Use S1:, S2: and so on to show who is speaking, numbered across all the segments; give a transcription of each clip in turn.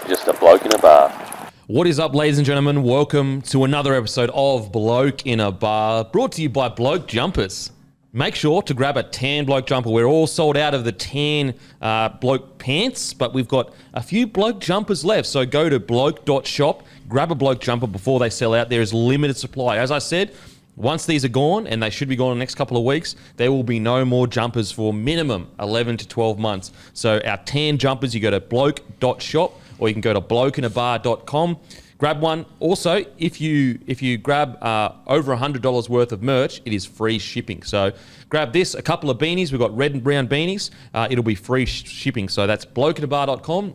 S1: just a bloke in a bar.
S2: What is up, ladies and gentlemen? Welcome to another episode of Bloke in a Bar, brought to you by Bloke Jumpers. Make sure to grab a tan Bloke jumper. We're all sold out of the tan Bloke pants, but we've got a few Bloke jumpers left. So go to bloke.shop, grab a Bloke jumper before they sell out. There is limited supply. As I said, once these are gone, and they should be gone in the next couple of weeks, there will be no more jumpers for minimum 11 to 12 months. So our tan jumpers, you go to bloke.shop, or you can go to blokeinabar.com. Grab one. Also, if you grab over $100 worth of merch, it is free shipping. So grab this, a couple of beanies. We've got red and brown beanies. It'll be free shipping. So that's blokeinabar.com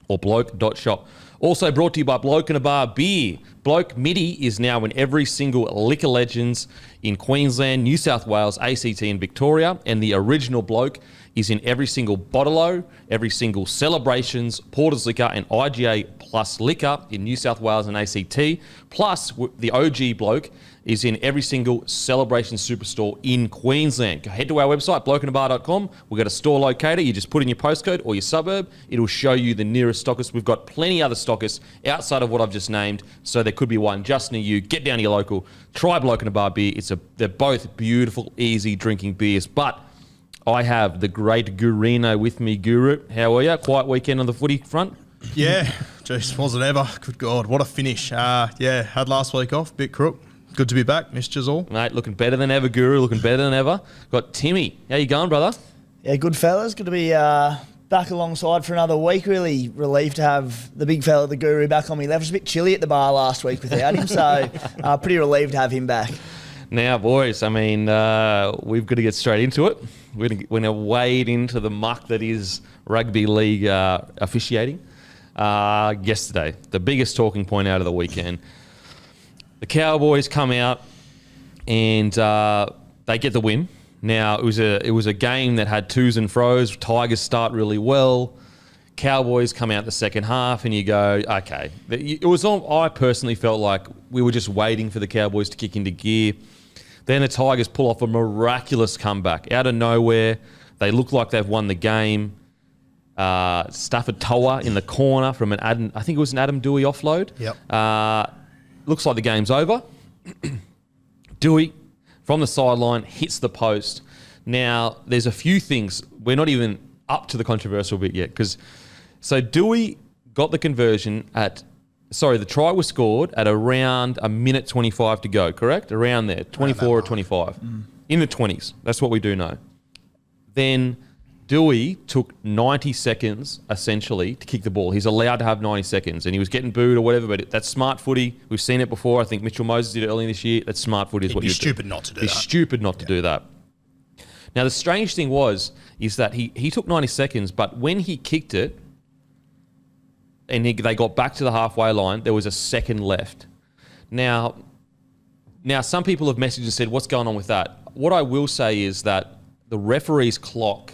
S2: or bloke.shop. Also brought to you by Bloke in a Bar beer. Bloke Midi is now in every single Liquor Legends in Queensland, New South Wales, ACT and Victoria. And the original Bloke is in every single Bottle-O, every single Celebrations, Porter's Liquor and IGA Plus Liquor in New South Wales and ACT. Plus, the OG Bloke is in every single Celebration Superstore in Queensland. Head to our website, blokeinabar.com. We've got a store locator. You just put in your postcode or your suburb. It'll show you the nearest stockist. We've got plenty other stockists outside of what I've just named, so there could be one just near you. Get down to your local. Try Bloke in a Bar beer. They're both beautiful, easy drinking beers. But I have the great Gurino with me. Guru, how are you? Quiet weekend on the footy front?
S3: Yeah, jeez, was it ever? Good God, what a finish. Had last week off, bit crook. Good to be back, missed yous all.
S2: Mate, looking better than ever, Guru, looking better than ever. Got Timmy. How you going, brother?
S4: Yeah, good fellas. Good to be back alongside for another week. Really relieved to have the big fella, the Guru, back on me left. It was a bit chilly at the bar last week without him, so pretty relieved to have him back.
S2: Now, boys, I mean, we've got to get straight into it. We're going to wade into the muck that is rugby league officiating. Yesterday, the biggest talking point out of the weekend. The Cowboys come out and they get the win. Now, it was a game that had twos and fro's. Tigers start really well. Cowboys come out the second half and you go, okay. It was all, I personally felt like we were just waiting for the Cowboys to kick into gear. Then the Tigers pull off a miraculous comeback. Out of nowhere, they look like they've won the game. Stafford Toa in the corner from an Adam, I think it was an Adam Dewey offload.
S3: Yep.
S2: Looks like the game's over. Dewey, from the sideline, hits the post. Now, there's a few things. We're not even up to the controversial bit yet. So Dewey got the conversion the try was scored at around a minute 25 to go, correct? Around there, 24 or 25. In the 20s. That's what we do know. Then Dewey took 90 seconds, essentially, to kick the ball. He's allowed to have 90 seconds, and he was getting booed or whatever, but that's smart footy. We've seen it before. I think Mitchell Moses did it earlier this year. That's smart footy is what you do.
S3: It'd be stupid not to do that.
S2: It's stupid not to do that. Now, the strange thing is that he took 90 seconds, but when he kicked it, and they got back to the halfway line, there was a second left. Now, some people have messaged and said, what's going on with that? What I will say is that the referee's clock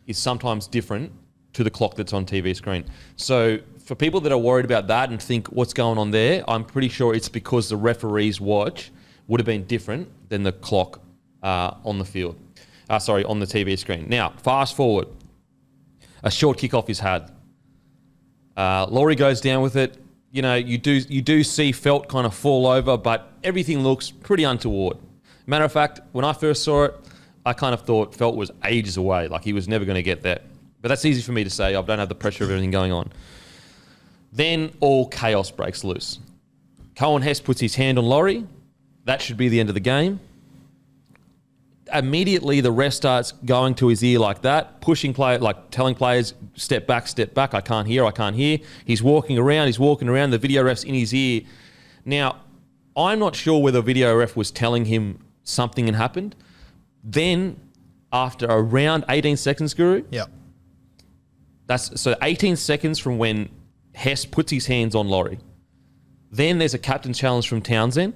S2: is sometimes different to the clock that's on TV screen. So for people that are worried about that and think what's going on there, I'm pretty sure it's because the referee's watch would have been different than the clock on the field. On the TV screen. Now, fast forward. A short kickoff is had. Laurie goes down with it. You know, you do see Felt kind of fall over, but everything looks pretty untoward. Matter of fact, when I first saw it, I kind of thought Felt was ages away, like he was never going to get there. But that's easy for me to say. I don't have the pressure of everything going on. Then all chaos breaks loose. Cohen Hess puts his hand on Laurie. That should be the end of the game. Immediately, the ref starts going to his ear like that, pushing telling players, step back, I can't hear. He's walking around, the video ref's in his ear. Now, I'm not sure whether the video ref was telling him something had happened. Then, after around 18 seconds, Guru.
S3: Yep.
S2: So 18 seconds from when Hess puts his hands on Laurie. Then there's a captain challenge from Townsend.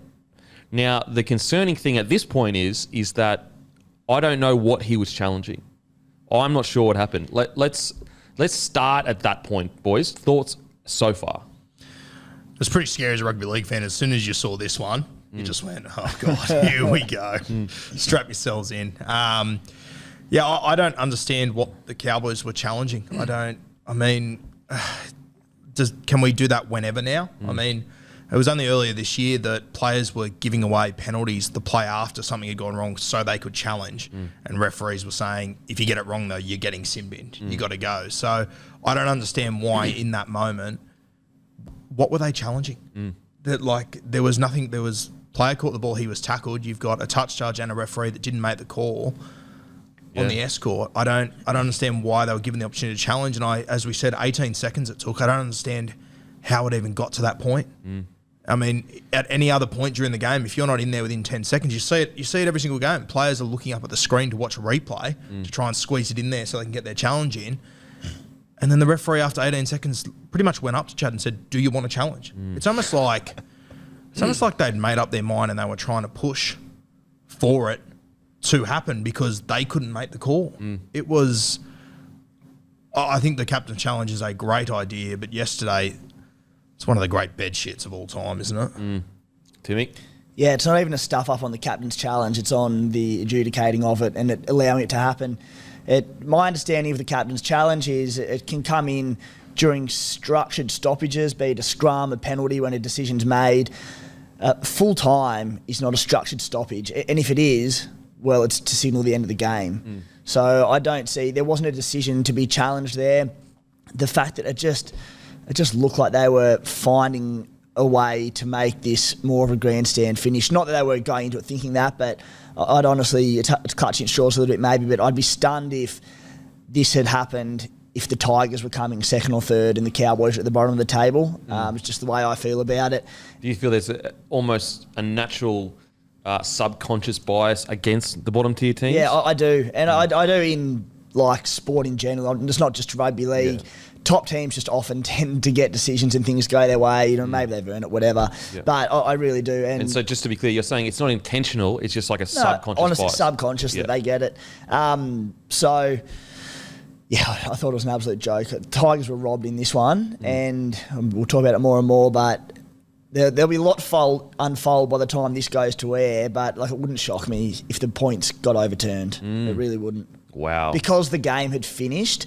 S2: Now, the concerning thing at this point is that I don't know what he was challenging. I'm not sure what happened. Let's start at that point, boys. Thoughts so far?
S3: It's pretty scary as a rugby league fan. As soon as you saw this one, you just went, oh, God, here we go. Strap yourselves in. I don't understand what the Cowboys were challenging. can we do that whenever now? I mean, it was only earlier this year that players were giving away penalties the play after something had gone wrong so they could challenge. And referees were saying, if you get it wrong, though, you're getting sin-binned. You got to go. So I don't understand why in that moment, what were they challenging? That there was nothing. There was player caught the ball, he was tackled. You've got a touch charge and a referee that didn't make the call on the escort. I don't understand why they were given the opportunity to challenge. And as we said, 18 seconds it took. I don't understand how it even got to that point. I mean, at any other point during the game, if you're not in there within 10 seconds, you see it every single game. Players are looking up at the screen to watch a replay to try and squeeze it in there so they can get their challenge in. And then the referee, after 18 seconds, pretty much went up to Chad and said, "Do you want to challenge?" It's almost like they'd made up their mind and they were trying to push for it to happen because they couldn't make the call. It was. I think the captain's challenge is a great idea, but yesterday. It's one of the great bed shits of all time, isn't it?
S2: Timmy?
S4: Yeah, it's not even a stuff up on the captain's challenge. It's on the adjudicating of it and allowing it to happen. My understanding of the captain's challenge is it can come in during structured stoppages, be it a scrum, a penalty when a decision's made. Full time is not a structured stoppage. And if it is, well, it's to signal the end of the game. So I don't see, there wasn't a decision to be challenged there. The fact that it just looked like they were finding a way to make this more of a grandstand finish. Not that they were going into it thinking that, but I'd honestly, it's clutching at straws a little bit maybe, but I'd be stunned if this had happened if the Tigers were coming second or third and the Cowboys were at the bottom of the table. It's just the way I feel about it.
S2: Do you feel there's almost a natural subconscious bias against the bottom tier teams?
S4: Yeah, I do. And I do in like sport in general. It's not just rugby league. Yeah. Top teams just often tend to get decisions and things go their way. You know, maybe they've earned it, whatever. Yeah. But I really do. And
S2: so, just to be clear, you're saying it's not intentional. It's just like a subconscious
S4: honestly,
S2: bias.
S4: Subconscious that they get it. So, yeah, I thought it was an absolute joke. The Tigers were robbed in this one, and we'll talk about it more and more. But there'll be a lot unfold by the time this goes to air. But like, it wouldn't shock me if the points got overturned. It really wouldn't.
S2: Wow.
S4: Because the game had finished.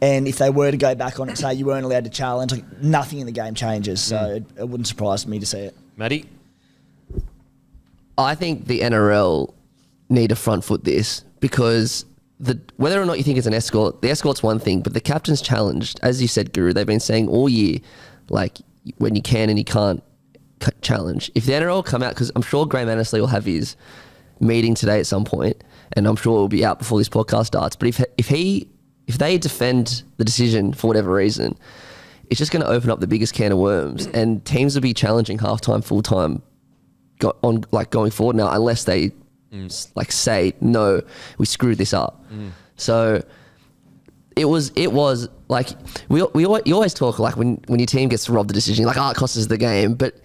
S4: And if they were to go back on it and say you weren't allowed to challenge, like, nothing in the game changes. So it wouldn't surprise me to see it.
S2: Matty?
S1: I think the NRL need to front foot this because whether or not you think it's an escort, the escort's one thing, but the captain's challenged, as you said, Guru, they've been saying all year, like when you can and you can't challenge. If the NRL come out, because I'm sure Graham Annesley will have his meeting today at some point, and I'm sure it will be out before this podcast starts, but if they defend the decision for whatever reason, it's just going to open up the biggest can of worms, and teams will be challenging halftime, full time, going forward now, unless they say no, we screwed this up. So it was like you always talk like when your team gets robbed the decision, you're like, it costs us the game, but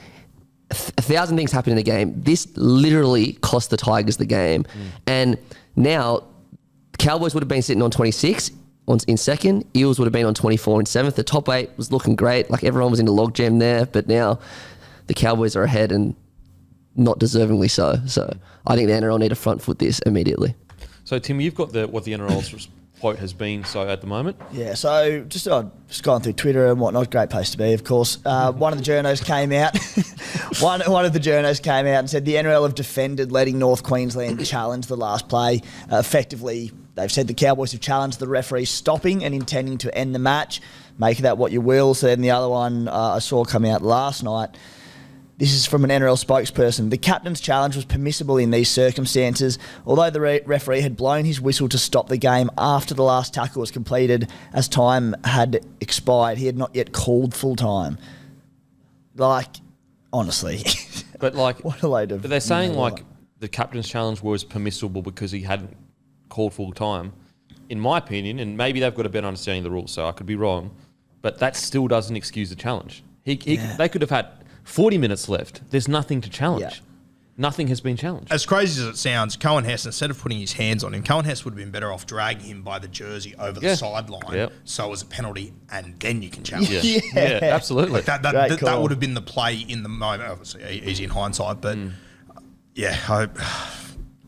S1: 1,000 things happen in the game. This literally cost the Tigers the game, and now the Cowboys would have been sitting on 26. In second, Eels would have been on 24 in seventh. The top 8 was looking great. Like everyone was in the logjam there, but now the Cowboys are ahead and not deservingly so. So I think the NRL need to front foot this immediately.
S2: So Tim, you've got what the NRL's quote has been at the moment.
S4: Yeah, so just going through Twitter and whatnot, great place to be, of course. One of the journos came out. one of the journos came out and said the NRL have defended letting North Queensland challenge the last play. Effectively, they've said the Cowboys have challenged the referee stopping and intending to end the match. Make of that what you will. So then the other one I saw come out last night. This is from an NRL spokesperson. The captain's challenge was permissible in these circumstances, although the referee had blown his whistle to stop the game after the last tackle was completed as time had expired. He had not yet called full time. Like, honestly.
S2: But like,
S4: what a load of...
S2: But they're saying like the captain's challenge was permissible because he hadn't called full time. In my opinion, and maybe they've got a better understanding of the rules, so I could be wrong, but that still doesn't excuse the challenge. They could have had 40 minutes left. There's nothing to challenge. Yeah. Nothing has been challenged.
S3: As crazy as it sounds, Cohen Hess, instead of putting his hands on him, Cohen Hess would have been better off dragging him by the jersey over the sideline so it was a penalty and then you can challenge.
S2: Yeah, absolutely.
S3: Like that would have been the play in the moment. Obviously, easy in hindsight, but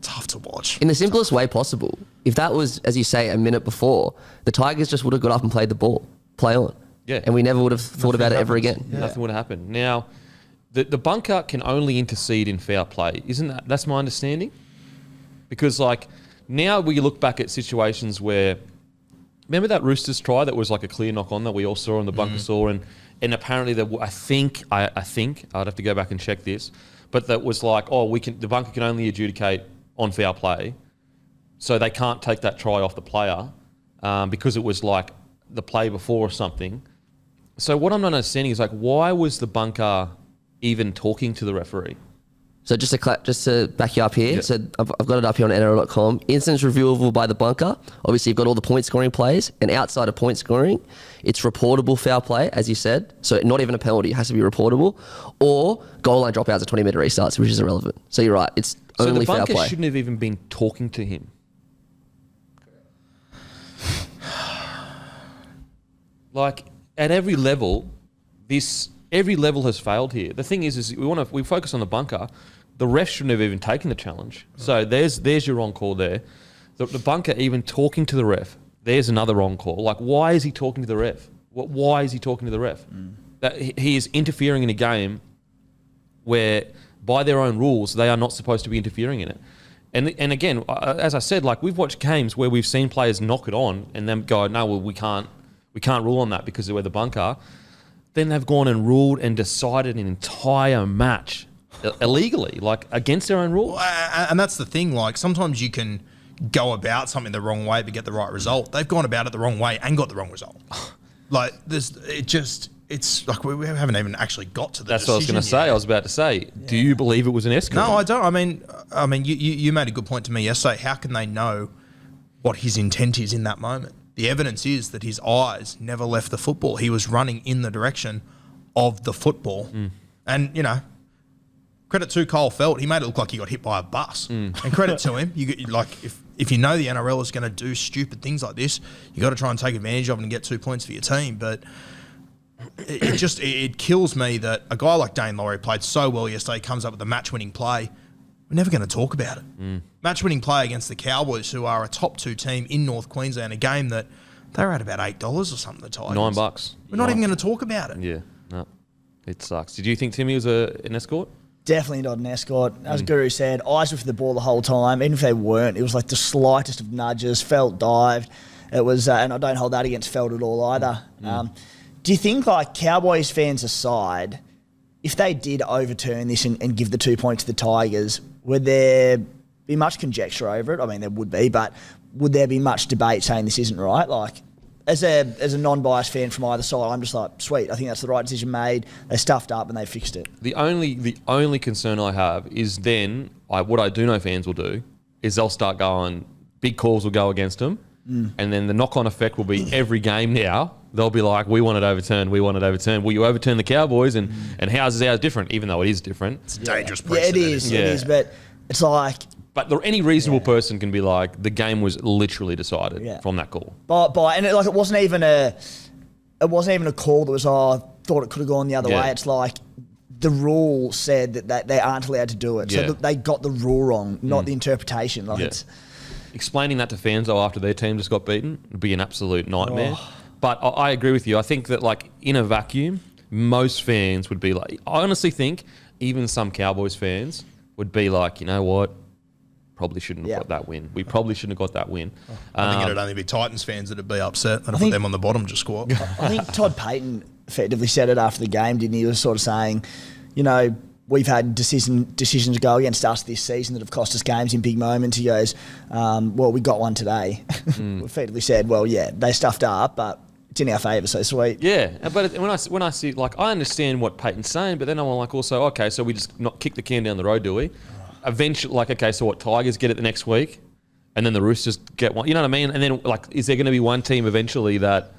S3: tough to watch.
S1: In the simplest way possible. If that was, as you say, a minute before, the Tigers just would have got up and played the ball. Play on.
S2: Yeah.
S1: And we never would have thought about it ever again.
S2: Yeah. Nothing would have happened. Now, the bunker can only intercede in foul play. That's my understanding? Because, like, now we look back at situations where, remember that Roosters try that was like a clear knock on that we all saw and the bunker saw, and apparently I think I'd have to go back and check this, but that was like, the bunker can only adjudicate on foul play, so they can't take that try off the player because it was like the play before or something. So what I'm not understanding is, like, why was the bunker even talking to the referee?
S1: So just to back you up here, so I've got it up here on NRL.com. Incidents reviewable by the bunker. Obviously, you've got all the point scoring plays, and outside of point scoring, it's reportable foul play, as you said. So not even a penalty, it has to be reportable, or goal line dropouts at 20-metre restarts, which is irrelevant. So you're right, it's only foul play. So the bunker
S2: shouldn't have even been talking to him. Like, at every level, every level has failed here. The thing is we focus on the bunker. The ref shouldn't have even taken the challenge. So there's your wrong call there. The bunker even talking to the ref, there's another wrong call. Like, why is he talking to the ref? Why is he talking to the ref? That he is interfering in a game where, by their own rules, they are not supposed to be interfering in it. And again, as I said, like, we've watched games where we've seen players knock it on and then go, no, well, we can't rule on that because we're the bunker. Then they've gone and ruled and decided an entire match illegally, like, against their own rules.
S3: And that's the thing. Like, sometimes you can go about something the wrong way but get the right result. They've gone about it the wrong way and got the wrong result. Like, it's like we haven't even actually got to the
S2: That's what I was going to say. I was about to say, do you believe it was an escort?
S3: No, I don't. I mean, you made a good point to me yesterday. How can they know what his intent is in that moment? The evidence is that his eyes never left the football. He was running in the direction of the football. And, you know, credit to Cole Felt, he made it look like he got hit by a bus. And credit to him. If you know the NRL is going to do stupid things like this, you got to try and take advantage of it and get 2 points for your team. But it kills me that a guy like Dane Laurie played so well yesterday, comes up with a match-winning play. We're never going to talk about it. Match-winning play against the Cowboys, who are a top 2 team in North Queensland, a game that they were at about $8 or something, the Tigers.
S2: $9.
S3: We're not even going to talk about it.
S2: Yeah, no, it sucks. Did you think Timmy was an escort?
S4: Definitely not an escort. As Guru said, eyes were for the ball the whole time. Even if they weren't, it was like the slightest of nudges. Felt dived. It was, and I don't hold that against Felt at all either. Do you think, like, Cowboys fans aside, if they did overturn this and give the 2 points to the Tigers, would there be much conjecture over it? I mean, there would be, but would there be much debate saying this isn't right? Like, as a non-biased fan from either side, I'm just like, sweet, I think that's the right decision made. They stuffed up and they fixed it.
S2: The only concern I have is then, what I do know fans will do, is they'll start going, big calls will go against them, and then the knock-on effect will be every game now, they'll be like, we want it overturned. Will you overturn the Cowboys? And how's is ours different? Even though it is different.
S3: It's a dangerous precedent.
S4: Yeah, it is, but it's like...
S2: But any reasonable person can be like, the game was literally decided from that call.
S4: And it wasn't even a call that was, I thought it could have gone the other way. It's like the rule said that they aren't allowed to do it. So they got the rule wrong, not the interpretation. Like it's...
S2: Explaining that to fans, though, after their team just got beaten would be an absolute nightmare. But I agree with you. I think that, like, in a vacuum, most fans would be like... I honestly think even some Cowboys fans would be like, you know what? Probably shouldn't have got that win. We probably shouldn't have got that win.
S3: I think it'd only be Titans fans that'd be upset. That'd put them on the bottom just squat.
S4: I think Todd Payton effectively said it after the game, didn't he? He was sort of saying, you know, we've had decisions go against us this season that have cost us games in big moments. He goes, well, we got one today. We effectively said, well, yeah, they stuffed up, but it's in our favour, so sweet.
S2: Yeah, but when I see, like, I understand what Payton's saying, but then I'm like also, okay, so we just not kick the can down the road, do we? Eventually, like, okay, so what, Tigers get it the next week, and then the Roosters get one, you know what I mean? And then, like, is there going to be one team eventually that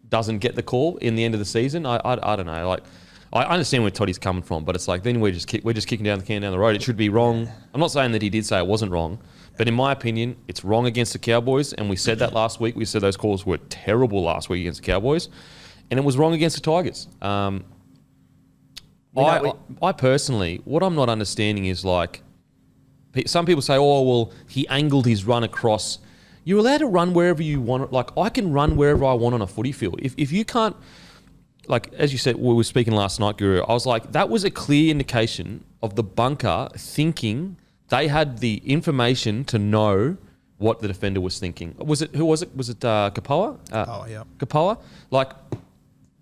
S2: doesn't get the call in the end of the season? I don't know. Like, I understand where Toddy's coming from, but it's like, then we're just kicking down the can down the road. It should be wrong. I'm not saying that he did say it wasn't wrong, but in my opinion, it's wrong against the Cowboys, and we said that last week. We said those calls were terrible last week against the Cowboys, and it was wrong against the Tigers. I personally, what I'm not understanding is, like, some people say, oh, well, he angled his run across. You're allowed to run wherever you want. Like, I can run wherever I want on a footy field. If you can't, like as you said, we were speaking last night, Guru. I was like, that was a clear indication of the bunker thinking they had the information to know what the defender was thinking. Who was it? Was it Kapoa?
S3: Oh, yeah.
S2: Kapoa? Like,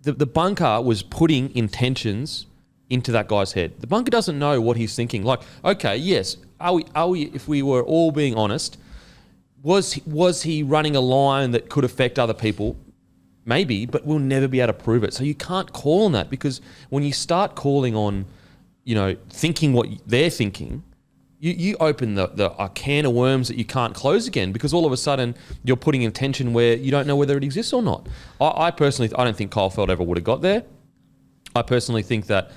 S2: the bunker was putting intentions into that guy's head. The bunker doesn't know what he's thinking. Like, okay, yes, are we, if we were all being honest, was he running a line that could affect other people? Maybe, but we'll never be able to prove it. So you can't call on that, because when you start calling on, thinking what they're thinking, you open a can of worms that you can't close again, because all of a sudden you're putting intention where you don't know whether it exists or not. I personally, I don't think Kyle Feldt ever would have got there. I personally think that,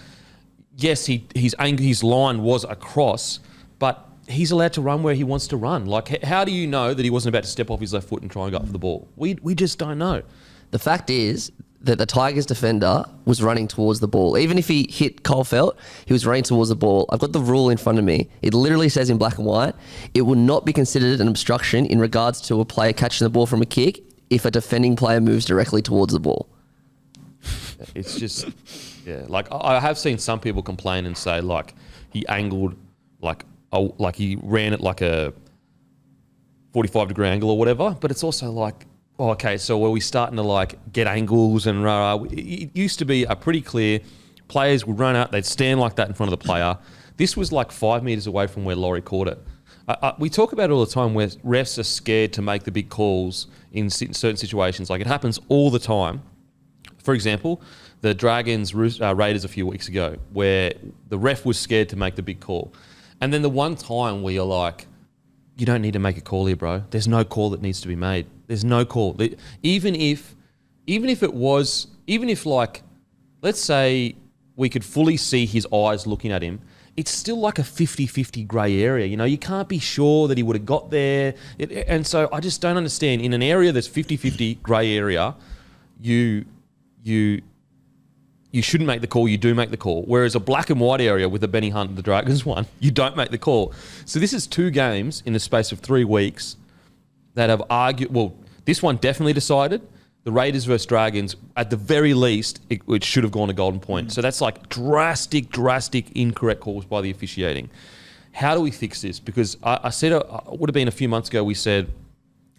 S2: yes, his line was across, but he's allowed to run where he wants to run. Like, how do you know that he wasn't about to step off his left foot and try and go up for the ball? We just don't know.
S1: The fact is that the Tigers defender was running towards the ball. Even if he hit Kyle Feldt, he was running towards the ball. I've got the rule in front of me. It literally says in black and white, it will not be considered an obstruction in regards to a player catching the ball from a kick if a defending player moves directly towards the ball.
S2: It's just, yeah. Like, I have seen some people complain and say, like, he angled, like he ran it like a 45-degree angle or whatever. But it's also like, oh, okay, so are we starting to like get angles and it used to be a pretty clear, players would run out, they'd stand like that in front of the player. This was like 5 metres away from where Laurie caught it. We talk about it all the time where refs are scared to make the big calls in certain situations. Like, it happens all the time. For example, the Dragons Raiders a few weeks ago, where the ref was scared to make the big call. And then the one time where you're like, you don't need to make a call here, bro. There's no call that needs to be made. There's no call. Even if like, let's say we could fully see his eyes looking at him, it's still like a 50-50 grey area. You can't be sure that he would have got there. And so I just don't understand. In an area that's 50-50 grey area, you shouldn't make the call, you do make the call. Whereas a black and white area with the Benny Hunt and the Dragons one, you don't make the call. So this is 2 games in the space of 3 weeks that have argued, well, this one definitely decided. The Raiders versus Dragons, at the very least, it should have gone to golden point. So that's like drastic incorrect calls by the officiating. How do we fix this? Because I said, it would have been a few months ago, we said,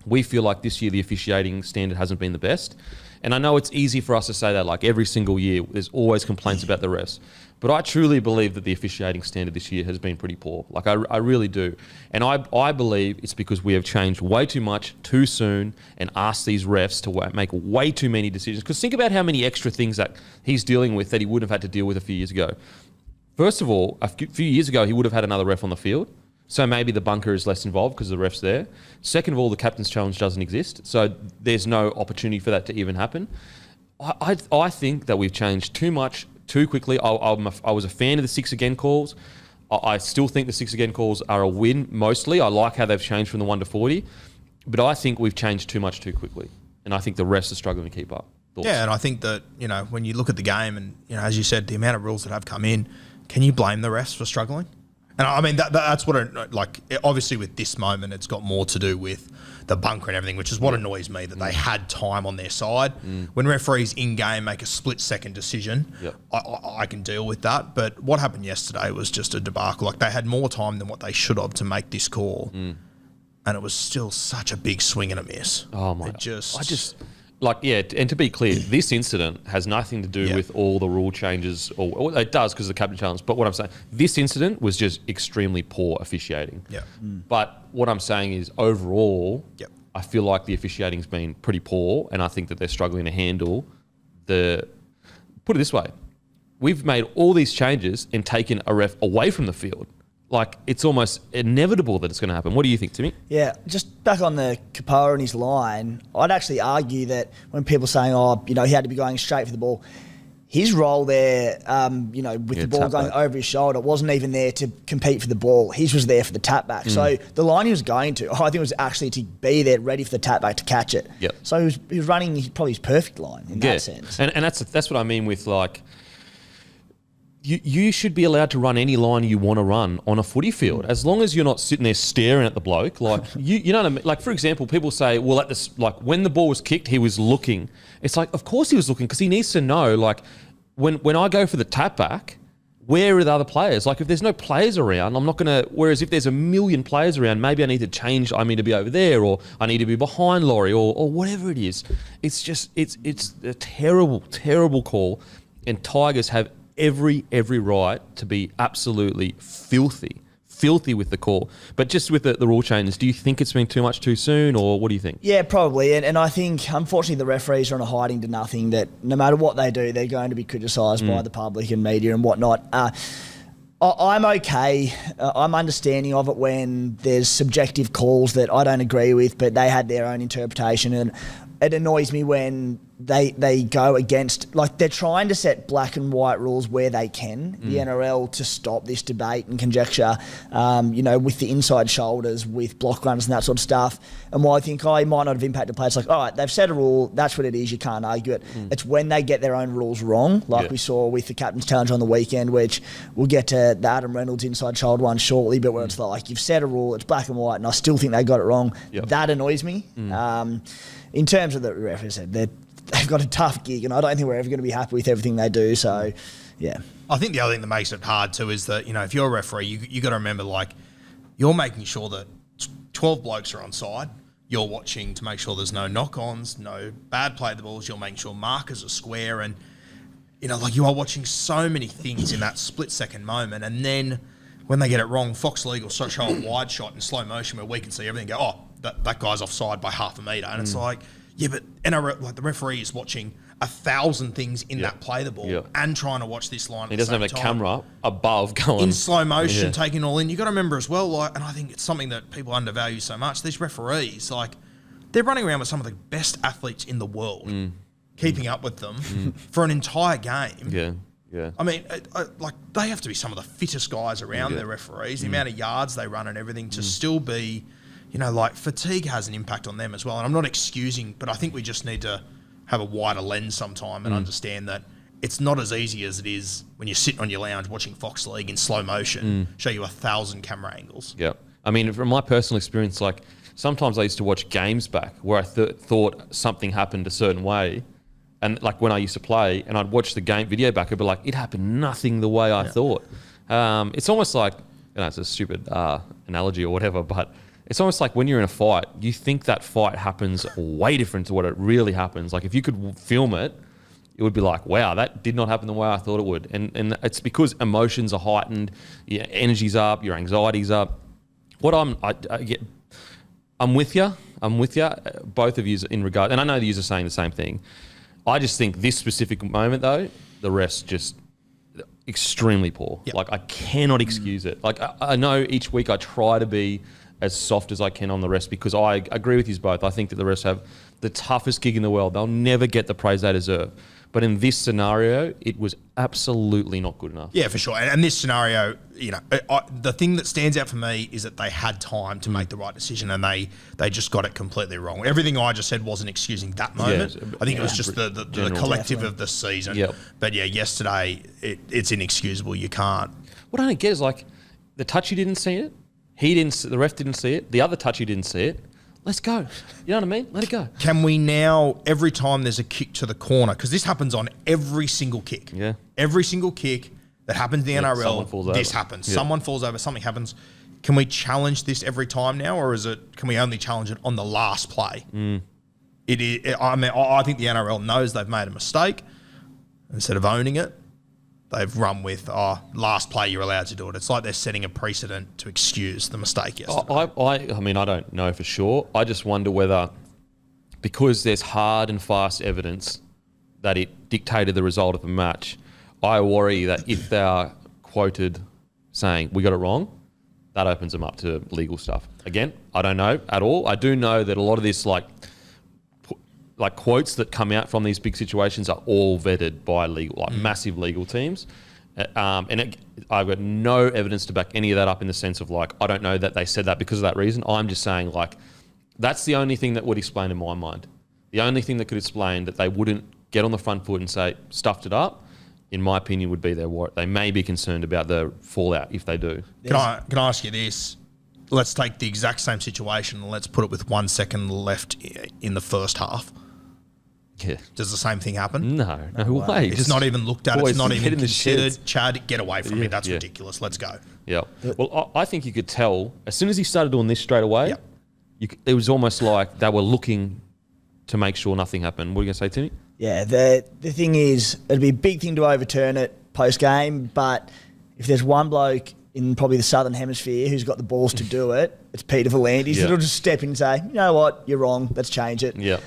S2: we feel like this year the officiating standard hasn't been the best. And I know it's easy for us to say that, like, every single year, there's always complaints about the refs. But I truly believe that the officiating standard this year has been pretty poor. Like, I really do. And I believe it's because we have changed way too much too soon and asked these refs to make way too many decisions. Because think about how many extra things that he's dealing with that he wouldn't have had to deal with a few years ago. First of all, a few years ago, he would have had another ref on the field. So maybe the bunker is less involved because the ref's there. Second of all, the captain's challenge doesn't exist. So there's no opportunity for that to even happen. I think that we've changed too much too quickly. I was a fan of the 6 again calls. I still think the 6 again calls are a win mostly. I like how they've changed from the 1 to 40. But I think we've changed too much too quickly. And I think the refs are struggling to keep up. Thoughts?
S3: Yeah, and I think that, when you look at the game and, as you said, the amount of rules that have come in, can you blame the refs for struggling? And I mean, that's what, obviously with this moment, it's got more to do with the bunker and everything, which is what annoys me, that they had time on their side. When referees in-game make a split-second decision, I can deal with that. But what happened yesterday was just a debacle. Like, they had more time than what they should have to make this call. And it was still such a big swing and a miss.
S2: Oh, my God. And to be clear, this incident has nothing to do with all the rule changes, or it does because of the captain challenge. But what I'm saying, this incident was just extremely poor officiating. But what I'm saying is, overall, I feel like the officiating's been pretty poor, and I think that they're struggling to handle the. Put it this way, we've made all these changes and taken a ref away from the field. Like, it's almost inevitable that it's going to happen. What do you think, Timmy?
S4: Yeah, just back on the Kapoa and his line, I'd actually argue that when people are saying, he had to be going straight for the ball, his role there, with the ball going over his shoulder, wasn't even there to compete for the ball. His was there for the tap back. So the line he was going to, I think, was actually to be there ready for the tap back to catch it. So he was running probably his perfect line in that sense.
S2: And that's what I mean with, like, you should be allowed to run any line you want to run on a footy field, as long as you're not sitting there staring at the bloke. Like you know what I mean? Like, for example, people say, well, at this, like when the ball was kicked, he was looking. It's like, of course he was looking, because he needs to know. Like when I go for the tap back, where are the other players? Like if there's no players around, I'm not gonna. Whereas if there's a million players around, maybe I need to change. I need to be over there, or I need to be behind Laurie, or whatever it is. It's just it's a terrible call, and Tigers have every right to be absolutely filthy with the call. But just with the rule changes, do you think it's been too much too soon, or what do you think?
S4: Yeah, probably. And I think, unfortunately, the referees are on a hiding to nothing, that no matter what they do, they're going to be criticised by the public and media and whatnot. I'm okay. I'm understanding of it when there's subjective calls that I don't agree with, but they had their own interpretation. And it annoys me when they go against, like, they're trying to set black and white rules where they can, the NRL, to stop this debate and conjecture, with the inside shoulders, with block runners and that sort of stuff. And while I think, it might not have impacted players, like, all right, they've set a rule, that's what it is, you can't argue it. It's when they get their own rules wrong, like we saw with the Captain's Challenge on the weekend, which we'll get to the Adam Reynolds inside shoulder one shortly, but where it's like, you've set a rule, it's black and white, and I still think they got it wrong. That annoys me. In terms of the referees, they've got a tough gig, and I don't think we're ever going to be happy with everything they do. So, yeah.
S3: I think the other thing that makes it hard too is that, if you're a referee, you got to remember, like, you're making sure that 12 blokes are on side. You're watching to make sure there's no knock-ons, no bad play of the balls. You're making sure markers are square, and you are watching so many things in that split-second moment. And then when they get it wrong, Fox League will show a wide shot in slow motion where we can see everything. Go, that guy's offside by half a metre, and it's like, yeah, but the referee is watching 1,000 things in that play the ball and trying to watch this line.
S2: He doesn't have a camera above going
S3: in slow motion, taking it all in. You got to remember as well, and I think it's something that people undervalue so much. These referees, they're running around with some of the best athletes in the world, keeping up with them for an entire game.
S2: Yeah.
S3: I mean, they have to be some of the fittest guys around. Their referees, the amount of yards they run and everything to still be. Fatigue has an impact on them as well. And I'm not excusing, but I think we just need to have a wider lens sometime and understand that it's not as easy as it is when you're sitting on your lounge watching Fox League in slow motion, show you 1,000 camera angles.
S2: Yeah. I mean, from my personal experience, sometimes I used to watch games back where I thought something happened a certain way. And when I used to play and I'd watch the game video back, I'd be like, it happened nothing the way I thought. It's almost like, it's a stupid analogy or whatever, but it's almost like when you're in a fight, you think that fight happens way different to what it really happens. Like if you could film it, it would be like, wow, that did not happen the way I thought it would. And it's because emotions are heightened, your energy's up, your anxiety's up. I'm with you. Both of you in regard, and I know that you're saying the same thing. I just think this specific moment though, the rest just extremely poor. Yep. I cannot excuse it. I know each week I try to be as soft as I can on the rest, because I agree with you both. I think that the rest have the toughest gig in the world. They'll never get the praise they deserve. But in this scenario, it was absolutely not good enough.
S3: Yeah, for sure. And this scenario, the thing that stands out for me is that they had time to make the right decision, and they just got it completely wrong. Everything I just said wasn't excusing that moment. I think it was just the collective of the season. Yep. But yeah, yesterday, it's inexcusable. You can't.
S2: What I don't get is the touchy didn't see it. The ref didn't see it. The other touchy didn't see it. Let's go. You know what I mean? Let it go.
S3: Can we now, every time there's a kick to the corner, because this happens on every single kick.
S2: Yeah.
S3: Every single kick that happens in the NRL, this happens. Yeah. Someone falls over, something happens. Can we challenge this every time now, or can we only challenge it on the last play? It is. I think the NRL knows they've made a mistake. Instead of owning it, they've run with, last play you're allowed to do it. It's like they're setting a precedent to excuse the mistake yesterday.
S2: I don't know for sure. I just wonder whether, because there's hard and fast evidence that it dictated the result of the match, I worry that if they are quoted saying, we got it wrong, that opens them up to legal stuff. Again, I don't know at all. I do know that a lot of this, quotes that come out from these big situations are all vetted by massive legal teams. I've got no evidence to back any of that up in the sense of I don't know that they said that because of that reason. I'm just saying that's the only thing that would explain in my mind. The only thing that could explain that they wouldn't get on the front foot and say, stuffed it up, in my opinion, would be their worry. They may be concerned about the fallout if they do.
S3: Can I ask you this? Let's take the exact same situation and let's put it with 1 second left in the first half.
S2: Yeah.
S3: Does the same thing happen?
S2: No way.
S3: It's not even looked at.
S2: boys,
S3: It's not
S2: get
S3: even
S2: in the
S3: considered.
S2: sheds.
S3: Chad, get away from me. That's ridiculous. Let's go.
S2: Yeah. Well, I think you could tell as soon as he started doing this straight away.
S3: Yep.
S2: It was almost like they were looking to make sure nothing happened. What are you going to say, Timmy?
S4: Yeah, the thing is, it'd be a big thing to overturn it post-game, but if there's one bloke in probably the Southern Hemisphere who's got the balls to do it, it's Peter V'landys. That'll just step in and say, you know what, you're wrong, let's change it.
S2: Yeah.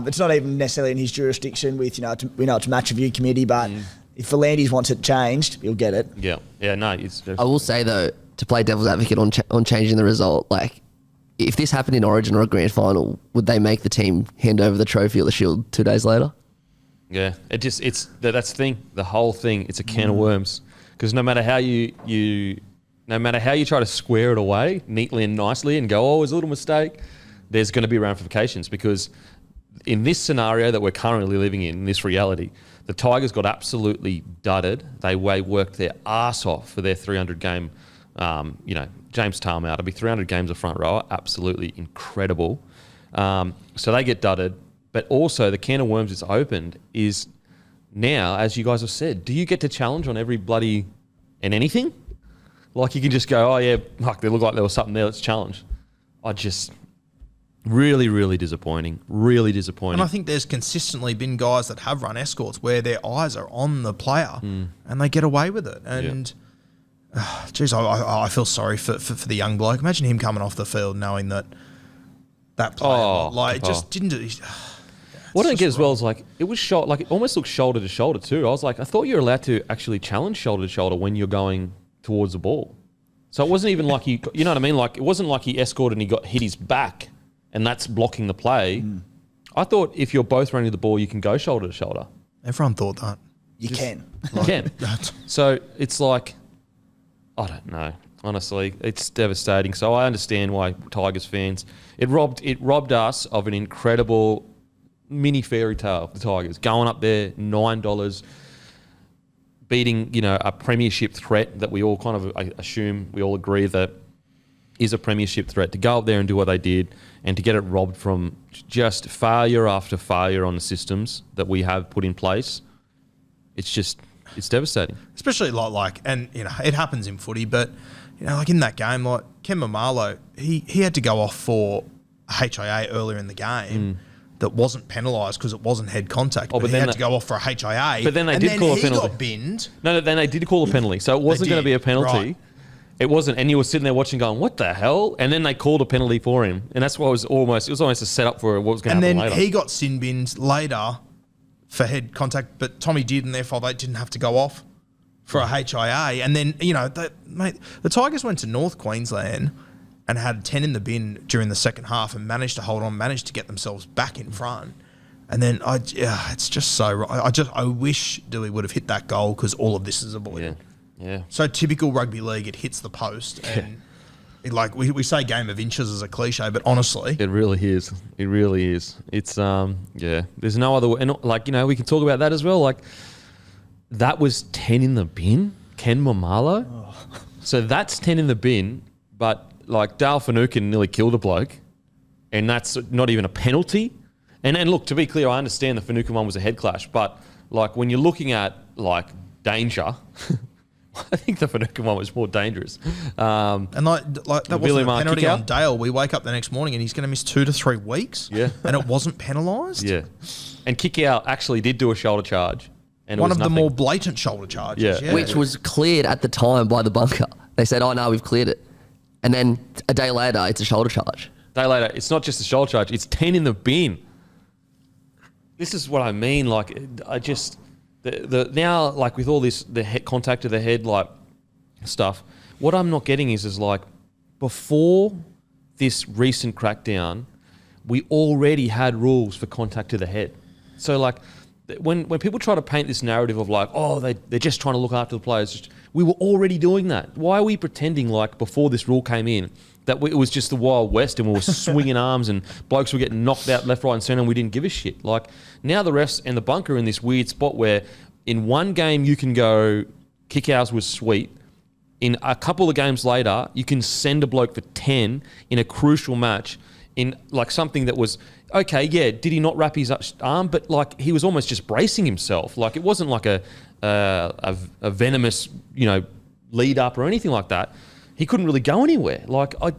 S4: It's not even necessarily in his jurisdiction with, we know it's a match review committee, but if V'landys wants it changed, he'll get it.
S2: Yeah. Yeah, no.
S1: I will say, though, to play devil's advocate on changing the result, like, if this happened in Origin or a grand final, would they make the team hand over the trophy or the shield 2 days later?
S2: Yeah, that's the thing. The whole thing, it's a can of worms. Because no matter how you try to square it away neatly and nicely and go, oh, it was a little mistake, there's going to be ramifications. Because in this scenario that we're currently living in this reality, the Tigers got absolutely dudded. They worked their arse off for their 300 game. James Tarmow to be 300 games of front rower, absolutely incredible. So they get dudded. But also the can of worms it's opened is now, as you guys have said, do you get to challenge on every bloody and anything? Like you can just go, oh yeah, fuck, they look like there was something there, let's challenge. I just really, really disappointing. Really disappointing.
S3: And I think there's consistently been guys that have run escorts where their eyes are on the player and they get away with it. And geez, I feel sorry for the young bloke. Imagine him coming off the field knowing that player just didn't do.
S2: What I don't get as well is like it was it almost looked shoulder to shoulder too. I was like, I thought you were allowed to actually challenge shoulder to shoulder when you're going towards the ball. So it wasn't even like you know what I mean? Like it wasn't like he escorted and he hit his back and that's blocking the play. I thought if you're both running the ball, you can go shoulder to shoulder.
S3: Everyone thought that.
S4: You can.
S2: You can. So it's like, I don't know. Honestly, it's devastating. So I understand why Tigers fans, it robbed us of an incredible mini fairy tale of the Tigers going up there $9, beating a premiership threat that we all kind of I assume we all agree that is a premiership threat, to go up there and do what they did and to get it robbed from just failure after failure on the systems that we have put in place. It's devastating,
S3: especially and it happens in footy, but like in that game, like Ken Mamalo, he had to go off for HIA earlier in the game. That wasn't penalised because it wasn't head contact. But he had to go off for a HIA.
S2: But then they did call a penalty.
S3: He got binned.
S2: No, then they did call a penalty. So it wasn't going to be a penalty.
S3: Right.
S2: It wasn't. And you were sitting there watching going, what the hell? And then they called a penalty for him. And that's what it was almost a setup for what was going to happen later.
S3: And then he got sin binned later for head contact, but Tommy did, and therefore they didn't have to go off for a HIA. And then, the Tigers went to North Queensland and had 10 in the bin during the second half and managed to hold on, managed to get themselves back in front. And then, it's just so... I wish Dewey would have hit that goal because all of this is avoided.
S2: Yeah.
S3: So typical rugby league, it hits the post and... we say game of inches as a cliche, but honestly...
S2: It really is. It really is. It's, there's no other way. And, we can talk about that as well. Like, that was 10 in the bin, Ken Mamalo. Oh. So that's 10 in the bin, but... Dale Finucane nearly killed a bloke, and that's not even a penalty. And look, to be clear, I understand the Finucane one was a head clash, but when you're looking at danger, I think the Finucane one was more dangerous.
S3: And that wasn't a penalty on Dale. We wake up the next morning and he's going to miss 2 to 3 weeks.
S2: Yeah,
S3: and it wasn't penalised.
S2: Yeah, and Kickout actually did do a shoulder charge, and
S3: one of the more blatant shoulder charges.
S1: Yeah, which was cleared at the time by the bunker. They said, "Oh no, we've cleared it." And then a day later, it's a shoulder charge.
S2: A day later, it's not just a shoulder charge, it's 10 in the bin. This is what I mean. I just... now, with all this, the head contact to the head, stuff, what I'm not getting is before this recent crackdown, we already had rules for contact to the head. So, when people try to paint this narrative of they're just trying to look after the players, we were already doing that. Why are we pretending before this rule came in that it was just the Wild West and we were swinging arms and blokes were getting knocked out left, right and centre and we didn't give a shit? Now the refs and the bunker are in this weird spot where in one game you can go, kick ours was sweet. In a couple of games later, you can send a bloke for 10 in a crucial match in like something that was, okay, yeah, did he not wrap his arm? But like he was almost just bracing himself. Like it wasn't like a venomous, lead up or anything like that. He couldn't really go anywhere. Like I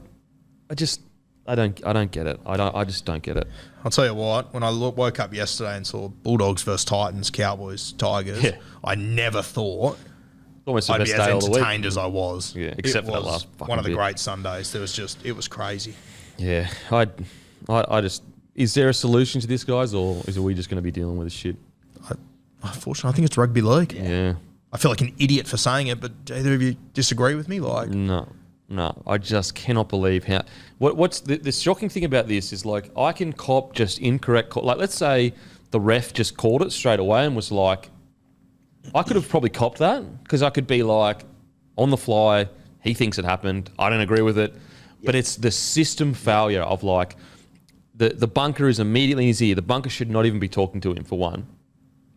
S2: don't get it. I just don't get it.
S3: I'll tell you what, when I woke up yesterday and saw Bulldogs versus Titans, Cowboys, Tigers, I never thought
S2: Almost the
S3: I'd
S2: best
S3: be
S2: day
S3: as
S2: all the week.
S3: entertained as I was.
S2: Yeah, except
S3: it
S2: for that
S3: was
S2: last fucking
S3: one of the
S2: bit.
S3: great Sundays. It was crazy.
S2: Yeah, I just. Is there a solution to this, guys, or are we just going to be dealing with this shit?
S3: Unfortunately, I think it's rugby league.
S2: Yeah.
S3: I feel like an idiot for saying it, but do either of you disagree with me? Like,
S2: No, I just cannot believe how. What's the shocking thing about this is like I can cop just incorrect call. Like let's say the ref just called it straight away and was like, I could have probably copped that because I could be like on the fly. He thinks it happened. I don't agree with it, but it's the system failure of like the bunker is immediately in his ear. The bunker should not even be talking to him for one.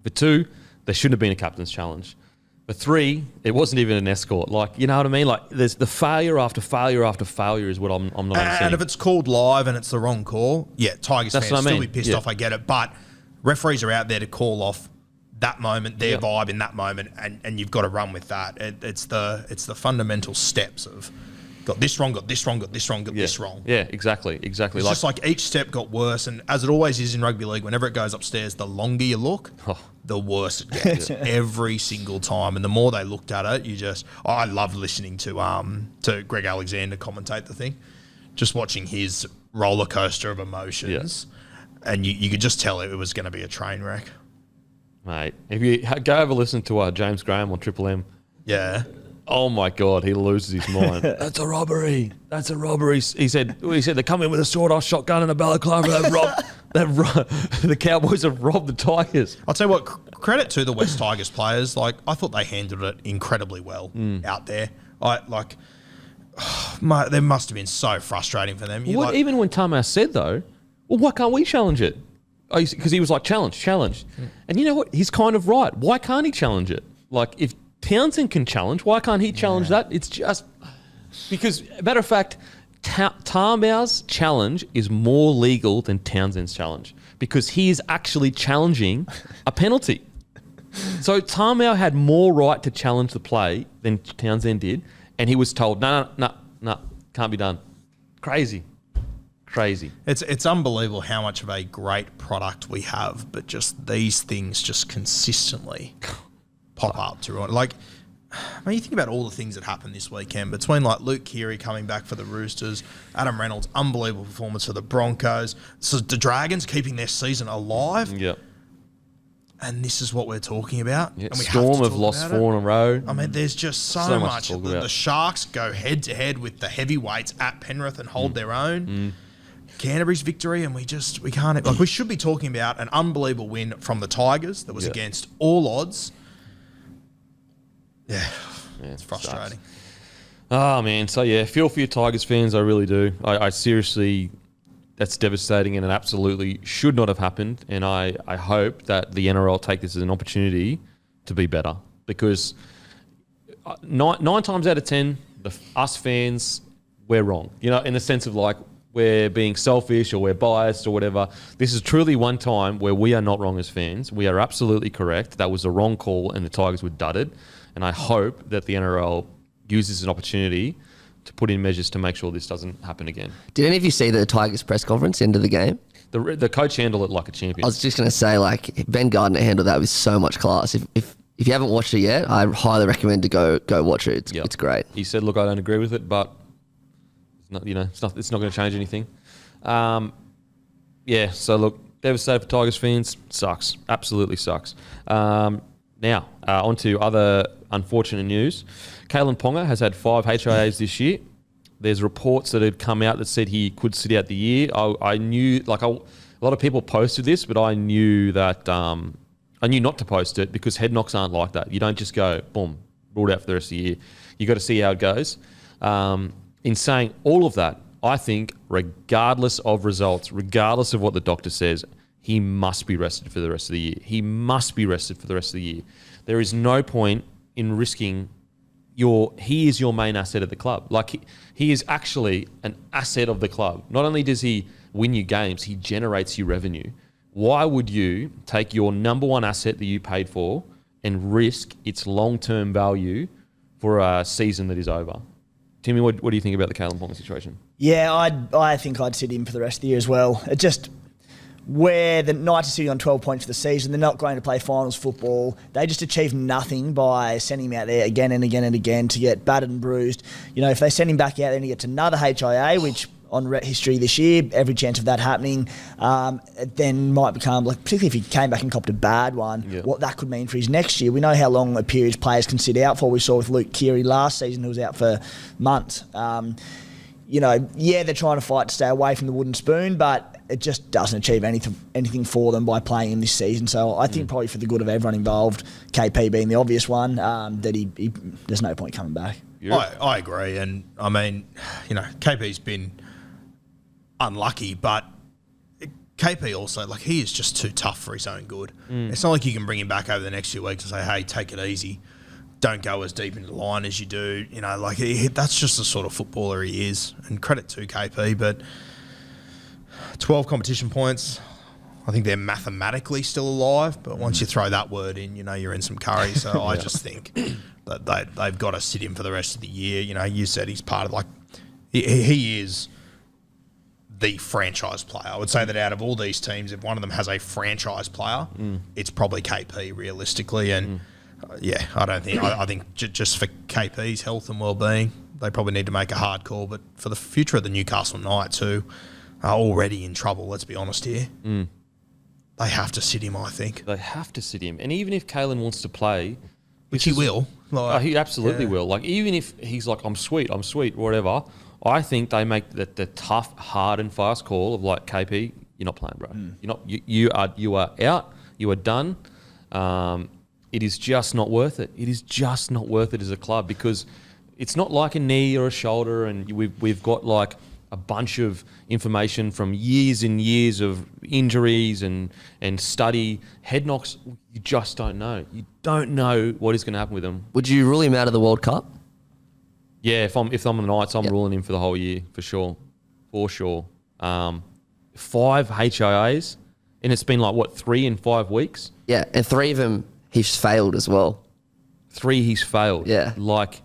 S2: For two, there shouldn't have been a captain's challenge. For three, it wasn't even an escort. Like, you know what I mean? Like, there's the failure after failure after failure is what I'm not understanding.
S3: and if it's called live and it's the wrong call, Tigers
S2: That's
S3: fans
S2: what I
S3: still
S2: mean.
S3: be pissed
S2: Yeah.
S3: off. I get it, but referees are out there to call off that moment, their vibe in that moment, and you've got to run with that. It's the fundamental steps of got this wrong, got this wrong, got this wrong, got this wrong.
S2: Yeah, exactly.
S3: It's just like each step got worse, and as it always is in rugby league, whenever it goes upstairs, the longer you look, the worse it gets every single time. And the more they looked at it, I love listening to Greg Alexander commentate the thing, just watching his roller coaster of emotions, and you could just tell it was going to be a train wreck.
S2: Mate, if you go over listen to James Graham on Triple M,
S3: Yeah.
S2: oh my God, he loses his mind. That's a robbery. That's a robbery. He said they come in with a sawed-off shotgun and a balaclava. The Cowboys have robbed the Tigers.
S3: I'll tell you what, credit to the West Tigers players. Like, I thought they handled it incredibly well out there. They must have been so frustrating for them.
S2: Even when Tamas said though, well, why can't we challenge it? Because he was like, challenge. And you know what? He's kind of right. Why can't he challenge it? Like, if Townsend can challenge, why can't he challenge that? It's just because, matter of fact, Tamau's challenge is more legal than Townsend's challenge because he is actually challenging a penalty. So Tamau had more right to challenge the play than Townsend did, and he was told, no, can't be done. Crazy.
S3: It's unbelievable how much of a great product we have, but just these things just consistently pop up to it. Like, when you think about all the things that happened this weekend between like Luke Keary coming back for the Roosters, Adam Reynolds' unbelievable performance for the Broncos, so the Dragons keeping their season alive.
S2: Yep.
S3: And this is what we're talking about.
S2: Yeah.
S3: And we
S2: Storm
S3: have
S2: have lost
S3: about
S2: 4 in a row.
S3: I mean, there's just so much.
S2: to talk about.
S3: The Sharks go head to head with the heavyweights at Penrith and hold their own. Canterbury's victory, and we can't. Like, we should be talking about an unbelievable win from the Tigers that was against all odds. Yeah, it's frustrating.
S2: Oh, man. So, feel for your Tigers fans. I really do. I seriously, that's devastating and it absolutely should not have happened. And I hope that the NRL take this as an opportunity to be better because 9 times out of 10, us fans, we're wrong. You know, in the sense of like, we're being selfish or we're biased or whatever. This is truly one time where we are not wrong as fans. We are absolutely correct. That was a wrong call and the Tigers were dudded. And I hope that the NRL uses an opportunity to put in measures to make sure this doesn't happen again.
S1: Did any of you see the Tigers press conference end of the game?
S2: The coach handled it like a champion.
S1: I was just going to say, like, Ben Gardner handled that with so much class. If you haven't watched it yet, I highly recommend to go watch it. It's great.
S2: He said, look, I don't agree with it, but it's not going to change anything. So look, devastated for Tigers fans. Sucks. Absolutely sucks. Now, on to other unfortunate news. Kalyn Ponga has had 5 HIAs this year. There's reports that had come out that said he could sit out the year. I knew, a lot of people posted this, but I knew that I knew not to post it because head knocks aren't like that. You don't just go, boom, ruled out for the rest of the year. You got to see how it goes. In saying all of that, I think regardless of results, regardless of what the doctor says, he must be rested for the rest of the year. He must be rested for the rest of the year. there is no point in risking he is your main asset at the club. Like he is actually an asset of the club. Not only does he win you games, he generates you revenue. Why would you take your number one asset that you paid for and risk its long-term value for a season that is over? Timmy, what do you think about the Kalyn Ponga situation?
S4: Yeah, I think I'd sit him for the rest of the year as well. It just where the Knights are sitting on 12 points for the season, they're not going to play finals football. They just achieved nothing by sending him out there again and again and again to get battered and bruised. You know, if they send him back out there and he gets another HIA, which on history this year, every chance of that happening, it then might become, like, particularly if he came back and copped a bad one, what that could mean for his next year. We know how long a period players can sit out for. We saw with Luke Keary last season, who was out for months. You know, yeah, they're trying to fight to stay away from the wooden spoon, but it just doesn't achieve anything for them by playing him this season. So I think probably for the good of everyone involved, KP being the obvious one, that he there's no point coming back.
S3: I agree. And, I mean, you know, KP's been unlucky, but KP also, like, he is just too tough for his own good. It's not like you can bring him back over the next few weeks and say, hey, take it easy. Don't go as deep into the line as you do. You know, like, that's just the sort of footballer he is. And credit to KP, but 12 competition points, I think they're mathematically still alive, but once you throw that word in, you know, you're in some curry. So I just think that they've got to sit him for the rest of the year. You know, you said he's part of, like, he is the franchise player. I would say that out of all these teams, if one of them has a franchise player, it's probably KP realistically. And I think just for KP's health and well-being, they probably need to make a hard call. But for the future of the Newcastle Knights, who are already in trouble, let's be honest here, they have to sit him, I think.
S2: They have to sit him. And even if Kalyn wants to play,
S3: which he will. Like,
S2: he absolutely will. Like, even if he's like, I'm sweet, whatever, I think they make the tough, hard and fast call of, like, KP, you're not playing, bro. You're not. You are out. You are done. It is just not worth it. It is just not worth it as a club, because it's not like a knee or a shoulder, and we've got, like, a bunch of information from years and years of injuries and study. Head knocks, you just don't know. You don't know what is going to happen with them.
S1: Would you rule him out of the World Cup?
S2: Yeah, if I'm the Knights, I'm ruling him for the whole year, for sure. 5 HIAs, and it's been, like, what, 3 in 5 weeks?
S1: Yeah, and 3 of them he's failed as well.
S2: 3 he's failed.
S1: Yeah.
S2: Like,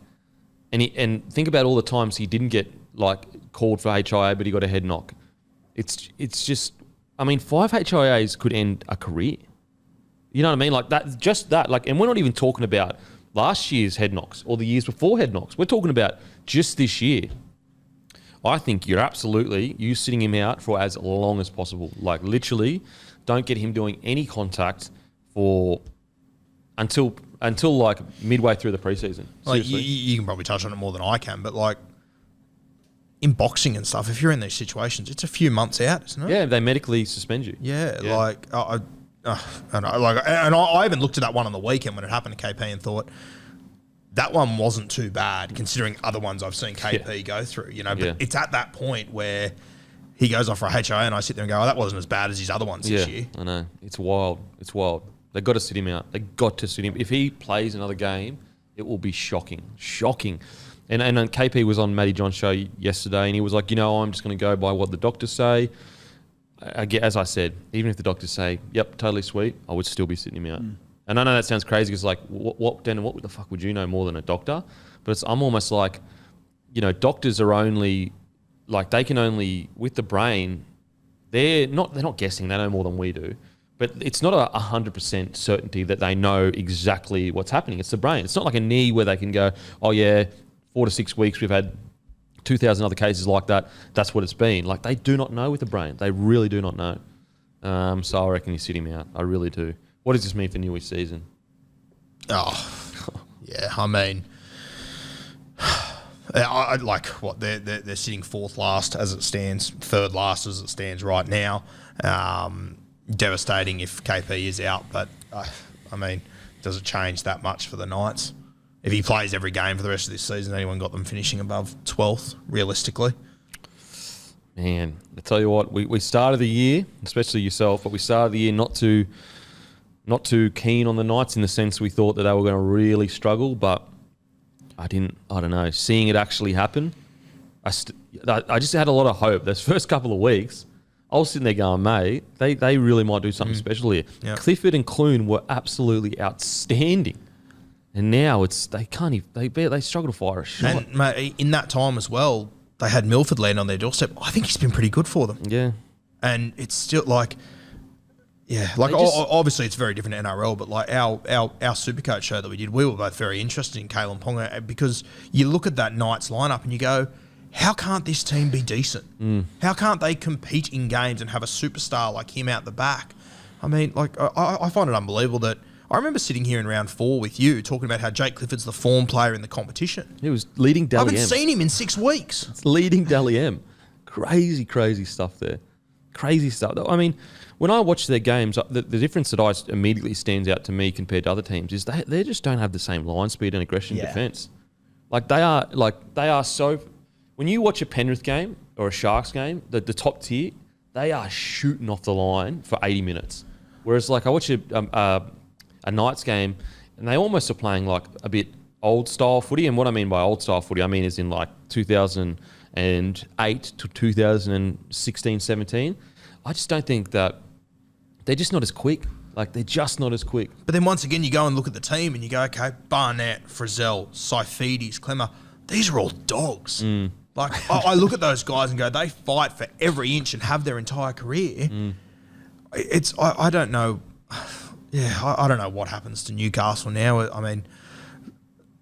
S2: and think about all the times he didn't get, like, called for HIA, but he got a head knock. It's just, I mean, 5 HIAs could end a career. You know what I mean? Like, that, just that. Like, and we're not even talking about last year's head knocks or the years before head knocks. We're talking about just this year. I think you sitting him out for as long as possible. Like, literally, don't get him doing any contact until like midway through the preseason.
S3: Like, you can probably touch on it more than I can, but, like, in boxing and stuff, if you're in these situations, it's a few months out, isn't it?
S2: Yeah, they medically suspend you.
S3: Yeah. Like, I know, like, and I even looked at that one on the weekend when it happened to KP and thought that one wasn't too bad considering other ones I've seen KP go through. You know, but it's at that point where he goes off for a HIA and I sit there and go, oh, that wasn't as bad as his other ones this year.
S2: I know. It's wild. It's wild. They've got to sit him out. They've got to sit him. If he plays another game, it will be shocking. Shocking. And KP was on Matty John's show yesterday, and he was like, you know, I'm just going to go by what the doctors say. As I said, even if the doctors say, yep, totally sweet, I would still be sitting him out. And I know that sounds crazy because, like, what the fuck would you know more than a doctor? But I'm almost like, you know, doctors are only, like, they can only, with the brain, they're not guessing, they know more than we do. But it's not a 100% certainty that they know exactly what's happening. It's the brain. It's not like a knee where they can go, oh yeah, 4 to 6 weeks, we've had 2,000 other cases like that. That's what it's been. Like, they do not know with the brain. They really do not know. So I reckon you sit him out. I really do. What does this mean for Newey's season?
S3: Oh, yeah. I mean, I like what they're sitting 4th last as it stands, 3rd last as it stands right now. Devastating if KP is out, but I mean, does it change that much for the Knights? If he plays every game for the rest of this season, anyone got them finishing above 12th, realistically?
S2: Man, I tell you what, we started the year, especially yourself, but we started the year not too not too keen on the Knights in the sense we thought that they were going to really struggle, but I don't know. Seeing it actually happen, I just had a lot of hope. Those first couple of weeks, I was sitting there going, mate, they really might do something special here. Yep. Clifford and Clune were absolutely outstanding. And now they can't even, they struggle to fire a shot.
S3: And mate, in that time as well, they had Milford land on their doorstep. I think he's been pretty good for them.
S2: Yeah.
S3: And it's still like, obviously it's very different to NRL, but like our Supercoach show that we did, we were both very interested in Kalyn Ponga because you look at that Knights lineup and you go, how can't this team be decent? How can't they compete in games and have a superstar like him out the back? I mean, like I find it unbelievable that I remember sitting here in round 4 with you talking about how Jake Clifford's the form player in the competition.
S2: He was leading Dally M.
S3: I haven't seen him in 6 weeks.
S2: It's leading Dally M. Crazy stuff there. Crazy stuff. I mean, when I watch their games, the difference that immediately stands out to me compared to other teams is they just don't have the same line speed and aggression in defence. They are so. When you watch a Penrith game or a Sharks game, the top tier, they are shooting off the line for 80 minutes. Whereas like I watch a Knights game and they almost are playing like a bit old style footy. And what I mean by old style footy, I mean is in like 2008 to 2016, 17. I just don't think that they're just not as quick. Like they're just not as quick.
S3: But then once again, you go and look at the team and you go, okay, Barnett, Frizzell, Saifides, Clemmer, these are all dogs. Like I look at those guys and go, they fight for every inch and have their entire career. I don't know. Yeah, I don't know what happens to Newcastle now. I mean,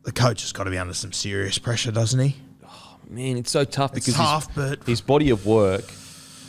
S3: the coach has got to be under some serious pressure, doesn't he?
S2: Oh, man, it's so tough because
S3: but
S2: his body of work,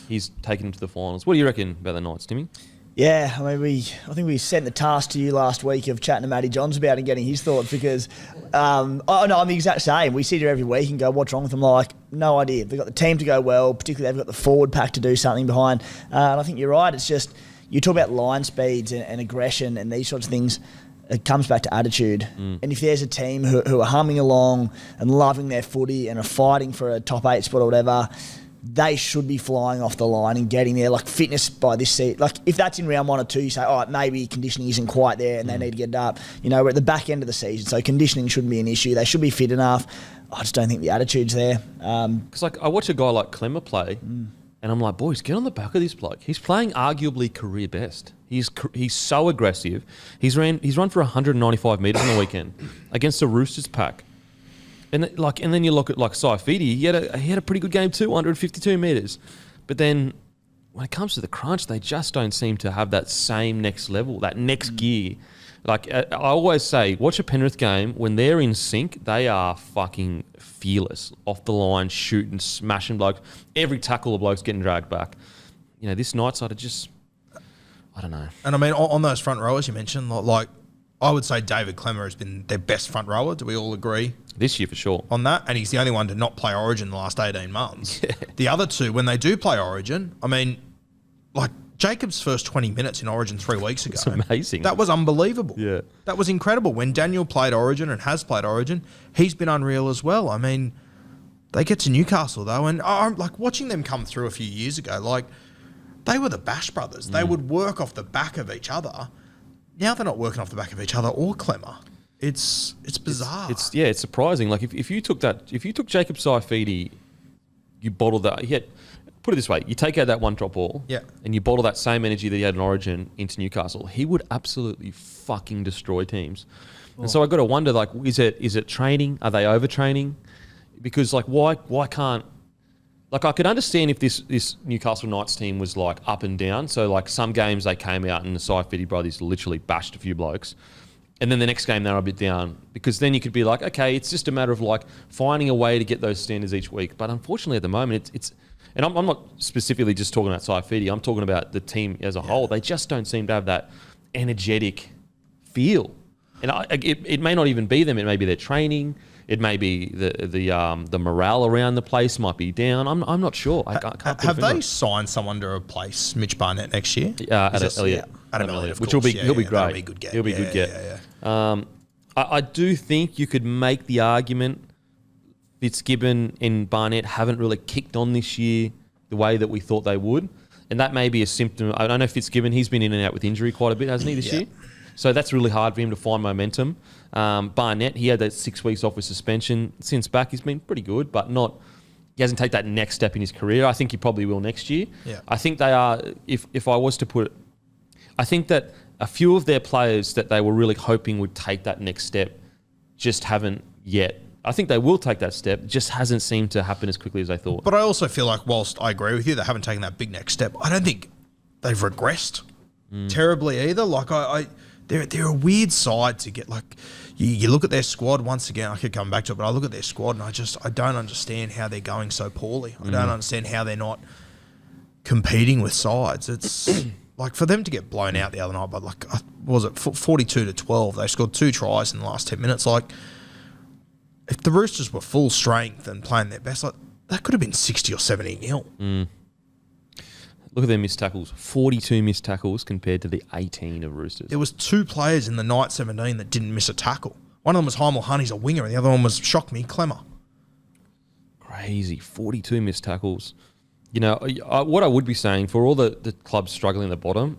S2: he's taken him to the finals. What do you reckon about the Knights, Timmy?
S4: Yeah, I mean, I think we sent the task to you last week of chatting to Matty Johns about and getting his thoughts because, I'm the exact same. We sit here every week and go, what's wrong with them? Like, no idea. They've got the team to go well, particularly they've got the forward pack to do something behind. And I think you're right. It's just, you talk about line speeds and aggression and these sorts of things. It comes back to attitude. And if there's a team who are humming along and loving their footy and are fighting for a top 8 spot or whatever, they should be flying off the line and getting there. Like fitness by this seat. Like if that's in round 1 or 2, you say, oh, maybe conditioning isn't quite there and they need to get it up. You know, we're at the back end of the season, so conditioning shouldn't be an issue. They should be fit enough. I just don't think the attitude's there.
S2: Because like I watch a guy like Clemmer play and I'm like, boys, get on the back of this bloke. He's playing arguably career best. He's so aggressive. He's run for 195 metres on the weekend against the Roosters pack. And then you look at like Saifidi, he had a pretty good game too, 152 metres. But then when it comes to the crunch, they just don't seem to have that same next level, that next gear. Like I always say, watch a Penrith game. When they're in sync, they are fucking fearless. Off the line, shooting, smashing blokes. Every tackle, the bloke's getting dragged back. You know, this night side are just, I don't know.
S3: And I mean, on those front rowers you mentioned, like I would say David Clemmer has been their best front rower. Do we all agree?
S2: This year for sure.
S3: On that, and he's the only one to not play Origin the last 18 months. Yeah. The other two, when they do play Origin, I mean, like Jacob's first 20 minutes in Origin 3 weeks ago.
S2: It's amazing.
S3: That was unbelievable.
S2: Yeah.
S3: That was incredible. When Daniel played Origin and has played Origin, he's been unreal as well. I mean, they get to Newcastle though, and I'm like watching them come through a few years ago, like they were the Bash brothers. They would work off the back of each other. Now they're not working off the back of each other or Clemmer. It's bizarre.
S2: It's surprising. Like if you took Jacob Saifidi, you bottled that. Put it this way: you take out that one drop ball, and you bottle that same energy that he had in Origin into Newcastle. He would absolutely fucking destroy teams. And so I got to wonder, like, is it training? Are they overtraining? Because like, why can't? Like I could understand if this Newcastle Knights team was like up and down. So like some games they came out and the Saifidi brothers literally bashed a few blokes. And then the next game they were a bit down because then you could be like, okay, it's just a matter of like finding a way to get those standards each week. But unfortunately at the moment it's and I'm not specifically just talking about Saifidi. I'm talking about the team as a whole. They just don't seem to have that energetic feel. And it may not even be them. It may be their training. It may be the morale around the place might be down. I'm not sure. I can't
S3: have they signed someone to replace Mitch Barnett next year?
S2: Adam Elliott.
S3: Adam Elliott,
S2: which he'll be great.
S3: That'll be a good get.
S2: He'll be a good get. I do think you could make the argument Fitzgibbon and Barnett haven't really kicked on this year the way that we thought they would. And that may be a symptom. I don't know Fitzgibbon, he's been in and out with injury quite a bit, hasn't he, this year? So that's really hard for him to find momentum. Barnett, he had that 6 weeks off with suspension. Since back, he's been pretty good, but he hasn't taken that next step in his career. I think he probably will next year.
S3: Yeah.
S2: I think they are, if I was to put it, I think that a few of their players that they were really hoping would take that next step just haven't yet. I think they will take that step, just hasn't seemed to happen as quickly as they thought.
S3: But I also feel like, whilst I agree with you, they haven't taken that big next step, I don't think they've regressed terribly either. Like, they're a weird side to get. Like, you look at their squad once again. I could come back to it, but I look at their squad and I don't understand how they're going so poorly. I don't understand how they're not competing with sides. It's like for them to get blown out the other night, but like, what was it 42-12? They scored 2 tries in the last 10 minutes. Like, if the Roosters were full strength and playing their best, like that could have been 60 or 70 nil.
S2: Look at their missed tackles. 42 missed tackles compared to the 18 of Roosters.
S3: There was 2 players in the night 17 that didn't miss a tackle. One of them was Heimel Hunt, he's a winger, and the other one was, shock me, Clemmer.
S2: Crazy. 42 missed tackles. You know, what I would be saying, for all the clubs struggling at the bottom,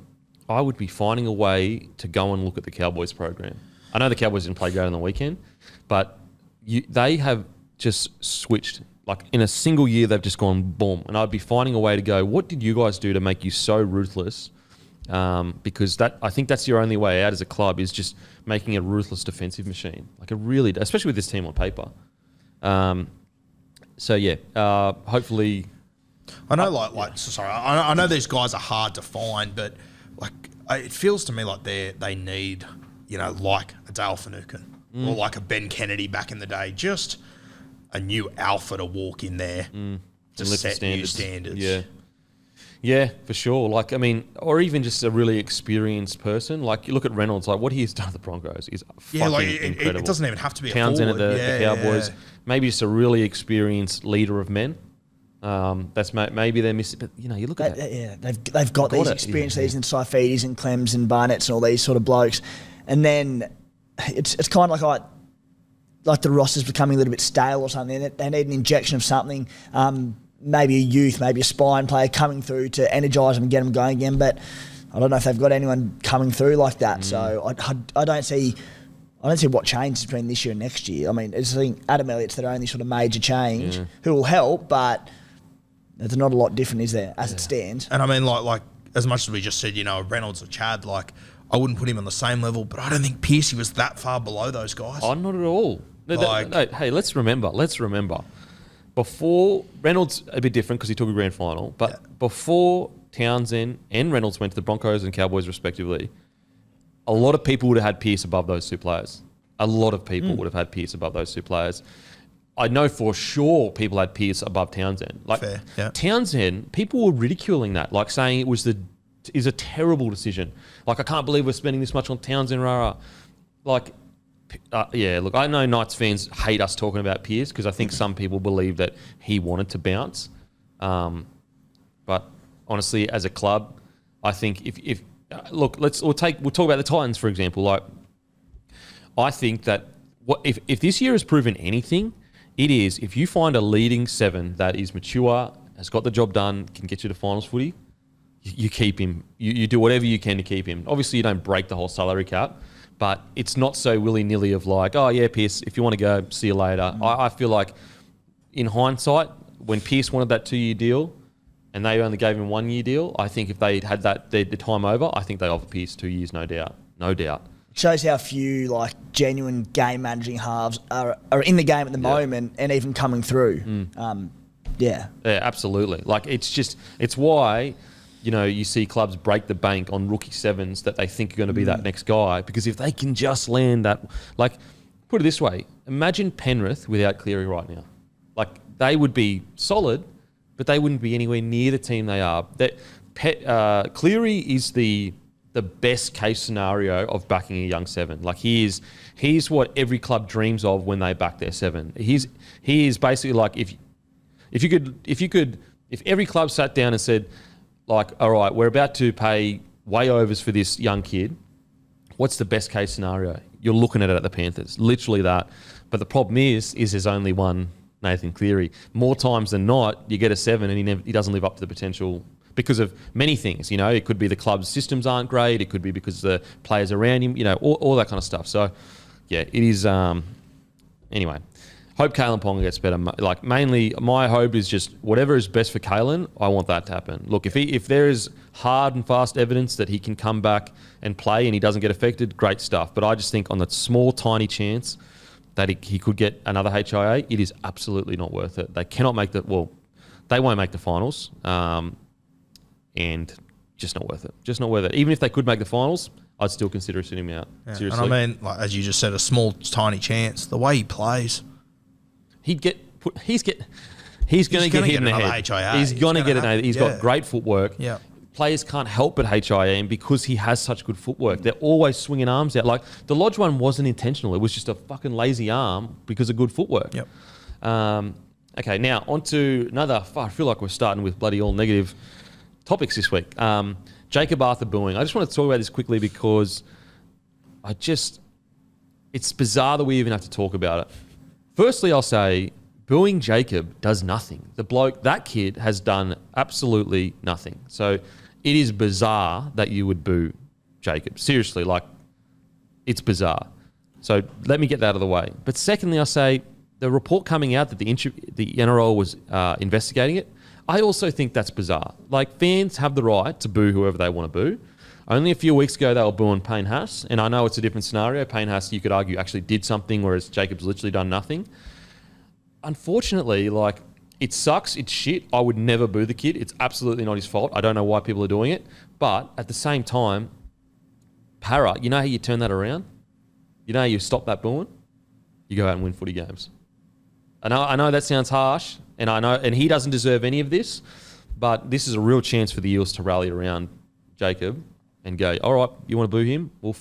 S2: I would be finding a way to go and look at the Cowboys program. I know the Cowboys didn't play great on the weekend, but they have just switched. Like, in a single year, they've just gone boom. And I'd be finding a way to go, what did you guys do to make you so ruthless? Because I think that's your only way out as a club, is just making a ruthless defensive machine. Like, especially with this team on paper. Hopefully...
S3: I know, I know these guys are hard to find, but like it feels to me like they need, like a Dale Finucane or like a Ben Kennedy back in the day, just a new alpha to walk in there to set new standards. Yeah, for sure. Like, I mean, or even just a really experienced person. Like, you look at Reynolds, like what he's done at the Broncos is fucking incredible. It doesn't even have to be
S2: Townsend
S3: a forward.
S2: at the Cowboys. Yeah. Maybe just a really experienced leader of men. That's maybe they're missing, but you look at that. Yeah,
S4: they've got these experienced these and Saifidis and Clems and Barnetts and all these sort of blokes, and then it's kind of like the roster's becoming a little bit stale or something. They need an injection of something, maybe a youth, maybe a spine player coming through to energise them and get them going again. But I don't know if they've got anyone coming through like that. So I don't see what changes between this year and next year. I mean, I think Adam Elliott's their only sort of major change, who will help, but there's not a lot different, is there, as it stands? And
S3: I mean, like as much as we just said, Reynolds or Chad, like I wouldn't put him on the same level, but I don't think Pearcey was that far below those guys.
S2: Oh, not at all. No, hey, let's remember. Before, Reynolds a bit different because he took a grand final, but before Townsend and Reynolds went to the Broncos and Cowboys respectively, a lot of people would have had Pearce above those 2 players. A lot of people would have had Pearce above those 2 players. I know for sure people had Pearce above Townsend. Like,
S3: fair, yeah.
S2: Townsend, people were ridiculing that, like saying it was is a terrible decision. Like, I can't believe we're spending this much on Townsend, rah. Like, look, I know Knights fans hate us talking about Pearce because I think some people believe that he wanted to bounce. But honestly, as a club, I think if we'll talk about the Titans, for example. Like, I think that if this year has proven anything, it is if you find a leading 7 that is mature, has got the job done, can get you to finals footy, you keep him. You do whatever you can to keep him. Obviously, you don't break the whole salary cap, but it's not so willy-nilly of like, oh yeah, Pearce, if you want to go, see you later. I feel like in hindsight, when Pearce wanted that 2-year deal and they only gave him 1-year deal, I think if they had that the time over, I think they offered Pearce 2 years, no doubt.
S4: Shows how few genuine game managing halves are in the game at the moment and even coming through. Yeah,
S2: absolutely. Like, it's why you see clubs break the bank on rookie 7s that they think are going to be that next guy, because if they can just land that, like, put it this way, imagine Penrith without Cleary right now. Like, they would be solid, but they wouldn't be anywhere near the team they are. Cleary is the best case scenario of backing a young 7. Like, he's what every club dreams of when they back their 7. He is basically like, if every club sat down and said, like, all right, we're about to pay way overs for this young kid, what's the best case scenario? You're looking at it at the Panthers, literally that. But the problem is there's only one Nathan Cleary. More times than not, you get a 7 and he doesn't live up to the potential because of many things. You know, it could be the club's systems aren't great. It could be because the players around him, you know, all that kind of stuff. So, yeah, it is. Anyway, hope Kalyn Ponga gets better. Like, mainly, my hope is just whatever is best for Kalyn, I want that to happen. Look, if there is hard and fast evidence that he can come back and play and he doesn't get affected, great stuff. But I just think on that small, tiny chance that he could get another HIA, it is absolutely not worth it. They cannot make they won't make the finals, and just not worth it. Just not worth it. Even if they could make the finals, I'd still consider sitting him out.
S3: Yeah.
S2: Seriously.
S3: And I mean, like, as you just said, a small, tiny chance. The way he plays,
S2: he's going to get hit in the head.
S3: HIA.
S2: He's going to get it. He's got great footwork.
S3: Yeah.
S2: Players can't help but HIA him because he has such good footwork. They're always swinging arms out. Like, the Lodge one wasn't intentional. It was just a fucking lazy arm because of good footwork.
S3: Yep.
S2: Okay, now on to another. I feel like we're starting with bloody all negative topics this week. Jakob Arthur booing. I just want to talk about this quickly because it's bizarre that we even have to talk about it. Firstly, I'll say booing Jacob does nothing. The bloke, that kid, has done absolutely nothing. So it is bizarre that you would boo Jacob. Seriously, like, it's bizarre. So let me get that out of the way. But secondly, I'll say the report coming out that the NRL was investigating it, I also think that's bizarre. Like, fans have the right to boo whoever they want to boo. Only a few weeks ago, they were booing Payne Haas, and I know it's a different scenario. Payne Haas, you could argue, actually did something, whereas Jacob's literally done nothing. Unfortunately, like, it sucks. It's shit. I would never boo the kid. It's absolutely not his fault. I don't know why people are doing it. But at the same time, Para, you know how you turn that around? You know how you stop that booing? You go out and win footy games. I know that sounds harsh, and he doesn't deserve any of this, but this is a real chance for the Eels to rally around Jacob and go, all right, you want to boo him? We'll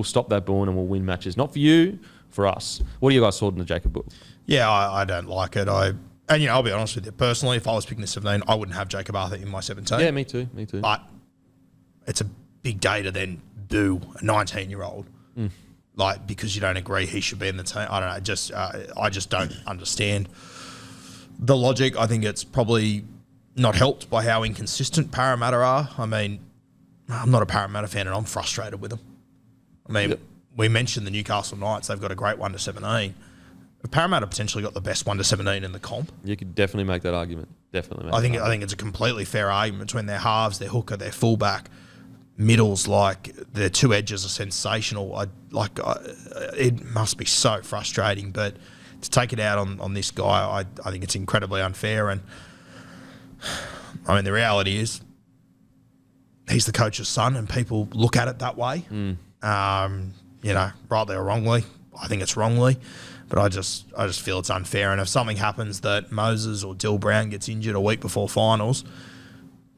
S2: stop that booing and we'll win matches. Not for you, for us. What do you guys thought in the Jacob book?
S3: Yeah, I don't like it. I'll be honest with you. Personally, if I was picking the 17, I wouldn't have Jakob Arthur in my 17.
S2: Yeah, me too.
S3: But it's a big day to then boo a 19-year-old. Like, because you don't agree he should be in the team. I don't know. I just don't understand the logic. I think it's probably not helped by how inconsistent Parramatta are. I mean, I'm not a Parramatta fan and I'm frustrated with them. I mean, we mentioned the Newcastle Knights. They've got a great 1-17. Parramatta potentially got the best 1-17 in the comp.
S2: You could definitely make that argument.
S3: I think it's a completely fair argument between their halves, their hooker, their fullback, middles. Like, their two edges are sensational. It must be so frustrating, but to take it out on this guy, I think it's incredibly unfair. And I mean, the reality is, he's the coach's son, and people look at it that way. You know, rightly or wrongly. I think it's wrongly, but I just feel it's unfair. And if something happens that Moses or Dill Brown gets injured a week before finals,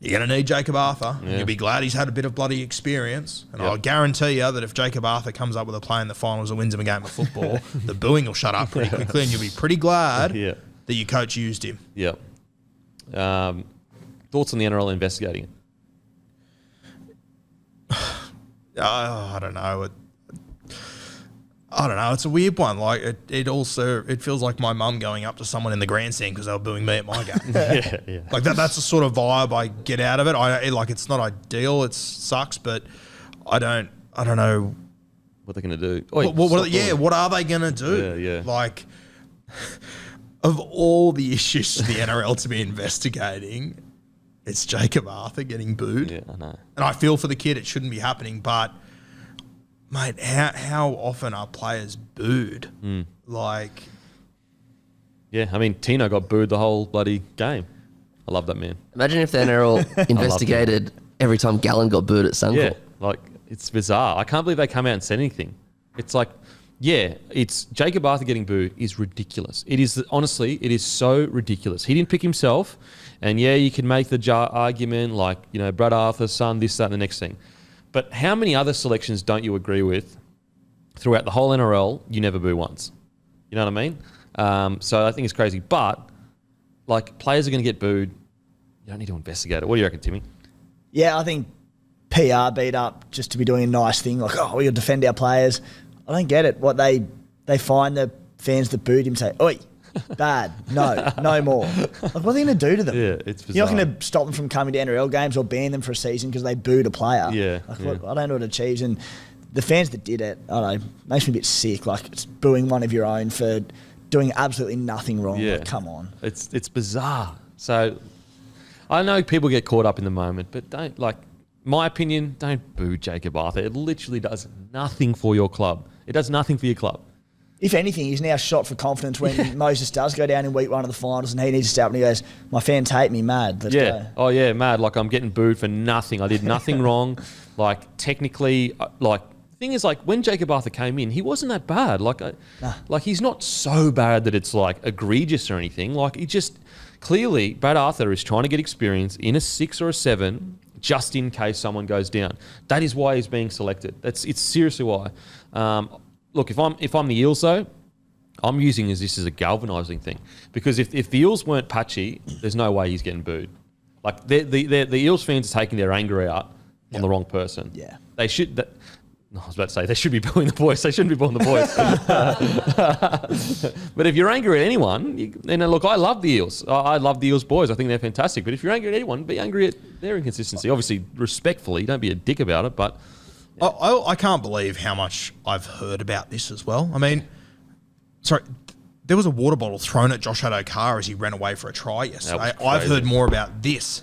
S3: you're going to need Jakob Arthur. Yeah. You'll be glad he's had a bit of bloody experience. And I'll guarantee you that if Jakob Arthur comes up with a play in the finals and wins him a game of football, the booing will shut up pretty quickly, and you'll be pretty glad that your coach used him. Yeah.
S2: Thoughts on the NRL investigating it?
S3: I don't know. I don't know. It's a weird one. Like, it feels like my mum going up to someone in the grandstand because they were booing me at my game. Like, that's the sort of vibe I get out of it. It's not ideal. It sucks, but I don't know
S2: what they're going to do.
S3: What are they going to do? Like, of all the issues for the NRL to be investigating, it's Jakob Arthur getting booed.
S2: Yeah, I know.
S3: And I feel for the kid. It shouldn't be happening, but mate, how often are players booed? Like,
S2: yeah, I mean, Tino got booed the whole bloody game. I love that man.
S1: Imagine if the NRL investigated every time Gallen got booed at Suncorp.
S2: Yeah, like, it's bizarre. I can't believe they come out and said anything. It's like, it's Jakob Arthur getting booed is ridiculous. It is, honestly, it is so ridiculous. He didn't pick himself, and you can make the argument like, you know, Brad Arthur's son, this, that, and the next thing. But how many other selections don't you agree with throughout the whole NRL you never boo once? You know what I mean? So I think it's crazy. But, like, players are going to get booed. You don't need to investigate it. What do you reckon, Timmy?
S4: Yeah, I think PR beat up just to be doing a nice thing. Like, we got to defend our players. I don't get it. What they find the fans that booed him say, oi, Bad. No more. Like, what are they going to do to them?
S2: Yeah, it's bizarre.
S4: You're not going to stop them from coming to NRL games or ban them for a season because they booed a player.
S2: Yeah.
S4: Like, what, I don't know what it achieves. And the fans that did it, I don't know, makes me a bit sick. Like, it's booing one of your own for doing absolutely nothing wrong.
S2: Yeah.
S4: Like, come on.
S2: It's bizarre. So I know people get caught up in the moment, but don't, like, my opinion, don't boo Jakob Arthur. It literally does nothing for your club. It does nothing for your club.
S4: If anything, he's now shot for confidence when Moses does go down in week 1 of the finals and he needs to step up and he goes, my fans hate me, mad. Let's go.
S2: Oh, yeah, mad. Like, I'm getting booed for nothing. I did nothing wrong. Like, technically, like, the thing is, like, when Jakob Arthur came in, he wasn't that bad. Like, like, he's not so bad that it's, like, egregious or anything. Like, he just, clearly, Brad Arthur is trying to get experience in a 6 or a 7 just in case someone goes down. That is why he's being selected. It's seriously why. Look, if I'm the Eels though, I'm using this as a galvanising thing because if the Eels weren't patchy, there's no way he's getting booed. Like the Eels fans are taking their anger out on the wrong person.
S4: Yeah,
S2: they should. I was about to say they should be booing the boys. They shouldn't be booing the boys. But if you're angry at anyone, then look, I love the Eels. I love the Eels boys. I think they're fantastic. But if you're angry at anyone, be angry at their inconsistency. Obviously, respectfully. Don't be a dick about it. But
S3: I can't believe how much I've heard about this as well. I mean, sorry, there was a water bottle thrown at Josh Adokar as he ran away for a try yesterday. I've heard more about this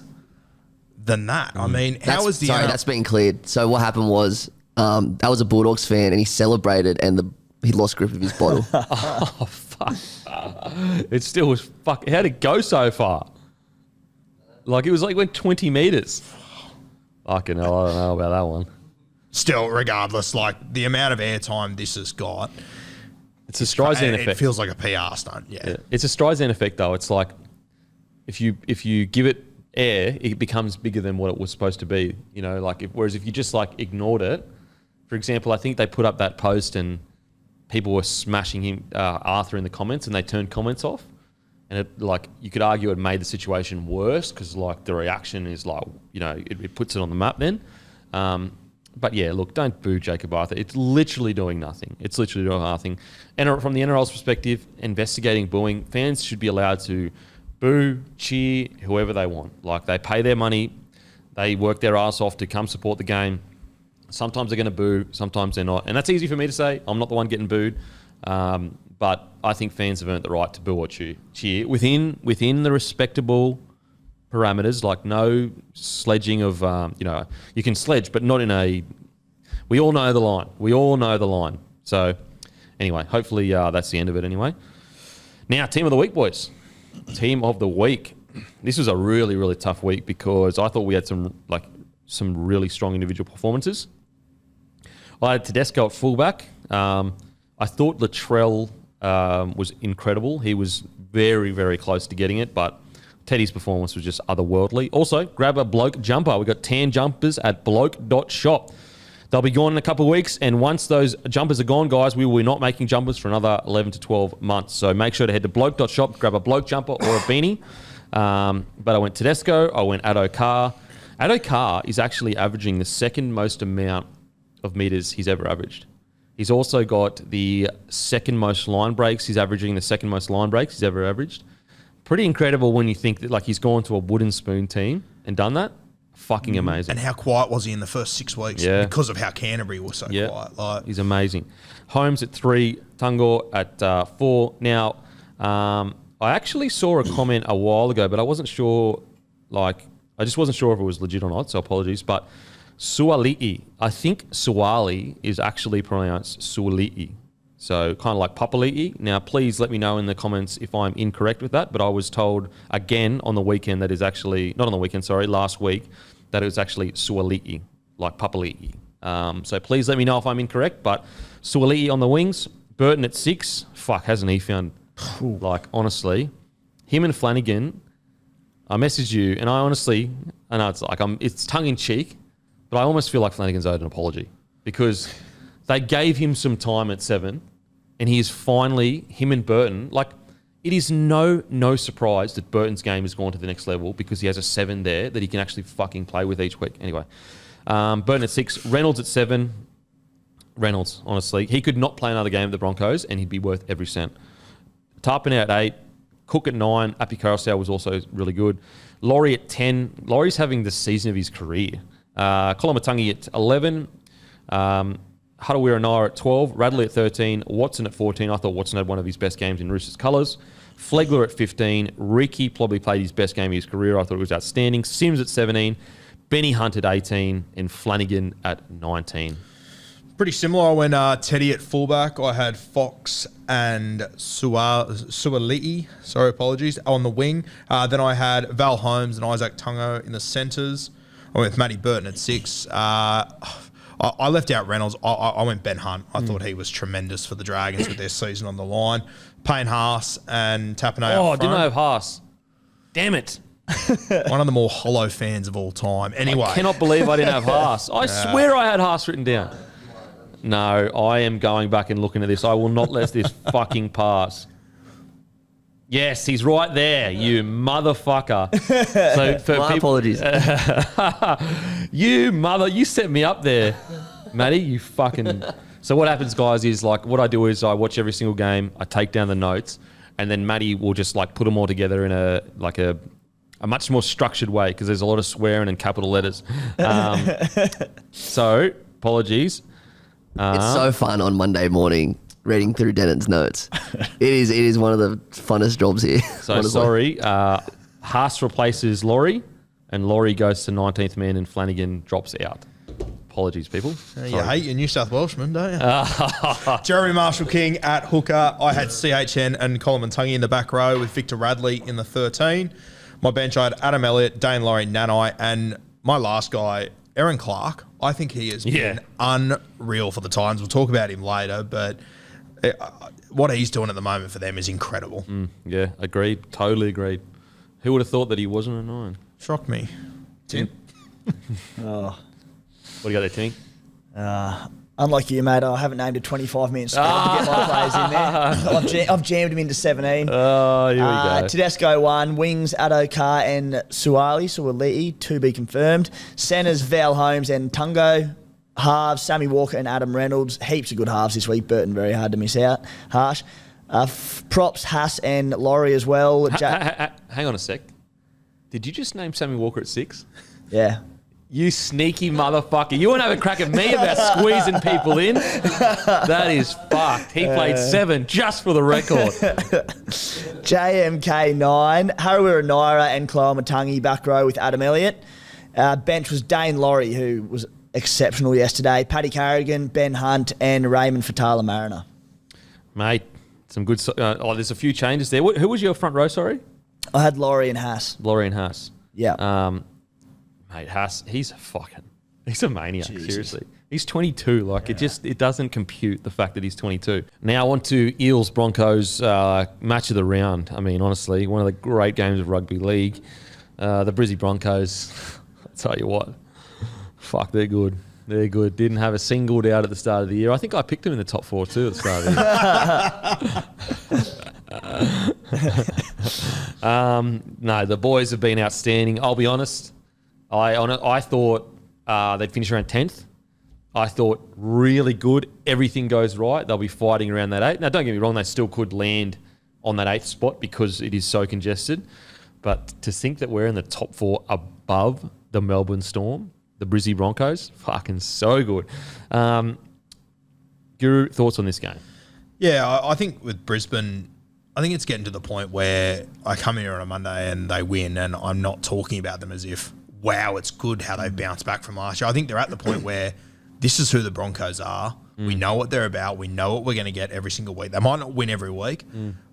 S3: than that. I mean, how is the...
S1: Sorry, that's been cleared. So what happened was that was a Bulldogs fan and he celebrated and he lost grip of his bottle.
S2: Oh, fuck. It still was fuck. How'd it go so far? Like, it was like went 20 metres. Fucking hell, I don't know about that one.
S3: Still, regardless, like the amount of airtime this has got,
S2: it's a Streisand effect.
S3: It feels like a PR stunt. Yeah.
S2: It's a Streisand effect, though. It's like if you give it air, it becomes bigger than what it was supposed to be. You know, like whereas if you just like ignored it, for example, I think they put up that post and people were smashing him Arthur in the comments, and they turned comments off, and it like you could argue it made the situation worse because like the reaction is like it puts it on the map then. But yeah, look, don't boo Jakob Arthur. It's literally doing nothing. It's literally doing nothing. And from the NRL's perspective, investigating booing, fans should be allowed to boo, cheer, whoever they want. Like, they pay their money, they work their ass off to come support the game. Sometimes they're going to boo, sometimes they're not. And that's easy for me to say. I'm not the one getting booed. But I think fans have earned the right to boo or cheer within the respectable parameters, like no sledging of, you can sledge, but not in a, we all know the line. So anyway, hopefully that's the end of it anyway. Now, team of the week, boys. Team of the week. This was a really, really tough week because I thought we had some really strong individual performances. I had Tedesco at fullback. I thought Latrell was incredible. He was very, very close to getting it, but Teddy's performance was just otherworldly. Also, grab a Bloke jumper. We've got tan jumpers at bloke.shop. They'll be gone in a couple of weeks, and once those jumpers are gone, guys, we will be not making jumpers for another 11 to 12 months. So make sure to head to bloke.shop, grab a Bloke jumper or a beanie. But I went Tedesco, I went Adokar. Adokar is actually averaging the second most amount of metres he's ever averaged. He's also got the second most line breaks. He's averaging the second most line breaks he's ever averaged. Pretty incredible when you think that, like, he's gone to a wooden spoon team and done that. Fucking amazing.
S3: And how quiet was he in the first 6 weeks?
S2: Yeah.
S3: Because of how Canterbury was so quiet. Like,
S2: he's amazing. Holmes at 3, Tungor at 4. Now, I actually saw a comment a while ago, but I wasn't sure, I just wasn't sure if it was legit or not, so apologies. But Suali'i, I think Suali is actually pronounced Suali'i. So kind of like Papali'i. Now, please let me know in the comments if I'm incorrect with that. But I was told again on the weekend that is actually, not on the weekend, sorry, last week, that it was actually Suali'i, like Papali'i. So please let me know if I'm incorrect. But Suali'i on the wings, Burton at 6. Fuck, hasn't he found, honestly, him and Flanagan, I messaged you and I honestly, I know it's tongue in cheek, but I almost feel like Flanagan's owed an apology because they gave him some time at 7 and he is finally, him and Burton, it is no surprise that Burton's game has gone to the next level because he has a 7 there that he can actually fucking play with each week. Anyway, Burton at 6, Reynolds at 7. Reynolds, honestly, he could not play another game at the Broncos and he'd be worth every cent. Tarpany at 8. Cook at 9. Appy Carousel was also really good. Laurie at 10. Laurie's having the season of his career. Kalyn Ponga at 11. Hutawira at 12. Radley at 13. Watson at 14. I thought Watson had one of his best games in Roosters colours. Flegler at 15. Ricky probably played his best game of his career. I thought it was outstanding. Sims at 17. Benny Hunt at 18. And Flanagan at 19.
S3: Pretty similar. I went Teddy at fullback. I had Fox and Suali'i, sorry, apologies, on the wing. Then I had Val Holmes and Isaac Tungo in the centres. I went with Matty Burton at 6. I left out Reynolds. I went Ben Hunt. I thought he was tremendous for the Dragons with their season on the line. Payne Haas and Tapane.
S2: Oh, I didn't have Haas. Damn it.
S3: One of the more hollow fans of all time. Anyway.
S2: I cannot believe I didn't have Haas. I swear I had Haas written down. No, I am going back and looking at this. I will not let this fucking pass. Yes, he's right there, you motherfucker. So for
S1: My apologies.
S2: You set me up there, Matty, you fucking... So what happens, guys, is like what I do is I watch every single game, I take down the notes, and then Matty will just like put them all together in a much more structured way because there's a lot of swearing and capital letters. So, apologies.
S1: It's so fun on Monday morning reading through Denon's notes. It is one of the funnest jobs here.
S2: So
S1: honestly.
S2: sorry. Haas replaces Laurie, and Laurie goes to 19th man, and Flanagan drops out. Apologies, people.
S3: You hate your New South Welshman, don't you? Jeremy Marshall-King at hooker. I had CHN and Kalyn Ponga in the back row with Victor Radley in the 13. My bench, I had Adam Elliott, Dane Laurie, Nanai, and my last guy, Aaron Clark. I think he has been unreal for the Titans. We'll talk about him later, but what he's doing at the moment for them is incredible.
S2: Yeah, agreed. Totally agreed. Who would have thought that he wasn't a 9?
S3: Shocked me. Tim?
S4: Oh.
S2: What do you got there, Timmy?
S4: Unlike you, mate, I haven't named a 25-minute squad to get my players in there. I've jammed him into 17.
S2: Oh, here we go.
S4: Tedesco 1, wings Adokar and Suali'i, to be confirmed. Centres Val Holmes and Tungo. Halves Sammy Walker and Adam Reynolds. Heaps of good halves this week. Burton very hard to miss out. Harsh. Props Haas and Laurie as well.
S2: Hang on a sec. Did you just name Sammy Walker at 6?
S4: Yeah.
S2: You sneaky motherfucker. You want to have a crack at me about squeezing people in? That is fucked. He played 7 just for the record.
S4: JMK 9. Harawira Naira and Kalyn Ponga back row with Adam Elliott. Bench was Dane Laurie, who was exceptional yesterday. Paddy Carrigan, Ben Hunt, and Raymond Fatala Mariner.
S2: Mate, some good... there's a few changes there. Who was your front row, sorry?
S4: I had Laurie and Haas.
S2: Laurie and Haas.
S4: Yeah.
S2: Mate, Haas, he's a maniac,
S4: Jesus.
S2: seriously. He's 22. It doesn't compute the fact that he's 22. Now on to Eels Broncos match of the round. I mean, honestly, one of the great games of rugby league. The Brizzy Broncos, I'll tell you what, fuck, they're good. They're good. Didn't have a single doubt at the start of the year. I think I picked them in the top 4 too at the start of the year. No, the boys have been outstanding. I'll be honest. I thought they'd finish around 10th. I thought really good. Everything goes right. They'll be fighting around that 8. Now, don't get me wrong. They still could land on that 8th spot because it is so congested. But to think that we're in the top 4 above the Melbourne Storm, the Brizzy Broncos, fucking so good. Guru, thoughts on this game?
S3: Yeah, I think with Brisbane, I think it's getting to the point where I come here on a Monday and they win and I'm not talking about them as if, wow, it's good how they've bounced back from last year. I think they're at the point where this is who the Broncos are. We know what they're about. We know what we're going to get every single week. They might not win every week,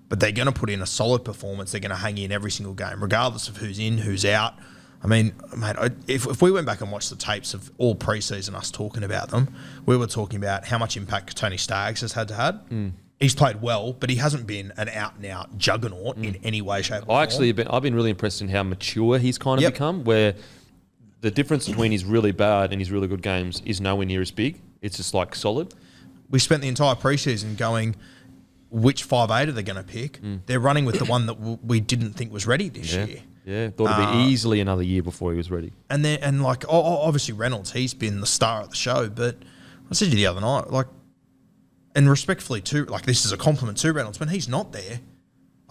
S3: but they're going to put in a solid performance. They're going to hang in every single game, regardless of who's in, who's out. I mean, mate, if we went back and watched the tapes of all preseason, us talking about them, we were talking about how much impact Tony Staggs has had. He's played well, but he hasn't been an out-and-out juggernaut in any way, shape, or form.
S2: I've been really impressed in how mature he's kind of become, where the difference between his really bad and his really good games is nowhere near as big. It's just like solid.
S3: We spent the entire preseason going, which 5'8" are they going to pick? They're running with the one that we didn't think was ready this year.
S2: Yeah, thought it'd be easily another year before he was ready.
S3: And obviously Reynolds, he's been the star of the show, but I said to you the other night, and respectfully too, this is a compliment to Reynolds, when he's not there,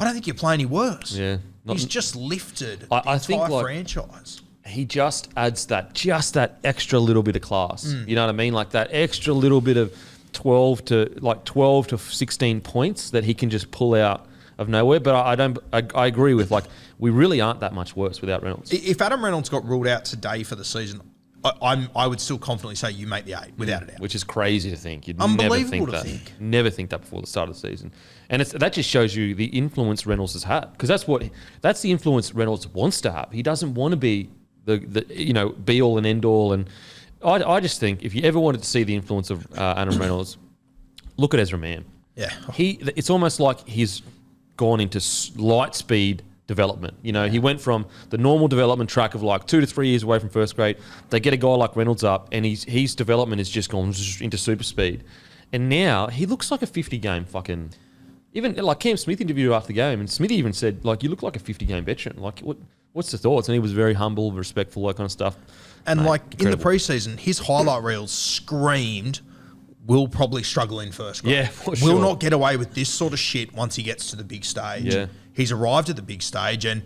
S3: I don't think you play any worse.
S2: Yeah.
S3: He's just lifted the
S2: I think,
S3: entire
S2: like,
S3: franchise.
S2: He just adds that extra little bit of class. You know what I mean? Like that extra little bit of 12 to 16 points that he can just pull out of nowhere. But I agree with, like, we really aren't that much worse without Reynolds.
S3: If Adam Reynolds got ruled out today for the season, I would still confidently say you make the 8 without a doubt.
S2: Which is crazy to think. You'd
S3: Unbelievable
S2: never
S3: to
S2: think that.
S3: think.
S2: Never think that before the start of the season. And that just shows you the influence Reynolds has had. Because that's the influence Reynolds wants to have. He doesn't want to be the be all and end all. And I just think if you ever wanted to see the influence of Adam Reynolds, look at Ezra Mann.
S3: Yeah.
S2: It's almost like he's gone into light speed development. He went from the normal development track of like 2 to 3 years away from first grade. They get a guy like Reynolds up, and his development has just gone into super speed. And now he looks like a 50-game fucking... Even like Cam Smith interviewed after the game, and Smithy even said, like, you look like a 50-game veteran. Like, what's the thoughts? And he was very humble, respectful, that kind of stuff.
S3: And
S2: Mate,
S3: like
S2: incredible.
S3: in the preseason, his highlight reels screamed, will probably struggle in first grade.
S2: Yeah, for
S3: Will
S2: sure.
S3: not get away with this sort of shit once he gets to the big stage.
S2: Yeah.
S3: He's arrived at the big stage, and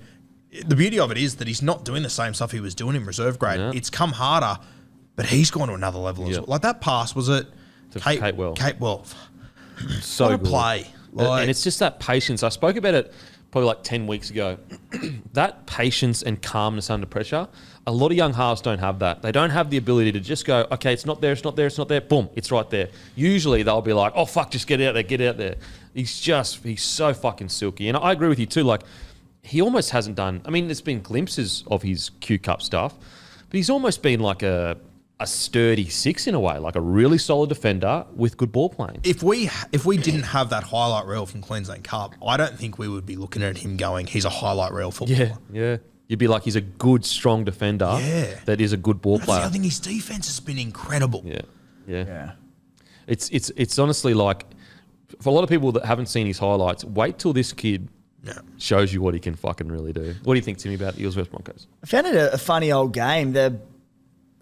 S3: the beauty of it is that he's not doing the same stuff he was doing in reserve grade.
S2: Yeah.
S3: It's come harder, but he's gone to another level as
S2: Yeah.
S3: well. Like that pass, was it?
S2: To Kate Well.
S3: Kate Well.
S2: So
S3: What a
S2: good.
S3: play.
S2: And it's just that patience. I spoke about it probably like 10 weeks ago. That patience and calmness under pressure, a lot of young halves don't have that. They don't have the ability to just go, okay, it's not there, it's not there, it's not there. Boom, it's right there. Usually they'll be like, oh, fuck, just get out there. He's so fucking silky. And I agree with you too. Like, he almost hasn't done, I mean, there's been glimpses of his Q Cup stuff, but he's almost been like a sturdy 6 in a way, like a really solid defender with good ball playing.
S3: If we didn't have that highlight reel from Queensland Cup, I don't think we would be looking at him going, he's a highlight reel footballer.
S2: Yeah. You'd be like, he's a good, strong defender that is a good ball player.
S3: I think his defense has been incredible.
S2: Yeah. It's honestly like, for a lot of people that haven't seen his highlights, wait till this kid shows you what he can fucking really do. What do you think, Timmy, about the Eels vs Broncos?
S4: I found it a funny old game.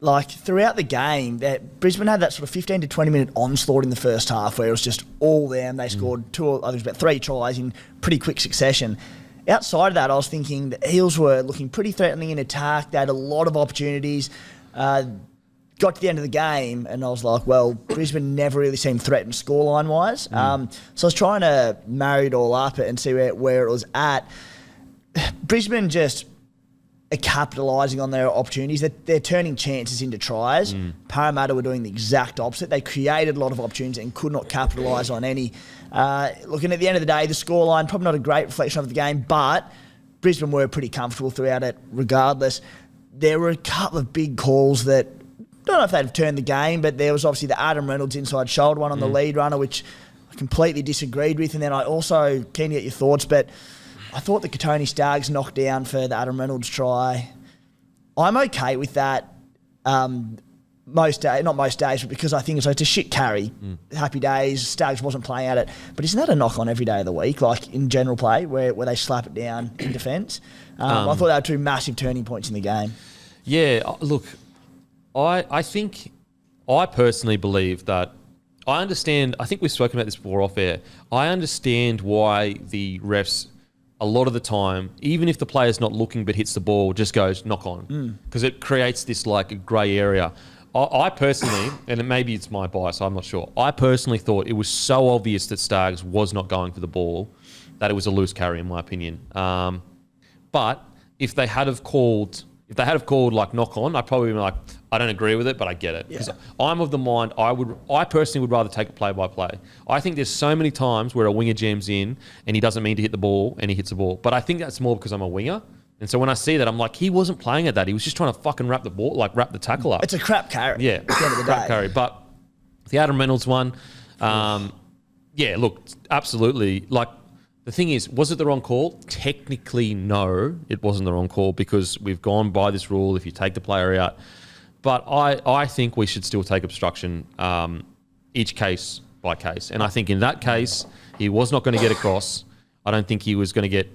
S4: Throughout the game, that Brisbane had that sort of 15 to 20 minute onslaught in the first half where it was just all them. They scored about 3 tries in pretty quick succession. Outside of that, I was thinking the Eels were looking pretty threatening in attack. They had a lot of opportunities. Got to the end of the game, and I was like, well, Brisbane never really seemed threatened scoreline-wise. So I was trying to marry it all up and see where it was at. Brisbane just are capitalising on their opportunities. They're turning chances into tries. Parramatta were doing the exact opposite. They created a lot of opportunities and could not capitalise on any. Looking at the end of the day, the scoreline, probably not a great reflection of the game, but Brisbane were pretty comfortable throughout it regardless. There were a couple of big calls that, I don't know if they'd have turned the game, but there was obviously the Adam Reynolds inside shoulder one on the lead runner, which I completely disagreed with. And then I also, keen to get your thoughts, but I thought the Katoni Staggs knocked down for the Adam Reynolds try. I'm okay with that most days, not most days, but because I think it's a shit carry. Happy days, Staggs wasn't playing at it. But isn't that a knock on every day of the week, like in general play, where they slap it down in defence? I thought they were 2 massive turning points in the game.
S2: Yeah, look, I think, I personally believe that, I understand, I think we've spoken about this before off air, I understand why the refs, a lot of the time, even if the player's not looking but hits the ball, just goes knock on. Because it creates this like a grey area. I personally, and maybe it's my bias, I'm not sure, I personally thought it was so obvious that Staggs was not going for the ball that it was a loose carry in my opinion. But if they had have called like knock on, I'd probably be like, I don't agree with it, but I get it. Because I'm of the mind, I personally would rather take a play-by-play. I think there's so many times where a winger jams in and he doesn't mean to hit the ball and he hits the ball. But I think that's more because I'm a winger. And so when I see that, I'm like, he wasn't playing at that. He was just trying to fucking wrap the tackle up.
S4: It's a crap carry.
S2: Yeah,
S4: at the end of the
S2: crap
S4: day.
S2: carry. But the Adam Reynolds one, look, absolutely. Like, the thing is, was it the wrong call? Technically, no, it wasn't the wrong call because we've gone by this rule if you take the player out. But I think we should still take obstruction each case by case. And I think in that case, he was not going to get across. I don't think he was going to get,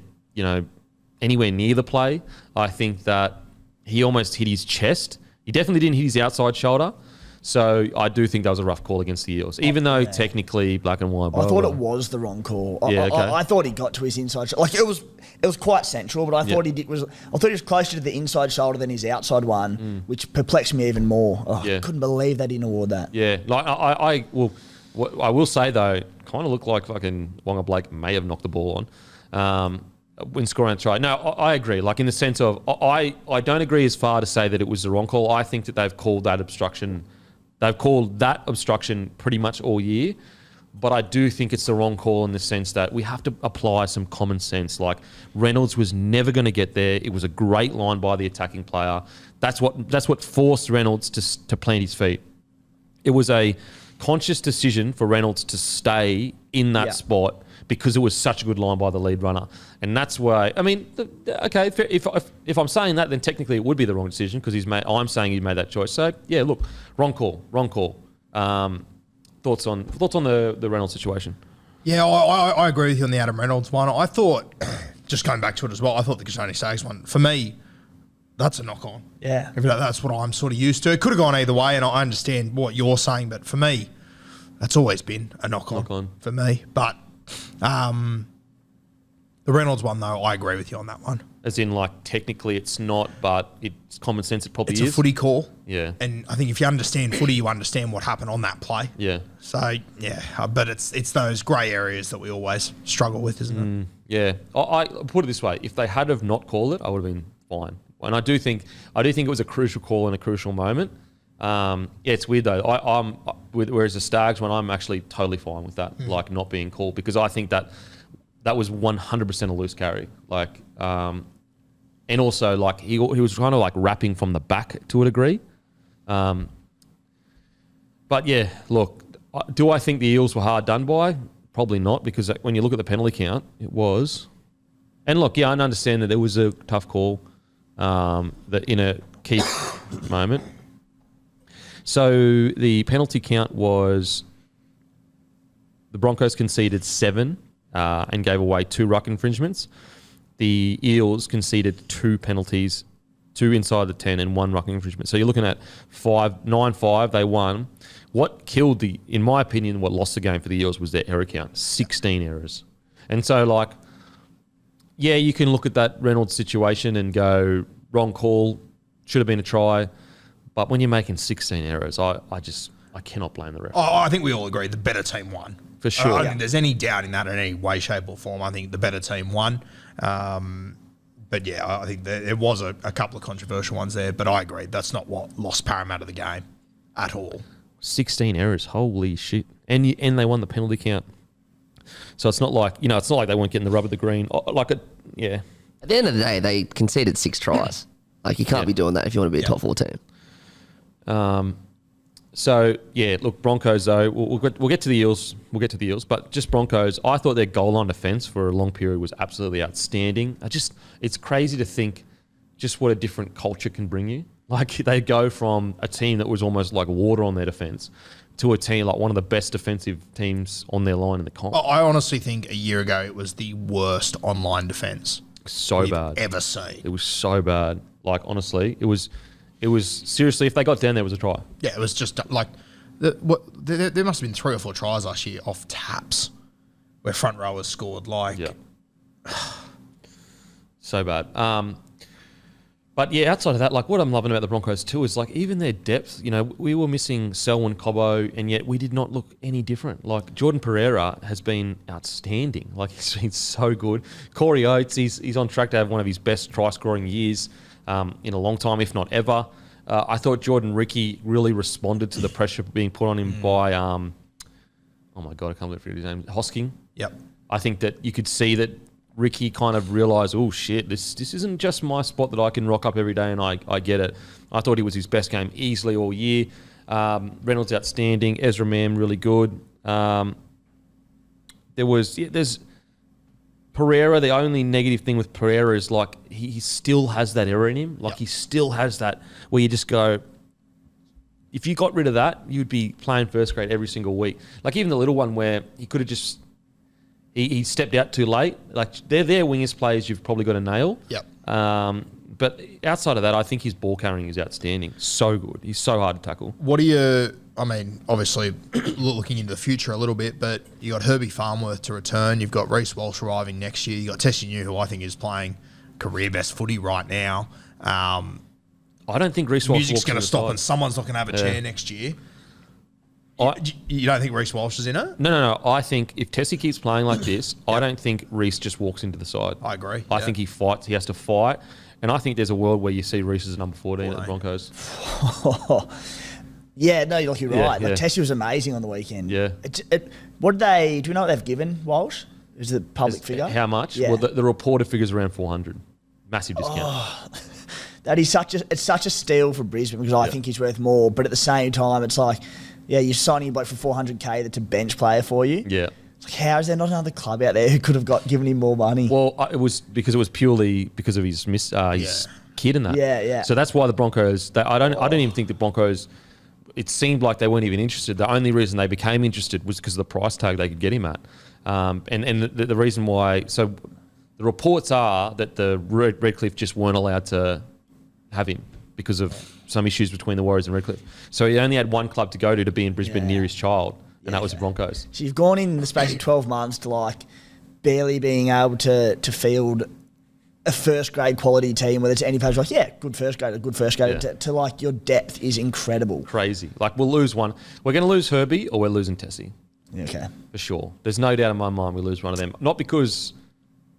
S2: anywhere near the play. I think that he almost hit his chest. He definitely didn't hit his outside shoulder. So I do think that was a rough call against the Eels, even though technically black and white.
S4: I thought it was the wrong call. I thought he got to his inside shoulder. Like it was quite central, but I thought he was closer to the inside shoulder than his outside one, which perplexed me even more. I couldn't believe they didn't award that.
S2: Yeah, like I will say though, kind of looked like fucking Wonga Blake may have knocked the ball on. When scoring a try. No, I agree. Like in the sense of, I don't agree as far to say that it was the wrong call. I think that they've called that obstruction pretty much all year. But I do think it's the wrong call in the sense that we have to apply some common sense. Like Reynolds was never going to get there. It was a great line by the attacking player. That's what forced Reynolds to plant his feet. It was a conscious decision for Reynolds to stay in that spot because it was such a good line by the lead runner. And that's why, I mean, okay, if I'm saying that, then technically it would be the wrong decision because I'm saying he made that choice. So, yeah, look, wrong call. Thoughts on the Reynolds situation?
S3: Yeah, I agree with you on the Adam Reynolds one. I thought, just going back to it as well, I thought the Kashani Staggs one, for me, that's a knock-on.
S4: Yeah.
S3: That's what I'm sort of used to. It could have gone either way, and I understand what you're saying, but for me, that's always been a knock-on. For me. But the Reynolds one, though, I agree with you on that one.
S2: As in, like, technically it's not, but it's common sense it probably is.
S3: It's a footy call.
S2: Yeah.
S3: And I think if you understand footy, you understand what happened on that play.
S2: Yeah.
S3: So, yeah, but it's those grey areas that we always struggle with, isn't it?
S2: Yeah. I put it this way. If they had have not called it, I would have been fine. And I do think it was a crucial call in a crucial moment. Yeah, it's weird though. Whereas the Stags one, I'm actually totally fine with that, like not being called, because I think that was 100% a loose carry. Like, and also like he was kind of like wrapping from the back to a degree. But yeah, look, do I think the Eels were hard done by? Probably not, because when you look at the penalty count, it was. And look, yeah, I understand that there was a tough call that in a key moment. So the penalty count was the Broncos conceded 7 and gave away 2 ruck infringements. The Eels conceded 2 penalties, 2 inside the 10 and 1 ruck infringement. So you're looking at 9-5, they won. What killed in my opinion, what lost the game for the Eels was their error count, 16 errors. And so like, yeah, you can look at that Reynolds situation and go, wrong call, should have been a try. But when you're making 16 errors, I cannot blame the ref.
S3: I think we all agree the better team won.
S2: For sure.
S3: I don't think there's any doubt in that in any way, shape or form. I think the better team won. But yeah, I think there was a couple of controversial ones there, but I agree. That's not what lost Parramatta the game at all. 16
S2: errors, holy shit. And they won the penalty count. So it's not like, it's not like they weren't getting the rub of the green. Yeah.
S1: At the end of the day, they conceded 6 tries. Like, you can't be doing that if you want to be a top 4 team.
S2: So yeah, look, Broncos though, we'll get to the Eels. We'll get to the Eels, but just Broncos. I thought their goal line defense for a long period was absolutely outstanding. It's crazy to think just what a different culture can bring you. Like they go from a team that was almost like water on their defense to a team like one of the best defensive teams on their line in the comp.
S3: I honestly think a year ago it was the worst online defense we've ever seen.
S2: It was so bad. Like honestly, it was seriously, if they got down there, it was a try.
S3: Yeah, it was just like, there must have been 3 or 4 tries last year off taps where front rowers scored. Like,
S2: yeah. So bad. But yeah, outside of that, like what I'm loving about the Broncos too is like even their depth. We were missing Selwyn, Cobbo, and yet we did not look any different. Like Jordan Pereira has been outstanding. Like he's been so good. Corey Oates, he's on track to have one of his best try scoring years in a long time, if not ever. I thought Jordan Ricky really responded to the pressure being put on him by, oh my God, I can't believe his name, Hosking.
S3: Yep.
S2: I think that you could see that Ricky kind of realised, oh shit, this isn't just my spot that I can rock up every day and I get it. I thought he was his best game easily all year. Reynolds outstanding. Ezra Mam really good. There's Pereira. The only negative thing with Pereira is like he still has that error in him. Like he still has that where you just go, if you got rid of that, you'd be playing first grade every single week. Like even the little one where he could have just he stepped out too late. Like they're wingers players you've probably got to nail.
S3: Yep.
S2: But outside of that, I think his ball carrying is outstanding. So good. He's so hard to tackle.
S3: What do you? I mean, obviously looking into the future a little bit, but you got Herbie Farnworth to return. You've got Reece Walsh arriving next year. You got Tessie New, who I think is playing career best footy right now.
S2: I don't think Reece Walsh
S3: music's going to stop,
S2: side.
S3: and someone's not going to have a chair next year. You don't think Reece Walsh is in it?
S2: No. I think if Tessie keeps playing like this, I don't think Reece just walks into the side.
S3: I agree.
S2: I think he fights. He has to fight. And I think there's a world where you see Reece as number 14 at the Broncos.
S4: Yeah, no, you're right.
S2: Yeah.
S4: Like, Tessie was amazing on the weekend.
S2: Yeah.
S4: What did they? Do you know what they've given Walsh? Is the public figure?
S2: How much?
S4: Yeah.
S2: Well, the reported figure's around 400. Massive discount.
S4: That is such a steal for Brisbane because I think he's worth more. But at the same time, it's like, yeah, you're signing a bloke for 400K that's a bench player for you.
S2: Yeah.
S4: It's like, how is there not another club out there who could have given him more money?
S2: Well, it was purely because of his kid and that.
S4: Yeah.
S2: So that's why the Broncos. I don't even think the Broncos. It seemed like they weren't even interested. The only reason they became interested was because of the price tag they could get him at. And the reason why. So the reports are that the Redcliffe just weren't allowed to have him because of some issues between the Warriors and Redcliffe. So he only had one club to go to be in Brisbane near his child, and that was the Broncos.
S4: So you've gone in the space of 12 months to like barely being able to field a first grade quality team, whether it's any players like, good first grader, to like your depth is incredible.
S2: Crazy. Like we'll lose one. We're going to lose Herbie or we're losing Tessie.
S4: Okay.
S2: For sure. There's no doubt in my mind we lose one of them. Not because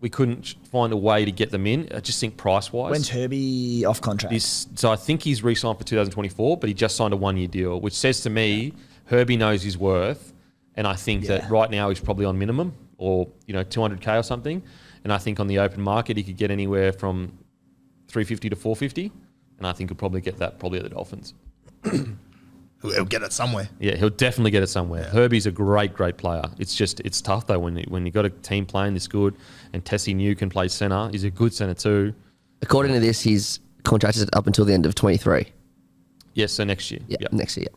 S2: we couldn't find a way to get them in. I just think price-wise.
S4: When's Herbie off contract?
S2: So I think he's re-signed for 2024, but he just signed a one-year deal, which says to me Herbie knows his worth, and I think that right now he's probably on minimum or 200K or something. And I think on the open market he could get anywhere from 350 to 450, and I think he'll probably get that at the Dolphins.
S3: He'll get it somewhere.
S2: Yeah, he'll definitely get it somewhere. Yeah. Herbie's a great player. It's tough though when you got a team playing this good, and Tessie New can play centre. He's a good centre too.
S1: According to this, his contract is up until the end of 23.
S2: Yes, so next year.
S1: Yeah, next year.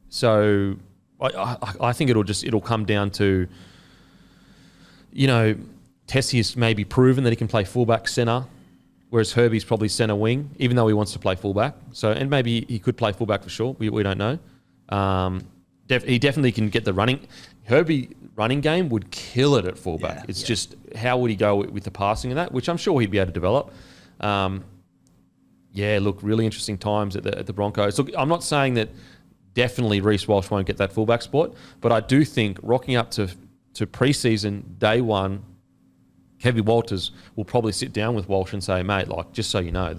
S2: So I think it'll come down to, Tessie has maybe proven that he can play fullback centre, whereas Herbie's probably centre wing, even though he wants to play fullback. So, and maybe he could play fullback for sure. We don't know. He definitely can get the running. Herbie running game would kill it at fullback. It's just how would he go with the passing and that, which I'm sure he'd be able to develop. Look, really interesting times at the Broncos. Look, I'm not saying that definitely Reece Walsh won't get that fullback spot, but I do think rocking up to pre-season day one, Kevin Walters will probably sit down with Walsh and say, mate, like, just so you know,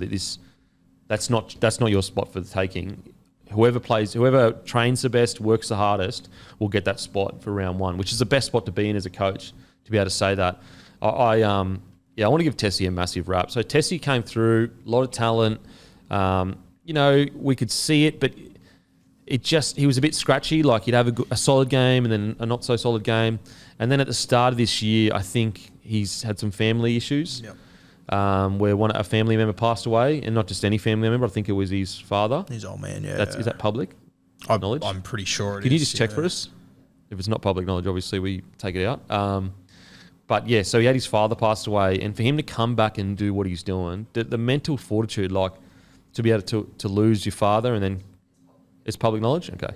S2: that's not your spot for the taking. Whoever trains the best, works the hardest, will get that spot for round one, which is the best spot to be in as a coach, to be able to say that. I want to give Tessie a massive rap. So Tessie came through, a lot of talent. We could see it, but he was a bit scratchy. Like he'd have a solid game and then a not so solid game. And then at the start of this year, I think he's had some family issues where a family member passed away, and not just any family member. I think it was his father.
S3: His old man, yeah.
S2: Is that public knowledge?
S3: I'm pretty sure it is.
S2: Can you just check for us? If it's not public knowledge, obviously we take it out. But yeah, so he had his father passed away, and for him to come back and do what he's doing, the mental fortitude, like to be able to lose your father and then it's public knowledge? Okay.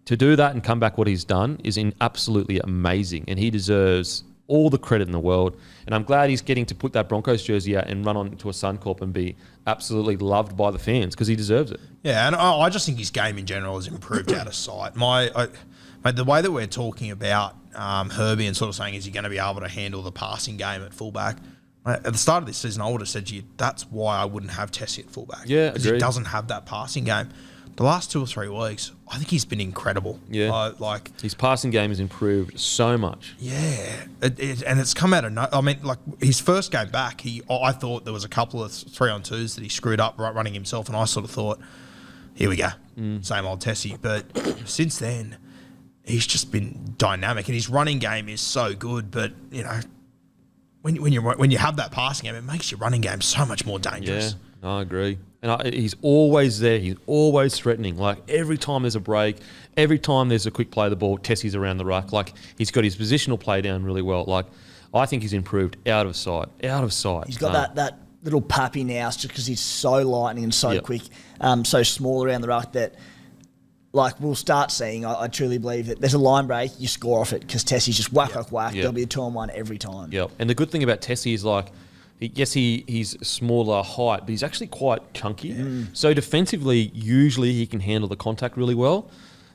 S2: To do that and come back what he's done is absolutely amazing, and he deserves all the credit in the world. And I'm glad he's getting to put that Broncos jersey out and run on to a Suncorp and be absolutely loved by the fans because he deserves it.
S3: Yeah, and I just think his game in general has improved out of sight. The way that we're talking about Herbie and sort of saying, is he going to be able to handle the passing game at fullback? At the start of this season, I would have said to you, that's why I wouldn't have Tessie at fullback.
S2: Yeah,
S3: because he doesn't have that passing game. The last 2 or 3 weeks, I think he's been incredible.
S2: Yeah, his passing game has improved so much.
S3: Yeah, and it's come out of his first game back, I thought there was a couple of 3-on-2s that he screwed up running himself, and I sort of thought, here we go, same old Tessie. But since then, he's just been dynamic, and his running game is so good. But when you have that passing game, it makes your running game so much more dangerous.
S2: Yeah, I agree. And he's always there. He's always threatening. Like, every time there's a break, every time there's a quick play of the ball, Tessie's around the ruck. Like, he's got his positional play down really well. Like, I think he's improved out of sight.
S4: He's got that little puppy now just because he's so lightning and so quick, so small around the ruck that, like, we'll start seeing, I truly believe that there's a line break, you score off it because Tessie's just whack. There'll be a 2-on-1 every time.
S2: Yeah, and the good thing about Tessie is, like, he's smaller height, but he's actually quite chunky. So defensively, usually he can handle the contact really well.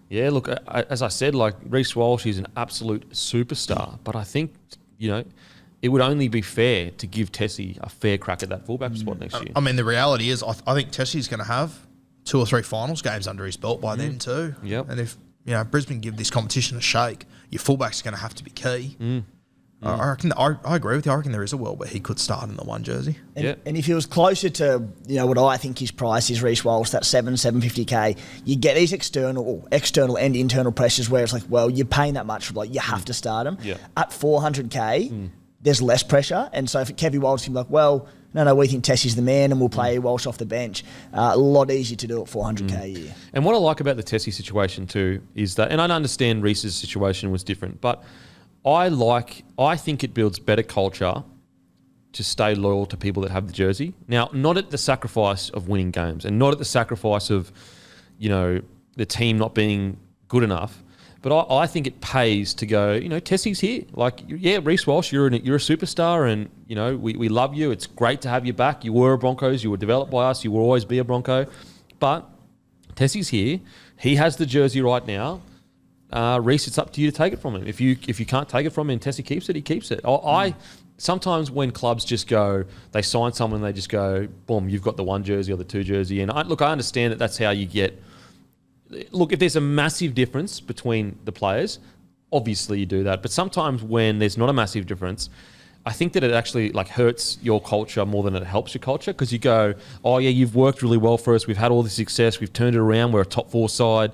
S2: Yeah, look, as I said, like, Reece Walsh is an absolute superstar, but I think, it would only be fair to give Tessie a fair crack at that fullback spot next year.
S3: I mean, the reality is, I think Tessie's going to have 2 or 3 finals games under his belt by then too.
S2: Yep.
S3: And if Brisbane give this competition a shake, your fullback's going to have to be key. I reckon. I agree with you. I reckon there is a world where he could start in the 1 jersey.
S4: And if he was closer to what I think his price is, Reece Walsh, that $750K, you get these external and internal pressures where it's like, well, you're paying that much, like, you have to start him. At $400K, there's less pressure, and so for Kevy Walsh, you're like, well, no, we think Tessie's the man, and we'll play Walsh off the bench. A lot easier to do at $400K a year.
S2: And what I like about the Tessie situation too is that, and I understand Reece's situation was different, but I think it builds better culture to stay loyal to people that have the jersey. Now, not at the sacrifice of winning games, and not at the sacrifice of, the team not being good enough. But I think it pays to go, Tessie's here. Like, Reece Walsh, you're a superstar, and, we love you. It's great to have you back. You were a Broncos. You were developed by us. You will always be a Bronco. But Tessie's here. He has the jersey right now. Reece, it's up to you to take it from him. If you can't take it from him and Tessie keeps it, he keeps it. Sometimes when clubs just go, they sign someone and they just go, boom, you've got the 1 jersey or the 2 jersey. And I understand that that's how you get... Look, if there's a massive difference between the players, obviously you do that. But sometimes when there's not a massive difference, I think that it actually, like, hurts your culture more than it helps your culture, because you go, oh yeah, you've worked really well for us. We've had all this success. We've turned it around. We're a top 4 side.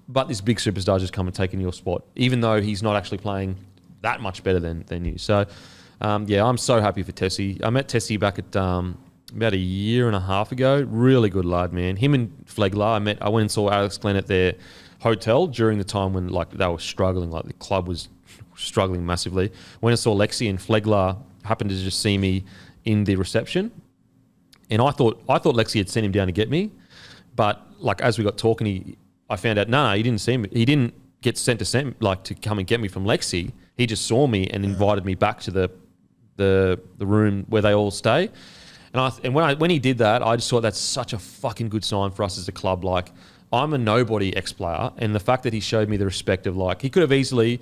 S2: But this big superstar just come and taken your spot, even though he's not actually playing that much better than you. So, I'm so happy for Tessie. I met Tessie back at about a year and a half ago. Really good lad, man. Him and Flegler, I went and saw Alex Glenn at their hotel during the time when, like, they were struggling. Like, the club was struggling massively. Went and saw Lexi, and Flegler happened to just see me in the reception. And I thought Lexi had sent him down to get me. But, like, as we got talking, I found out, no, he didn't see me. He didn't get sent to come and get me from Lexi. He just saw me and invited me back to the room where they all stay. And when he did that, I just thought that's such a fucking good sign for us as a club. Like, I'm a nobody ex-player, and the fact that he showed me the respect of, like, he could have easily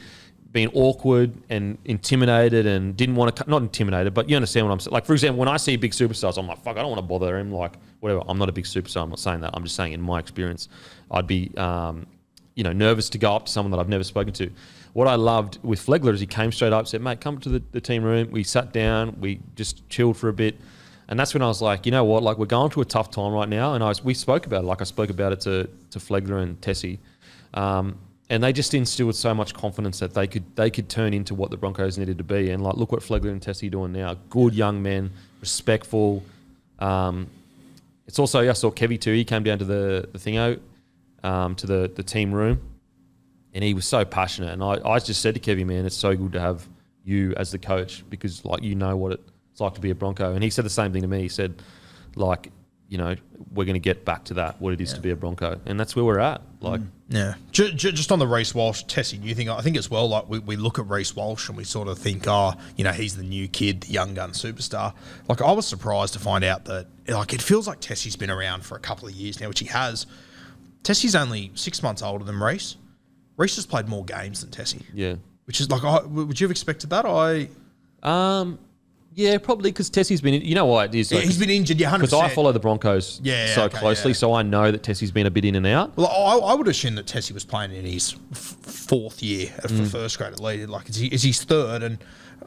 S2: been awkward and intimidated and didn't want to... Not intimidated, but you understand what I'm saying. Like, for example, when I see big superstars, I'm like, fuck, I don't want to bother him. Like, whatever. I'm not a big superstar. I'm not saying that. I'm just saying in my experience, I'd be, nervous to go up to someone that I've never spoken to. What I loved with Flegler is he came straight up, said, mate, come to the team room. We sat down. We just chilled for a bit. And that's when I was like, you know what? Like, we're going through a tough time right now. And we spoke about it. Like, I spoke about it to Flegler and Tessie. And they just instilled so much confidence that they could turn into what the Broncos needed to be. And, like, look what Flegler and Tessie are doing now. Good young men, respectful. It's also, I saw Kevy too. He came down to the thingo, to the team room, and he was so passionate. And I just said to Kevy, man, it's so good to have you as the coach, because, like, you know what it's like to be a Bronco. And he said the same thing to me. He said, like, we're going to get back to that, what it is to be a Bronco. And that's where we're at. Like,
S3: yeah. Just on the Reece Walsh, Tessie, new thing, I think as well, like, we look at Reece Walsh and we sort of think, he's the new kid, the young gun superstar. Like, I was surprised to find out that, like, it feels like Tessie's been around for a couple of years now, which he has. Tessie's only 6 months older than Reece. Reece has played more games than Tessie.
S2: Yeah.
S3: Which is, like, would you have expected that?
S2: Yeah, probably, because Tessie's been... You know what it is? Like,
S3: he's been injured, 100%.
S2: Because I follow the Broncos closely, so I know that Tessie's been a bit in and out.
S3: Well, I would assume that Tessie was playing in his 4th year for first grade at least. Like, it's his 3rd, and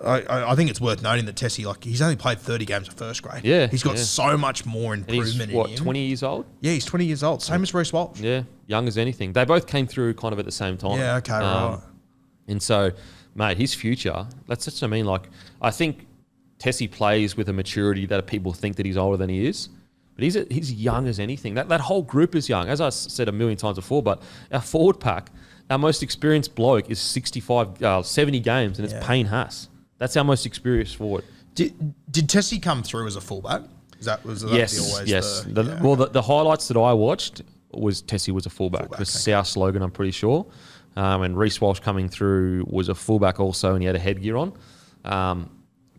S3: I think it's worth noting that Tessie, like, he's only played 30 games of first grade.
S2: Yeah.
S3: He's got so much more improvement
S2: in him.
S3: 20
S2: years old?
S3: Yeah, he's 20 years old. Same as Reece Walsh.
S2: Yeah, young as anything. They both came through kind of at the same time.
S3: Yeah, okay, right.
S2: And so, mate, his future, that's what I mean. Like, I think Tessie plays with a maturity that people think that he's older than he is. but he's young as anything. That whole group is young. As I said a million times before, but our forward pack, our most experienced bloke is 70 games, and it's Payne Haas. That's our most experienced forward.
S3: Did Tessie come through as a fullback?
S2: Yes. The highlights that I watched was Tessie was a fullback. The South slogan, I'm pretty sure. And Reece Walsh coming through was a fullback also, and he had a headgear on.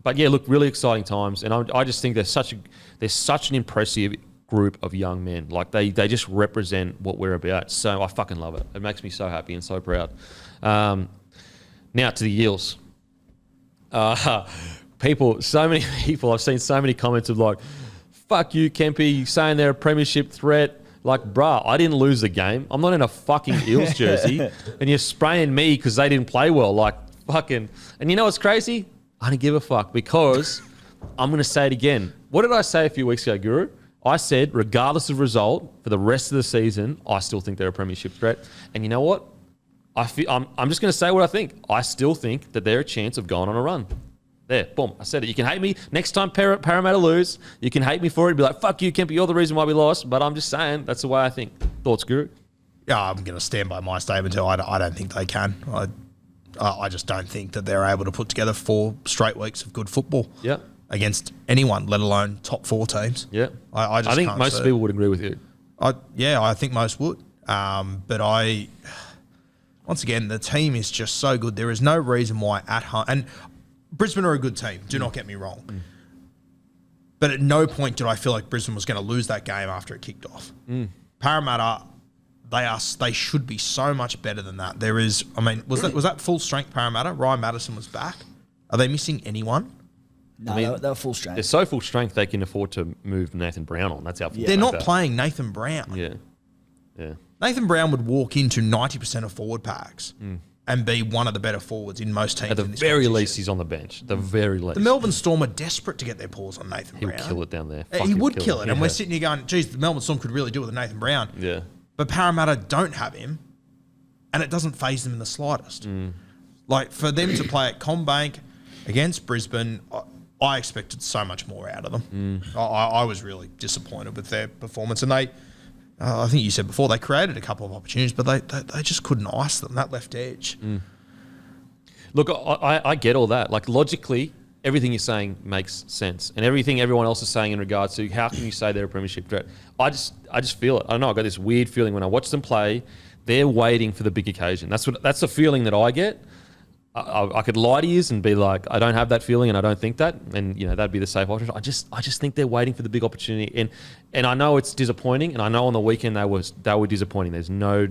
S2: But yeah, look, really exciting times, and I just think there's such an impressive group of young men. Like they just represent what we're about. So I fucking love it. It makes me so happy and so proud. Now to the Eels. So many people, I've seen so many comments of like, fuck you, Kempy, saying they're a premiership threat. Like, bruh, I didn't lose the game. I'm not in a fucking Eels jersey. And you're spraying me because they didn't play well. Like, fucking. And you know what's crazy? I don't give a fuck because I'm going to say it again. What did I say a few weeks ago, Guru? I said, regardless of result, for the rest of the season, I still think they're a premiership threat. And you know what? I'm just going to say what I think. I still think that they're a chance of going on a run. There, boom, I said it. You can hate me. Next time Parramatta lose, you can hate me for it. Be like, fuck you, Kempy, you're the reason why we lost. But I'm just saying, that's the way I think. Thoughts, Guru?
S3: Yeah, I'm going to stand by my statement too. I don't think they can. I just don't think that they're able to put together 4 straight weeks of good football against anyone, let alone top 4 teams.
S2: Yeah.
S3: I
S2: think most people would agree with you.
S3: I think most would. But once again, the team is just so good. There is no reason why at home, and Brisbane are a good team, do not get me wrong. But at no point did I feel like Brisbane was going to lose that game after it kicked off. Parramatta, they should be so much better than that. There is, was that full strength Parramatta? Ryan Madison was back. Are they missing anyone?
S4: No, they were full strength.
S2: They're so full strength they can afford to move Nathan Brown on. That's how full
S3: they're not playing Nathan Brown.
S2: Yeah.
S3: Nathan Brown would walk into 90% of forward packs and be one of the better forwards in most teams.
S2: At the very least, he's on the bench. The very least.
S3: The Melbourne Storm are desperate to get their paws on Nathan Brown.
S2: He'll kill it down there.
S3: He would kill it. And we're sitting here going, geez, the Melbourne Storm could really do it with Nathan Brown.
S2: Yeah.
S3: But Parramatta don't have him, and it doesn't faze them in the slightest. Like, for them to play at CommBank against Brisbane, I expected so much more out of them. I was really disappointed with their performance. And they, I think you said before, they created a couple of opportunities, but they just couldn't ice them, that left edge.
S2: Look, I get all that. Like, logically, everything you're saying makes sense. And everything everyone else is saying in regards to how can you say they're a premiership threat. I just feel it. I don't know, I got this weird feeling when I watch them play, they're waiting for the big occasion. That's the feeling that I get. I could lie to you and be like, I don't have that feeling and I don't think that, and that'd be the safe option. I just think they're waiting for the big opportunity, and I know it's disappointing, and I know on the weekend they were disappointing. There's no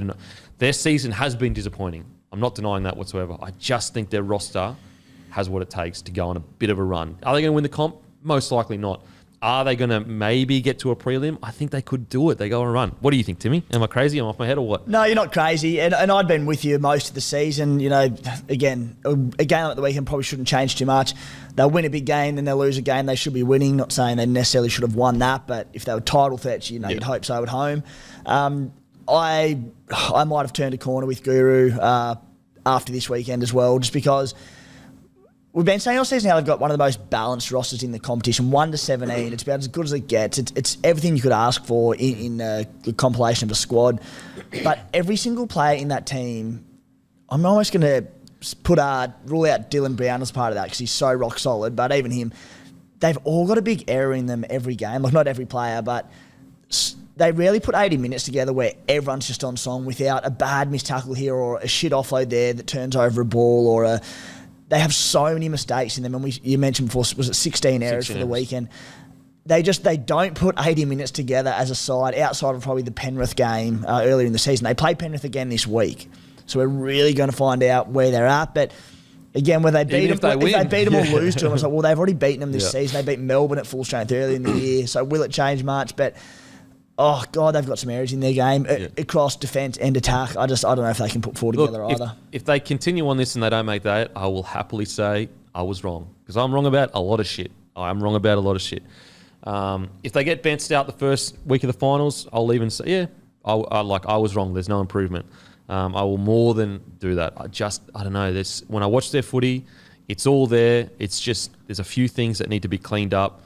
S2: their season has been disappointing. I'm not denying that whatsoever. I just think their roster has what it takes to go on a bit of a run. Are they going to win the comp? Most likely not. Are they going to maybe get to a prelim? I think they could do it. They go on a run. What do you think, Timmy? Am I crazy? Am I off my head or what?
S4: No, you're not crazy. And I'd been with you most of the season. Again, a game like the weekend probably shouldn't change too much. They'll win a big game, then they'll lose a game they should be winning. Not saying they necessarily should have won that, but if they were title threats, you'd hope so at home. I might have turned a corner with Guru after this weekend as well, just because we've been saying all season how they've got one of the most balanced rosters in the competition, 1 to 17. It's about as good as it gets. It's everything you could ask for in the compilation of a squad. But every single player in that team, I'm almost going to rule out Dylan Brown as part of that because he's so rock solid. But even him, they've all got a big error in them every game. Like, not every player, but they rarely put 80 minutes together where everyone's just on song without a bad missed tackle here or a shit offload there that turns over a ball or They have so many mistakes in them, and you mentioned before, was it 16 errors for the weekend? They don't put 80 minutes together as a side outside of probably the Penrith game earlier in the season. They play Penrith again this week, so we're really going to find out where they're at. But again, when they beat them, if they beat them or lose to them, it's like, well, they've already beaten them this season. They beat Melbourne at full strength earlier in the year, so will it change much? But oh God, they've got some errors in their game across defence and attack. I don't know if they can put 4 together either.
S2: If they continue on this and they don't make that, I will happily say I was wrong, because I'm wrong about a lot of shit. I'm wrong about a lot of shit. If they get benched out the first week of the finals, I'll even say, I was wrong. There's no improvement. I will more than do that. I don't know. When I watch their footy, it's all there. It's just there's a few things that need to be cleaned up.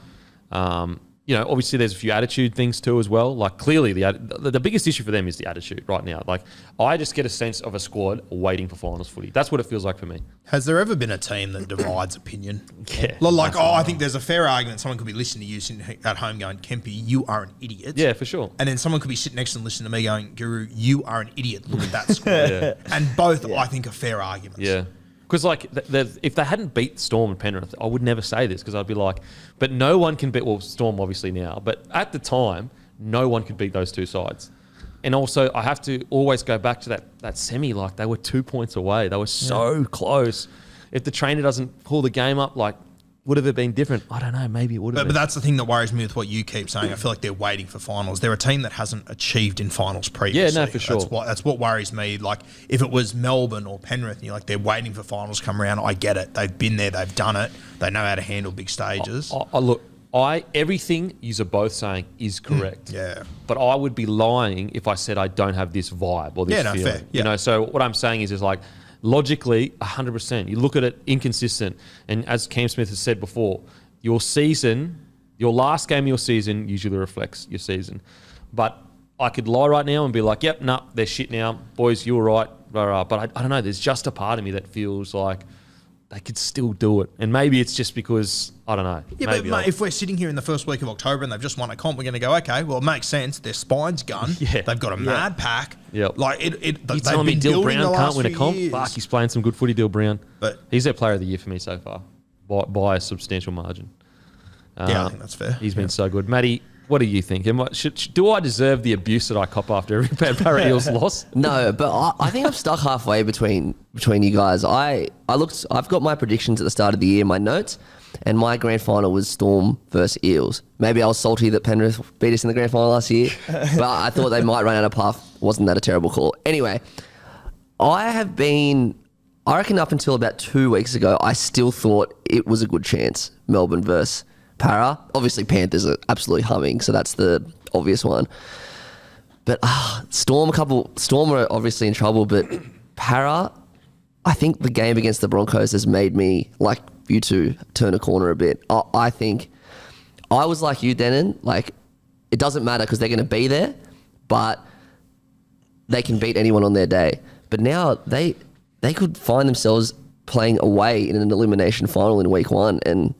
S2: obviously there's a few attitude things too as well. Like clearly the biggest issue for them is the attitude right now. Like I just get a sense of a squad waiting for finals footy. That's what it feels like for me.
S3: Has there ever been a team that divides opinion?
S2: Yeah.
S3: Like, I think there's a fair argument. Someone could be listening to you sitting at home going, Kempy, you are an idiot.
S2: Yeah, for sure.
S3: And then someone could be sitting next to them listening to me going, Guru, you are an idiot. Look at that squad.
S2: Yeah.
S3: And both, I think, are fair arguments.
S2: Yeah. Because, like, if they hadn't beat Storm and Penrith, I would never say this because I'd be like, but no one can beat, well, Storm obviously now, but at the time, no one could beat those two sides. And also, I have to always go back to that semi, like, they were 2 points away. They were so close. If the trainer doesn't pull the game up, like, would have it been different? I don't know. Maybe it would have been.
S3: But that's the thing that worries me with what you keep saying. I feel like they're waiting for finals. They're a team that hasn't achieved in finals previously.
S2: Yeah, no, for sure.
S3: That's what worries me. Like, if it was Melbourne or Penrith, and you're like, they're waiting for finals to come around, I get it. They've been there. They've done it. They know how to handle big stages.
S2: Everything you're both saying is correct.
S3: Yeah.
S2: But I would be lying if I said I don't have this vibe or this feeling.
S3: Fair. Yeah.
S2: You know, so what I'm saying is like, logically, 100%. You look at it inconsistent. And as Cam Smith has said before, your last game of your season usually reflects your season. But I could lie right now and be like, yep, nah, they're shit now. Boys, you were right. Blah, blah. But I don't know. There's just a part of me that feels like they could still do it. And maybe it's just because, I don't know.
S3: Yeah, but mate, if we're sitting here in the first week of October and they've just won a comp, we're going to go, okay, well, it makes sense. Their spine's gun.
S2: Yeah.
S3: They've got a mad pack.
S2: Yep.
S3: Like,
S2: You're telling me Dill Brown can't win a comp?
S3: Years.
S2: Fuck, he's playing some good footy, Dill Brown.
S3: But
S2: he's their player of the year for me so far by a substantial margin.
S3: Yeah, I think that's fair.
S2: He's been so good. Matty, what do you think? Do I deserve the abuse that I cop after every Para Eels loss?
S1: No, but I think I'm stuck halfway between you guys. I've got my predictions at the start of the year, my notes, and my grand final was Storm versus Eels. Maybe I was salty that Penrith beat us in the grand final last year, but I thought they might run out of puff. Wasn't that a terrible call? Anyway, I reckon up until about 2 weeks ago, I still thought it was a good chance, Melbourne versus Para. Obviously, Panthers are absolutely humming, so that's the obvious one. But Storm are obviously in trouble, but Para, I think the game against the Broncos has made me, like you two, turn a corner a bit. I think I was like you, Denon, like it doesn't matter because they're going to be there, but they can beat anyone on their day. But now they could find themselves playing away in an elimination final in week 1, and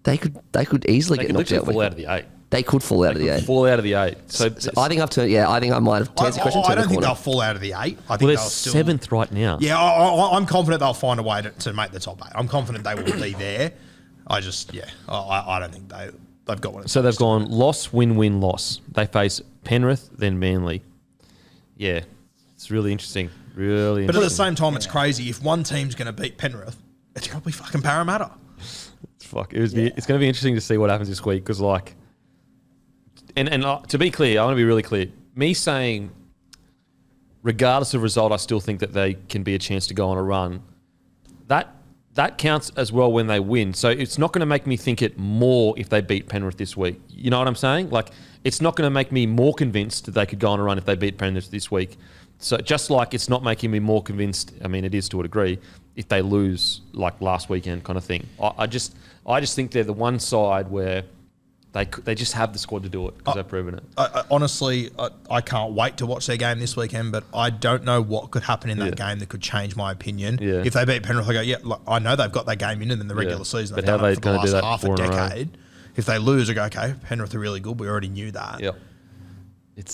S1: they could easily get knocked out.
S2: Fall out of the 8.
S1: They could fall out of the 8.
S2: Fall out of the 8. So
S1: I think I think I might have to answer the question.
S3: I don't think they'll fall out of the 8. I think
S2: they're
S3: they'll still 7th
S2: right now.
S3: Yeah, I'm confident they'll find a way to make the top 8. I'm confident they will be there. I don't think they've got one.
S2: So they've gone loss, win, win, loss. They face Penrith, then Manly. Yeah, it's really interesting. Really interesting.
S3: But at the same time, it's crazy. If one team's going to beat Penrith, it's probably fucking Parramatta.
S2: It's going to be interesting to see what happens this week because, like, and to be clear, I want to be really clear. Me saying, regardless of result, I still think that they can be a chance to go on a run. That counts as well when they win. So it's not going to make me think it more if they beat Penrith this week. You know what I'm saying? Like, it's not going to make me more convinced that they could go on a run if they beat Penrith this week. So just like it's not making me more convinced, I mean, it is to a degree, if they lose like last weekend kind of thing. I just think they're the one side where they just have the squad to do it because they've proven it.
S3: Honestly, I can't wait to watch their game this weekend, but I don't know what could happen in that game that could change my opinion. Yeah. If they beat Penrith, I go, look, I know they've got that game in them in the regular season. They've done it for the last half a decade. If they lose, I go, okay, Penrith are really good. We already knew that.
S2: Yep.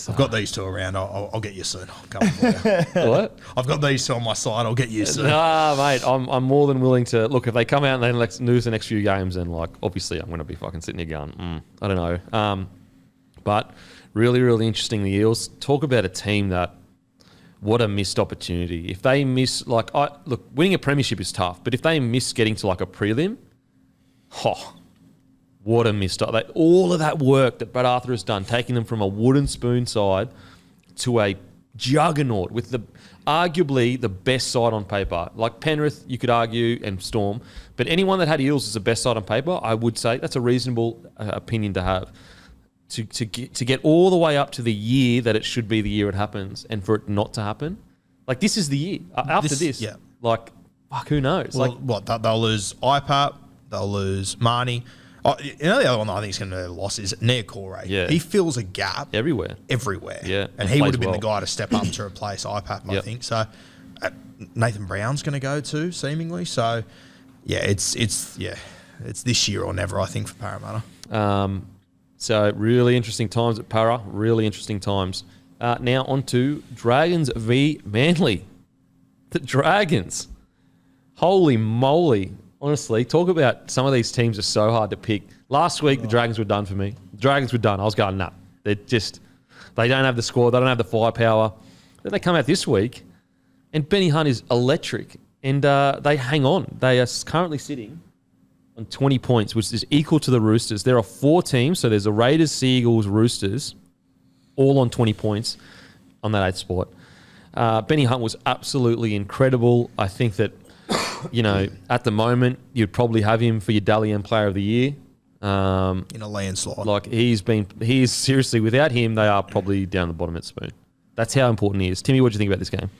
S3: I've got these two around. I'll get you soon. I'll come for you.
S2: What?
S3: I've got these two on my side. I'll get you soon.
S2: Nah, mate. I'm more than willing to look. If they come out and they lose the next few games, then like obviously I'm going to be fucking sitting here going, I don't know. But really, really interesting. The Eels talk about a team that what a missed opportunity. If they miss, winning a premiership is tough, but if they miss getting to like a prelim, what a missed up. All of that work that Brad Arthur has done, taking them from a wooden spoon side to a juggernaut with arguably the best side on paper. Like Penrith, you could argue, and Storm. But anyone that had Eels as the best side on paper, I would say that's a reasonable opinion to have. To get all the way up to the year that it should be the year it happens and for it not to happen. Like, this is the year. After this, like, fuck, who knows?
S3: Well, they'll lose IPAP, they'll lose Marnie. The other one that I think is going to be a loss is Niokore.
S2: Yeah.
S3: He fills a gap
S2: everywhere.
S3: Yeah. And he would have been the guy to step up to replace IPAP, I think. So Nathan Brown's going to go too, seemingly. So, yeah, it's this year or never, I think, for Parramatta.
S2: So really interesting times at Para. Really interesting times. Now on to Dragons v Manly. The Dragons. Holy moly. Honestly, talk about some of these teams are so hard to pick. Last week, the Dragons were done for me. The Dragons were done. I was going, nah. They don't have the score. They don't have the firepower. Then they come out this week, and Benny Hunt is electric. And they hang on. They are currently sitting on 20 points, which is equal to the Roosters. There are 4 teams. So there's the Raiders, Seagulls, Roosters, all on 20 points on that 8th spot. Benny Hunt was absolutely incredible. I think that, at the moment, you'd probably have him for your Dally M Player of the Year.
S3: In a landslide.
S2: Like, he's seriously, without him, they are probably down the bottom at Spoon. That's how important he is. Timmy, what do you think about this game?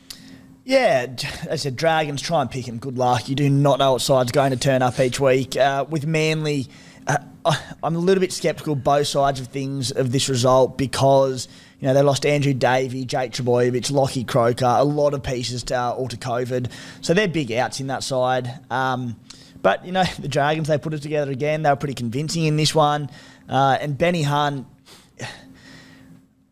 S4: Yeah, as I said, Dragons, try and pick him. Good luck. You do not know what side's going to turn up each week. With Manly, I'm a little bit sceptical both sides of this result because, they lost Andrew Davey, Jake Trebojevic, Lockie Croker, a lot of pieces all to COVID. So they're big outs in that side. But, the Dragons, they put it together again. They were pretty convincing in this one. And Benny Hunt,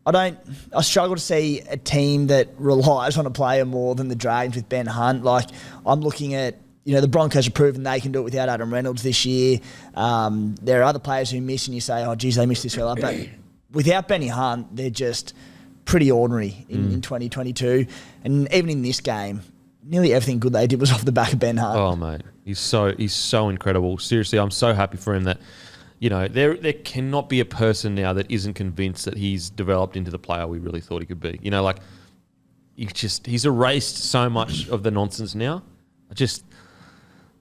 S4: I struggle to see a team that relies on a player more than the Dragons with Ben Hunt. Like, I'm looking at, the Broncos have proven they can do it without Adam Reynolds this year. There are other players who miss and you say, oh, geez, they missed this fella. But without Benny Hunt, they're just pretty ordinary in 2022. And even in this game, nearly everything good they did was off the back of Ben Hunt.
S2: Oh, mate. He's so incredible. Seriously, I'm so happy for him that, there cannot be a person now that isn't convinced that he's developed into the player we really thought he could be. He's erased so much of the nonsense now.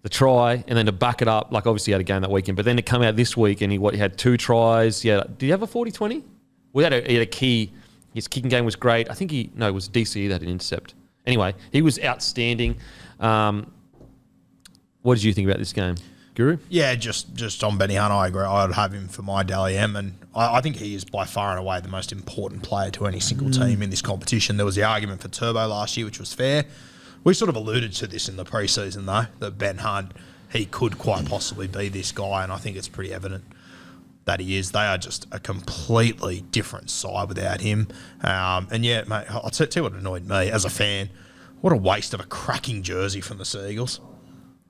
S2: The try, and then to back it up, like obviously he had a game that weekend, but then to come out this week and he had 2 tries. Yeah, did he have a 40-20? He had a key. His kicking game was great. I think it was DCE that had an intercept. Anyway, he was outstanding. What did you think about this game, Guru?
S3: Yeah, just on Benny Hunt, I agree. I'd have him for my Dally M, and I think he is by far and away the most important player to any single team in this competition. There was the argument for Turbo last year, which was fair. We sort of alluded to this in the preseason, though, that Ben Hunt, he could quite possibly be this guy, and I think it's pretty evident that he is. They are just a completely different side without him. And yeah, mate, I'll tell you what annoyed me as a fan. What a waste of a cracking jersey from the Seagulls.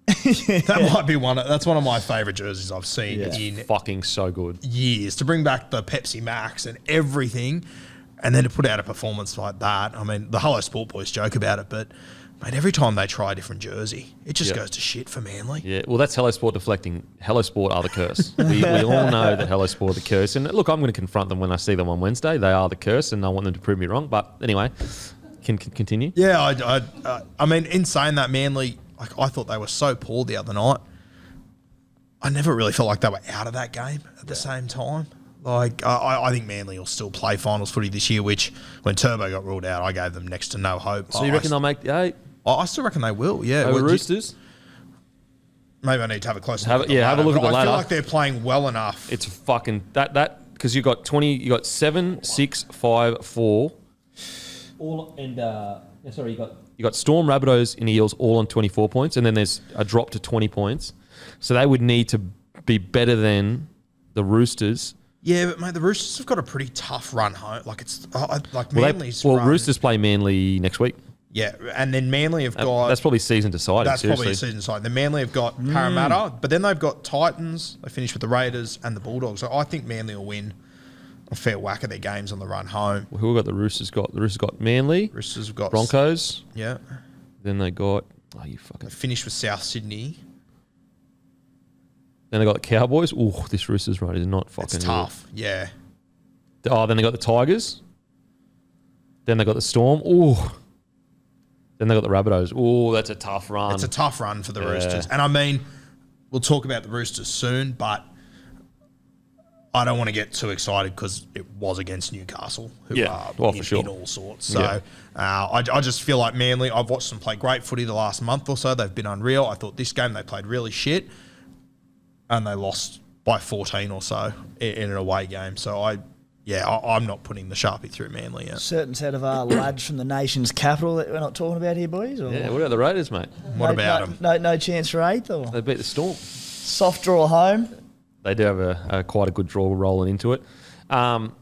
S3: That might be that's one of my favourite jerseys I've seen in
S2: fucking so good
S3: years. To bring back the Pepsi Max and everything, and then to put out a performance like that. I mean, the Hello Sport boys joke about it, but mate, every time they try a different jersey, it just goes to shit for Manly.
S2: Yeah, well, that's Hello Sport deflecting. Hello Sport are the curse. we all know that Hello Sport are the curse. And look, I'm going to confront them when I see them on Wednesday. They are the curse, and I want them to prove me wrong. But anyway, can continue.
S3: Yeah, I mean, in saying that, Manly, like, I thought they were so poor the other night. I never really felt like they were out of that game at the same time. Like, I think Manly will still play finals footy this year, which when Turbo got ruled out, I gave them next to no hope.
S2: So you reckon they'll make the 8?
S3: I still reckon they will, yeah.
S2: Over Roosters?
S3: Maybe I need to have a closer
S2: look. Have a look at the ladder.
S3: I feel like they're playing well enough.
S2: It's fucking that because you got 7, 6, 5, 4. All and you got Storm, Rabbitohs, and Eels all on 24 points, and then there's a drop to 20 points. So they would need to be better than the Roosters.
S3: Yeah, but mate, the Roosters have got a pretty tough run home. Like Manly's.
S2: Roosters play Manly next week.
S3: Yeah, and then Manly have got...
S2: That's probably season deciding,
S3: That's probably season deciding. Then Manly have got Parramatta, but then they've got Titans. They finish with the Raiders and the Bulldogs. So I think Manly will win a fair whack of their games on the run home.
S2: Well, who have got the Roosters got? The Roosters got Manly.
S3: Roosters have got...
S2: Broncos.
S3: Yeah.
S2: Then they got... Oh, you fucking...
S3: They finished with South Sydney.
S2: Then they got the Cowboys. Oh, this Roosters run is not fucking...
S3: It's tough, yeah.
S2: Oh, then they got the Tigers. Then they got the Storm. Oh. Then they got the Rabbitohs. Oh, that's a tough run.
S3: It's a tough run for the Roosters. And I mean, we'll talk about the Roosters soon, but I don't want to get too excited because it was against Newcastle, who are
S2: for sure.
S3: in all sorts. So I just feel like Manly, I've watched them play great footy the last month or so. They've been unreal. I thought this game they played really shit and they lost by 14 or so in an away game. So I'm not putting the Sharpie through Manly yet.
S4: Certain set of lads from the nation's capital that we're not talking about here, boys? Or
S2: Yeah, what about the Raiders, mate?
S3: What about them?
S4: No chance for 8th? Or
S2: They beat the Storm.
S4: soft draw home?
S2: They do have quite a good draw rolling into it. I'm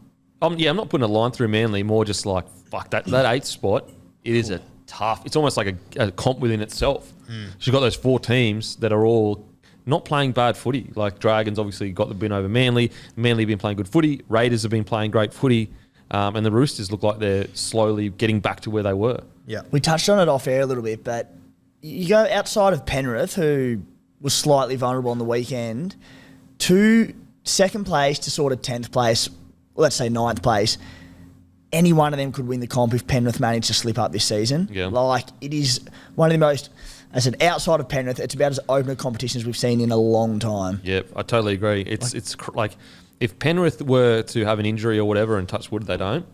S2: not putting a line through Manly, more just like, fuck, that 8th spot, it is a tough, it's almost like a comp within itself. She's got those 4 teams that are all not playing bad footy. Like Dragons obviously got the win over Manly. Manly have been playing good footy. Raiders have been playing great footy. And the Roosters look like they're slowly getting back to where they were.
S3: Yeah.
S4: We touched on it off air a little bit, but you go outside of Penrith, who was slightly vulnerable on the weekend, to second place to sort of 10th place, let's say 9th place. Any one of them could win the comp if Penrith managed to slip up this season.
S2: Yeah.
S4: Like, it is one of the most, I said, outside of Penrith, it's about as open a competition as we've seen in a long time.
S2: Yep, I totally agree. It's like if Penrith were to have an injury or whatever, and touch wood they don't,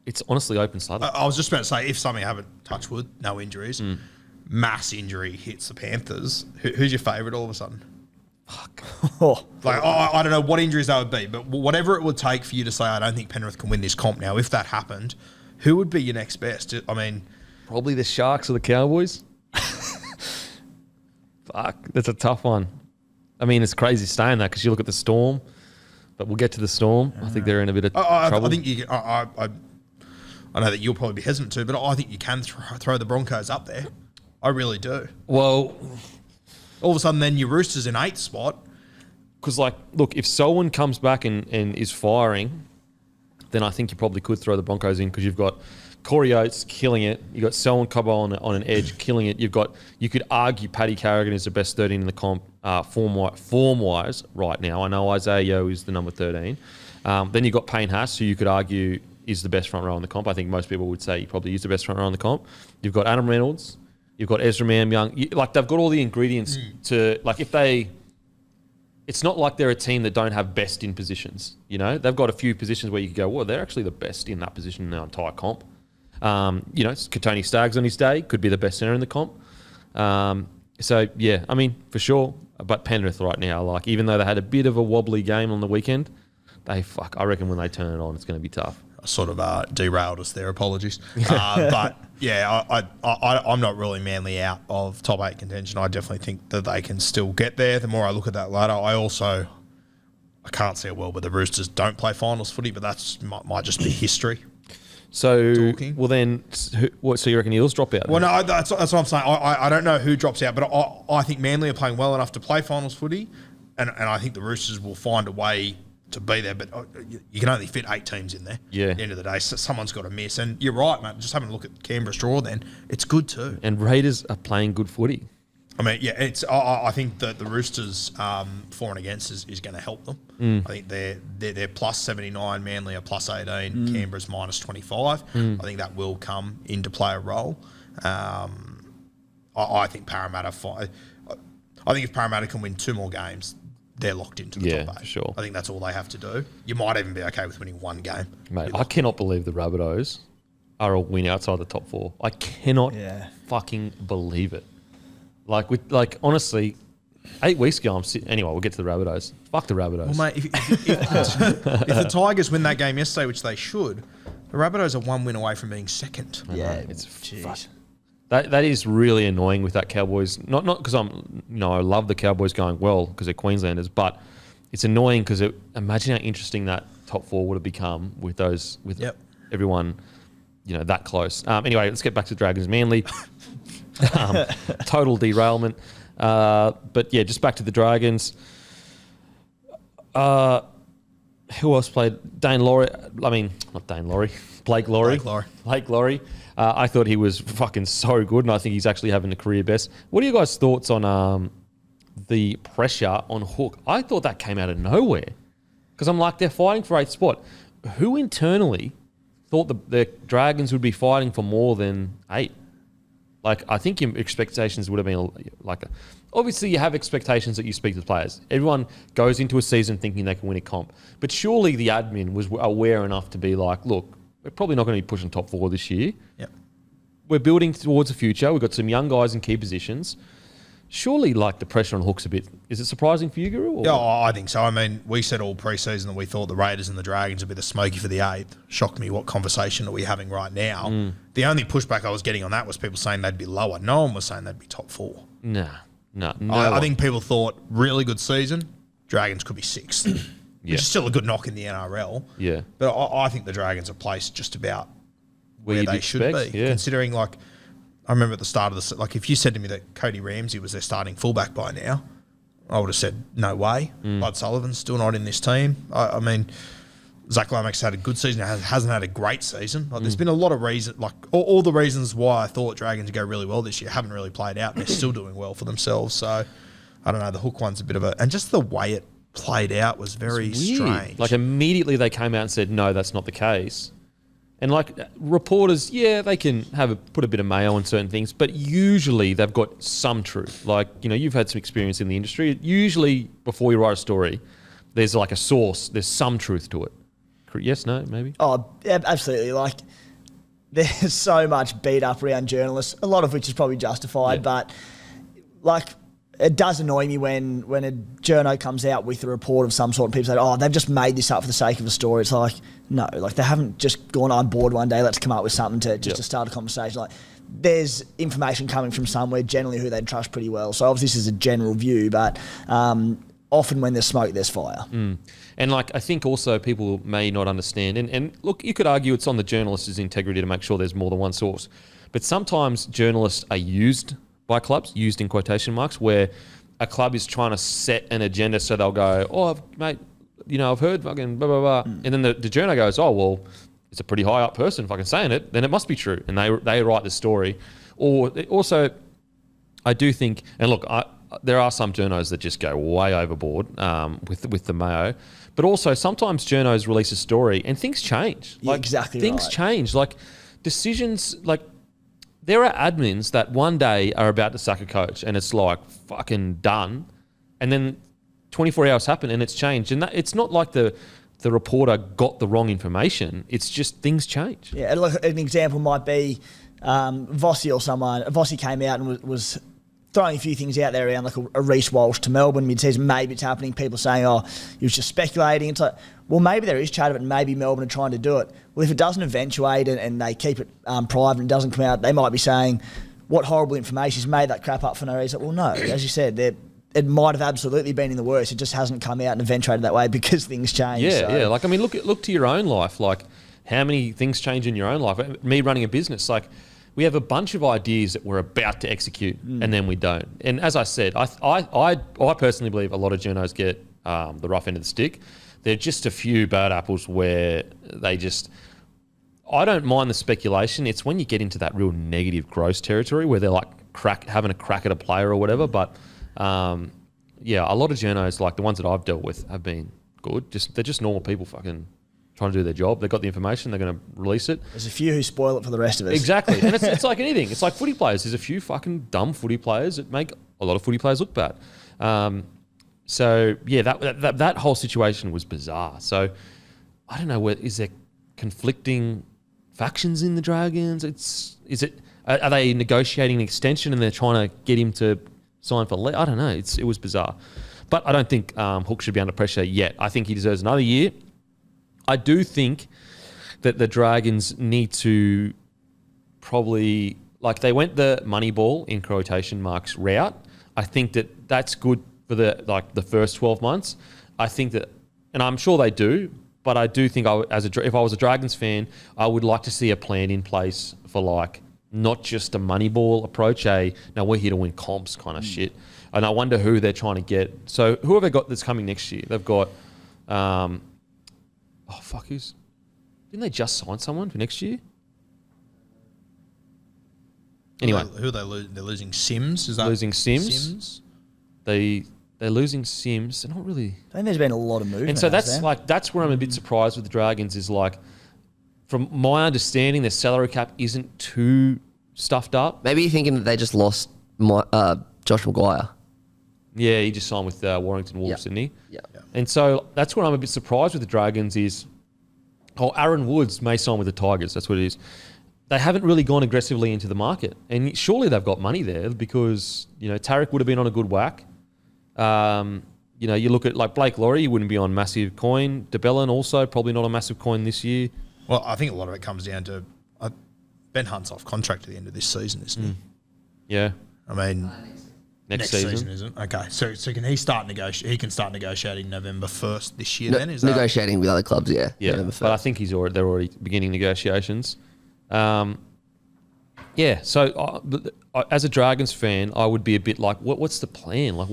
S2: it's honestly open slather.
S3: I was just about to say, if something haven't touched wood, no injuries, mass injury hits the Panthers, who's your favourite all of a sudden?
S4: Oh,
S3: Like, I don't know what injuries that would be, but whatever it would take for you to say, I don't think Penrith can win this comp now, if that happened, who would be your next best? I mean,
S2: Probably the Sharks or the Cowboys. Fuck, that's a tough one. I mean, it's crazy saying that because you look at the Storm, but we'll get to the Storm. I think they're in a bit of trouble.
S3: I think I know that you'll probably be hesitant to, but I think you can throw the Broncos up there. I really do.
S2: Well,
S3: All of a sudden, then your Roosters in 8th spot.
S2: because, like, look, if Selwyn comes back and is firing, then I think you probably could throw the Broncos in because you've got Corey Oates killing it. You've got Selwyn Cobbo on an edge killing it. You could argue Paddy Carrigan is the best 13 in the comp form-wise right now. I know Isaiah Yeo is the number 13. Then you've got Payne Haas, who you could argue is the best front row in the comp. I think most people would say he probably is the best front row in the comp. You've got Adam Reynolds. You've got Ezra Mamyoung. Like, they've got all the ingredients to, like, if they... It's not like they're a team that don't have best in positions. You know, they've got a few positions where you could go, well, they're actually the best in that position in the entire comp. You know, Katoni Staggs on his day could be the best centre in the comp. So, yeah, I mean, for sure. But Penrith right now, like, even though they had a bit of a wobbly game on the weekend, I reckon when they turn it on, it's going to be tough.
S3: I sort of derailed us there. Apologies. But, yeah, I'm not ruling Manly out of top 8 contention. I definitely think that they can still get there. The more I look at that ladder, I can't see it well, but the Roosters don't play finals footy, but that's might just be history.
S2: So,
S3: Talking.
S2: well then, so you reckon Eels drop out?
S3: Well, no, that's what I'm saying. I don't know who drops out, but I think Manly are playing well enough to play finals footy, and I think the Roosters will find a way to be there, but you can only fit 8 teams in there.
S2: Yeah.
S3: At the end of the day, so someone's got to miss. And you're right, mate. Just having a look at Canberra's draw then, it's good too.
S2: And Raiders are playing good footy.
S3: I mean, yeah, it's. I think that the Roosters for and against is going to help them. I think they're plus 79, Manly are plus 18, Canberra's minus 25. I think that will come into play a role. I think Parramatta. I think if Parramatta can win 2 more games, they're locked into the top 8.
S2: For sure.
S3: I think that's all they have to do. You might even be okay with winning 1 game.
S2: Mate, I cannot believe the Rabbitohs are a win outside the top 4. I cannot fucking believe it. Like honestly, 8 weeks ago, anyway, we'll get to the Rabbitohs. Fuck the Rabbitohs.
S3: Well, mate, if the Tigers win that game yesterday, which they should, the Rabbitohs are 1 win away from being second.
S4: Yeah,
S2: it's
S4: jeez.
S2: That is really annoying with that Cowboys. Not because I love the Cowboys going well because they're Queenslanders, but it's annoying because imagine how interesting that top 4 would have become with everyone, that close. Anyway, let's get back to Dragons Manly. Total derailment. But yeah, just back to the Dragons. Who else played? Blake Laurie. Blake Laurie. I thought he was fucking so good, and I think he's actually having a career best. What are you guys' thoughts on the pressure on Hook? I thought that came out of nowhere because I'm like, they're fighting for 8th spot. Who internally thought the Dragons would be fighting for more than 8? Like, I think your expectations would have been obviously you have expectations that you speak to the players. Everyone goes into a season thinking they can win a comp. But surely the admin was aware enough to be like, look, we're probably not going to be pushing top 4 this year.
S3: Yep.
S2: We're building towards the future. We've got some young guys in key positions. surely like the pressure on Hook's a bit. Is it surprising for you, Guru? Or?
S3: Yeah, I think so. I mean, we said all pre-season that we thought the Raiders and the Dragons would be the smoky for the 8th. Shocked me what conversation are we having right now. The only pushback I was getting on that was people saying they'd be lower. No one was saying they'd be top 4.
S2: No.
S3: I think people thought really good season, Dragons could be 6th, which is still a good knock in the NRL.
S2: Yeah.
S3: But I think the Dragons are placed just about where
S2: you'd
S3: they should
S2: expect,
S3: be,
S2: yeah.
S3: considering like I remember at the start of the like if you said to me that Cody Ramsey was their starting fullback by now, I would have said no way. Bud Sullivan's still not in this team. I mean, Zach Lomax had a good season, hasn't had a great season. Like, there's been a lot of reasons, like all the reasons why I thought Dragons would go really well this year haven't really played out, and they're still doing well for themselves. So I don't know. The Hook one's a bit of a, and just the way it played out was very strange.
S2: Like immediately they came out and said, no, that's not the case. And like reporters, yeah, they can put a bit of mayo on certain things, but usually they've got some truth. Like, you know, you've had some experience in the industry. Usually before you write a story, there's like a source, there's some truth to it. Yes, no, maybe?
S4: Oh, yeah, absolutely. Like, there's so much beat up around journalists, a lot of which is probably justified, but like, it does annoy me when a journo comes out with a report of some sort and people say, oh, they've just made this up for the sake of a story. It's like, no, like they haven't just gone on board one day, let's come up with something to start a conversation. Like, there's information coming from somewhere, generally who they trust pretty well. So obviously this is a general view, but often when there's smoke, there's fire.
S2: And like, I think also people may not understand, and look, you could argue it's on the journalist's integrity to make sure there's more than one source. But sometimes journalists are used by clubs, used in quotation marks, where a club is trying to set an agenda, so they'll go, oh, mate, you know, I've heard fucking blah, blah, blah. And then the journo goes, oh, well, it's a pretty high up person fucking saying it, then it must be true. And they write the story. Or also, I do think, and look, there are some journos that just go way overboard with the mayo. But also, sometimes journos release a story and things change.
S4: Yeah, exactly
S2: things
S4: right.
S2: change. Like, decisions, like, there are admins that one day are about to sack a coach and it's like fucking done. And then 24 hours happen and it's changed. And it's not like the reporter got the wrong information. It's just things change.
S4: Yeah, and look, an example might be Vossi or someone. Vossi came out and was throwing a few things out there around like a Reece Walsh to Melbourne mid-season. Maybe it's happening. People saying, oh, he was just speculating. It's like, well, maybe there is chat of it and maybe Melbourne are trying to do it. Well, if it doesn't eventuate and they keep it private and doesn't come out, they might be saying, what horrible information, he's made that crap up for no reason. Well, no, as you said, it might have absolutely been in the works. It just hasn't come out and eventuated that way because things change.
S2: Yeah, yeah. Like, I mean, look to your own life. Like, how many things change in your own life? Me running a business, like, we have a bunch of ideas that we're about to execute and then we don't. And as I said, I personally believe a lot of journos get the rough end of the stick. There are just a few bad apples where they just... I don't mind the speculation. It's when you get into that real negative gross territory where they're like having a crack at a player or whatever. But yeah, a lot of journos, like the ones that I've dealt with, have been good. They're just normal people fucking trying to do their job. They've got the information. They're going to release it.
S4: There's a few who spoil it for the rest of us.
S2: Exactly. And it's like anything. It's like footy players. There's a few fucking dumb footy players that make a lot of footy players look bad. So, yeah, that whole situation was bizarre. So, I don't know, is there conflicting factions in the Dragons? Are they negotiating an extension and they're trying to get him to sign for... I don't know. It was bizarre. But I don't think Hook should be under pressure yet. I think he deserves another year. I do think that the Dragons need to probably... Like, they went the money ball, in quotation marks, route. I think that that's good for the first 12 months. I think that... And I'm sure they do, but I do think if I was a Dragons fan, I would like to see a plan in place for, like, not just a money ball approach, no, we're here to win comps kind of shit. And I wonder who they're trying to get. So who have they got that's coming next year? They've got... Didn't they just sign someone for next year? Anyway.
S3: Who are they losing? They're losing Sims? Is that
S2: losing Sims? They're losing Sims. They're not really...
S4: I think there's been a lot of movement.
S2: And so that's where I'm a bit surprised with the Dragons is like, from my understanding, their salary cap isn't too stuffed up.
S1: Maybe you're thinking that they just lost Josh Maguire.
S2: Yeah, he just signed with Warrington Wolves, didn't he?
S1: Yeah.
S2: And so that's where I'm a bit surprised with the Dragons is, Aaron Woods may sign with the Tigers. That's what it is. they haven't really gone aggressively into the market. And surely they've got money there because, Tarek would have been on a good whack. You look at like Blake Laurie, he wouldn't be on massive coin. DeBellin also probably not on massive coin this year.
S3: Well, I think a lot of it comes down to Ben Hunt's off contract at the end of this season, isn't he?
S2: Yeah.
S3: I mean,
S2: Next season
S3: isn't okay. So can he start negotiating? He can start negotiating November 1st this year. Then is
S1: negotiating with other clubs? Yeah.
S2: Yeah, but I think they're already beginning negotiations. So as a Dragons fan, I would be a bit like, what's the plan? Like,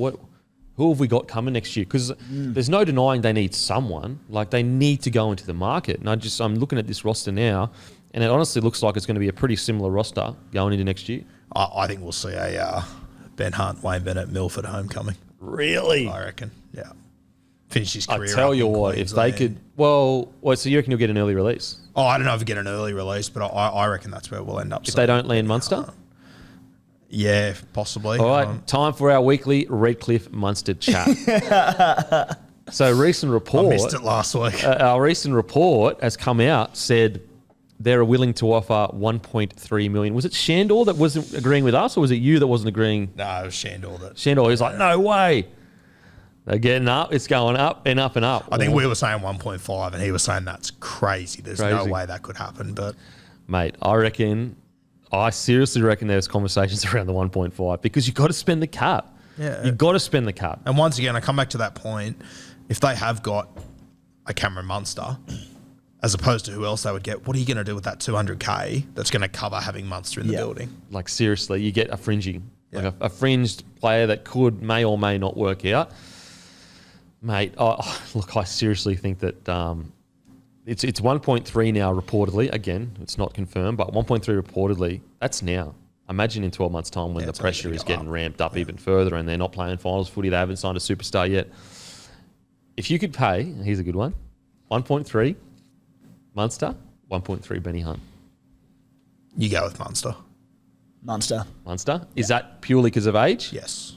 S2: who have we got coming next year? Because there's no denying they need someone. Like, they need to go into the market. And I'm looking at this roster now, and it honestly looks like it's going to be a pretty similar roster going into next year.
S3: I think we'll see a Ben Hunt, Wayne Bennett, Milford homecoming.
S2: Really?
S3: I reckon. Yeah. Finish his career.
S2: I tell you what, if they could, so you reckon you'll get an early release?
S3: Oh, I don't know if we get an early release, but I reckon that's where we'll end up.
S2: If they don't land Munster?
S3: Yeah, possibly.
S2: All right, time for our weekly Redcliffe Munster chat. So recent report.
S3: I missed it last week.
S2: Our recent report has come out, said they're willing to offer 1.3 million. Was it Shandor that wasn't agreeing with us, or was it you that wasn't agreeing?
S3: No, it was Shandor.
S2: Shandor, he's like, no way. They're getting up. It's going up and up and up.
S3: I think we were saying 1.5 and he was saying that's crazy. There's no way that could happen. But
S2: mate, I seriously reckon there's conversations around the 1.5 because you've got to spend the cap.
S3: Yeah.
S2: You've got to spend the cap.
S3: And once again, I come back to that point. If they have got a Cameron Munster, as opposed to who else they would get, what are you going to do with that 200K that's going to cover having Munster in the building?
S2: Like, seriously, you get a fringing. Like a fringed player that may or may not work out. Mate, look, I seriously think that it's 1.3 now reportedly. Again, it's not confirmed, but 1.3 reportedly, that's now. Imagine in 12 months' time when the pressure is getting ramped up even further and they're not playing finals footy, they haven't signed a superstar yet. If you could pay, here's a good one, 1.3 Munster, 1.3 Benny Hunt.
S3: You go with Munster.
S4: Munster.
S2: Is that purely because of age?
S3: Yes.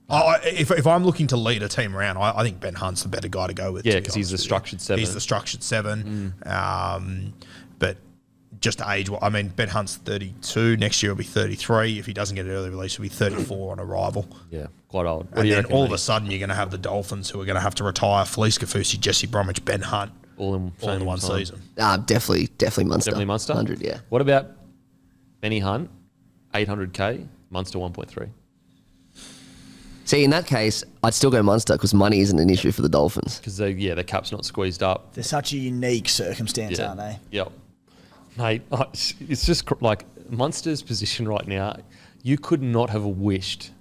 S3: If I'm looking to lead a team around, I think Ben Hunt's the better guy to go with.
S2: Yeah, because he's the structured 7.
S3: He's the structured 7. But just age, I mean, Ben Hunt's 32. Next year he'll be 33. If he doesn't get an early release, he'll be 34 on arrival.
S2: Yeah, quite old.
S3: And then all of a sudden you're going to have the Dolphins who are going to have to retire Felice Kafusi, Jesse Bromwich, Ben Hunt.
S2: All in
S3: one season.
S1: Definitely Munster.
S2: Definitely Munster?
S1: 100, yeah.
S2: What about Benny Hunt, 800K, Munster 1.3?
S1: See, in that case, I'd still go Munster because money isn't an issue for the Dolphins.
S2: Because, the cap's not squeezed up.
S4: They're such a unique circumstance, aren't they?
S2: Yep. Mate, it's just like Munster's position right now, you could not have wished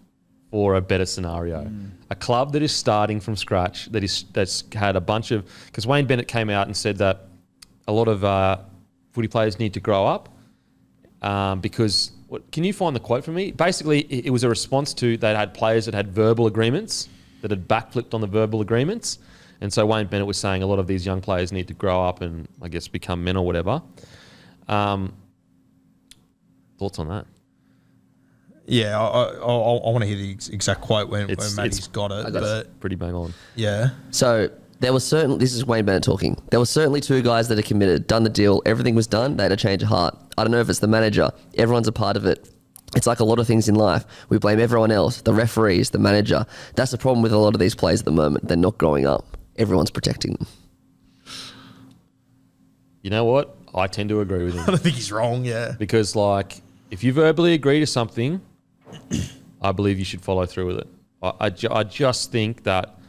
S2: for a better scenario. A club that is starting from scratch, that's had a bunch of... Because Wayne Bennett came out and said that a lot of footy players need to grow up because... Can you find the quote for me? Basically, it was a response to they had players that had verbal agreements, that had backflipped on the verbal agreements. And so Wayne Bennett was saying a lot of these young players need to grow up and, I guess, become men or whatever. Thoughts on that?
S3: Yeah, I want to hear the exact quote when Matty's got it. But
S2: pretty bang on.
S3: Yeah.
S1: So there was certainly, this is Wayne Bennett talking, there were certainly 2 guys that are committed, done the deal, everything was done, they had a change of heart. I don't know if it's the manager, everyone's a part of it. It's like a lot of things in life. We blame everyone else, the referees, the manager. That's the problem with a lot of these players at the moment. They're not growing up. Everyone's protecting them.
S2: You know what? I tend to agree with him.
S3: I don't think he's wrong, yeah.
S2: Because, like, if you verbally agree to something, I believe you should follow through with it. I just think that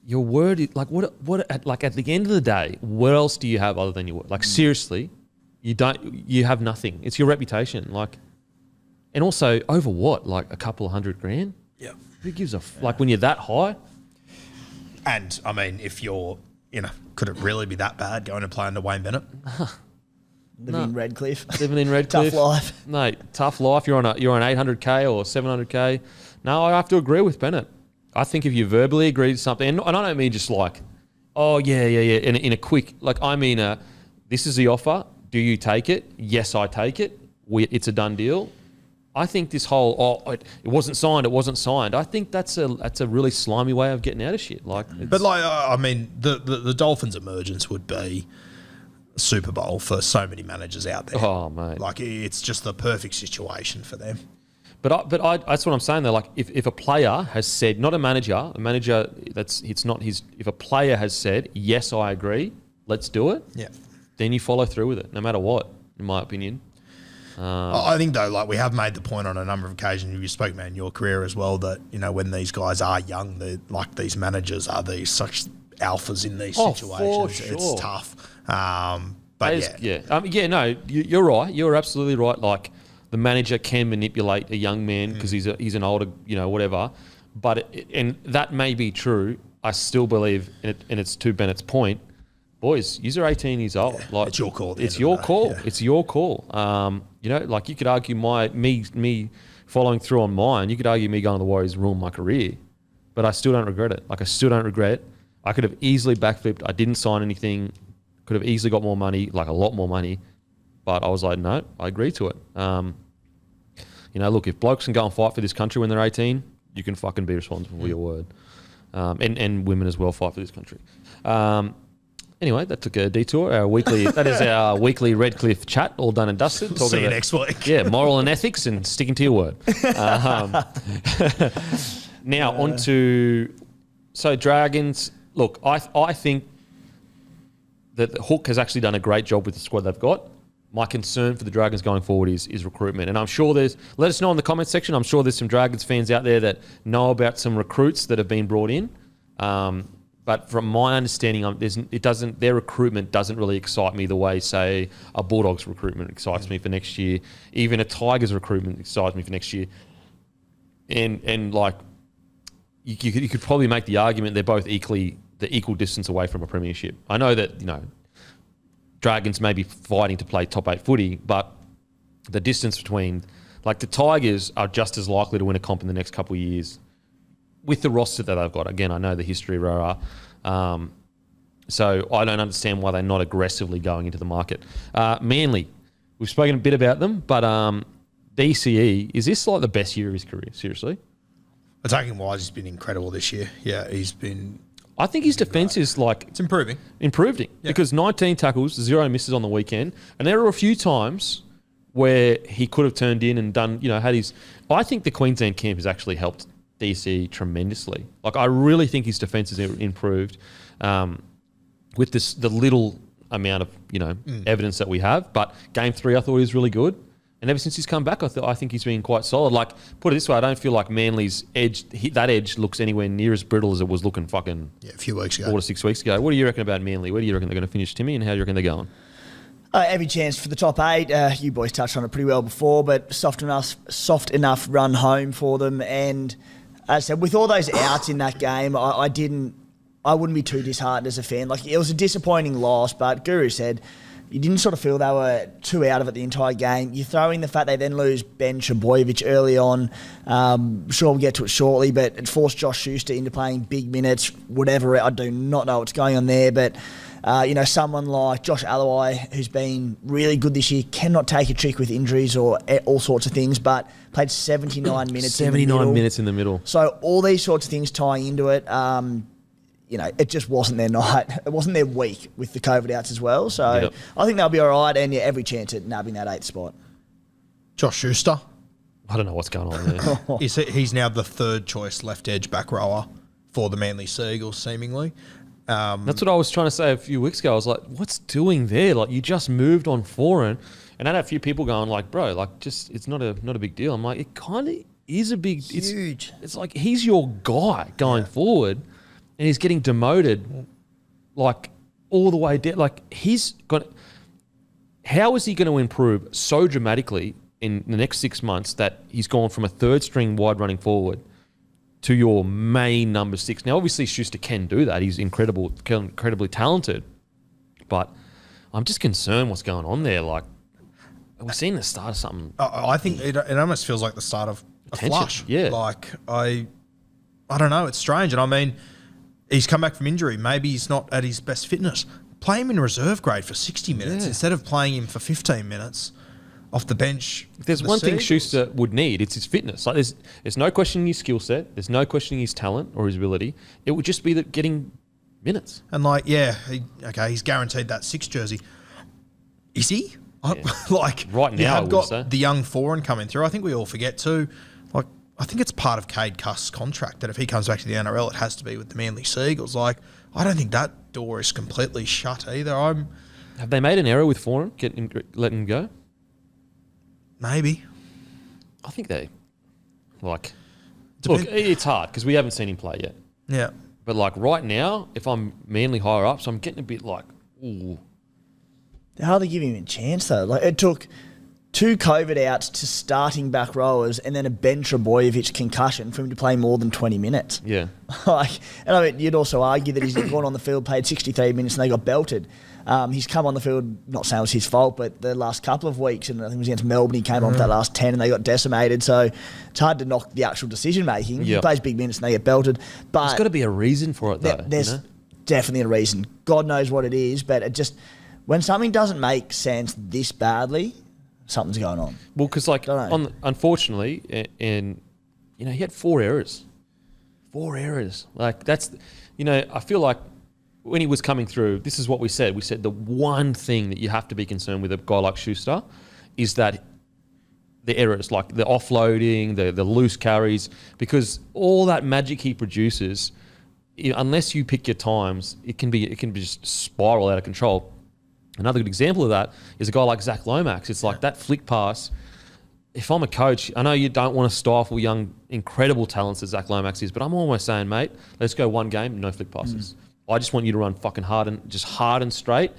S2: your word is, like, like, at the end of the day, what else do you have other than your word? Like, seriously, you have nothing. It's your reputation. Like, and also, over what? Like, a couple of $100,000?
S3: Yeah.
S2: Who gives a like, when you're that high?
S3: And, I mean, if you're, could it really be that bad going and play under Wayne Bennett?
S4: Living in Redcliffe.
S2: Living in Redcliffe.
S4: Tough life.
S2: Mate, tough life. You're on 800K or 700K. No, I have to agree with Bennett. I think if you verbally agree to something, and I don't mean just like, oh, yeah, in a quick, like, I mean, this is the offer. Do you take it? Yes, I take it. It's a done deal. I think this whole, it wasn't signed. I think that's a really slimy way of getting out of shit. Like,
S3: but like, I mean, the Dolphins' emergence would be Super Bowl for so many managers out there.
S2: Oh, mate.
S3: Like, it's just the perfect situation for them.
S2: But that's what I'm saying though. Like, if a player has said, not a manager if a player has said, yes, I agree, let's do it.
S3: Yeah.
S2: Then you follow through with it, no matter what, in my opinion.
S3: I think though, like we have made the point on a number of occasions. You spoke about in your career as well that when these guys are young, like these managers are these such alphas in these situations.
S2: For sure.
S3: It's tough. But
S2: you're right. You're absolutely right. Like, the manager can manipulate a young man because he's an older, whatever. But and that may be true. I still believe, and it's to Bennett's point, boys, you're 18 years old.
S3: Yeah,
S2: like,
S3: it's your call.
S2: It's your call.
S3: Yeah.
S2: It's your call. Like you could argue me following through on mine. You could argue me going to the Warriors ruined my career, but I still don't regret it. Like, I still don't regret. I could have easily backflipped. I didn't sign anything. Could have easily got more money, like a lot more money. But I was like, no, I agree to it. Look, if blokes can go and fight for this country when they're 18, you can fucking be responsible for your word. And women as well fight for this country. Anyway, that took a detour. That is our weekly Redcliffe chat, all done and dusted.
S3: See you next week.
S2: Yeah, moral and ethics and sticking to your word. Now, on to... So, Dragons... Look, I think that Hook has actually done a great job with the squad they've got. My concern for the Dragons going forward is recruitment. And I'm sure let us know in the comments section. I'm sure there's some Dragons fans out there that know about some recruits that have been brought in. But from my understanding, their recruitment doesn't really excite me the way, say, a Bulldogs recruitment excites me for next year. Even a Tigers recruitment excites me for next year. And like, you could probably make the argument they're both equal distance away from a premiership. I know that, Dragons may be fighting to play top 8 footy, but the distance between... Like, the Tigers are just as likely to win a comp in the next couple of years with the roster that they've got. Again, I know the history, so I don't understand why they're not aggressively going into the market. Manly, we've spoken a bit about them, but DCE, is this like the best year of his career? Seriously?
S3: Attacking-wise, he's been incredible this year. Yeah, he's been...
S2: I think his defence is like...
S3: It's improving.
S2: Because 19 tackles, 0 misses on the weekend. And there were a few times where he could have turned in and done, had his... I think the Queensland camp has actually helped DC tremendously. Like, I really think his defence has improved with the little amount of, evidence that we have. But Game 3, I thought he was really good. And ever since he's come back, I think he's been quite solid. Like, put it this way, I don't feel like Manly's edge looks anywhere near as brittle as it was looking fucking
S3: a few weeks ago.
S2: 4 to 6 weeks ago. What do you reckon about Manly? Where do you reckon they're going to finish, Timmy, and how do you reckon they're going?
S4: Every chance for the top 8. You boys touched on it pretty well before, but soft enough run home for them. And as I said, with all those outs in that game, I wouldn't be too disheartened as a fan. Like, it was a disappointing loss, but Guru said... You didn't sort of feel they were too out of it the entire game. You throw in the fact they then lose Ben Trbojevic early on. Sure, we'll get to it shortly, but it forced Josh Schuster into playing big minutes, whatever. I do not know what's going on there, but someone like Josh Alloway, who's been really good this year, cannot take a trick with injuries or all sorts of things, but played 79 minutes
S2: 79 minutes in the middle.
S4: So all these sorts of things tying into it. It just wasn't their night. It wasn't their week with the COVID outs as well. So yep. I think they'll be all right, and every chance at nabbing that 8th spot.
S3: Josh Schuster.
S2: I don't know what's going on there.
S3: He's now the 3rd choice left edge back rower for the Manly Seagulls, seemingly.
S2: That's what I was trying to say a few weeks ago. I was like, what's doing there? Like, you just moved on foreign. And I had a few people going like, bro, like, just it's not a big deal. I'm like, it kind of is a big...
S4: Huge.
S2: It's like he's your guy going forward. And he's getting demoted, like, all the way down. Like, how is he going to improve so dramatically in the next 6 months that he's gone from a 3rd string wide running forward to your main number 6? Now, obviously, Schuster can do that. He's incredibly talented. But I'm just concerned what's going on there. Like, we're seeing the start of something.
S3: I think it almost feels like the start of a flush.
S2: Yeah.
S3: Like, I don't know. It's strange. And I mean... He's come back from injury. Maybe he's not at his best fitness. Play him in reserve grade for 60 minutes instead of playing him for 15 minutes off the bench.
S2: If there's one thing Schuster would need, it's his fitness. Like, there's no questioning his skill set. There's no questioning his talent or his ability. It would just be that getting minutes.
S3: And he's guaranteed that 6 jersey. Is he?
S2: Yeah.
S3: Like,
S2: Right
S3: you
S2: now, I
S3: have
S2: would
S3: got
S2: say.
S3: the young foreign coming through. I think we all forget too. Like, I think it's part of Cade Cuss's contract that if he comes back to the NRL, it has to be with the Manly Seagulls. Like, I don't think that door is completely shut either.
S2: Have they made an error with Foran, letting him go?
S3: Maybe.
S2: I think they, like, look, it's hard because we haven't seen him play yet.
S3: Yeah.
S2: But, like, right now, if I'm Manly higher up, so I'm getting a bit like, ooh.
S4: They hardly give him a chance, though. Like, it took 2 COVID outs to starting back rowers and then a Ben Trebojevic concussion for him to play more than 20 minutes.
S2: Yeah.
S4: Like, and I mean, you'd also argue that he's gone on the field, played 63 minutes, and they got belted. He's come on the field, not saying it was his fault, but the last couple of weeks, and I think it was against Melbourne, he came on for that last 10 and they got decimated. So it's hard to knock the actual decision making. He
S2: Yep.
S4: plays big minutes and they get belted. But
S2: There's got to be a reason for it, though.
S4: there's
S2: you know?
S4: definitely a reason. God knows what it is, but it just, when something doesn't make sense this badly, something's going on.
S2: Well, because, like, unfortunately, and, you know, he had 4 errors. 4 errors. Like, that's, you know, I feel like when he was coming through, this is what we said. We said the one thing that you have to be concerned with a guy like Schuster is that the errors, like the offloading, the loose carries, because all that magic he produces, unless you pick your times, it can be just spiral out of control. Another good example of that is a guy like Zach Lomax. It's like that flick pass. If I'm a coach, I know you don't want to stifle young, incredible talents that Zach Lomax is, but I'm almost saying, mate, let's go one game, no flick passes. I just want you to run fucking hard and straight,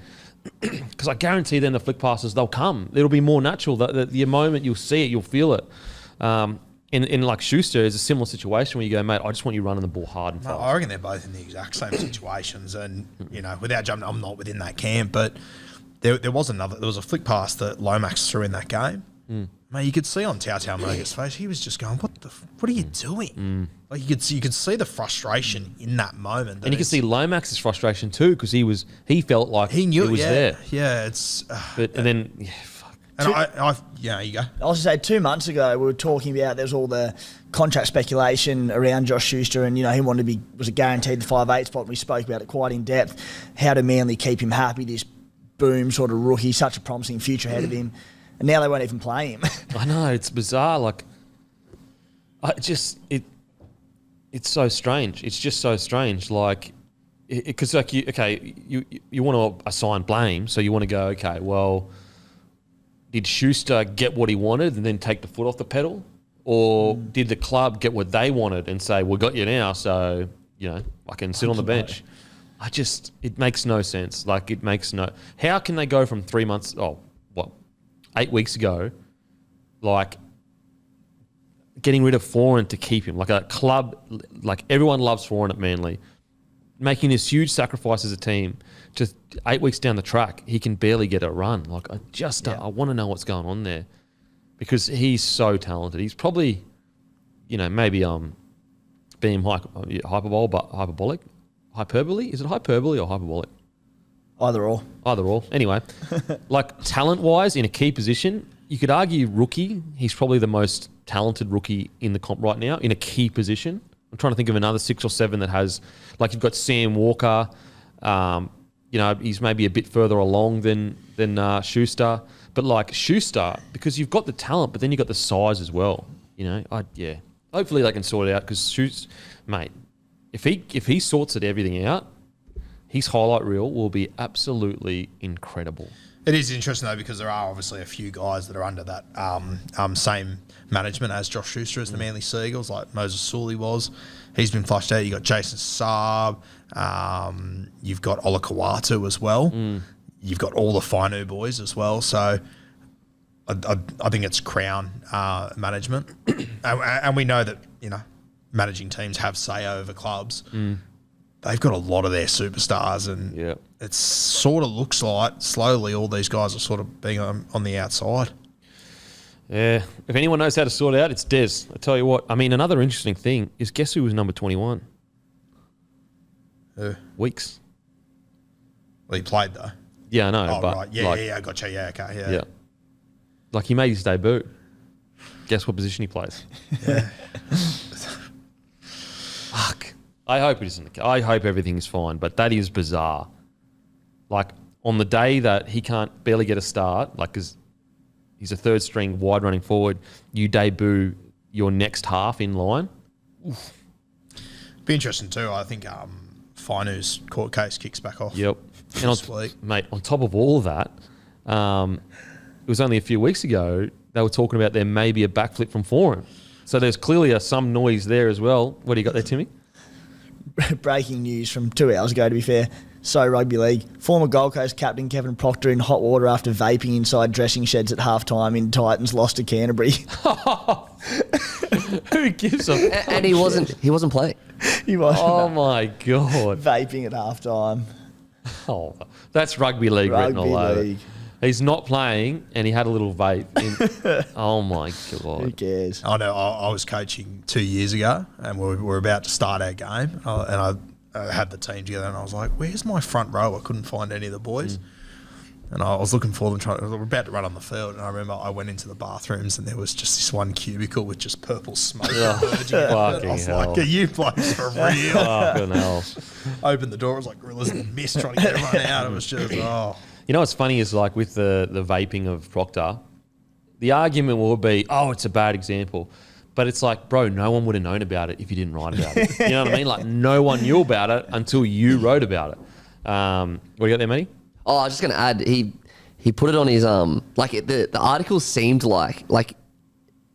S2: because I guarantee then the flick passes, they'll come. It'll be more natural. The moment you'll see it, you'll feel it. In like Schuster, is a similar situation where you go, mate, I just want you running the ball hard and fast.
S3: I reckon they're both in the exact same situations, and you know, without jumping, I'm not within that camp, but there was a flick pass that Lomax threw in that game. Mate, you could see on Tautau Moga's face, he was just going, "What are you doing?" Like you could see the frustration in that moment,
S2: and you could see Lomax's frustration too, because he felt like
S3: he knew
S2: it was there.
S3: Yeah, it's.
S2: And then, yeah, fuck.
S3: And you go.
S4: I was going to say 2 months ago we were talking about there was all the contract speculation around Josh Schuster, and you know he wanted to was a guaranteed the 5'8" spot. And we spoke about it quite in depth. How to Manly keep him happy? This boom sort of rookie, such a promising future ahead of him, and now they won't even play him.
S2: I know, it's bizarre. Like, it's so strange. It's just so strange. Like, because like you want to assign blame, so you want to go, okay, well, did Schuster get what he wanted and then take the foot off the pedal, or did the club get what they wanted and say, we got you now, so you know I can sit on the bench? It makes no sense. Like, it makes no. How can they go from 3 months? 8 weeks ago, like, getting rid of Foran to keep him, like a club, like everyone loves Foran at Manly, making this huge sacrifice as a team. Just 8 weeks down the track, he can barely get a run. Like, I want to know what's going on there, because he's so talented. He's probably, you know, maybe being hyperbolic. Hyperbole? Is it hyperbole or hyperbolic?
S4: Either or.
S2: Anyway, like, talent-wise, in a key position, you could argue rookie. He's probably the most talented rookie in the comp right now in a key position. I'm trying to think of another 6 or 7 that has, like, you've got Sam Walker. You know, he's maybe a bit further along than Schuster. But, like, Schuster, because you've got the talent, but then you've got the size as well. You know, hopefully they can sort it out, because Schuster, mate, if he sorts everything out, his highlight reel will be absolutely incredible.
S3: It is interesting though, because there are obviously a few guys that are under that same management as Josh Schuster as the Manly Seagulls, like Moses Sully was. He's been flushed out. You've got Jason Saab. You've got Ola Kawatu as well. You've got all the Fainu boys as well. So I think it's Crown management. And we know that, you know, managing teams have say over clubs. They've got a lot of their superstars, and it sort of looks like slowly all these guys are sort of being on the outside.
S2: Yeah. If anyone knows how to sort it out, it's Des. I tell you what. I mean, another interesting thing is, guess who was number 21? Weeks.
S3: Well, he played though.
S2: Yeah, I know.
S3: Oh,
S2: but
S3: right. Yeah, I gotcha. Yeah, okay. Yeah.
S2: Like, he made his debut. Guess what position he plays?
S3: Yeah.
S2: Fuck. I hope it isn't. I hope everything's fine, but that is bizarre. Like, on the day that he can't barely get a start, like because he's a third string wide running forward, you debut your next half in line. Oof.
S3: Be interesting too. I think Finu's court case kicks back off.
S2: Yep. And mate, on top of all of that, it was only a few weeks ago they were talking about there may be a backflip from Forum. So there's clearly some noise there as well. What do you got there, Timmy?
S4: Breaking news from 2 hours ago, to be fair. So Rugby League. Former Gold Coast captain Kevin Proctor in hot water after vaping inside dressing sheds at halftime in Titans lost to Canterbury.
S2: Who gives a fuck?
S1: And he wasn't playing.
S4: He wasn't.
S2: Oh my God.
S4: Vaping at halftime.
S2: Oh, that's Rugby League written all over. He's not playing and he had a little vape. Oh my God.
S4: Who cares?
S3: I know. I was coaching 2 years ago and we were about to start our game and I had the team together and I was like, where's my front row? I couldn't find any of the boys. And I was looking for them, we were about to run on the field, and I remember I went into the bathrooms and there was just this one cubicle with just purple smoke.
S2: Fucking
S3: I was
S2: hell.
S3: like, are you blokes for real?
S2: Fucking hell.
S3: Opened the door, it was like gorillas in the mist trying to get everyone out. It was just, oh.
S2: You know what's funny is like with the vaping of Proctor, the argument will be, oh, it's a bad example. But it's like, bro, no one would have known about it if you didn't write about it. You know what I mean? Like no one knew about it until you wrote about it. What do you got there, Matty?
S1: Oh, I was just gonna add, he put it on his the article seemed like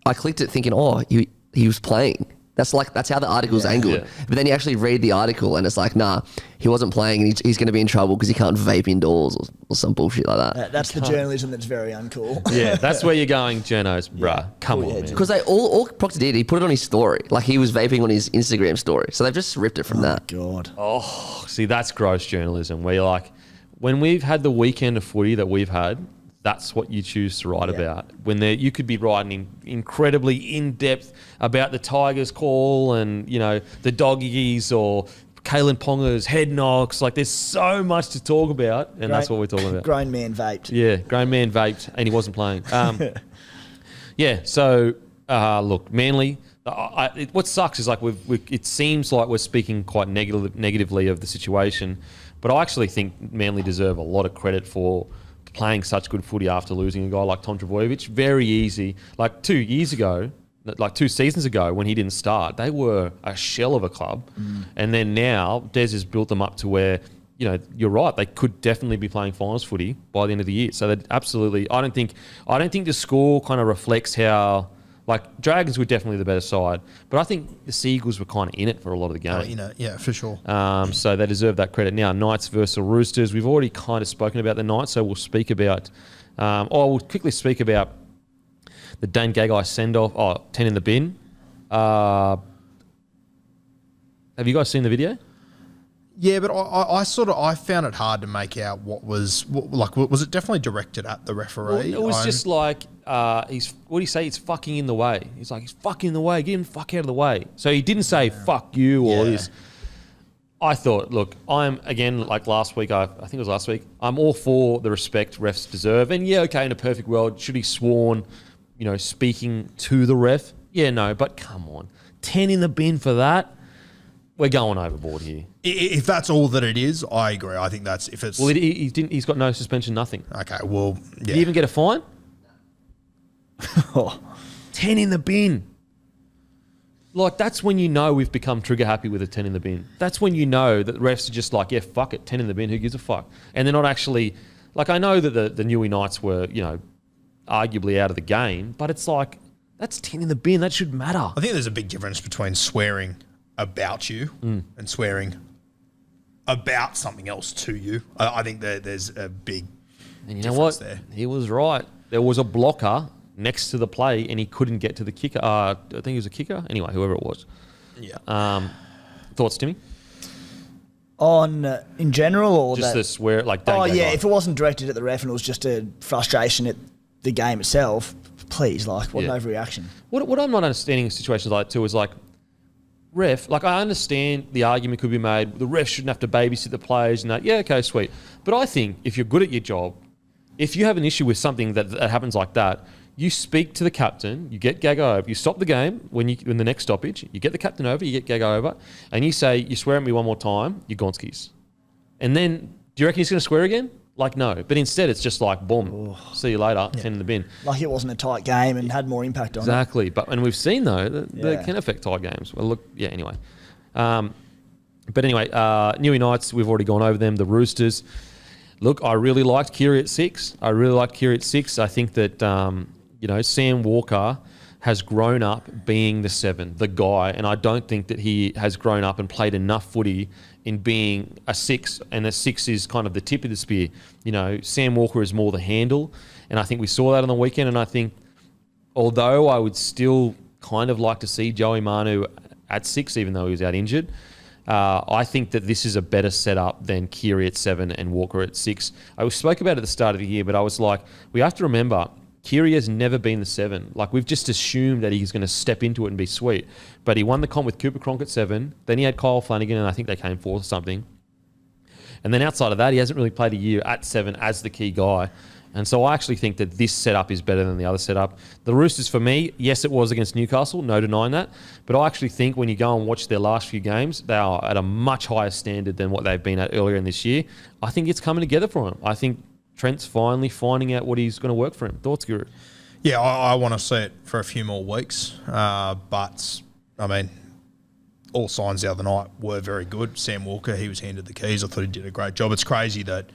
S1: I clicked it thinking, oh, he was playing. That's how the article's angled.
S2: Yeah.
S1: But then you actually read the article and it's like, nah, he wasn't playing and he's going to be in trouble because he can't vape indoors or some bullshit like that.
S4: That's the journalism that's very uncool.
S2: Yeah, that's where you're going, journos, bruh. Come on, man.
S1: Because they all Proctor did, he put it on his story. Like he was vaping on his Instagram story. So they've just ripped it from that.
S4: God.
S2: Oh, see, that's gross journalism where you're like, when we've had the weekend of footy that we've had, that's what you choose to write about. When you could be writing incredibly in-depth about the Tigers call and, you know, the doggies or Kalyn Ponga's head knocks. Like, there's so much to talk about, and that's what we're talking about.
S4: Grown man vaped.
S2: Yeah, grown man vaped, and he wasn't playing. Yeah, so, look, Manly, what sucks is, like, it seems like we're speaking quite negatively of the situation, but I actually think Manly deserve a lot of credit for playing such good footy after losing a guy like Tom Trbojevic. Very easy. Like 2 years ago, like 2 seasons ago when he didn't start, they were a shell of a club. And then now Des has built them up to where, you know, you're right, they could definitely be playing finals footy by the end of the year. So that absolutely, I don't think the score kind of reflects how, like, Dragons were definitely the better side, but I think the Seagulls were kind of in it for a lot of the game.
S3: Yeah, for sure.
S2: So they deserve that credit. Now, Knights versus Roosters. We've already kind of spoken about the Knights, so we'll speak about... we'll quickly speak about the Dane Gagai send-off. 10 in the bin. Have you guys seen the video?
S3: Yeah, but I found it hard to make out was it definitely directed at the referee?
S2: Well, it was just like, what do you say? He's fucking in the way. He's like, he's fucking in the way. Get him the fuck out of the way. So he didn't say, fuck you or this. I thought, look, I'm, again, like last week, I think it was last week, I'm all for the respect refs deserve. And yeah, okay, in a perfect world, should he sworn, you know, speaking to the ref? Yeah, no, but come on. 10 in the bin for that? We're going overboard here.
S3: If that's all that it is, I agree. I think that's if it's.
S2: Well, he didn't. He's got no suspension, nothing.
S3: Okay. Well, yeah.
S2: Did he even get a fine? 10 in the bin. Like, that's when you know we've become trigger happy with a 10 in the bin. That's when you know that the refs are just like, yeah, fuck it, 10 in the bin. Who gives a fuck? And they're not actually like. I know that the Newey Knights were, you know, arguably out of the game, but it's like that's 10 in the bin. That should matter.
S3: I think there's a big difference between swearing about you and swearing about something else to you. I think that there's a big
S2: and you know what?
S3: there.
S2: He was right. There was a blocker next to the play and he couldn't get to the kicker. I think he was a kicker. Anyway, whoever it was.
S3: Yeah.
S2: Thoughts, Timmy?
S4: On in general or
S2: just
S4: that?
S2: the swear, like
S4: if it wasn't directed at the ref and it was just a frustration at the game itself, please, like, what an overreaction.
S2: What I'm not understanding in situations like that too is like, ref, like I understand the argument could be made, the ref shouldn't have to babysit the players and that. Yeah, okay, sweet. But I think if you're good at your job, if you have an issue with something that happens like that, you speak to the captain, you get Gagai over, you stop the game when the next stoppage, you get the captain over, you get Gagai over, and you say, you swear at me one more time, you're Gonskis. And then, do you reckon he's going to swear again? Like, no. But instead, it's just like, boom, see you later, 10 in the bin.
S4: Like it wasn't a tight game and had more impact on it.
S2: Exactly. And we've seen, though, that can affect tight games. Well, look, yeah, anyway. But anyway, Newey Knights, we've already gone over them. The Roosters. Look, I really liked Keary at 6. I think that, Sam Walker has grown up being the 7, the guy, and I don't think that he has grown up and played enough footy in being a 6, and a 6 is kind of the tip of the spear. Sam Walker is more the handle, and I think we saw that on the weekend, and I think although I would still kind of like to see Joey Manu at 6, even though he was out injured, I think that this is a better setup than Keary at 7 and Walker at 6. I spoke about it at the start of the year, but I was like, we have to remember, Keary has never been the 7. Like, we've just assumed that he's going to step into it and be sweet. But he won the comp with Cooper Cronk at 7. Then he had Kyle Flanagan, and I think they came 4th or something. And then outside of that, he hasn't really played a year at 7 as the key guy. And so I actually think that this setup is better than the other setup. The Roosters, for me, yes, it was against Newcastle, no denying that. But I actually think when you go and watch their last few games, they are at a much higher standard than what they've been at earlier in this year. I think it's coming together for him. I think Trent's finally finding out what he's going to work for him. Thoughts, Guru?
S3: Yeah, I want to see it for a few more weeks. But, I mean, all signs the other night were very good. Sam Walker, he was handed the keys. I thought he did a great job. It's crazy that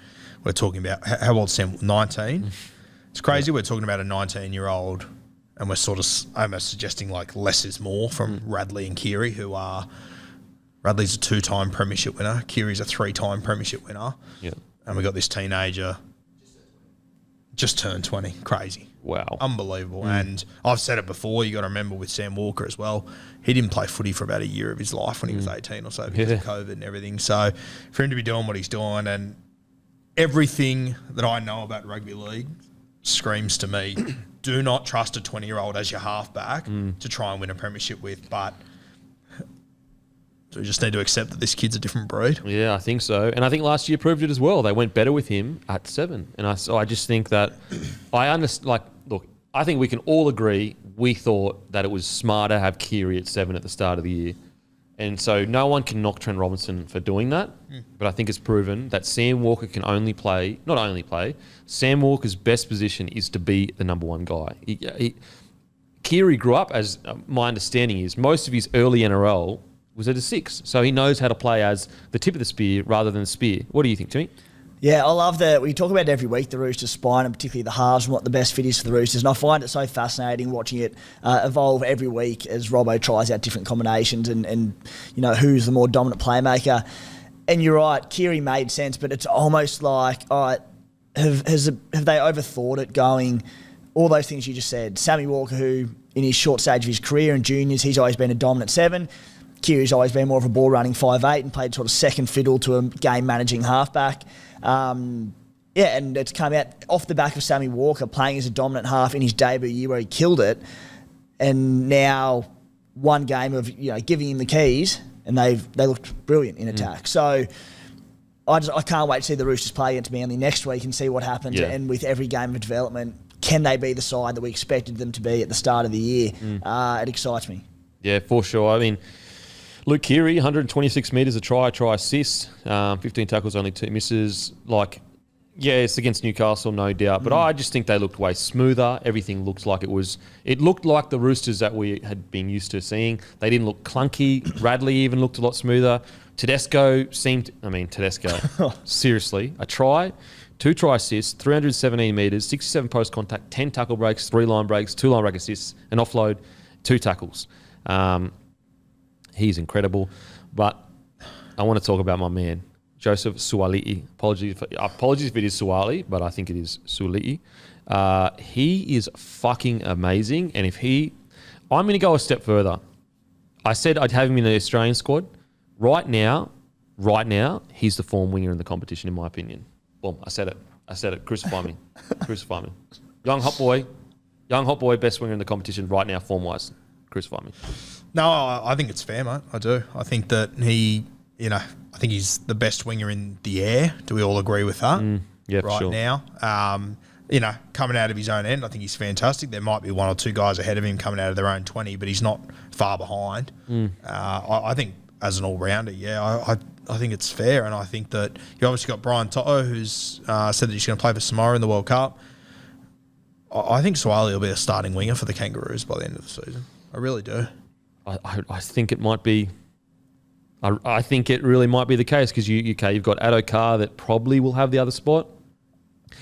S3: we're talking about, how old Sam? 19? It's crazy we're talking about a 19-year-old and we're sort of almost suggesting like less is more from Radley and Keary, who are, Radley's a 2-time premiership winner. Keary's a 3-time premiership winner.
S2: Yeah.
S3: And we got this teenager just turned 20. Crazy.
S2: Wow.
S3: Unbelievable. And I've said it before, you got to remember with Sam Walker as well, he didn't play footy for about a year of his life when he was 18 or so because of COVID and everything. So for him to be doing what he's doing, and everything that I know about rugby league screams to me, do not trust a 20-year-old as your halfback to try and win a premiership with. But we just need to accept that this kid's a different breed.
S2: Yeah, I think so. And I think last year proved it as well. They went better with him at 7. And I just think that I understand. Like, look, I think we can all agree we thought that it was smarter to have Keary at 7 at the start of the year. And so no one can knock Trent Robinson for doing that. But I think it's proven that Sam Walker can not only play, Sam Walker's best position is to be the number 1 guy. Keary grew up, as my understanding is, most of his early NRL was at a 6. So he knows how to play as the tip of the spear rather than the spear. What do you think, Timmy?
S4: Yeah, I love that. We talk about it every week, the Roosters spine, and particularly the halves and what the best fit is for the Roosters. And I find it so fascinating watching it evolve every week as Robbo tries out different combinations and who's the more dominant playmaker. And you're right, Keary made sense, but it's almost like, all right, have they overthought it going, all those things you just said. Sammy Walker, who in his short stage of his career in juniors, he's always been a dominant 7. Keary's always been more of a ball-running 5'8" and played sort of second fiddle to a game-managing halfback. And it's come out off the back of Sammy Walker playing as a dominant half in his debut year where he killed it. And now one game of giving him the keys, and they looked brilliant in attack. So I can't wait to see the Roosters play against Manly next week and see what happens.
S2: Yeah.
S4: And with every game of development, can they be the side that we expected them to be at the start of the year? It excites me.
S2: Yeah, for sure. I mean, Luke Keary, 126 metres, a try assist, 15 tackles, only 2 misses. It's against Newcastle, no doubt. But I just think they looked way smoother. Everything looked like it looked like the Roosters that we had been used to seeing. They didn't look clunky. Radley even looked a lot smoother. Tedesco, seriously, a try, 2 try assists, 317 metres, 67 post contact, 10 tackle breaks, 3 line breaks, 2 line break assists, an offload, 2 tackles. He's incredible. But I want to talk about my man, Joseph Suaalii. Apologies if it is Suaalii, but I think it is Suaalii. He is fucking amazing. And I'm going to go a step further. I said I'd have him in the Australian squad. Right now, he's the form winger in the competition, in my opinion. Boom, I said it. Crucify me. Young hot boy, best winger in the competition right now, form-wise. Crucify me.
S3: No, I think it's fair, mate. I do. I think that I think he's the best winger in the air. Do we all agree with that?
S2: Yeah,
S3: right
S2: sure.
S3: now. Coming out of his own end, I think he's fantastic. There might be 1 or 2 guys ahead of him coming out of their own 20, but he's not far behind. I think as an all-rounder, it's fair, and I think that you obviously got Brian Toto, who's said that he's going to play for Samoa in the World Cup. I think Suaalii will be a starting winger for the Kangaroos by the end of the season. I really do.
S2: I think it might be. I think it really might be the case because you've got Addo-Carr that probably will have the other spot.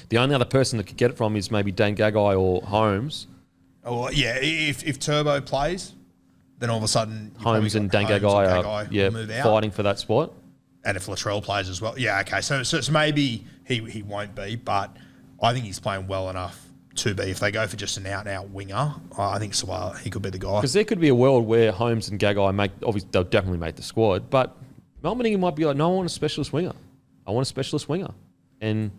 S2: The only other person that could get it from is maybe Dane Gagai or Holmes.
S3: Oh yeah, if Turbo plays, then all of a sudden
S2: Holmes and Dane Gagai are
S3: move out.
S2: fighting for that spot.
S3: And if Latrell plays as well, yeah, okay. So maybe he won't be, but I think he's playing well enough to be. If they go for just an out-and-out winger, I think Suaalii, he could be the guy.
S2: Because there could be a world where Holmes and Gagai obviously they'll definitely make the squad, but Melbourne might be like, no, I want a specialist winger. I want a specialist winger, and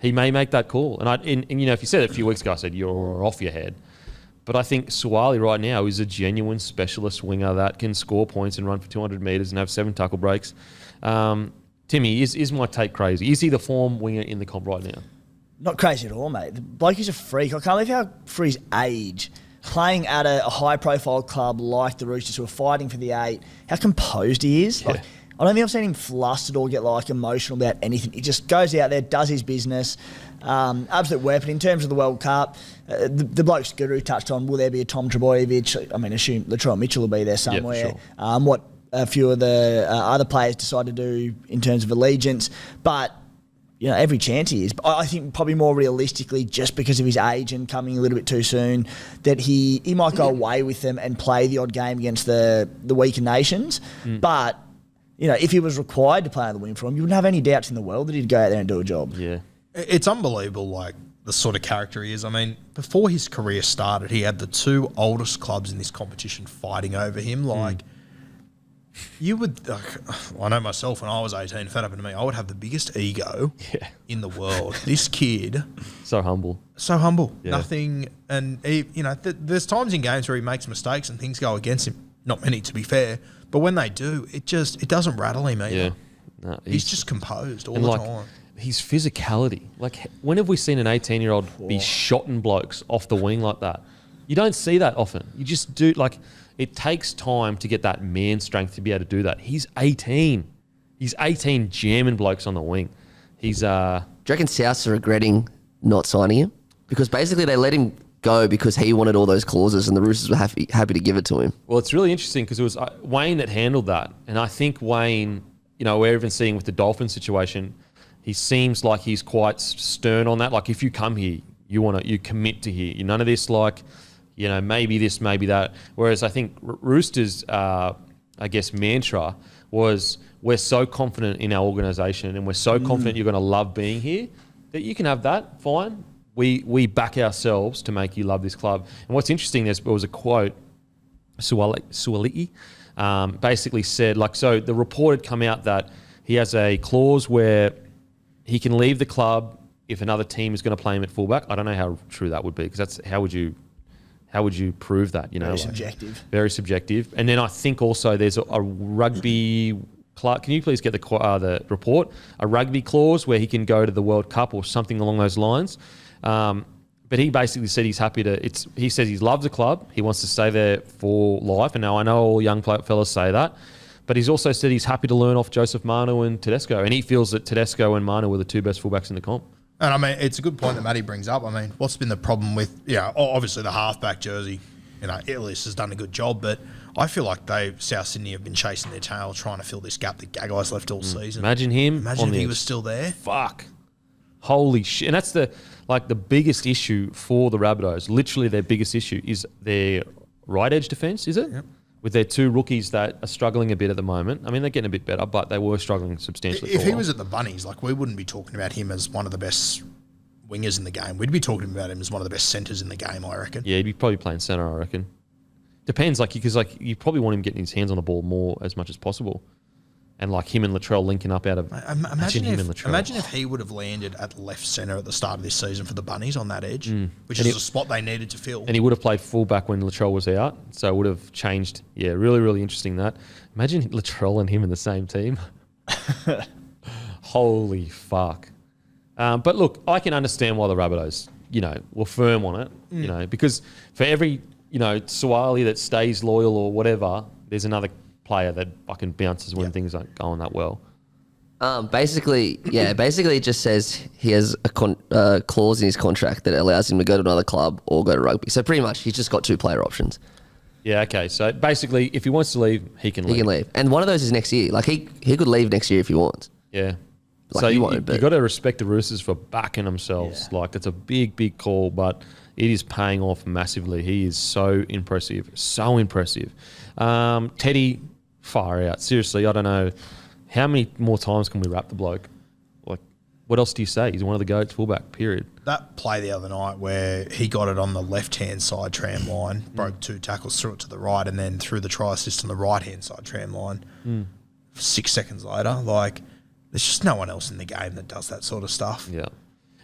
S2: he may make that call. And if you said it a few weeks ago, I said you're off your head. But I think Suaalii right now is a genuine specialist winger that can score points and run for 200 metres and have 7 tackle breaks. Timmy, is my take crazy? Is he the form winger in the comp right now?
S4: Not crazy at all, mate. The bloke is a freak. I can't believe how, for his age, playing at a high-profile club like the Roosters who are fighting for the 8, how composed he is.
S2: Yeah.
S4: I don't think I've seen him flustered or get emotional about anything. He just goes out there, does his business. Absolute weapon. In terms of the World Cup, the blokes Guru touched on, will there be a Tom Trbojevic? I mean, assume Latrell Mitchell will be there somewhere.
S2: Yeah, sure.
S4: What a few of the other players decide to do in terms of allegiance. But every chance he is. But I think probably more realistically, just because of his age and coming a little bit too soon, that he might go away with them and play the odd game against the weaker nations. But if he was required to play on the wing for him, you wouldn't have any doubts in the world that he'd go out there and do a job.
S2: Yeah.
S3: It's unbelievable, the sort of character he is. I mean, before his career started, he had the 2 oldest clubs in this competition fighting over him. You would, I know myself when I was 18, if that happened to me, I would have the biggest ego in the world. This kid.
S2: So humble.
S3: Yeah. Nothing. And, there's times in games where he makes mistakes and things go against him. Not many, to be fair. But when they do, it doesn't rattle him either.
S2: Yeah. No,
S3: he's just composed all the time.
S2: His physicality. When have we seen an 18-year-old be shotting blokes off the wing like that? You don't see that often. You just do, it takes time to get that man strength to be able to do that. He's 18. He's 18 jamming blokes on the wing. He's... Do
S1: you reckon Souths are regretting not signing him? Because basically they let him go because he wanted all those clauses and the Roosters were happy to give it to him.
S2: Well, it's really interesting because it was Wayne that handled that. And I think Wayne, we're even seeing with the Dolphins situation, he seems like he's quite stern on that. If you come here, you commit to here. None of this maybe this, maybe that. Whereas I think Roosters, mantra was we're so confident in our organisation and we're so confident you're going to love being here that you can have that, fine. We back ourselves to make you love this club. And what's interesting, there was a quote, Suaalii basically said, so the report had come out that he has a clause where he can leave the club if another team is going to play him at fullback. I don't know how true that would be because that's how would you prove that?
S4: Very subjective.
S2: Very subjective. And then I think also there's a rugby. Can you please get the report? A rugby clause where he can go to the World Cup or something along those lines. But he basically said he's happy to. He says he loves the club. He wants to stay there for life. And now I know all young fellas say that. But he's also said he's happy to learn off Joseph Manu and Tedesco. And he feels that Tedesco and Manu were the 2 best fullbacks in the comp.
S3: And I mean, it's a good point that Matty brings up. I mean, what's been the problem with, obviously the halfback jersey, Ilias has done a good job, but I feel like South Sydney have been chasing their tail trying to fill this gap that Gagai's left all season.
S2: Imagine
S3: if he was still there.
S2: Fuck. Holy shit. And that's the biggest issue for the Rabbitohs. Literally their biggest issue is their right edge defence, is it?
S3: Yep.
S2: With their 2 rookies that are struggling a bit at the moment. I mean, they're getting a bit better, but they were struggling substantially.
S3: If he was at the Bunnies, we wouldn't be talking about him as one of the best wingers in the game. We'd be talking about him as one of the best centres in the game, I reckon.
S2: Yeah, he'd be probably playing centre, I reckon. Depends, because you probably want him getting his hands on the ball more as much as possible. And him and Latrell linking up out of... Imagine him and Latrell.
S3: Imagine if he would have landed at left centre at the start of this season for the Bunnies on that edge, which is a spot they needed to fill.
S2: And he would have played fullback when Latrell was out, so it would have changed. Yeah, really, really interesting that. Imagine Latrell and him in the same team. Holy fuck. But look, I can understand why the Rabbitohs, were firm on it, because for every, Suaalii that stays loyal or whatever, there's another player that fucking bounces when things aren't going that well.
S1: Basically, it just says he has a clause in his contract that allows him to go to another club or go to rugby. So pretty much, he's just got 2 player options.
S2: Yeah, okay. So basically, if he wants to leave, he can leave.
S1: He can leave. And one of those is next year. Like, he could leave next year if he wants.
S2: Yeah.
S1: Like
S2: So
S1: you
S2: you
S1: wanted, but-
S2: got to respect the Roosters for backing themselves.
S4: Yeah.
S2: Like, it's a big call, but it is paying off massively. He is so impressive. So impressive. Teddy, far out. Seriously, I don't know. How many more times can we wrap the bloke? Like, what else do you say? He's one of the GOATs fullback, period.
S3: That play the other night where he got it on the left-hand side tram line, broke 2 tackles, threw it to the right, and then threw the try assist on the right-hand side tram line 6 seconds later. Like, there's just no one else in the game that does that sort of stuff.
S2: Yeah.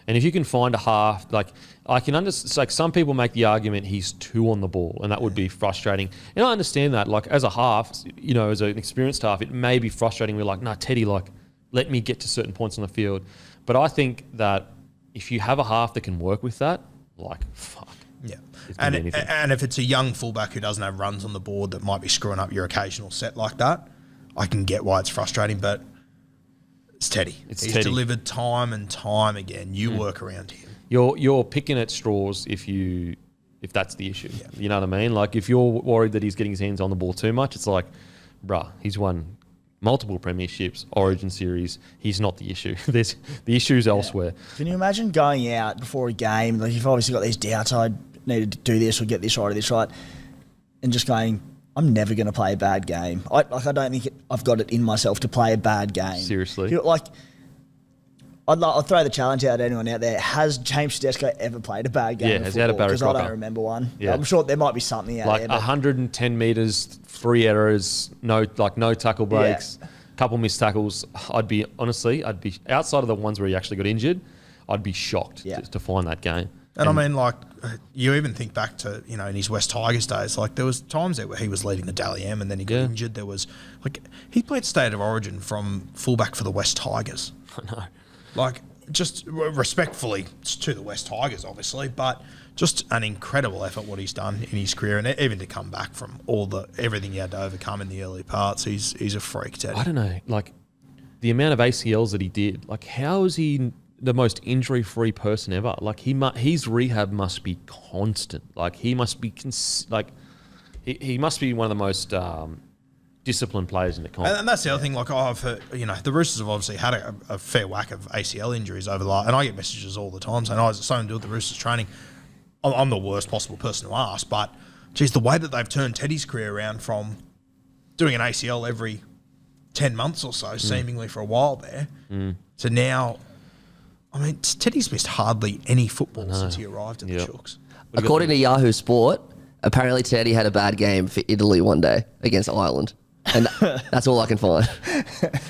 S2: And if you can find a half, like, I can understand, like, some people make the argument he's 2 on the ball, and that would be frustrating. And I understand that. Like, as a half, you know, as an experienced half, it may be frustrating. We're like, nah, Teddy, like, let me get to certain points on the field. But I think that if you have a half that can work with that, like, fuck.
S3: Yeah.
S2: It's gonna be
S3: And,
S2: anything.
S3: and if it's a young fullback who doesn't have runs on the board that might be screwing up your occasional set like that, I can get why it's frustrating, but it's Teddy. He's
S2: Teddy.
S3: delivered time and time again. You work around him.
S2: You're picking at straws if that's the issue. Yeah. You know what I mean? Like, if you're worried that he's getting his hands on the ball too much, it's like, bruh, he's won multiple premierships, Origin series. He's not the issue. There's the issues elsewhere.
S4: Can you imagine going out before a game, like you've obviously got these doubts, I need to do this or get this right or this right, and just going, I'm never going to play a bad game. I don't think I've got it in myself to play a bad game.
S2: Seriously?
S4: Like, I'd throw the challenge out to anyone out there. Has James Tedesco ever played a bad game?
S2: Yeah, has he had a Barry
S4: Because I
S2: Crocker?
S4: don't remember one.
S2: Yeah.
S4: I'm sure there might be something out
S2: Like
S4: there. but
S2: 110 metres, 3 errors, no tackle breaks, couple missed tackles. I'd be outside of the ones where he actually got injured, I'd be shocked to find that game.
S3: And I mean, like, you even think back to, you know, in his West Tigers days, like, there was times there where he was leading the Dally M and then he got injured. There was, like, he played State of Origin from fullback for the West Tigers.
S2: I know.
S3: Like, just respectfully to the West Tigers, obviously, but just an incredible effort what he's done in his career, and even to come back from everything he had to overcome in the early parts, he's a freak, Teddy.
S2: I don't know, like, the amount of ACLs that he did, like, how is he the most injury-free person ever? Like, his rehab must be constant. Like, he must be he must be one of the most disciplined players in the comp.
S3: And that's the other thing. Like, I've heard, you know, the Roosters have obviously had a fair whack of ACL injuries over the last, and I get messages all the time saying, "Oh, is it something to do with the Roosters training?" I'm the worst possible person to ask, but geez, the way that they've turned Teddy's career around from doing an ACL every 10 months or so, seemingly for a while there, to now. I mean, Teddy's missed hardly any football since he arrived at the Chooks.
S1: According to Yahoo Sport, apparently Teddy had a bad game for Italy one day against Ireland. And that's all I can find.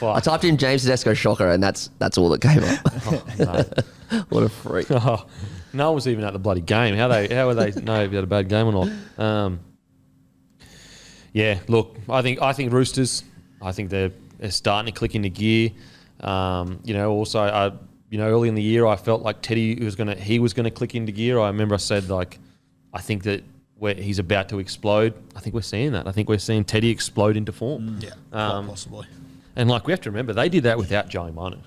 S1: I typed in James Tedesco shocker, and that's all that came up. What a freak.
S2: Oh, no one was even at the bloody game. How would they know if you had a bad game or not? Yeah, look, I think Roosters, I think they're starting to click into gear. You know, also, early in the year, I felt like Teddy was gonna click into gear. I remember I said, like, I think that where he's about to explode. I think we're seeing that. I think we're seeing Teddy explode into form.
S3: Yeah, quite possibly.
S2: And, like, we have to remember, they did that without Joey Manu.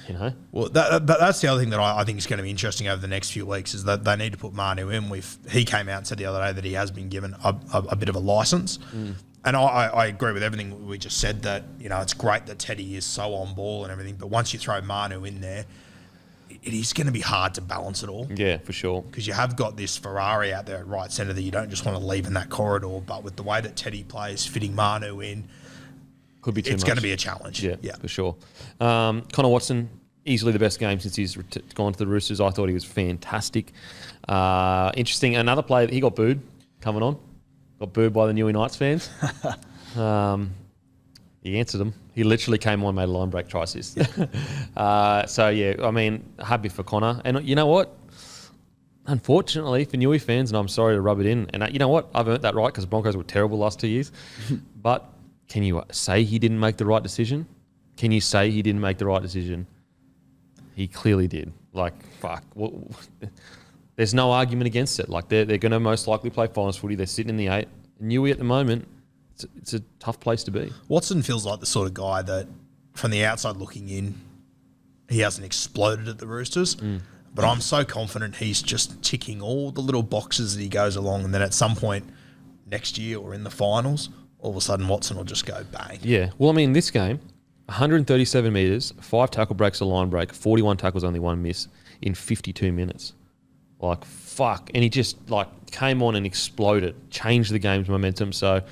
S2: You know?
S3: Well, that's the other thing that I think is going to be interesting over the next few weeks is that they need to put Manu in. He came out and said the other day that he has been given a bit of a licence. And I agree with everything we just said, that, you know, it's great that Teddy is so on ball and everything, but once you throw Manu in there, it is going to be hard to balance it all.
S2: Yeah, for sure.
S3: Because you have got this Ferrari out there at right centre that you don't just want to leave in that corridor, but with the way that Teddy plays, fitting Manu in,
S2: could be too much.
S3: It's going to be a challenge.
S2: Yeah, for sure. Connor Watson, easily the best game since he's gone to the Roosters. I thought he was fantastic. Interesting. Another player, he got booed coming on. Got booed by the Newey Knights fans. He answered them. He literally came on and made a line break try assist. So, yeah, I mean, happy for Connor. And you know what? Unfortunately for Newey fans, and I'm sorry to rub it in, and you know what? I've earned that right because the Broncos were terrible last 2 years. But can you say he didn't make the right decision? Can you say he didn't make the right decision? He clearly did. Like, fuck. There's no argument against it. Like, they're going to most likely play finals footy. They're sitting in the 8. Newey at the moment, it's a tough place to be.
S3: Watson feels like the sort of guy that from the outside looking in, he hasn't exploded at the Roosters. But I'm so confident he's just ticking all the little boxes that he goes along, and then at some point next year or in the finals, all of a sudden Watson will just go bang.
S2: Yeah. Well, I mean, this game, 137 metres, 5 tackle breaks, a line break, 41 tackles, only 1 miss in 52 minutes. Like, fuck. And he just, like, came on and exploded, changed the game's momentum. So,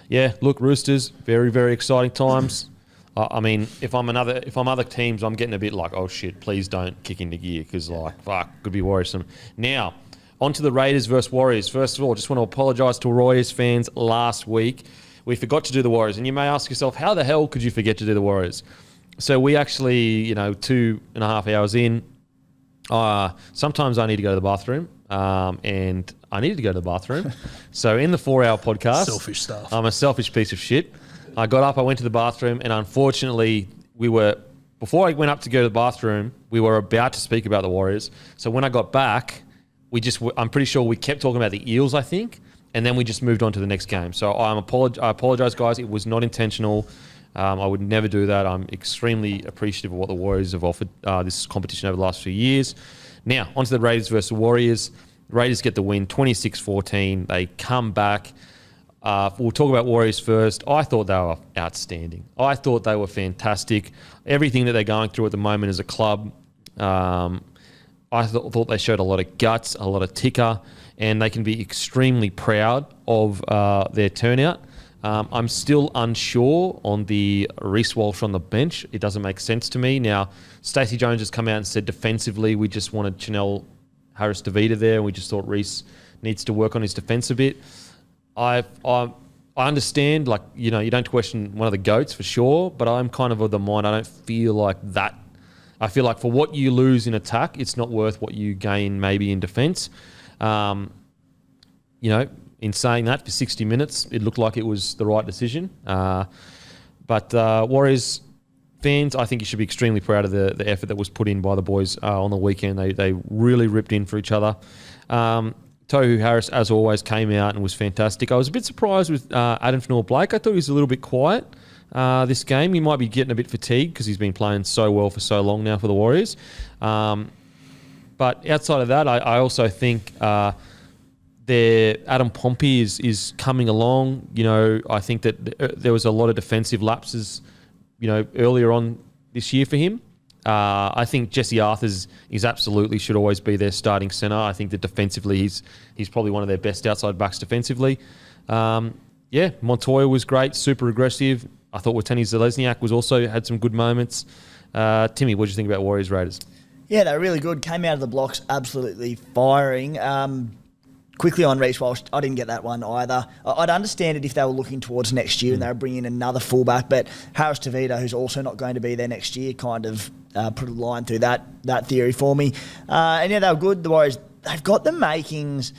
S2: yeah, look, Roosters, very, very exciting times. I mean, if I'm other teams, I'm getting a bit like, oh shit, please don't kick into gear because like, fuck, could be worrisome. Now, on to the Raiders versus Warriors. First of all, just want to apologise to Warriors fans. Last week, we forgot to do the Warriors, and you may ask yourself, how the hell could you forget to do the Warriors? So we actually, 2.5 hours in, sometimes I need to go to the bathroom, and I needed to go to the bathroom. So in the 4-hour podcast,
S3: Selfish stuff.
S2: I'm a selfish piece of shit. I got up, I went to the bathroom, and unfortunately, before I went up to go to the bathroom, we were about to speak about the Warriors. So when I got back, I'm pretty sure we kept talking about the Eels, I think, and then we just moved on to the next game. So I apologise, guys. It was not intentional. I would never do that. I'm extremely appreciative of what the Warriors have offered this competition over the last few years. Now, on to the Raiders versus Warriors. Raiders get the win, 26-14. They come back. We'll talk about Warriors first. I thought they were outstanding. I thought they were fantastic. Everything that they're going through at the moment as a club, I thought they showed a lot of guts, a lot of ticker, and they can be extremely proud of their turnout. I'm still unsure on the Reece Walsh on the bench. It doesn't make sense to me. Now, Stacey Jones has come out and said defensively we just wanted Chanel Harris-Davida there, and we just thought Reece needs to work on his defence a bit. I understand, like, you don't question one of the GOATs for sure, but I'm kind of the mind, I don't feel like that. I feel like for what you lose in attack, it's not worth what you gain maybe in defence. In saying that, for 60 minutes, it looked like it was the right decision. But Warriors fans, I think you should be extremely proud of the effort that was put in by the boys on the weekend. They really ripped in for each other. Tohu Harris, as always, came out and was fantastic. I was a bit surprised with Adam Blake. I thought he was a little bit quiet this game. He might be getting a bit fatigued because he's been playing so well for so long now for the Warriors. But outside of that, I also think Adam Pompey is coming along. I think that there was a lot of defensive lapses, earlier on this year for him. I think Jesse Arthurs absolutely should always be their starting centre. I think that defensively he's probably one of their best outside backs defensively. Montoya was great, super aggressive. I thought Watani Zelezniak was also had some good moments. Timmy, what did you think about Warriors Raiders?
S4: Yeah, they were really good. Came out of the blocks absolutely firing. Quickly on Reece Walsh, I didn't get that one either. I'd understand it if they were looking towards next year and they were bringing in another fullback, but Harris-Davida, who's also not going to be there next year, kind of put a line through that theory for me. They were good. The Warriors, they've got the makings.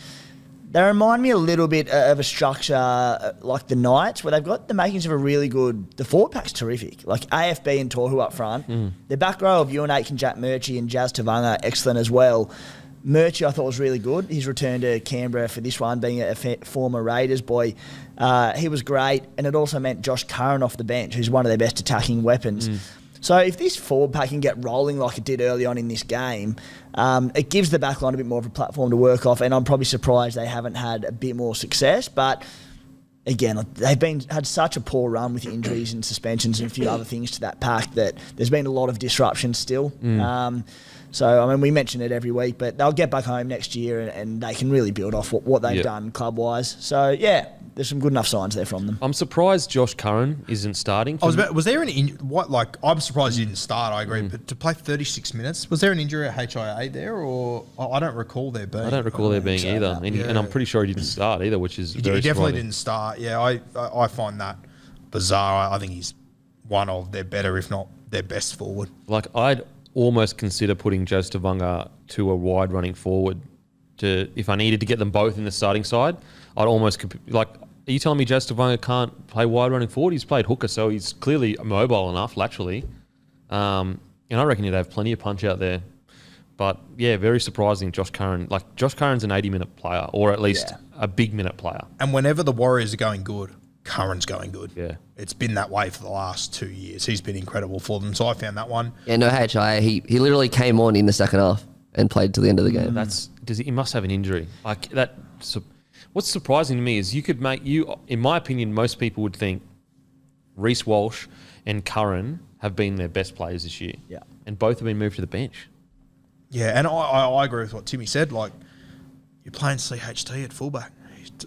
S4: They remind me a little bit of a structure like the Knights, where they've got the makings of a really good... The forward pack's terrific. Like AFB and Tohu up front. The back row of Ewan Aitken, Jack Murchie and Jazz Tavanga, excellent as well. Murchie, I thought, was really good. His return to Canberra for this one, being a former Raiders boy, he was great. And it also meant Josh Curran off the bench, who's one of their best attacking weapons. So if this forward pack can get rolling like it did early on in this game, it gives the back line a bit more of a platform to work off. And I'm probably surprised they haven't had a bit more success. But again, they've had such a poor run with injuries and suspensions and a few other things to that pack that there's been a lot of disruption still. So, we mention it every week, but they'll get back home next year and they can really build off what they've done club-wise. So, yeah, there's some good enough signs there from them.
S2: I'm surprised Josh Curran isn't starting.
S3: Was there an I'm surprised he didn't start, I agree, but to play 36 minutes, was there an injury at HIA there, or I don't recall there being.
S2: I don't recall there being either, and I'm pretty sure he didn't start either, which is very
S3: He definitely
S2: surprising.
S3: didn't start. Yeah, I find that bizarre. I think he's one of their better, if not their best forward.
S2: Like, I'd almost consider putting Jazz Tavanga to a wide running forward if I needed to get them both in the starting side. I'd almost are you telling me Jazz Tavanga can't play wide running forward? He's played hooker, so he's clearly mobile enough laterally. And I reckon he'd have plenty of punch out there. But yeah, very surprising. Josh Curran's an 80-minute player, or at least a big minute player.
S3: And whenever the Warriors are going good, Curran's going good.
S2: Yeah.
S3: It's been that way for the last 2 years. He's been incredible for them. So I found that one.
S1: Yeah, no HIA. He literally came on in the second half and played till the end of the game.
S2: He must have an injury. Like that. What's surprising to me is in my opinion, most people would think Reece Walsh and Curran have been their best players this year.
S4: Yeah.
S2: And both have been moved to the bench.
S3: Yeah, and I agree with what Timmy said. Like, you're playing CHT at fullback.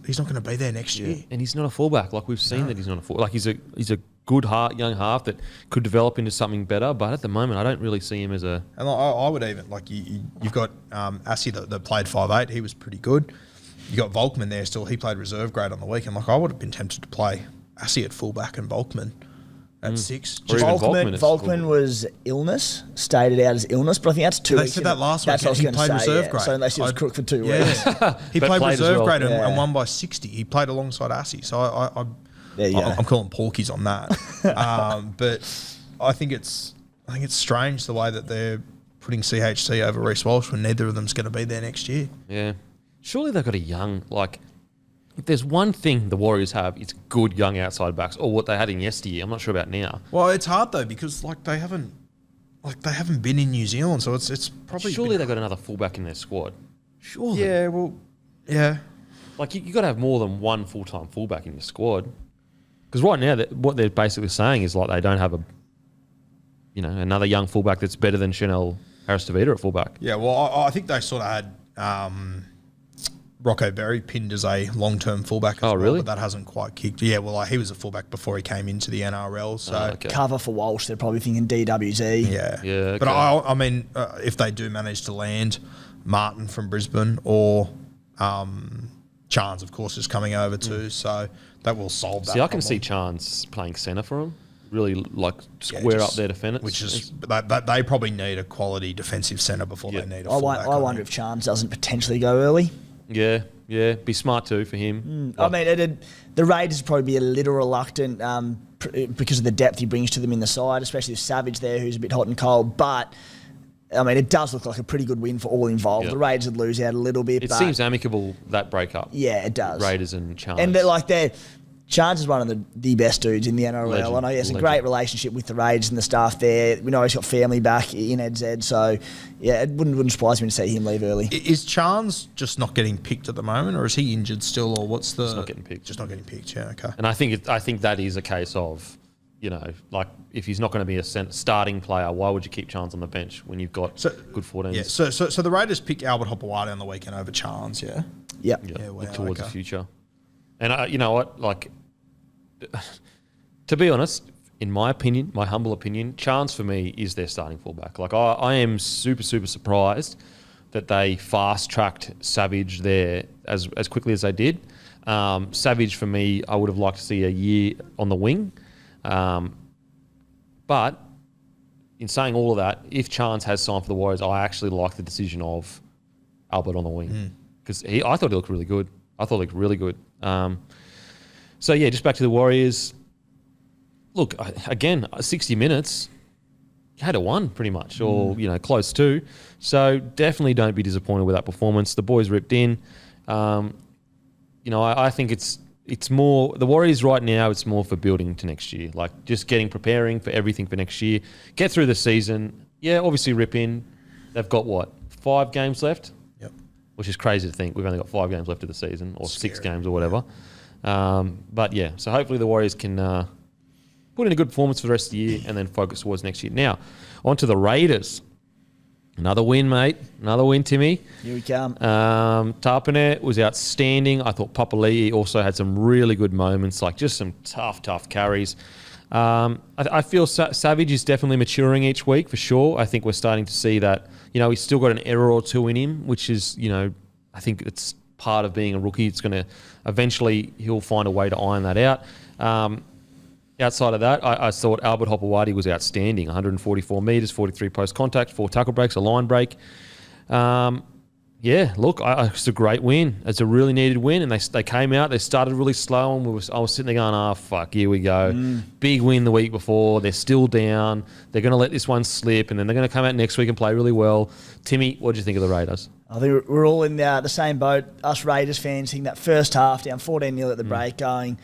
S3: He's not going to be there next year.
S2: And he's not a fullback. Like we've seen that he's not a fullback. Like he's a good young half that could develop into something better. But at the moment, I don't really see him as a.
S3: And I would even like you've got Assi that played 5'8". He was pretty good. You got Volkman there still. He played reserve grade on the weekend. Like I would have been tempted to play Assi at fullback and Volkman at 6.
S2: Or even
S4: Volkman was illness, stated out as illness, but I think that's 2
S3: They
S4: weeks.
S3: said that last week.
S4: That's what I was
S3: He
S4: going to
S3: played
S4: say.
S3: reserve
S4: Yeah.
S3: grade.
S4: So unless he was crook for 2 weeks.
S3: Yeah, he
S2: But
S3: played
S2: played as
S3: reserve
S2: well.
S3: grade and
S4: Yeah.
S3: won by 60. He played alongside Assi. So
S4: There you go.
S3: I'm calling porkies on that. But I think it's strange the way that they're putting CHT over Reece Walsh when neither of them's going to be there next year.
S2: Yeah. Surely they've got a young, like, if there's one thing the Warriors have, it's good young outside backs, or what they had in yesteryear. I'm not sure about now.
S3: Well, it's hard though because they haven't been in New Zealand, so it's probably
S2: Surely they've got another fullback in their squad. Surely.
S3: Yeah, well, yeah.
S2: Like, you got to have more than one full-time fullback in your squad. Because right now, what they're basically saying is, like, they don't have another young fullback that's better than Chanel Harris-Tavita at fullback.
S3: Yeah, well, I think they sort of had Rocco Berry pinned as a long-term fullback as well,
S2: really?
S3: but that hasn't quite kicked. Yeah, well, he was a fullback before he came into the NRL, so...
S2: Okay.
S4: Cover for Walsh, they're probably thinking DWZ.
S3: Yeah.
S2: Yeah, okay.
S3: But I mean, if they do manage to land Martin from Brisbane or Chance, of course, is coming over too, so that will solve that
S2: See, I can
S3: problem.
S2: see Chance playing centre for them. Really, like, square up their defenders.
S3: Which is... They probably need a quality defensive centre before they need a fullback.
S4: I wonder if Chance doesn't potentially go early.
S2: Yeah. Be smart too for him.
S4: I mean, the Raiders would probably be a little reluctant because of the depth he brings to them in the side, especially with Savage there, who's a bit hot and cold. But, I mean, it does look like a pretty good win for all involved.
S2: Yeah.
S4: The Raiders would lose out a little bit.
S2: It
S4: but
S2: seems amicable, that breakup.
S4: Yeah, it does.
S2: Raiders and Chance.
S4: And Chance is one of the best dudes in the NRL.
S2: Legend.
S4: I know he has a
S2: Legend.
S4: great relationship with the Raiders and the staff there. We know he's got family back in NZ, so yeah, it wouldn't surprise me to see him leave early.
S3: Is Chance just not getting picked at the moment, or is he injured still, or what's the...
S2: Just not getting picked.
S3: Just not getting picked, yeah, okay.
S2: And I think that is a case of, like, if he's not going to be a starting player, why would you keep Chance on the bench when you've got good 14s?
S3: Yeah, so the Raiders pick Albert Hopewadi on the weekend over Chance, yeah?
S4: Yep.
S2: Yeah,
S3: Yeah, wow,
S2: look towards the
S3: okay.
S2: future. And you know what? Like, to be honest, in my opinion, my humble opinion, Chance for me is their starting fullback. Like, I am super, super surprised that they fast-tracked Savage there as quickly as they did. Savage, for me, I would have liked to see a year on the wing. But in saying all of that, if Chance has signed for the Warriors, I actually like the decision of Albert on the wing. Because I thought he looked really good. So, yeah, just back to the Warriors. Look, again, 60 minutes, you had a one pretty much, or, close to. So definitely don't be disappointed with that performance. The boys ripped in. I think it's more, the Warriors right now, it's more for building to next year. Like, just preparing for everything for next year. Get through the season. Yeah, obviously rip in. They've got, 5 games left?
S3: Yep.
S2: Which is crazy to think. We've only got 5 games left of the season, or 6 games or whatever. But yeah, so hopefully the Warriors can put in a good performance for the rest of the year and then focus towards next year. Now, on to the Raiders. Another win, mate. Another win, Timmy.
S4: Here we come.
S2: Tarpanet was outstanding. I thought Papali'i also had some really good moments, like just some tough carries. I feel Savage is definitely maturing each week for sure. I think we're starting to see that, he's still got an error or two in him, which is, I think it's part of being a rookie. It's going to eventually he'll find a way to iron that out. Outside of that, I thought Albert Hopewadi was outstanding. 144 metres, 43 post contact, 4 tackle breaks, a line break. It's a great win. It's a really needed win, and they came out. They started really slow, and I was sitting there going, fuck, here we go. Big win the week before. They're still down. They're going to let this one slip, and then they're going to come out next week and play really well. Timmy, what did you think of the Raiders?
S4: I think we're all in the same boat, us Raiders fans, thinking that first half down 14-0 at the break going,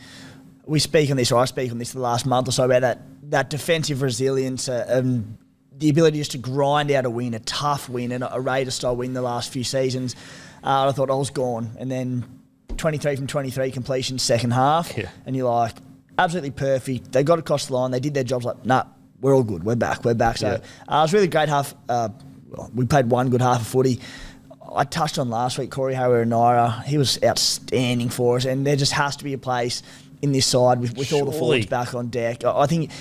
S4: we speak on this, or I speak on this the last month or so, about that defensive resilience, the ability just to grind out a win, a tough win, and a Raiders-style win the last few seasons. I thought I was gone. And then 23 from 23 completion second half, and you're like, absolutely perfect. They got across the line. They did their jobs like, nah, we're all good. We're back. So it was really great half. We played one good half of footy. I touched on last week, Corey Harawira-Naera. He was outstanding for us, and there just has to be a place in this side with all the forwards back on deck. I think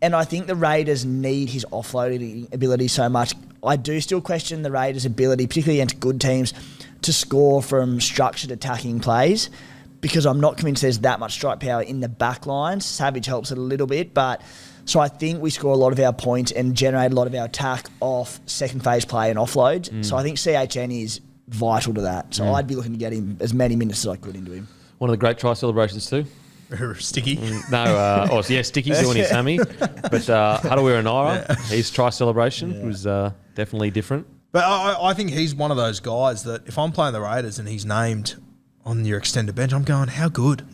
S4: the Raiders need his offloading ability so much. I do still question the Raiders' ability, particularly against good teams, to score from structured attacking plays, because I'm not convinced there's that much strike power in the back lines. Savage helps it a little bit, but so I think we score a lot of our points and generate a lot of our attack off second phase play and offloads. So I think CHN is vital to that. So I'd be looking to get him as many minutes as I could into him.
S2: One of the great try celebrations too.
S3: Sticky.
S2: Sticky's doing his hammy. But Harawira-Naera, his try celebration was definitely different.
S3: But I think he's one of those guys that if I'm playing the Raiders and he's named on your extended bench, I'm going, how good?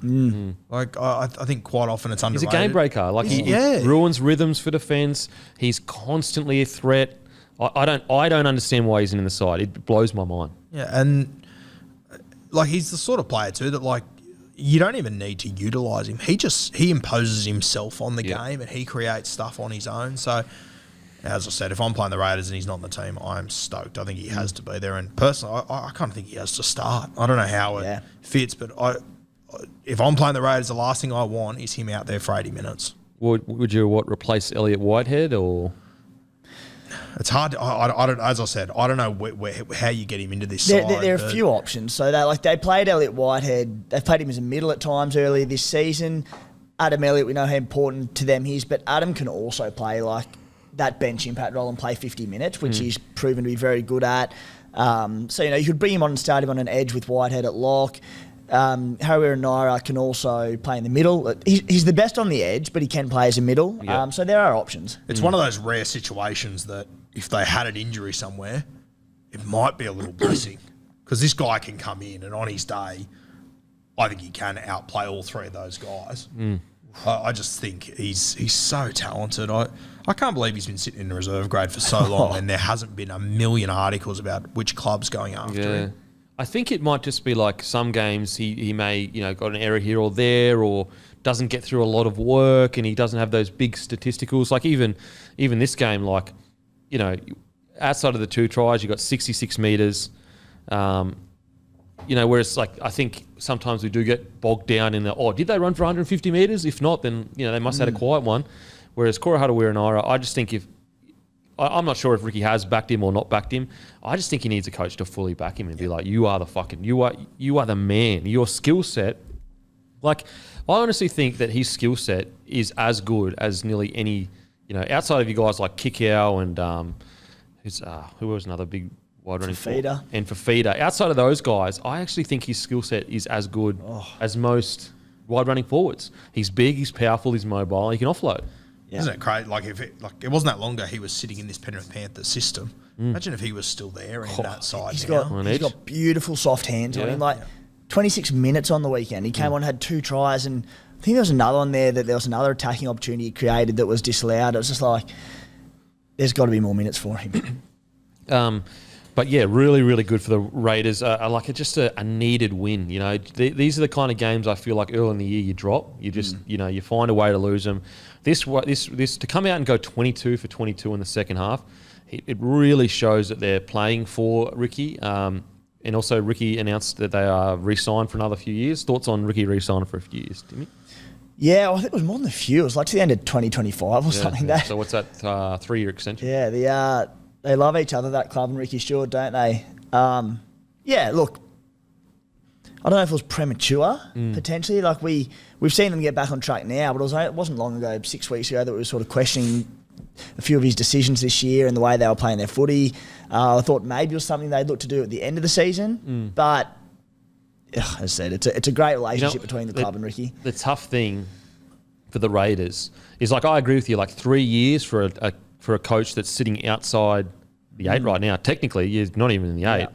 S3: Like I think quite often it's underrated.
S2: He's a game breaker. Like he ruins rhythms for defence. He's constantly a threat. I don't understand why he's in the side. It blows my mind.
S3: Yeah, and like he's the sort of player too that like you don't even need to utilise him. He imposes himself on the game and he creates stuff on his own. So as I said, if I'm playing the Raiders and he's not in the team, I'm stoked. I think he has to be there. And personally, I kind of think he has to start. I don't know how it fits, but if I'm playing the Raiders, the last thing I want is him out there for 80 minutes.
S2: Would you replace Elliott Whitehead or?
S3: It's hard. I don't. As I said, I don't know how you get him into this side.
S4: There are a few options. So they played Elliott Whitehead. They've played him as a middle at times earlier this season. Adam Elliott, we know how important to them he is, but Adam can also play like that bench impact role and play 50 minutes, which he's proven to be very good at. So you could bring him on and start him on an edge with Whitehead at lock. Harawira-Naera can also play in the middle. He's the best on the edge, but he can play as a middle. So there are options.
S3: It's one of those rare situations that if they had an injury somewhere, it might be a little blessing because this guy can come in and on his day, I think he can outplay all three of those guys. I just think he's so talented. I can't believe he's been sitting in the reserve grade for so long and there hasn't been a million articles about which club's going after him.
S2: I think it might just be like some games he may, got an error here or there or doesn't get through a lot of work and he doesn't have those big statisticals. Like even this game, like, outside of the 2 tries, you got 66 metres. Whereas like I think sometimes we do get bogged down in did they run for 150 metres? If not, then, they must have had a quiet one. Whereas Cora Harawira-Naera, I just think I'm not sure if Ricky has backed him or not backed him. I just think he needs a coach to fully back him and be like, you are the man. Your skill set, like, I honestly think that his skill set is as good as nearly any, outside of you guys like Kikau and who was another big wide running
S4: Fafita.
S2: And Fafita. Outside of those guys, I actually think his skill set is as good as most wide running forwards. He's big, he's powerful, he's mobile, he can offload.
S3: Yeah. Isn't it crazy? Like it wasn't that long ago he was sitting in this Penrith Panthers system. Imagine if he was still there in that side.
S4: He's got beautiful soft hands on him. Like 26 minutes on the weekend. He came on, had 2 tries, and I think there was another on there that there was another attacking opportunity he created that was disallowed. It was just like, there's got to be more minutes for him.
S2: But yeah, really, really good for the Raiders. Like it's just a needed win. These are the kind of games I feel like early in the year you drop. You just, you find a way to lose them. This to come out and go 22 for 22 in the second half, it really shows that they're playing for Ricky. And also Ricky announced that they are re-signed for another few years. Thoughts on Ricky re-signing for a few years, Timmy?
S4: Yeah, I think it was more than a few. It was like to the end of 2025 or something.
S2: Yeah. So what's that 3-year extension?
S4: Yeah, they love each other, that club and Ricky Stewart, don't they? Look, I don't know if it was premature, potentially. Like we've seen them get back on track now, but it wasn't long ago, 6 weeks ago, that we were sort of questioning a few of his decisions this year and the way they were playing their footy. I thought maybe it was something they'd look to do at the end of the season, but as I said, it's a great relationship between the club and Ricky.
S2: The tough thing for the Raiders is, like, I agree with you, like 3 years for a coach that's sitting outside the 8 right now. Technically, you're not even in the 8. Yeah.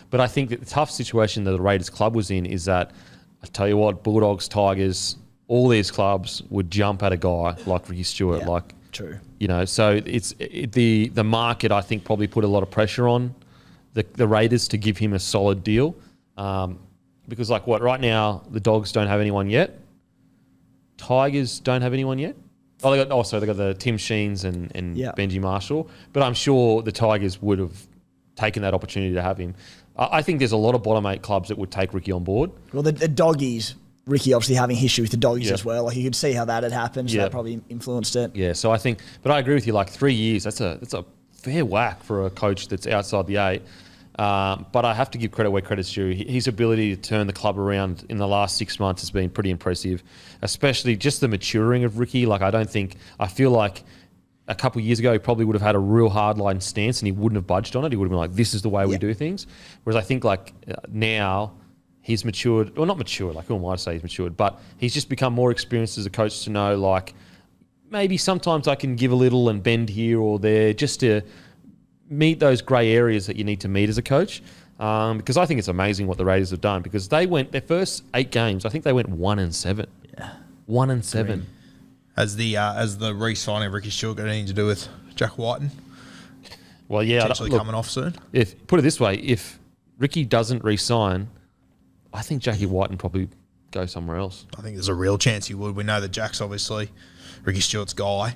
S2: But I think that the tough situation that the Raiders club was in is that, I tell you what, Bulldogs, Tigers, all these clubs would jump at a guy like Ricky Stewart.
S4: Yeah,
S2: like,
S4: true.
S2: So the market, I think, probably put a lot of pressure on the Raiders to give him a solid deal. Because right now, the Dogs don't have anyone yet. Tigers don't have anyone yet. They got the Tim Sheens and Benji Marshall. But I'm sure the Tigers would have taken that opportunity to have him. I think there's a lot of bottom 8 clubs that would take Ricky on board.
S4: Well, the Doggies, Ricky obviously having history with the Doggies as well. Like, you could see how that had happened. So that probably influenced it.
S2: Yeah, so I think, but I agree with you. 3 years, that's a fair whack for a coach that's outside the 8. But I have to give credit where credit's due. His ability to turn the club around in the last 6 months has been pretty impressive, especially just the maturing of Ricky. I feel like a couple of years ago, he probably would have had a real hardline stance and he wouldn't have budged on it. He would have been like, this is the way we do things. Whereas I think now he's matured, or not matured, who am I to say he's matured, but he's just become more experienced as a coach to know, maybe sometimes I can give a little and bend here or there just to meet those grey areas that you need to meet as a coach. Because I think it's amazing what the Raiders have done, because they went their first 8 games, I think they went 1-7.
S4: Yeah.
S2: 1-7.
S3: As the re-signing of Ricky Stewart got anything to do with Jack Whiten?
S2: Well, yeah.
S3: Potentially coming off soon?
S2: Put it this way, if Ricky doesn't re-sign, I think Jackie Whiten probably go somewhere else.
S3: I think there's a real chance he would. We know that Jack's obviously Ricky Stewart's guy,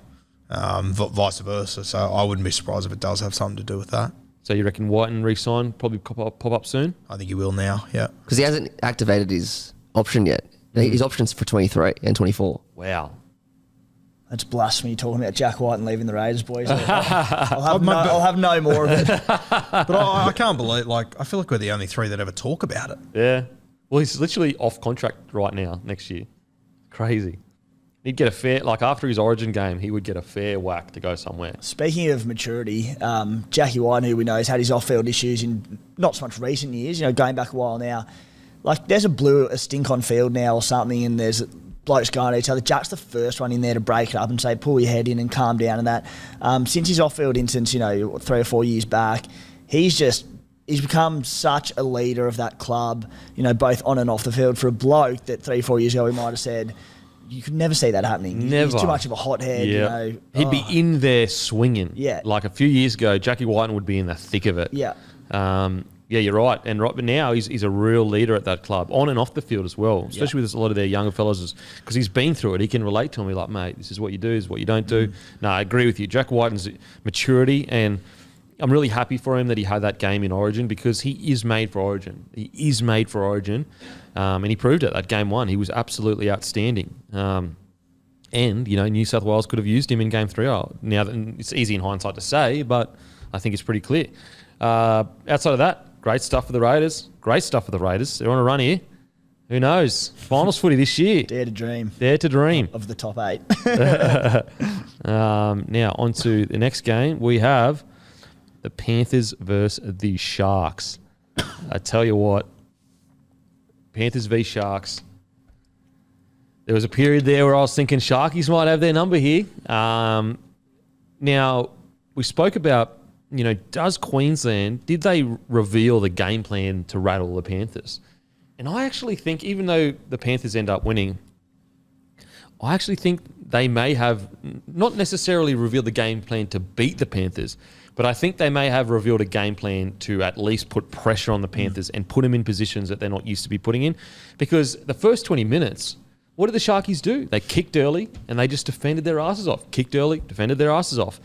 S3: vice versa. So I wouldn't be surprised if it does have something to do with that.
S2: So you reckon Whiten re-sign, probably pop up soon?
S3: I think he will now, yeah.
S1: Because he hasn't activated his option yet. His option's for 23 and 24.
S2: Wow.
S4: That's blasphemy talking about Jack Whiten leaving the Raiders, boys. I'll have no more of it.
S3: But I can't believe, I feel like we're the only 3 that ever talk about it.
S2: Yeah. Well, he's literally off contract right now, next year. Crazy. He'd get a fair, after his Origin game, he would get a fair whack to go somewhere.
S4: Speaking of maturity, Jackie Whiten, who we know has had his off-field issues in not so much recent years, going back a while now. There's a stink on field now or something, and there's blokes going at each other. Jack's the first one in there to break it up and say, pull your head in and calm down and that. Since his off-field instance, 3 or 4 years back, he's become such a leader of that club, both on and off the field. For a bloke that 3 or 4 years ago we might have said, you could never see that happening.
S2: Never.
S4: He's too much of a hothead.
S2: Yeah. He'd be in there swinging.
S4: Yeah.
S2: A few years ago, Jackie Whiten would be in the thick of it.
S4: Yeah.
S2: Yeah, you're right. And right, but now he's a real leader at that club, on and off the field as well, especially with a lot of their younger fellas, because he's been through it. He can relate to them. He's like, mate, this is what you do, this is what you don't do. No, I agree with you. Jack Whiten's maturity, and I'm really happy for him that he had that game in Origin, because he is made for Origin. He is made for Origin, and he proved it. That game 1, he was absolutely outstanding. And, New South Wales could have used him in game 3. Now, it's easy in hindsight to say, but I think it's pretty clear. Outside of that, great stuff for the Raiders. Great stuff for the Raiders. They're on a run here. Who knows? Finals footy this year.
S4: Dare to dream.
S2: Dare to dream.
S4: Of the top 8.
S2: Now, on to the next game. We have the Panthers versus the Sharks. I tell you what, Panthers v Sharks. There was a period there where I was thinking Sharkies might have their number here. Now, we spoke about, does Queensland, did they reveal the game plan to rattle the Panthers? And I actually think, even though the Panthers end up winning, I actually think they may have not necessarily revealed the game plan to beat the Panthers, but I think they may have revealed a game plan to at least put pressure on the Panthers and put them in positions that they're not used to be putting in. Because the first 20 minutes, what did the Sharkies do? They kicked early and they just defended their asses off. Kicked early, defended their asses off.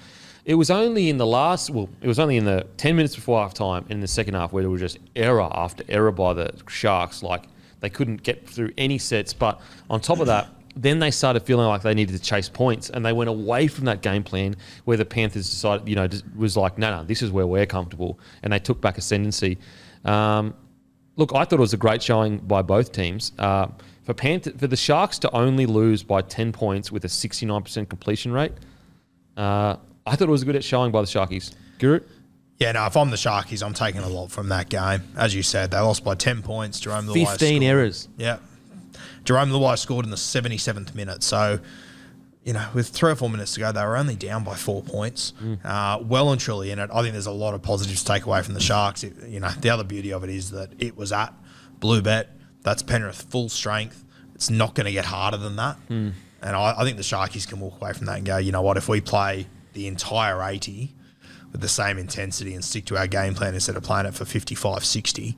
S2: It was only in the 10 minutes before half-time and in the second half where there was just error after error by the Sharks. They couldn't get through any sets. But on top of that, then they started feeling like they needed to chase points, and they went away from that game plan where the Panthers decided, was like, no, this is where we're comfortable, and they took back ascendancy. Look, I thought it was a great showing by both teams. For the Sharks to only lose by 10 points with a 69% completion rate, I thought it was a good showing by the Sharkies. Guru?
S3: Yeah, no, if I'm the Sharkies, I'm taking a lot from that game. As you said, they lost by 10 points. Jerome Luai
S2: 15 errors.
S3: Yeah. Jerome Luai scored in the 77th minute. So, with 3 or 4 minutes to go, they were only down by 4 points. Well and truly in it. I think there's a lot of positives to take away from the Sharks. The other beauty of it is that it was at Bluebet. That's Penrith full strength. it's not going to get harder than that. And I think the Sharkies can walk away from that and go, you know what, if we play the entire 80 with the same intensity and stick to our game plan instead of playing it for 55, 60,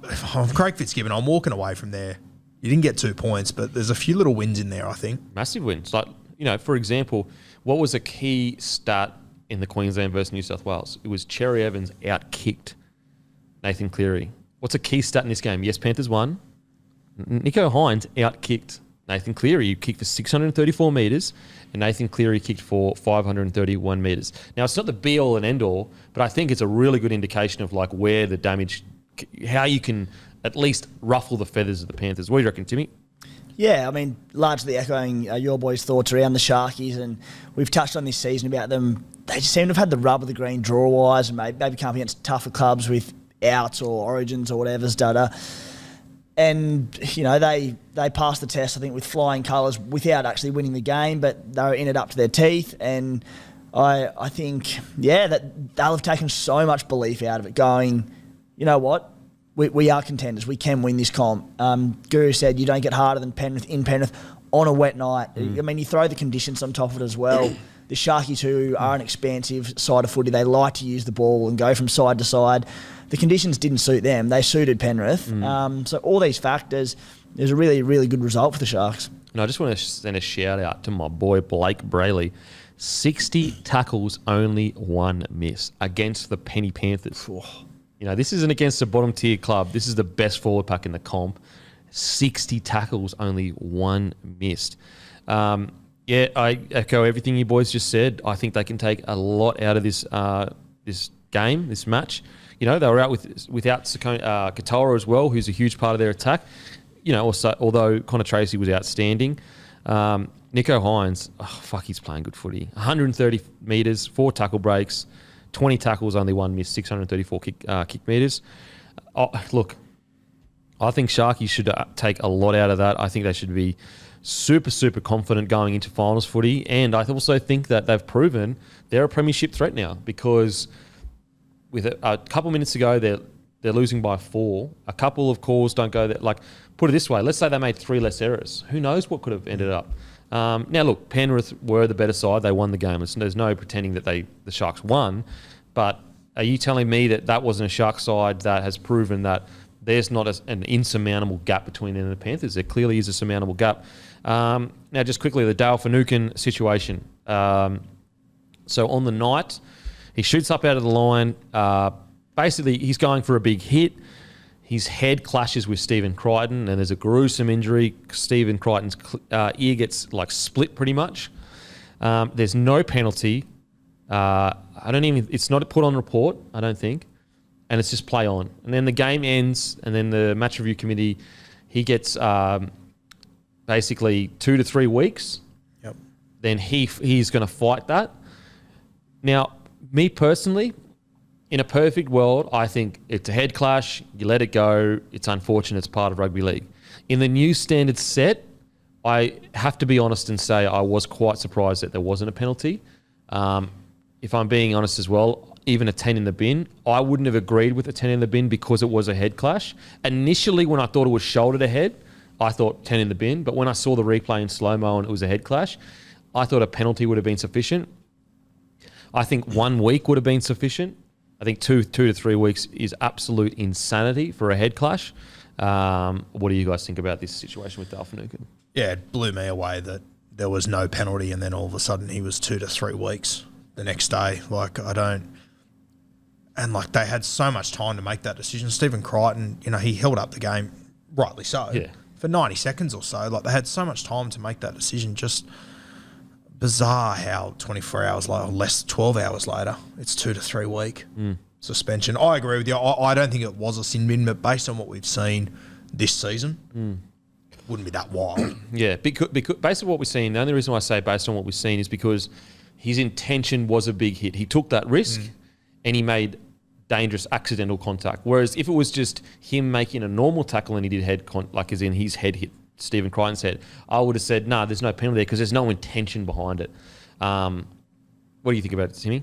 S3: if I'm Craig Fitzgibbon, I'm walking away from there. You didn't get 2 points, but there's a few little wins in there, I think.
S2: Massive wins. Like, for example, what was a key stat in the Queensland versus New South Wales? It was Cherry Evans out-kicked Nathan Cleary. What's a key stat in this game? Yes, Panthers won. Nicho Hynes out-kicked Nathan Cleary. He kicked for 634 metres, and Nathan Cleary kicked for 531 metres. Now, it's not the be-all and end-all, but I think it's a really good indication of like where the damage, how you can at least ruffle the feathers of the Panthers. What do you reckon, Timmy?
S4: Yeah, I mean, largely echoing your boys' thoughts around the Sharkies, and we've touched on this season about them. They just seem to have had the rub of the green draw-wise, and maybe come up against tougher clubs with outs or origins or whatever's data. And, they passed the test, I think, with flying colours without actually winning the game, but they were in it up to their teeth. And I think, that they'll have taken so much belief out of it, going, you know what? We are contenders. We can win this comp. Guru said you don't get harder than Penrith in Penrith on a wet night. I mean, you throw the conditions on top of it as well. The Sharkies, who are an expansive side of footy, they like to use the ball and go from side to side. The conditions didn't suit them. They suited Penrith. So all these factors, there's a really, really good result for the Sharks.
S2: And I just want to send a shout out to my boy Blake Brayley. 60 tackles, only 1 miss against the Penny Panthers. This isn't against a bottom tier club. This is the best forward pack in the comp. 60 tackles, only 1 missed. I echo everything you boys just said. I think they can take a lot out of this game, this match. They were out without Katoa as well, who's a huge part of their attack. Although Connor Tracy was outstanding. Nicho Hynes, he's playing good footy. 130 metres, 4 tackle breaks, 20 tackles, only 1 miss, 634 kick metres. Look, I think Sharkies should take a lot out of that. I think they should be super, super confident going into finals footy. And I also think that they've proven they're a premiership threat now, because with a couple minutes ago, they're losing by 4. A couple of calls don't go there. Like, put it this way, let's say they made 3 less errors. Who knows what could have ended up? Now, look, Penrith were the better side. They won the game. There's no pretending that the Sharks won. But are you telling me that wasn't a Shark side that has proven that there's not an insurmountable gap between them and the Panthers? There clearly is a surmountable gap. Now, just quickly, the Dale Finucane situation. So on the night, he shoots up out of the line. Basically, he's going for a big hit. His head clashes with Stephen Crichton, and there's a gruesome injury. Stephen Crichton's ear gets split pretty much. There's no penalty. It's not put on report, I don't think. And it's just play on. And then the game ends, and then the match review committee, he gets basically 2 to 3 weeks.
S3: Yep.
S2: Then he's going to fight that. Now, me personally, in a perfect world, I think it's a head clash. You let it go. It's unfortunate. It's part of rugby league. In the new standard set, I have to be honest and say I was quite surprised that there wasn't a penalty. If I'm being honest as well, even a 10 in the bin, I wouldn't have agreed with a 10 in the bin because it was a head clash. Initially, when I thought it was shoulder to head, I thought 10 in the bin. But when I saw the replay in slow-mo and it was a head clash, I thought a penalty would have been sufficient. I think 1 week would have been sufficient. I think 2 to 3 weeks is absolute insanity for a head clash. What do you guys think about this situation with Dale Finucane?
S3: Yeah, it blew me away that there was no penalty and then all of a sudden he was 2 to 3 weeks the next day. And they had so much time to make that decision. Stephen Crichton, he held up the game, rightly so, for 90 seconds or so. They had so much time to make that decision. Just bizarre how 24 hours later, or less 12 hours later, it's 2 to 3 week suspension. I agree with you. I don't think it was a sin bin, but based on what we've seen this season, wouldn't be that wild.
S2: Yeah, because based on what we've seen, the only reason why I say based on what we've seen is because his intention was a big hit. He took that risk and he made dangerous accidental contact. Whereas if it was just him making a normal tackle and he did as in his head hit Stephen Crichton's head, I would have said, nah, there's no penalty there because there's no intention behind it. What do you think about it, Timmy?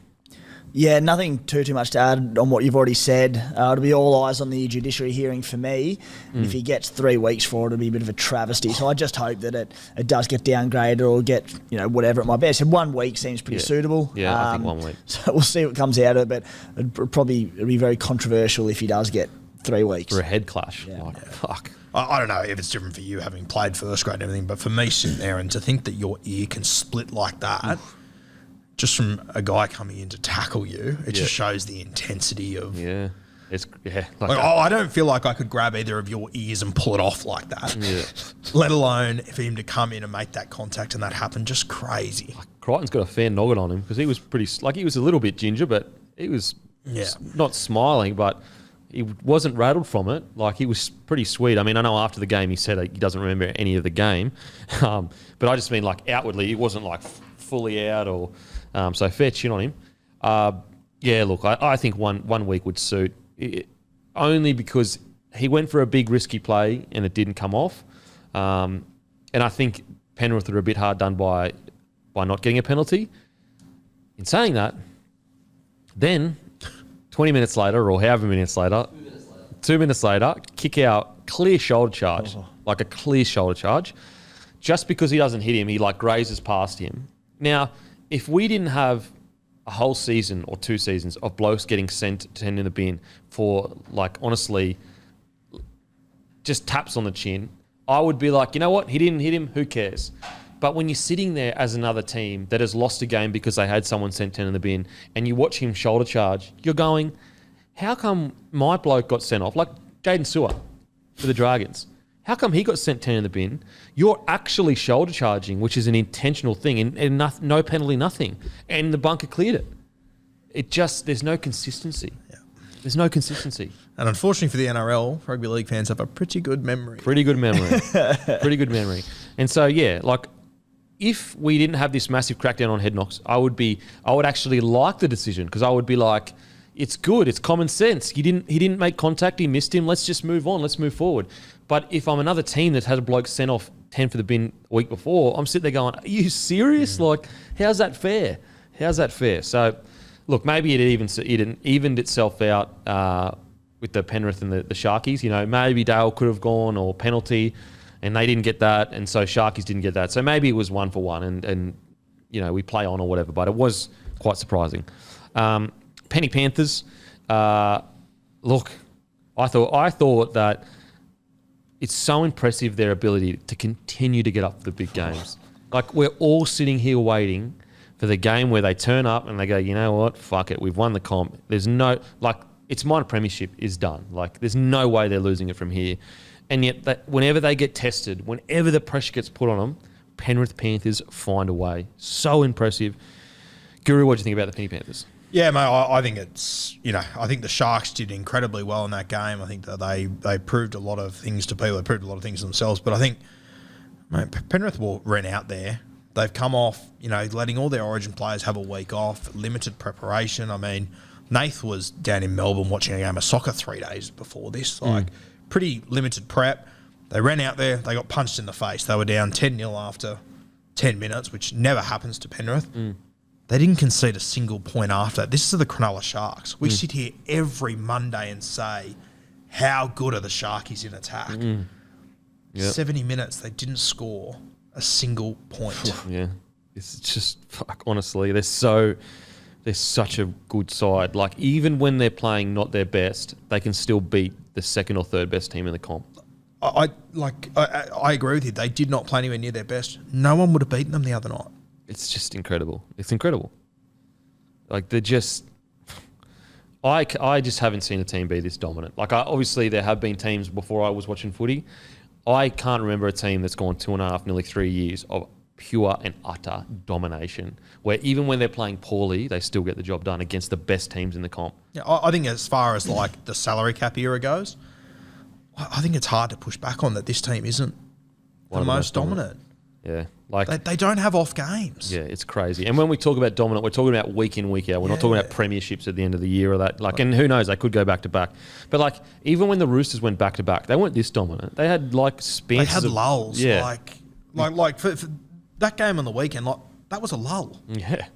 S4: Yeah, nothing too much to add on what you've already said. It'll be all eyes on the judiciary hearing for me. And if he gets 3 weeks for it, it'll be a bit of a travesty. So I just hope that it does get downgraded or get, whatever it might be. I said 1 week seems pretty suitable.
S2: Yeah, I think 1 week.
S4: So we'll see what comes out of it, but it'll be very controversial if he does get 3 weeks.
S2: For a head clash.
S4: Yeah.
S2: Fuck.
S3: I don't know if it's different for you having played first grade and everything, but for me sitting there and to think that your ear can split like that, just from a guy coming in to tackle you, it just shows the intensity of...
S2: Yeah.
S3: I don't feel like I could grab either of your ears and pull it off like that.
S2: Yeah.
S3: Let alone for him to come in and make that contact and that happen. Just crazy.
S2: Crichton's got a fair noggin on him because he was he was a little bit ginger, but he was not smiling, but he wasn't rattled from it. Like, he was pretty sweet. I mean, I know after the game he said he doesn't remember any of the game, but I just mean like outwardly he wasn't like fully out or so fair chin on him. Look, I think one week would suit. Only because he went for a big risky play and it didn't come off. And I think Penrith are a bit hard done by not getting a penalty. In saying that, then 20 minutes later or however many minutes later, 2 minutes later, kick out, clear shoulder charge, like a clear shoulder charge. Just because he doesn't hit him, he like grazes past him. Now, if we didn't have a whole season or 2 seasons of blokes getting sent in the bin for, like, honestly, just taps on the chin, I would be like, you know what? He didn't hit him. Who cares? But when you're sitting there as another team that has lost a game because they had someone sent 10 in the bin and you watch him shoulder charge, you're going, how come my bloke got sent off? Like Jaden Sewer for the Dragons. How come he got sent 10 in the bin? You're actually shoulder charging, which is an intentional thing, and no penalty, nothing. And the bunker cleared it. There's no consistency. Yeah. There's no consistency.
S3: And unfortunately for the NRL, rugby league fans have a pretty good memory.
S2: Pretty good memory. And so, if we didn't have this massive crackdown on head knocks, I would actually like the decision because I would be like, it's good. It's common sense. He didn't make contact. He missed him. Let's just move on. Let's move forward. But if I'm another team that had a bloke sent off 10 for the bin a week before, I'm sitting there going, are you serious? Like, how's that fair? So, look, maybe it evened itself out with the Penrith and the Sharkies. Maybe Dale could have gone or penalty and they didn't get that. And so Sharkies didn't get that. So maybe it was 1 for 1 and we play on or whatever. But it was quite surprising. Penny Panthers, look, I thought that it's so impressive their ability to continue to get up for the big games. Like, we're all sitting here waiting for the game where they turn up and they go, you know what, fuck it, we've won the comp. There's no, like, it's minor premiership is done. Like, there's no way they're losing it from here. And yet, whenever they get tested, whenever the pressure gets put on them, Penrith Panthers find a way. So impressive. Guru, what do you think about the Penny Panthers?
S3: Yeah, mate, I think it's, I think the Sharks did incredibly well in that game. I think that they proved a lot of things to people. They proved a lot of things to themselves. But I think, mate, Penrith will run out there. They've come off, letting all their Origin players have a week off, limited preparation. I mean, Nath was down in Melbourne watching a game of soccer 3 days before this. Like, pretty limited prep. They ran out there. They got punched in the face. They were down 10-0 after 10 minutes, which never happens to Penrith. They didn't concede a single point after that. This is the Cronulla Sharks. We sit here every Monday and say, how good are the Sharkies in attack? 70 minutes, they didn't score a single point.
S2: Yeah. It's just, fuck, honestly, they're such a good side. Like, even when they're playing not their best, they can still beat the second or third best team in the comp.
S3: I agree with you. They did not play anywhere near their best. No one would have beaten them the other night.
S2: It's just incredible. It's incredible. Like, they're just... I just haven't seen a team be this dominant. Like, obviously, there have been teams before I was watching footy. I can't remember a team that's gone 2.5, nearly 3 years of pure and utter domination, where even when they're playing poorly, they still get the job done against the best teams in the comp.
S3: Yeah, I think as far as, like, the salary cap era goes, I think it's hard to push back on that this team isn't the most dominant.
S2: Yeah. Like,
S3: they don't have off games.
S2: Yeah, it's crazy. And when we talk about dominant, we're talking about week in, week out. We're not talking about premierships at the end of the year or that. Like, and who knows, they could go back to back. But, like, even when the Roosters went back to back, they weren't this dominant. They had, like, spans.
S3: They had lulls.
S2: Yeah.
S3: Like for that game on the weekend, like, that was a lull.
S2: Yeah.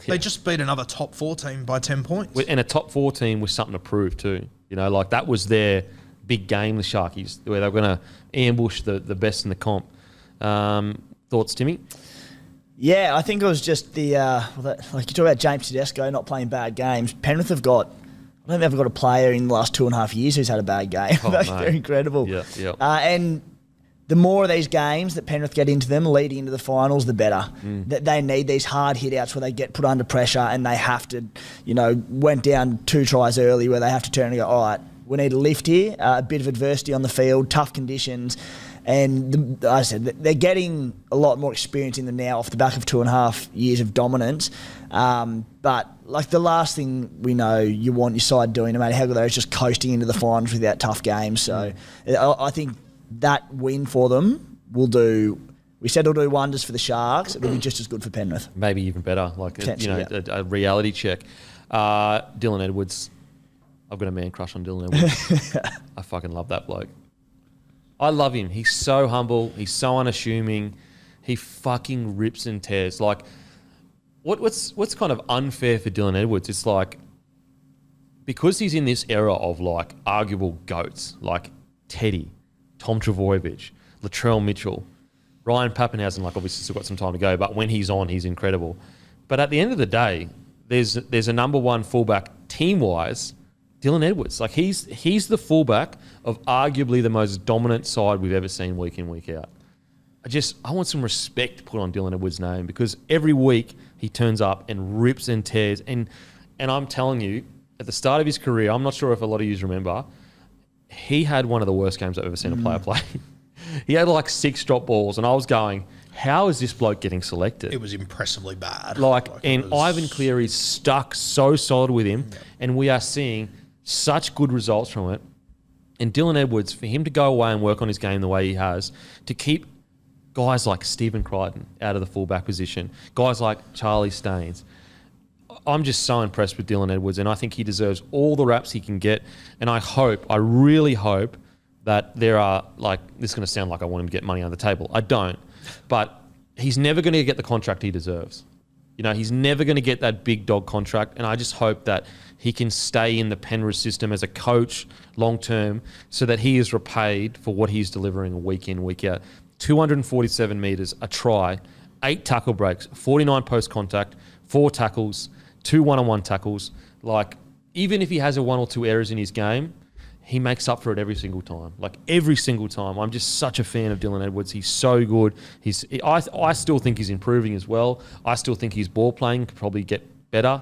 S3: They just beat another top 4 team by 10 points.
S2: And a top 4 team with something to prove too. You know, like that was their big game, the Sharkies, where they were going to ambush the best in the comp. Thoughts, Timmy?
S4: Yeah, I think it was just like you talk about James Tedesco not playing bad games. Penrith have got, I don't think they've got a player in the last 2.5 years who's had a bad game.
S2: Oh,
S4: They're incredible.
S2: Yeah.
S4: And the more of these games that Penrith get into them leading into the finals, the better. That they need these hard hit-outs where they get put under pressure and they have to, went down 2 tries early where they have to turn and go, all right, we need a lift here, a bit of adversity on the field, tough conditions. And I said, they're getting a lot more experience in them now off the back of 2.5 years of dominance. But like the last thing we know you want your side doing, no matter how good they are, is just coasting into the finals without tough games. So I think that win for them will do. We said it'll do wonders for the Sharks. It'll be just as good for Penrith.
S2: Maybe even better. Like a reality check. Dylan Edwards. I've got a man crush on Dylan Edwards. I fucking love that bloke. I love him. He's so humble. He's so unassuming. He fucking rips and tears. Like, what's kind of unfair for Dylan Edwards? It's like, because he's in this era of like arguable goats, like Teddy, Tom Trbojevic, Latrell Mitchell, Ryan Pappenhausen, like obviously still got some time to go, but when he's on, he's incredible. But at the end of the day, there's a number one fullback team-wise, Dylan Edwards. Like he's the fullback of arguably the most dominant side we've ever seen week in, week out. I want some respect put on Dylan Edwards' name because every week he turns up and rips and tears. And I'm telling you, at the start of his career, I'm not sure if a lot of you remember, he had one of the worst games I've ever seen a player play. He had like 6 drop balls, and I was going, how is this bloke getting selected?
S3: It was impressively bad.
S2: Ivan Cleary's stuck so solid with him, and we are seeing such good results from it. And Dylan Edwards, for him to go away and work on his game the way he has, to keep guys like Stephen Crichton out of the fullback position, guys like Charlie Staines, I'm just so impressed with Dylan Edwards, and I think he deserves all the raps he can get. And I really hope that there are, like, this is going to sound like I want him to get money on the table. I don't. But he's never going to get the contract he deserves. He's never going to get that big dog contract, and I just hope that he can stay in the Penrith system as a coach long-term so that he is repaid for what he's delivering week in, week out. 247 metres, a try, 8 tackle breaks, 49 post-contact, 4 tackles, 2 one-on-one tackles. Like, even if he has 1 or 2 errors in his game, he makes up for it every single time. Like, every single time. I'm just such a fan of Dylan Edwards. He's so good. I still think he's improving as well. I still think his ball playing could probably get better.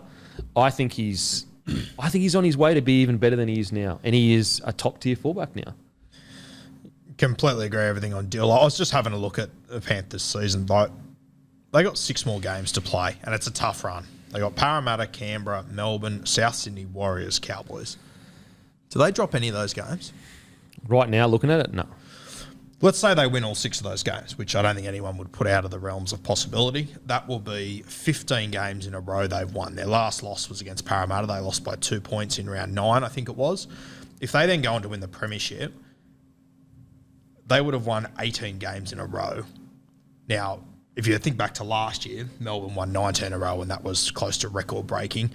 S2: I think he's on his way to be even better than he is now. And he is a top-tier fullback now.
S3: Completely agree with everything on Dill. I was just having a look at the Panthers season. They got 6 more games to play, and it's a tough run. They got Parramatta, Canberra, Melbourne, South Sydney, Warriors, Cowboys. Do they drop any of those games?
S2: Right now, looking at it, no.
S3: Let's say they win all 6 of those games, which I don't think anyone would put out of the realms of possibility. That will be 15 games in a row they've won. Their last loss was against Parramatta. They lost by 2 points in round 9, I think it was. If they then go on to win the premiership, they would have won 18 games in a row. Now, if you think back to last year, Melbourne won 19 in a row, and that was close to record-breaking.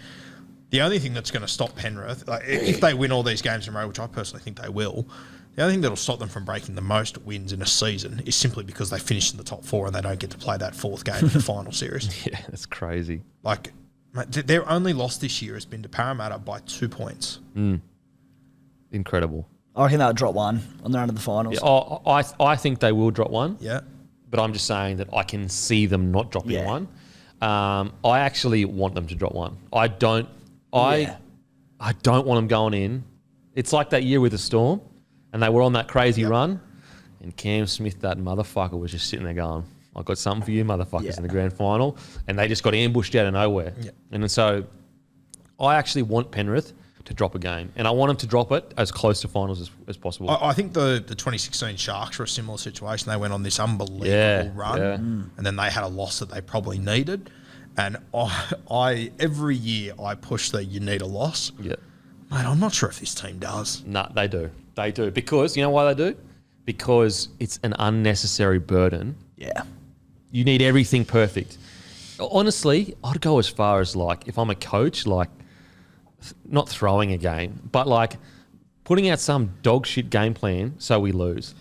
S3: The only thing that's going to stop Penrith, like if they win all these games in a row, which I personally think they will, the only thing that will stop them from breaking the most wins in a season is simply because they finish in the top 4 and they don't get to play that 4th game in the final series.
S2: Yeah, that's crazy.
S3: Like, their only loss this year has been to Parramatta by 2 points.
S2: Incredible.
S4: I reckon they'll drop one on the run to the finals.
S2: Yeah, I think they will drop one.
S3: Yeah.
S2: But I'm just saying that I can see them not dropping one. I actually want them to drop one. I don't want them going in. It's like that year with the Storm, and they were on that crazy run, and Cam Smith, that motherfucker, was just sitting there going, I've got something for you motherfuckers in the grand final, and they just got ambushed out of nowhere. Yeah. And so I actually want Penrith to drop a game, and I want them to drop it as close to finals as possible.
S3: I think the 2016 Sharks were a similar situation. They went on this unbelievable run, and then they had a loss that they probably needed. And I every year I push that you need a loss.
S2: Yeah,
S3: mate, I'm not sure if this team does.
S2: No, they do. They do. Because, you know why they do? Because it's an unnecessary burden.
S4: Yeah.
S2: You need everything perfect. Honestly, I'd go as far as like if I'm a coach, like not throwing a game, but like putting out some dog shit game plan so we lose.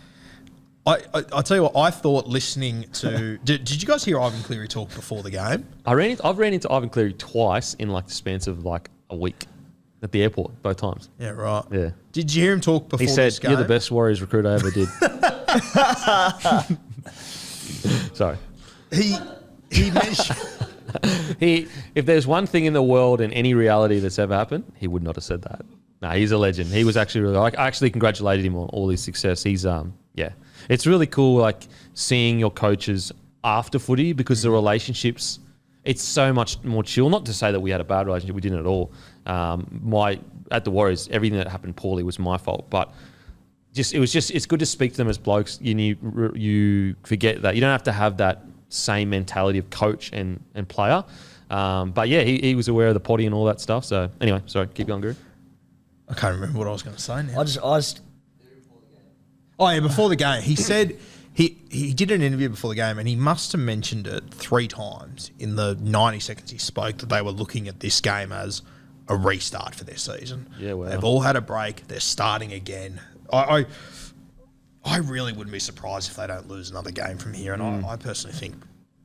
S3: I'll tell you what, I thought listening to... did you guys hear Ivan Cleary talk before the game?
S2: I've ran into Ivan Cleary twice in like the span of like a week at the airport, both times.
S3: Yeah, right.
S2: Yeah.
S3: Did you hear him talk before
S2: He said,
S3: this game?
S2: "You're the best Warriors recruit I ever did." Sorry.
S3: He mentioned...
S2: If there's one thing in the world and any reality that's ever happened, he would not have said that. No, he's a legend. He was actually really... I actually congratulated him on all his success. He's, yeah. It's really cool, like, seeing your coaches after footy because the relationships, it's so much more chill. Not to say that we had a bad relationship. We didn't at all. At the Warriors, everything that happened poorly was my fault. But it's good to speak to them as blokes. You forget that. You don't have to have that same mentality of coach and player. But yeah, he was aware of the potty and all that stuff. So anyway, sorry, keep going, Guru.
S3: I can't remember what I was going to say now.
S4: I just
S3: Oh, yeah, before the game. He said he did an interview before the game and he must have mentioned it 3 times in the 90 seconds he spoke that they were looking at this game as a restart for their season.
S2: Yeah, wow.
S3: They've all had a break. They're starting again. I really wouldn't be surprised if they don't lose another game from here, and I personally think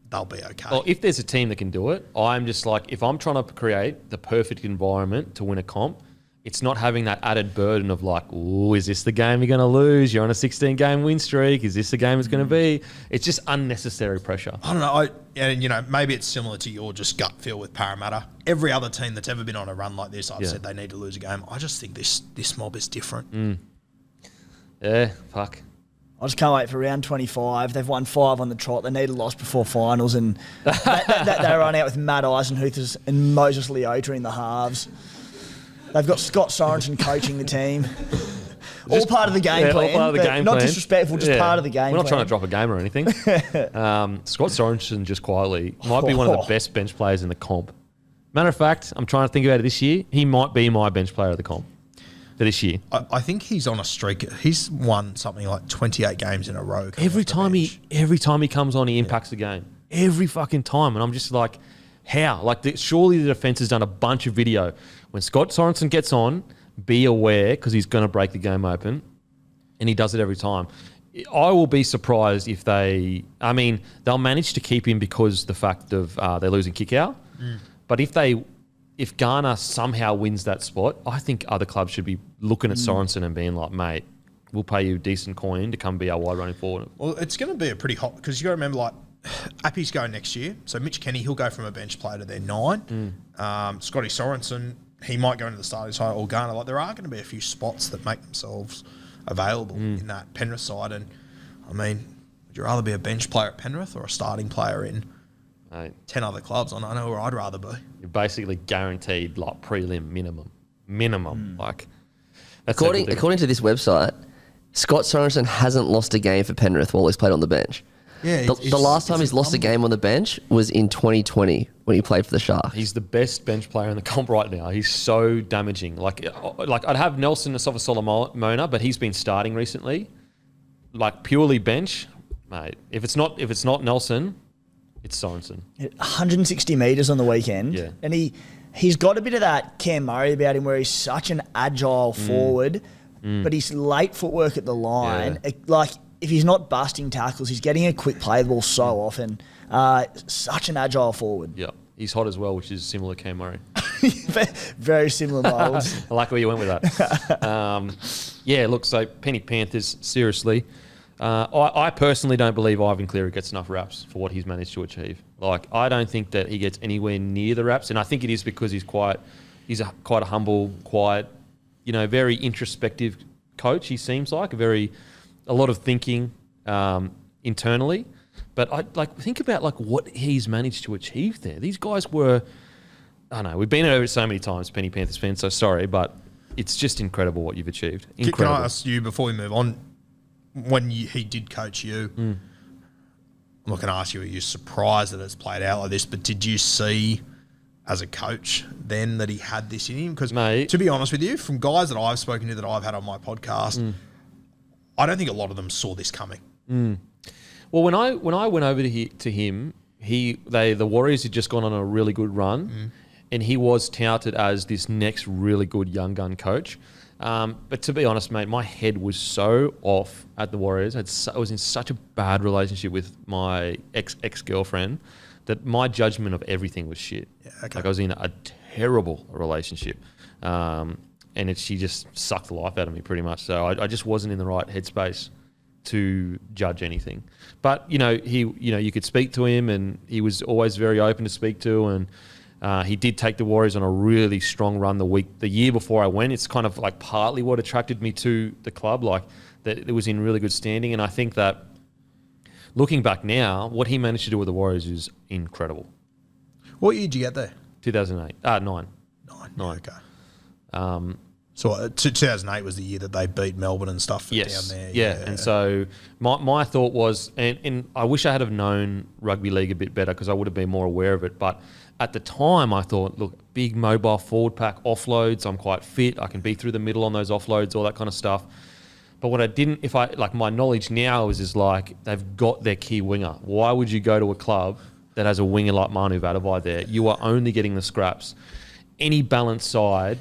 S3: they'll be okay.
S2: Well, if there's a team that can do it, I'm just like, if I'm trying to create the perfect environment to win a comp, it's not having that added burden of like, ooh, is this the game you're going to lose? You're on a 16-game win streak. Is this the game it's going to be? It's just unnecessary pressure.
S3: I don't know. And maybe it's similar to your just gut feel with Parramatta. Every other team that's ever been on a run like this, I've said they need to lose a game. I just think this mob is different.
S2: Yeah, fuck.
S4: I just can't wait for round 25. They've won 5 on the trot. They need a loss before finals, and they run out with Matt Eisenhuth and Moses Leota in the halves. They've got Scott Sorensen coaching the team. All part of the game plan.
S2: All part of the game
S4: not
S2: plan.
S4: Disrespectful, just part of the game
S2: We're not
S4: plan.
S2: trying to drop a game or anything. Scott Sorensen, just quietly, might be one of the best bench players in the comp. Matter of fact, I'm trying to think about it this year. He might be my bench player of the comp for this year.
S3: I think he's on a streak. He's won something like 28 games in a row.
S2: Every time he comes on, he impacts the game. Every fucking time. And I'm just like, how? Like, surely the defence has done a bunch of video. When Scott Sorensen gets on, be aware because he's going to break the game open, and he does it every time. I will be surprised if they'll manage to keep him because the fact of they're losing kick out. But if Garner somehow wins that spot, I think other clubs should be looking at Sorensen and being like, mate, we'll pay you decent coin to come be our wide running forward.
S3: Well, it's going to be a pretty hot because you got to remember, like, Appy's going next year. So Mitch Kenny, he'll go from a bench player to their 9. Scotty Sorensen, he might go into the starting side, or Garner. Like, there are going to be a few spots that make themselves available in that Penrith side. And, I mean, would you rather be a bench player at Penrith or a starting player in 10 other clubs? I know where I'd rather be.
S2: You're basically guaranteed, like, prelim minimum. Like, that's
S1: According to this website, Scott Sorensen hasn't lost a game for Penrith while he's played on the bench.
S3: Yeah,
S1: the last time he's lost a game on the bench was in 2020 when he played for the Sharks.
S2: He's the best bench player in the comp right now. He's so damaging. Like I'd have Nelson Asafa-Solomona, but he's been starting recently. Like, purely bench, mate. If it's not Nelson, it's Sorensen.
S4: 160 metres on the weekend.
S2: Yeah.
S4: And he's got a bit of that Cam Murray about him where he's such an agile forward, but his late footwork at the line, if he's not busting tackles, he's getting a quick play the ball so often. Such an agile forward.
S2: Yeah. He's hot as well, which is similar to Cam Murray.
S4: Very similar moulds.
S2: I like where you went with that. Look, so Penny Panthers, seriously. I personally don't believe Ivan Cleary gets enough raps for what he's managed to achieve. Like, I don't think that he gets anywhere near the raps, and I think it is because he's quite a humble, quiet, very introspective coach. He seems like a lot of thinking internally. But I think about what he's managed to achieve there. These guys were, I don't know, we've been over it so many times, Penny Panthers fans, so sorry, but it's just incredible what you've achieved. Incredible.
S3: Can I ask you, before we move on, when he did coach you, I'm not going to ask you, are you surprised that it's played out like this, but did you see as a coach then that he had this in him? Because, to be honest with you, from guys that I've spoken to that I've had on my podcast, I don't think a lot of them saw this coming.
S2: Well, when I went over to him, the Warriors had just gone on a really good run, and he was touted as this next really good young gun coach. But to be honest, mate, my head was so off at the Warriors. I was in such a bad relationship with my ex-girlfriend that my judgment of everything was shit.
S3: Yeah, okay.
S2: Like I was in a terrible relationship. And she just sucked the life out of me pretty much. So I just wasn't in the right headspace to judge anything. But, you could speak to him, and he was always very open to speak to, and he did take the Warriors on a really strong run the year before I went. It's kind of like partly what attracted me to the club, like that it was in really good standing. And I think that looking back now, what he managed to do with the Warriors is incredible.
S3: What year did you get there?
S2: 2008. 9.
S3: Okay. So 2008 was the year that they beat Melbourne and stuff down there.
S2: Yeah. And so my thought was, and I wish I had have known rugby league a bit better because I would have been more aware of it. But at the time, I thought, look, big mobile forward pack offloads. I'm quite fit. I can be through the middle on those offloads, all that kind of stuff. But what I didn't, my knowledge now is like they've got their key winger. Why would you go to a club that has a winger like Manu Vatuvei there? You are only getting the scraps. Any balanced side,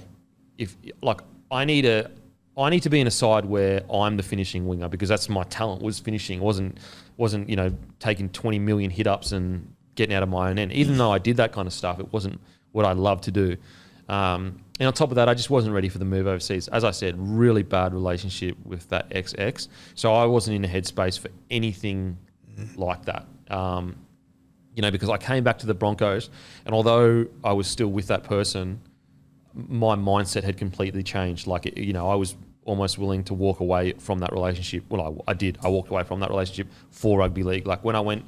S2: I need to be in a side where I'm the finishing winger because that's my talent, was finishing. wasn't taking 20 million hit ups and getting out of my own end. Even though I did that kind of stuff, it wasn't what I loved to do. And on top of that, I just wasn't ready for the move overseas. As I said, really bad relationship with that ex. So I wasn't in the headspace for anything like that. Because I came back to the Broncos, and although I was still with that person, my mindset had completely changed. I was almost willing to walk away from that relationship. Well, I did. I walked away from that relationship for rugby league. Like when I went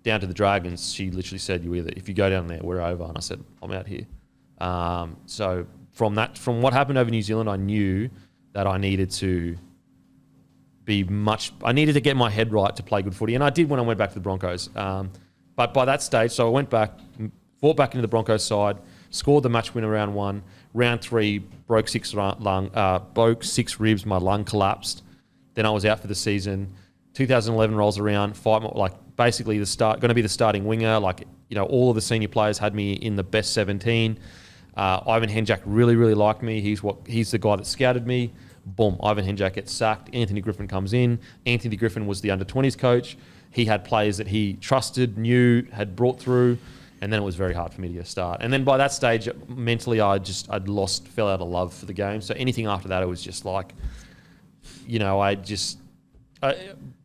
S2: down to the Dragons, she literally said, if you go down there, we're over. And I said, I'm out here. So from what happened over New Zealand, I knew that I needed to I needed to get my head right to play good footy. And I did when I went back to the Broncos. But by that stage, so I went back, fought back into the Broncos side, scored the match winner round 1. Round 3, broke 6 ribs, my lung collapsed. Then I was out for the season. 2011 rolls around, basically going to be the starting winger. All of the senior players had me in the best 17. Ivan Henjak really, really liked me. He's the guy that scouted me. Boom, Ivan Henjak gets sacked. Anthony Griffin comes in. Anthony Griffin was the under-20s coach. He had players that he trusted, knew, had brought through, and then it was very hard for me to get a start. And then by that stage, mentally, fell out of love for the game. So anything after that, it was just like,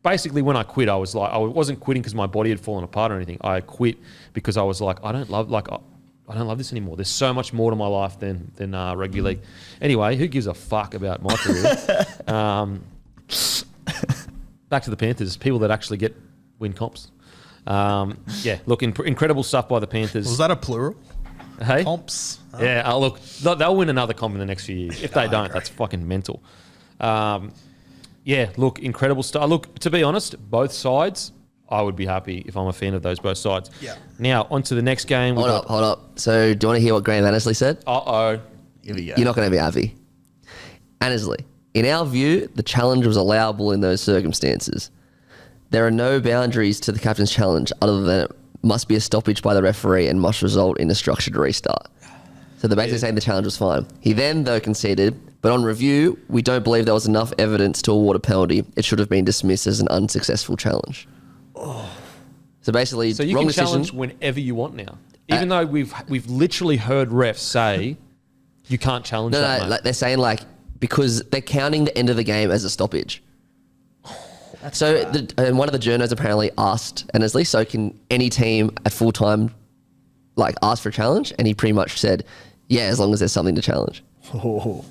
S2: basically when I quit, I was like, I wasn't quitting because my body had fallen apart or anything. I quit because I was like, I don't love this anymore. There's so much more to my life than rugby league. Anyway, who gives a fuck about my career? Back to the Panthers, people that actually win comps. Incredible stuff by the Panthers.
S3: Was that a plural?
S2: Hey?
S3: Comps? Oh.
S2: Yeah, look, they'll win another comp in the next few years. If they don't, that's fucking mental. Incredible stuff. Look, to be honest, both sides, I would be happy if I'm a fan of those both sides.
S3: Yeah.
S2: Now, on to the next game.
S1: Hold up. So, do you want to hear what Graham Annesley said?
S2: Uh-oh.
S3: Here we go.
S1: You're not going to be happy. Annesley, in our view, the challenge was allowable in those circumstances. There are no boundaries to the captain's challenge other than it must be a stoppage by the referee and must result in a structured restart. So they're basically saying the challenge was fine. He then, though, conceded, but on review, we don't believe there was enough evidence to award a penalty. It should have been dismissed as an unsuccessful challenge. Oh. So basically,
S2: so you
S1: wrong
S2: can
S1: decision.
S2: challenge whenever you want now. Even though we've literally heard refs say you can't challenge that.
S1: No, they're saying because they're counting the end of the game as a stoppage. So and one of the journos apparently asked Annesley, so can any team at full time ask for a challenge? And he pretty much said, yeah, as long as there's something to challenge.
S4: Oh.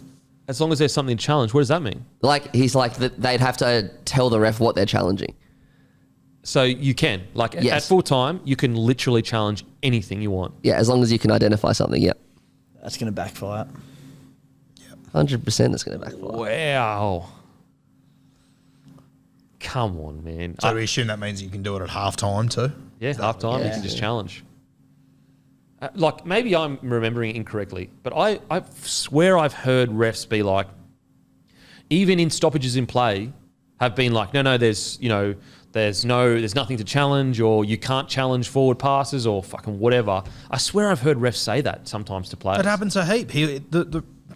S2: As long as there's something to challenge, what does that mean?
S1: He's they'd have to tell the ref what they're challenging.
S2: So you can,
S1: Yes.
S2: at full time, you can literally challenge anything you want.
S1: Yeah, as long as you can identify something, yeah.
S4: That's going to backfire.
S1: 100% that's going to backfire.
S2: Wow. Come on, man.
S3: So we assume that means you can do it at halftime too?
S2: Yeah, halftime, you can just challenge. Maybe I'm remembering incorrectly, but I swear I've heard refs be like, even in stoppages in play, have been like, no, there's, there's nothing to challenge, or you can't challenge forward passes, or fucking whatever. I swear I've heard refs say that sometimes to players.
S3: It happens a heap.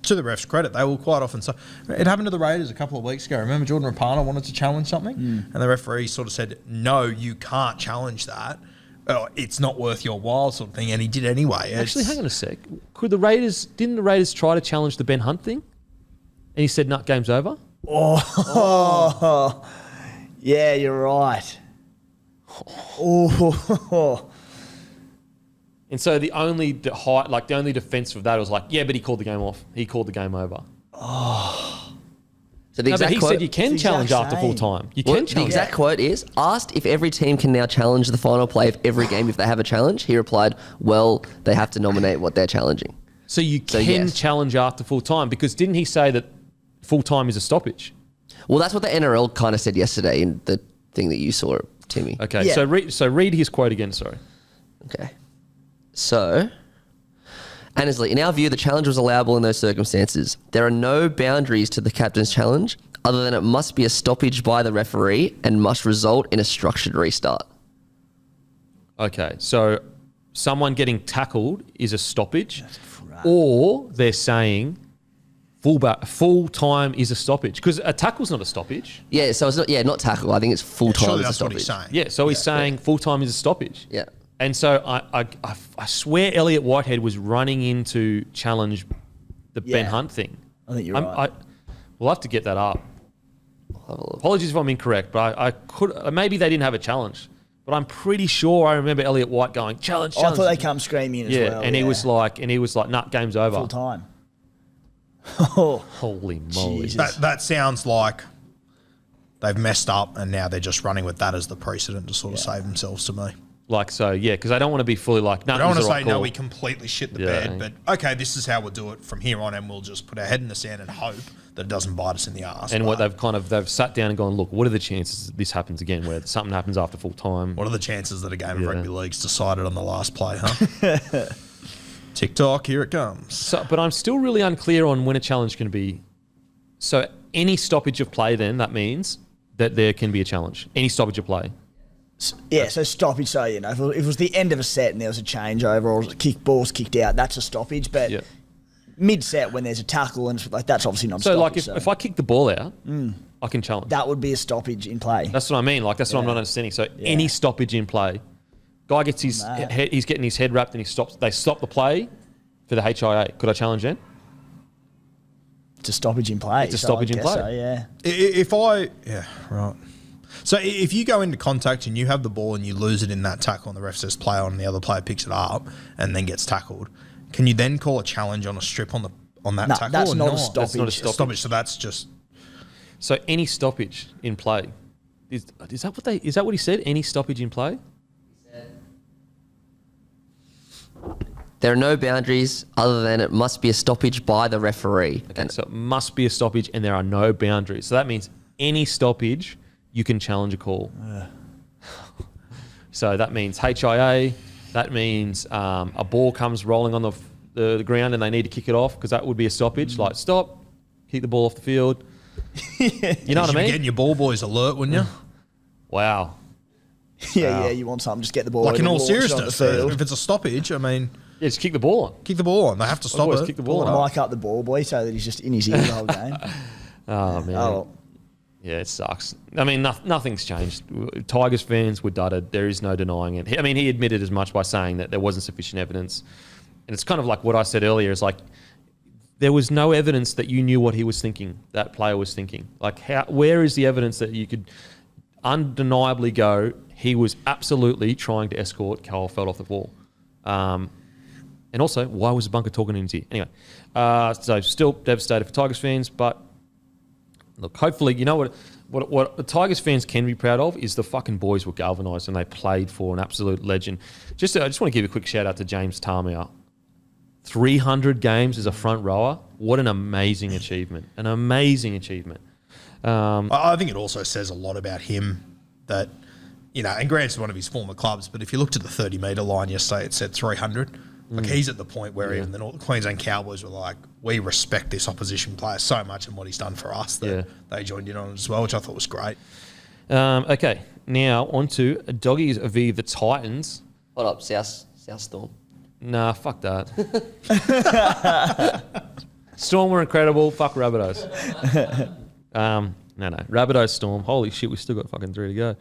S3: To the refs' credit, they will quite often say, it happened to the Raiders a couple of weeks ago. Remember Jordan Rapana wanted to challenge something, and the referee sort of said, no, you can't challenge that. Oh, it's not worth your while, sort of thing, and he did anyway.
S2: Actually, hang on a sec. Didn't the Raiders try to challenge the Ben Hunt thing? And he said, "Nut, game's over."
S4: Oh. Yeah, you're right. Oh.
S2: And so the only defense of that was like, yeah, but he called the game off. He called the game over.
S1: So the exact
S2: he
S1: quote,
S2: said you can challenge after full time. You can challenge.
S1: The exact quote is, asked if every team can now challenge the final play of every game if they have a challenge, he replied, well, they have to nominate what they're challenging.
S2: So you can challenge after full time, because didn't he say that full time is a stoppage?
S1: Well, that's what the NRL kind of said yesterday in the thing that you saw, Timmy.
S2: Okay,
S4: Yeah.
S2: so read his quote again, sorry.
S1: Okay. So, Annesley, in our view, the challenge was allowable in those circumstances. There are no boundaries to the captain's challenge other than it must be a stoppage by the referee and must result in a structured restart.
S2: Okay, so someone getting tackled is a stoppage, or they're saying full time is a stoppage, because a tackle's not a stoppage.
S1: Yeah, so it's not tackle. I think it's full time
S3: surely
S1: as a
S3: that's what he's
S1: stoppage.
S3: saying.
S2: Yeah, so he's saying full time is a stoppage.
S1: Yeah.
S2: And so I swear Elliot Whitehead was running in to challenge the Ben Hunt thing.
S4: I think you're right.
S2: We'll have to get that up.
S1: I'll have a look.
S2: Apologies if I'm incorrect, but I could maybe they didn't have a challenge, but I'm pretty sure I remember Elliot White going challenge.
S4: I thought they come screaming as well.
S2: And he was like, nut, game's over.
S4: full time. Oh,
S2: Holy moly!
S4: Jesus.
S3: That sounds like they've messed up, and now they're just running with that as the precedent to sort of save themselves to me.
S2: Like, so, yeah, because I don't want to be fully like, no,
S3: I don't want to
S2: the
S3: say,
S2: right
S3: no,
S2: call.
S3: we completely shit the
S2: Yeah.
S3: bed, but okay, this is how we'll do it from here on, and we'll just put our head in the sand and hope that it doesn't bite us in the arse.
S2: And what they've sat down and gone, look, what are the chances that this happens again, where something happens after full time?
S3: What are the chances that a game of rugby league's decided on the last play, huh? TikTok, here it comes.
S2: So, but I'm still really unclear on when a challenge can be. So any stoppage of play, then that means that there can be a challenge. Any stoppage of play.
S4: Yeah, so stoppage. So, if it was the end of a set and there was a changeover or balls kicked out, that's a stoppage. But mid-set, when there's a tackle and like, that's obviously not.
S2: So, like, if I kick the ball out, I can challenge.
S4: that would be a stoppage in play.
S2: That's what I mean. Like, that's what I'm not understanding. So any stoppage in play, guy gets his he's getting his head wrapped and he stops. They stop the play for the HIA. Could I challenge then?
S4: It's a stoppage in play.
S2: It's a stoppage in play.
S4: So, yeah.
S3: Right. So if you go into contact and you have the ball and you lose it in that tackle and the ref says play on and the other player picks it up and then gets tackled, can you then call a challenge on a strip on that tackle?
S4: That's
S3: or
S4: not a
S3: not?
S4: stoppage.
S2: That's not a stoppage.
S3: So that's just
S2: So any stoppage in play, is that what he said? Any stoppage in play?
S1: There are no boundaries other than it must be a stoppage by the referee.
S2: Okay, so it must be a stoppage and there are no boundaries. So that means any stoppage, you can challenge a call. So that means HIA, that means a ball comes rolling on the ground and they need to kick it off, because that would be a stoppage. Like, stop, kick the ball off the field. You know what I
S3: you'd be
S2: mean?
S3: getting your ball boys alert, wouldn't you?
S2: Wow.
S4: Yeah, you want something, just get the ball.
S3: Like, in all
S4: launch it on the
S3: seriousness,
S4: field.
S3: if it's a stoppage, I mean,
S2: Yeah, just kick the ball on.
S3: kick the ball on. They have to stop
S2: Otherwise,
S3: it.
S2: kick the ball
S4: Pull
S2: on.
S4: the mic up the ball boy so that he's just in his ear the whole game.
S2: Oh, man.
S4: Oh,
S2: Yeah, it sucks. I mean, nothing's changed. Tigers fans were dudded. There is no denying it. I mean, he admitted as much by saying that there wasn't sufficient evidence. And it's kind of like what I said earlier. It's like, there was no evidence that you knew what he was thinking, that player was thinking. Like, where is the evidence that you could undeniably go, he was absolutely trying to escort Kyle Feld off the ball? And also, why was the bunker talking in his ear? Anyway, so still devastated for Tigers fans, but look, hopefully, you know what the Tigers fans can be proud of is the fucking boys were galvanised and they played for an absolute legend. I just want to give a quick shout out to James Tamia. 300 games as a front rower. What an amazing achievement. An amazing achievement.
S3: I think it also says a lot about him that, and granted it's one of his former clubs, but if you looked at the 30-metre line yesterday, it said 300. Like, he's at the point where even the Queensland Cowboys were like, we respect this opposition player so much and what he's done for us that they joined in on it as well, which I thought was great.
S2: Okay, now onto Doggies v the Titans.
S1: Hold up, South Storm.
S2: Nah, fuck that. Storm were incredible. Fuck Rabbitohs. No. Rabbitohs Storm. Holy shit, we still got fucking 3 to go.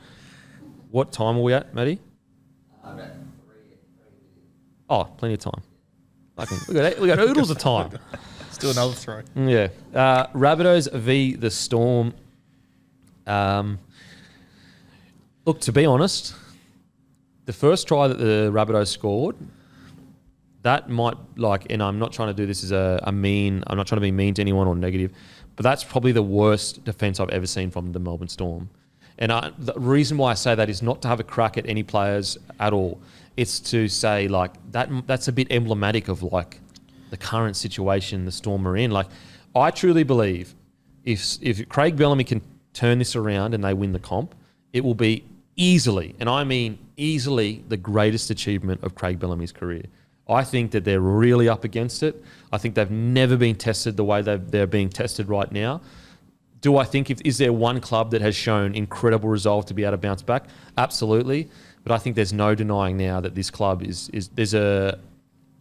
S2: What time are we at, Matty? Oh, plenty of time. We got oodles of time.
S3: Let's do another throw.
S2: Yeah. Rabbitohs v the Storm. Look, to be honest, the first try that the Rabbitohs scored, that might, and I'm not trying to do this as a mean, I'm not trying to be mean to anyone or negative, but that's probably the worst defence I've ever seen from the Melbourne Storm. And the reason why I say that is not to have a crack at any players at all. It's to say, that's a bit emblematic of, the current situation the Storm are in. I truly believe if Craig Bellamy can turn this around and they win the comp, it will be easily, and I mean easily, the greatest achievement of Craig Bellamy's career. I think that they're really up against it. I think they've never been tested the way they're being tested right now. Do I think is there one club that has shown incredible resolve to be able to bounce back? Absolutely. But I think there's no denying now that this club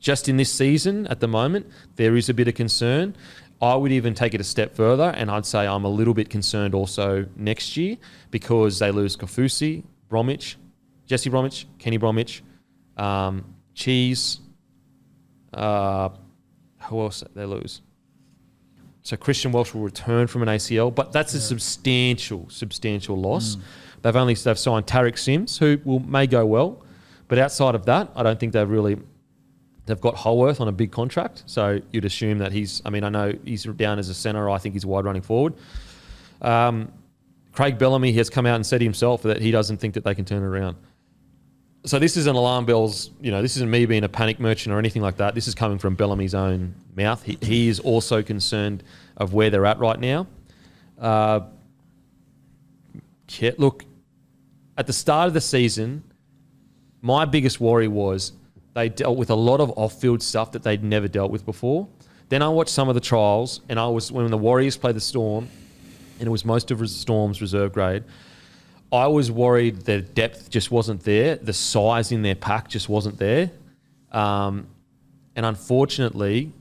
S2: just in this season at the moment, there is a bit of concern. I would even take it a step further, and I'd say I'm a little bit concerned also next year because they lose Kafusi, Bromwich, Jesse Bromwich, Kenny Bromwich, Cheese. Who else they lose? So Christian Welch will return from an ACL, but that's a substantial loss. They've signed Tarek Sims, who may go well, but outside of that, I don't think they've got Holworth on a big contract, so you'd assume that I know he's down as a centre. I think he's wide running forward. Craig Bellamy has come out and said himself that he doesn't think that they can turn it around. So this isn't alarm bells. This isn't me being a panic merchant or anything like that. This is coming from Bellamy's own mouth. He is also concerned of where they're at right now. Look, at the start of the season, my biggest worry was they dealt with a lot of off-field stuff that they'd never dealt with before. Then I watched some of the trials, and when the Warriors played the Storm, and it was most of the Storm's reserve grade, I was worried their depth just wasn't there. The size in their pack just wasn't there. And unfortunately,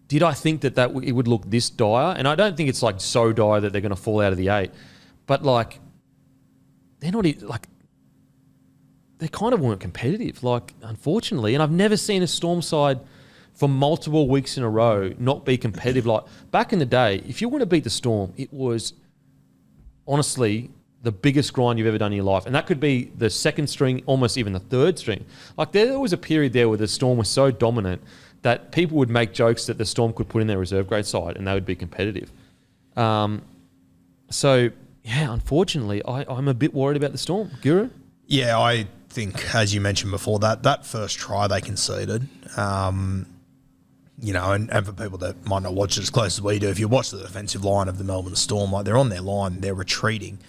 S2: did I think that it would look this dire? And I don't think it's so dire that they're going to fall out of the 8. But they're not they kind of weren't competitive, unfortunately. And I've never seen a Storm side for multiple weeks in a row not be competitive. Back in the day, if you want to beat the Storm, it was honestly the biggest grind you've ever done in your life. And that could be the second string, almost even the third string. There was a period there where the Storm was so dominant that people would make jokes that the Storm could put in their reserve grade side and they would be competitive. Unfortunately, I'm a bit worried about the Storm. Guru?
S3: Yeah, I think, as you mentioned before, that first try they conceded, and for people that might not watch it as close as we do, if you watch the defensive line of the Melbourne Storm, they're on their line, they're retreating.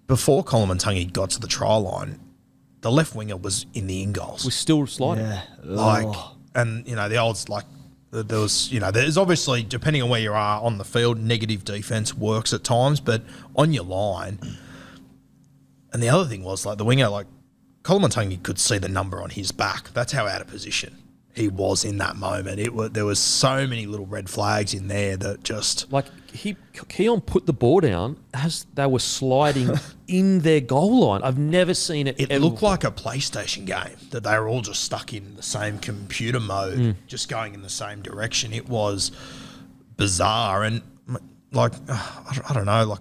S3: Before Kalyn Ponga got to the try line, the left winger was in the in goals.
S2: We're still sliding.
S3: Yeah. And the odds, there was, there's obviously, depending on where you are on the field, negative defense works at times, but on your line. And the other thing was, the winger, Kalyn Ponga could see the number on his back. That's how out of position he was in that moment. There was so many little red flags in there that just...
S2: Keon put the ball down as they were sliding in their goal line. I've never seen it
S3: It
S2: ever
S3: looked
S2: before.
S3: like a PlayStation game, that they were all just stuck in the same computer mode, just going in the same direction. It was bizarre. And, I don't know,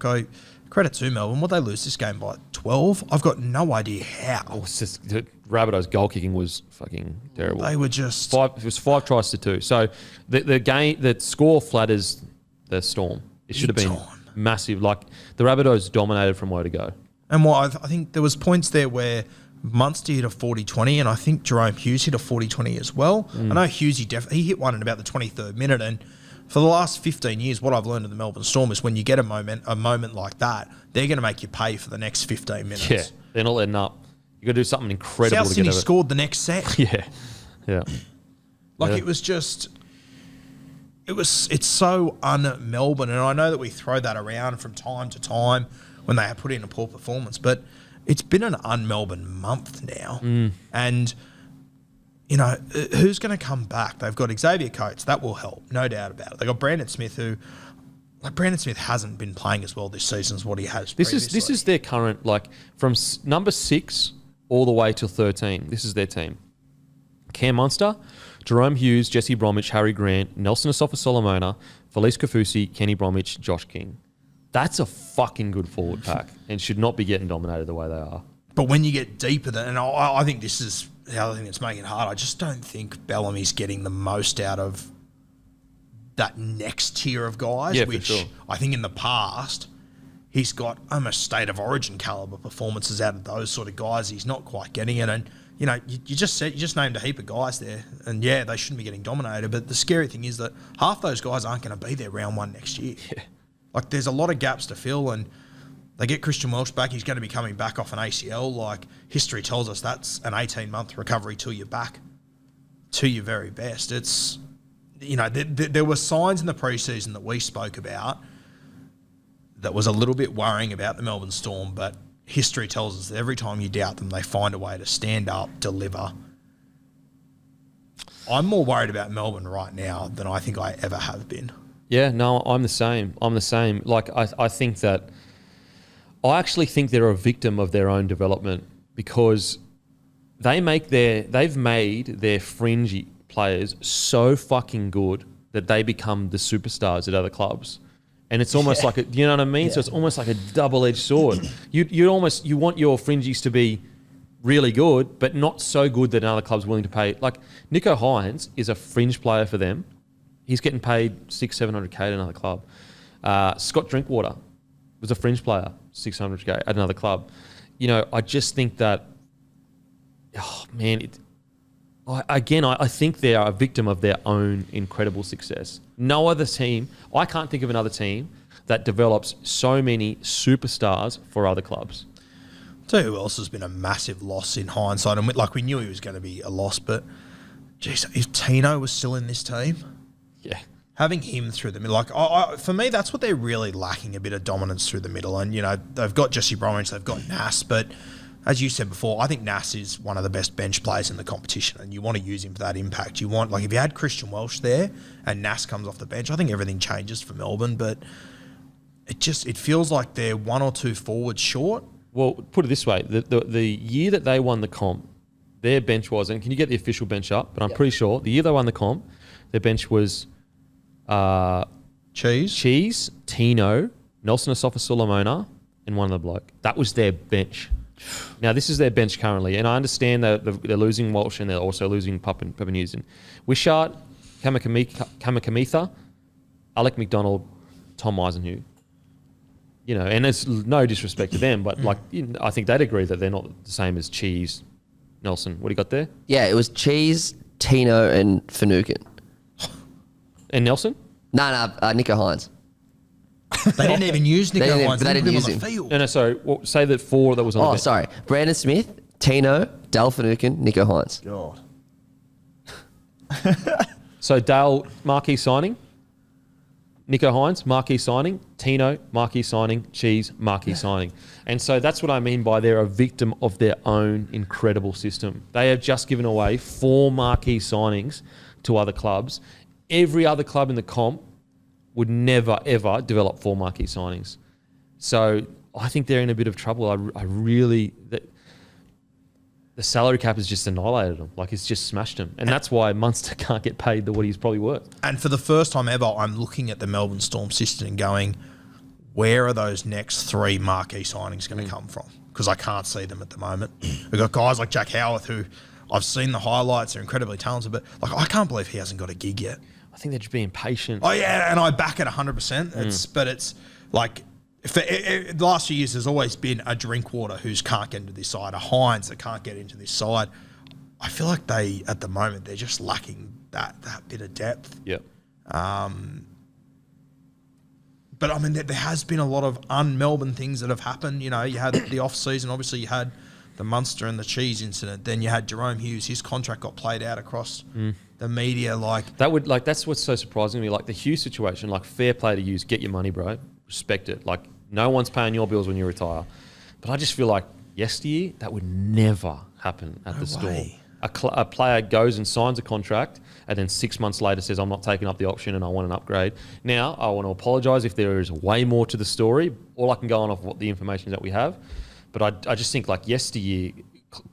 S3: credit to Melbourne. Would they lose this game by 12? I've got no idea how.
S2: It's just, Rabbitohs' goal kicking was fucking terrible.
S3: They were just...
S2: It was 5 tries to 2. So the score flatters the Storm. It should have been massive. The Rabbitohs dominated from where to go.
S3: And I think there was points there where Munster hit a 40-20, and I think Jerome Hughes hit a 40-20 as well. I know Hughes, he hit one in about the 23rd minute, and for the last 15 years, what I've learned of the Melbourne Storm is when you get a moment like that, they're going to make you pay for the next 15 minutes.
S2: Yeah, they're not letting up. You got to do something incredible
S3: South
S2: to
S3: Sydney
S2: get over.
S3: scored the next set.
S2: Yeah.
S3: It was just... it's so un-Melbourne, and I know that we throw that around from time to time when they have put in a poor performance, but it's been an un-Melbourne month now, and who's going to come back? They've got Xavier Coates, that will help, no doubt about it. They got Brandon Smith, who Brandon Smith hasn't been playing as well this season as what he has.
S2: This is their current, like, from number 6 all the way till 13. This is their team. Cam Munster, Jerome Hughes, Jesse Bromwich, Harry Grant, Nelson Asafa-Solomona, Felice Kafusi, Kenny Bromwich, Josh King. That's a fucking good forward pack and should not be getting dominated the way they are.
S3: But when you get deeper, and I think this is the other thing that's making it hard, I just don't think Bellamy's getting the most out of that next tier of guys, which I think in the past he's got almost state of origin caliber performances out of those sort of guys. He's not quite getting it, and you just named a heap of guys there, and yeah, they shouldn't be getting dominated. But the scary thing is that half those guys aren't going to be there round 1 next year. Yeah. Like, there's a lot of gaps to fill, and they get Christian Welch back. He's going to be coming back off an ACL. Like, history tells us that's an 18-month recovery till you're back to your very best. It's, there were signs in the preseason that we spoke about that was a little bit worrying about the Melbourne Storm, but history tells us that every time you doubt them, they find a way to stand up, deliver. I'm more worried about Melbourne right now than I think I ever have been.
S2: Yeah, no, I'm the same. Like, I think that... I actually think they're a victim of their own development because they've made their fringy players so fucking good that they become the superstars at other clubs. And it's almost like you know what I mean? Yeah. So it's almost like a double-edged sword. You want your fringies to be really good, but not so good that another club's willing to pay. Like, Nico Hines is a fringe player for them. He's getting paid $600-700K at another club. Scott Drinkwater was a fringe player, $600K at another club. I just think that, I think they are a victim of their own incredible success. No other team, I can't think of another team that develops so many superstars for other clubs.
S3: I'll tell you who else has been a massive loss in hindsight, and we knew he was going to be a loss, but geez, if Tino was still in this team,
S2: yeah,
S3: having him through the middle, for me, that's what they're really lacking, a bit of dominance through the middle. And, they've got Jesse Bromwich, they've got Nass, but as you said before, I think Nass is one of the best bench players in the competition, and you want to use him for that impact. You want, if you had Christian Welch there and Nass comes off the bench, I think everything changes for Melbourne, but it feels like they're 1 or 2 forwards short.
S2: Well, put it this way, the year that they won the comp, their bench was, and can you get the official bench up? But I'm pretty sure the year they won the comp, their bench was Cheese, Tino, Nelson Asafa-Solomona, and one of the Bloke. That was their bench. Now, this is their bench currently, and I understand that they're losing Walsh and they're also losing Papanusin. Wishart, Kamikamitha, Alec McDonald, Tom Eisenhuth. And it's no disrespect to them, but I think they'd agree that they're not the same as Cheese, Nelson. What do you got there?
S1: Yeah, it was Cheese, Tino, and Finucane.
S2: And Nelson?
S1: No, Nico Hines.
S3: They didn't even use Nico Hines.
S1: They didn't use him.
S2: No, sorry. Well, say that 4 that was on the bench.
S1: Oh, sorry. Brandon Smith, Tino, Dale Finucane, Nico Hines.
S4: God.
S2: So Dale, marquee signing. Nico Hines, marquee signing. Tino, marquee signing. Cheese, marquee signing. And so that's what I mean by they're a victim of their own incredible system. They have just given away 4 marquee signings to other clubs. Every other club in the comp would never, ever develop 4 marquee signings. So I think they're in a bit of trouble. I really... The salary cap has just annihilated them. It's just smashed them. And that's why Munster can't get paid what he's probably worth.
S3: And for the first time ever, I'm looking at the Melbourne Storm system and going, where are those next 3 marquee signings going to come from? Because I can't see them at the moment. We've got guys like Jack Howarth, who I've seen the highlights, they're incredibly talented, but I can't believe he hasn't got a gig yet.
S2: I think they're just being patient.
S3: Oh, yeah, and I back it 100%. But it's for the last few years, there's always been a Drinkwater who can't get into this side, a Hines that can't get into this side. I feel like at the moment, they're just lacking that bit of depth.
S2: Yep.
S3: But I mean, there has been a lot of un-Melbourne things that have happened. You had the off-season, obviously you had the Munster and the Cheese incident. Then you had Jerome Hughes, his contract got played out across the media, like
S2: that would like that's what's so surprising to me. Like the Hughes situation, like fair play to Hughes, get your money, bro. Respect it. Like no one's paying your bills when you retire. But I just feel like yesteryear that would never happen at the Storm. A player goes and signs a contract and then 6 months later says, I'm not taking up the option and I want an upgrade. Now, I want to apologise if there is way more to the story. All I can go on off what the information that we have. But I just think like yesteryear,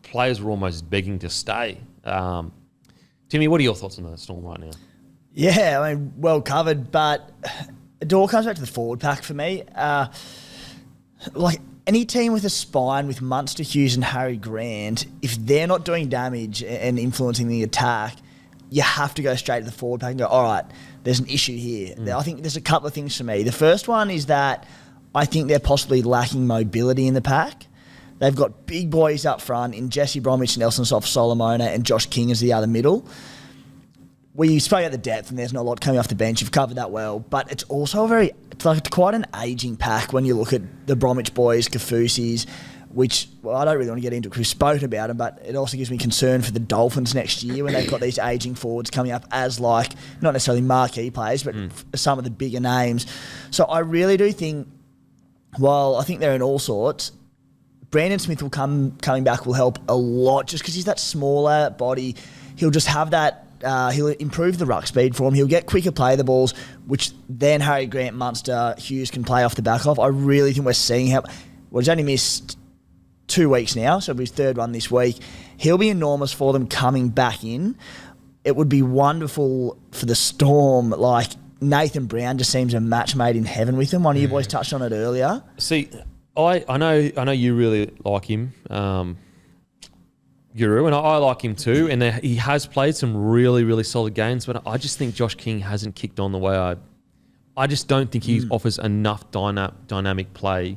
S2: players were almost begging to stay. Timmy, what are your thoughts on the Storm right now?
S4: Yeah, I mean, well covered, but it all comes back to the forward pack for me. Like any team with a spine with Munster, Hughes and Harry Grant, if they're not doing damage and influencing the attack, you have to go straight to the forward pack and go, all right, there's an issue here. I think there's a couple of things for me. The first one is that I think they're possibly lacking mobility in the pack. They've got big boys up front in Jesse Bromwich, Nelson Soft, Solomona and Josh King as the other middle. We spoke about the depth and there's not a lot coming off the bench. You've covered that well. But it's also it's quite an ageing pack when you look at the Bromwich boys, Kafusis, which, well, I don't really want to get into it because we've spoken about them, but it also gives me concern for the Dolphins next year when they've got these ageing forwards coming up as like, not necessarily marquee players, but some of the bigger names. So I really do think, while I think they're in all sorts, Brandon Smith will coming back will help a lot just because he's that smaller body. He'll just have that. He'll improve the ruck speed for him. He'll get quicker play the balls, which then Harry Grant, Munster, Hughes can play off the back of. I really think we're seeing how. Well, he's only missed 2 weeks now, so it'll be his third one this week. He'll be enormous for them coming back in. It would be wonderful for the Storm. Like Nathan Brown just seems a match made in heaven with him. One of you boys touched on it earlier.
S2: See, I know you really like him. Guru, and I like him too, and he has played some really, really solid games, but I just think Josh King hasn't kicked on the way I just don't think he offers enough dynamic play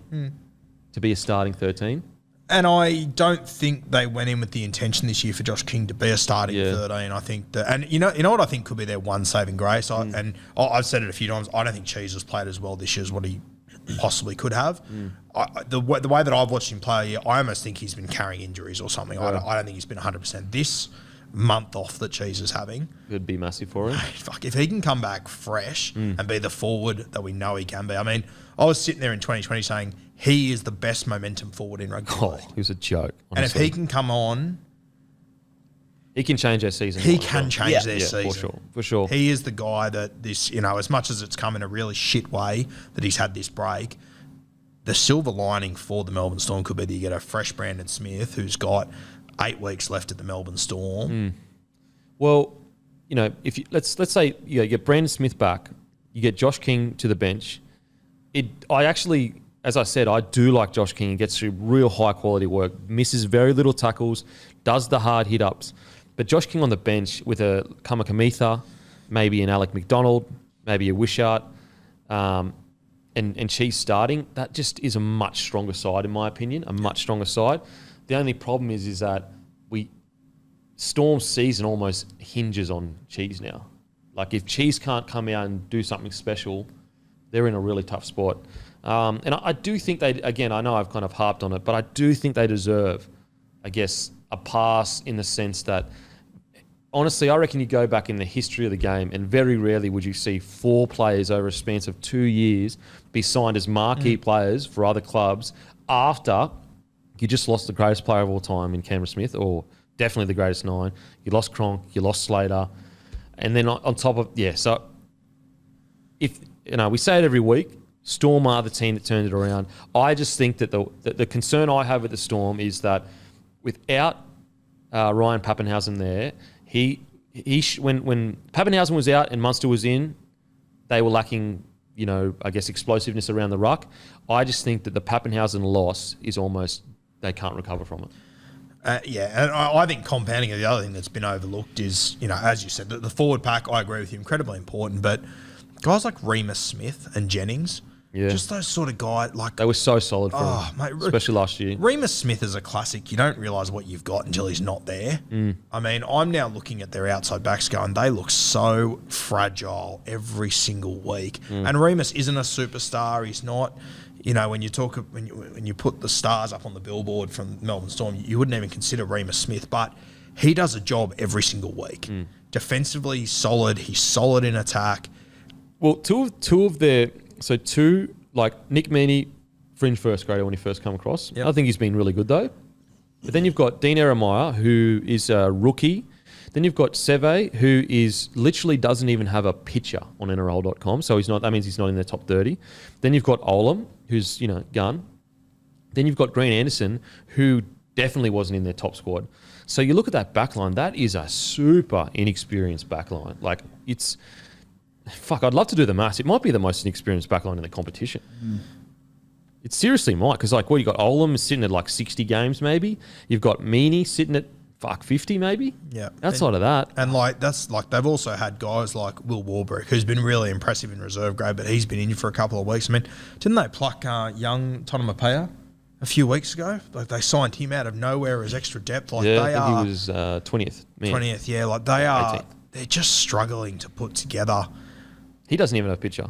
S2: to be a starting 13.
S3: And I don't think they went in with the intention this year for Josh King to be a starting 13. I think that, and you know what I think could be their one saving grace. And I've said it a few times. I don't think Cheese has played as well this year as what he possibly could have. The way that I've watched him play, I almost think he's been carrying injuries or something. I don't think he's been 100%. This month off that Cheese is having
S2: could be massive for him.
S3: Fuck, if he can come back fresh and be the forward that we know he can be. I mean, I was sitting there in 2020 saying he is the best momentum forward in rugby league.
S2: He was a joke, honestly.
S3: And if he can come on,
S2: he can change their season.
S3: He can change their season.
S2: For sure.
S3: He is the guy that this, as much as it's come in a really shit way that he's had this break, the silver lining for the Melbourne Storm could be that you get a fresh Brandon Smith who's got 8 weeks left at the Melbourne Storm.
S2: Well, if you, let's say you get Brandon Smith back, you get Josh King to the bench. I actually, as I said, I do like Josh King. He gets through real high quality work, misses very little tackles, does the hard hit ups. But Josh King on the bench with a Kamakamitha, maybe an Alec McDonald, maybe a Wishart, and Cheese starting, that just is a much stronger side, in my opinion, a much stronger side. The only problem is that Storm's season almost hinges on Cheese now. Like if Cheese can't come out and do something special, they're in a really tough spot. And I do think again, I know I've kind of harped on it, but I do think they deserve, I guess, a pass in the sense that, honestly, I reckon you go back in the history of the game and very rarely would you see 4 players over a span of 2 years be signed as marquee players for other clubs after you just lost the greatest player of all time in Cameron Smith, or definitely the greatest 9. You lost Cronk, you lost Slater. And then on top of, so if, we say it every week, Storm are the team that turned it around. I just think that the concern I have with the Storm is that without Ryan Pappenhausen there, when Pappenhausen was out and Munster was in, they were lacking, I guess, explosiveness around the ruck. I just think that the Pappenhausen loss is almost, they can't recover from it.
S3: And I think compounding of the other thing that's been overlooked is, as you said, the forward pack, I agree with you, incredibly important, but guys like Remus Smith and Jennings, just those sort of guys, like...
S2: They were so solid for him, mate, especially last year.
S3: Remus Smith is a classic. You don't realise what you've got until he's not there. I mean, I'm now looking at their outside backs going, they look so fragile every single week. And Remus isn't a superstar. He's not... when you put the stars up on the billboard from Melbourne Storm, you wouldn't even consider Remus Smith, but he does a job every single week. defensively solid. He's solid in attack.
S2: Well, two of their like Nick Meaney, fringe first grader when he first come across.
S3: Yep.
S2: I think he's been really good though. But then you've got Dean Eremaya, who is a rookie. Then you've got Seve, who is literally doesn't even have a picture on NRL.com, so he's not. That means he's not in their top 30. Then you've got Olam, who's gun. Then you've got Green Anderson, who definitely wasn't in their top squad. So you look at that backline. That is a super inexperienced backline. Like it's. Fuck, I'd love to do the maths. It might be the most inexperienced backline in the competition. It seriously might, because like, you got Olam sitting at like 60 games maybe. You've got Meaney sitting at 50 maybe.
S3: Yeah.
S2: Outside of that.
S3: And like that's like they've also had guys like Will Warbrick, who's been really impressive in reserve grade, but he's been injured for a couple of weeks. I mean, didn't they pluck young Tonamapea a few weeks ago? Like they signed him out of nowhere as extra depth. Like
S2: yeah,
S3: they
S2: I
S3: are
S2: think he was 20th. Man.
S3: 20th, yeah. Like they are
S2: 18th.
S3: They're just struggling to put together.
S2: He doesn't even have a picture.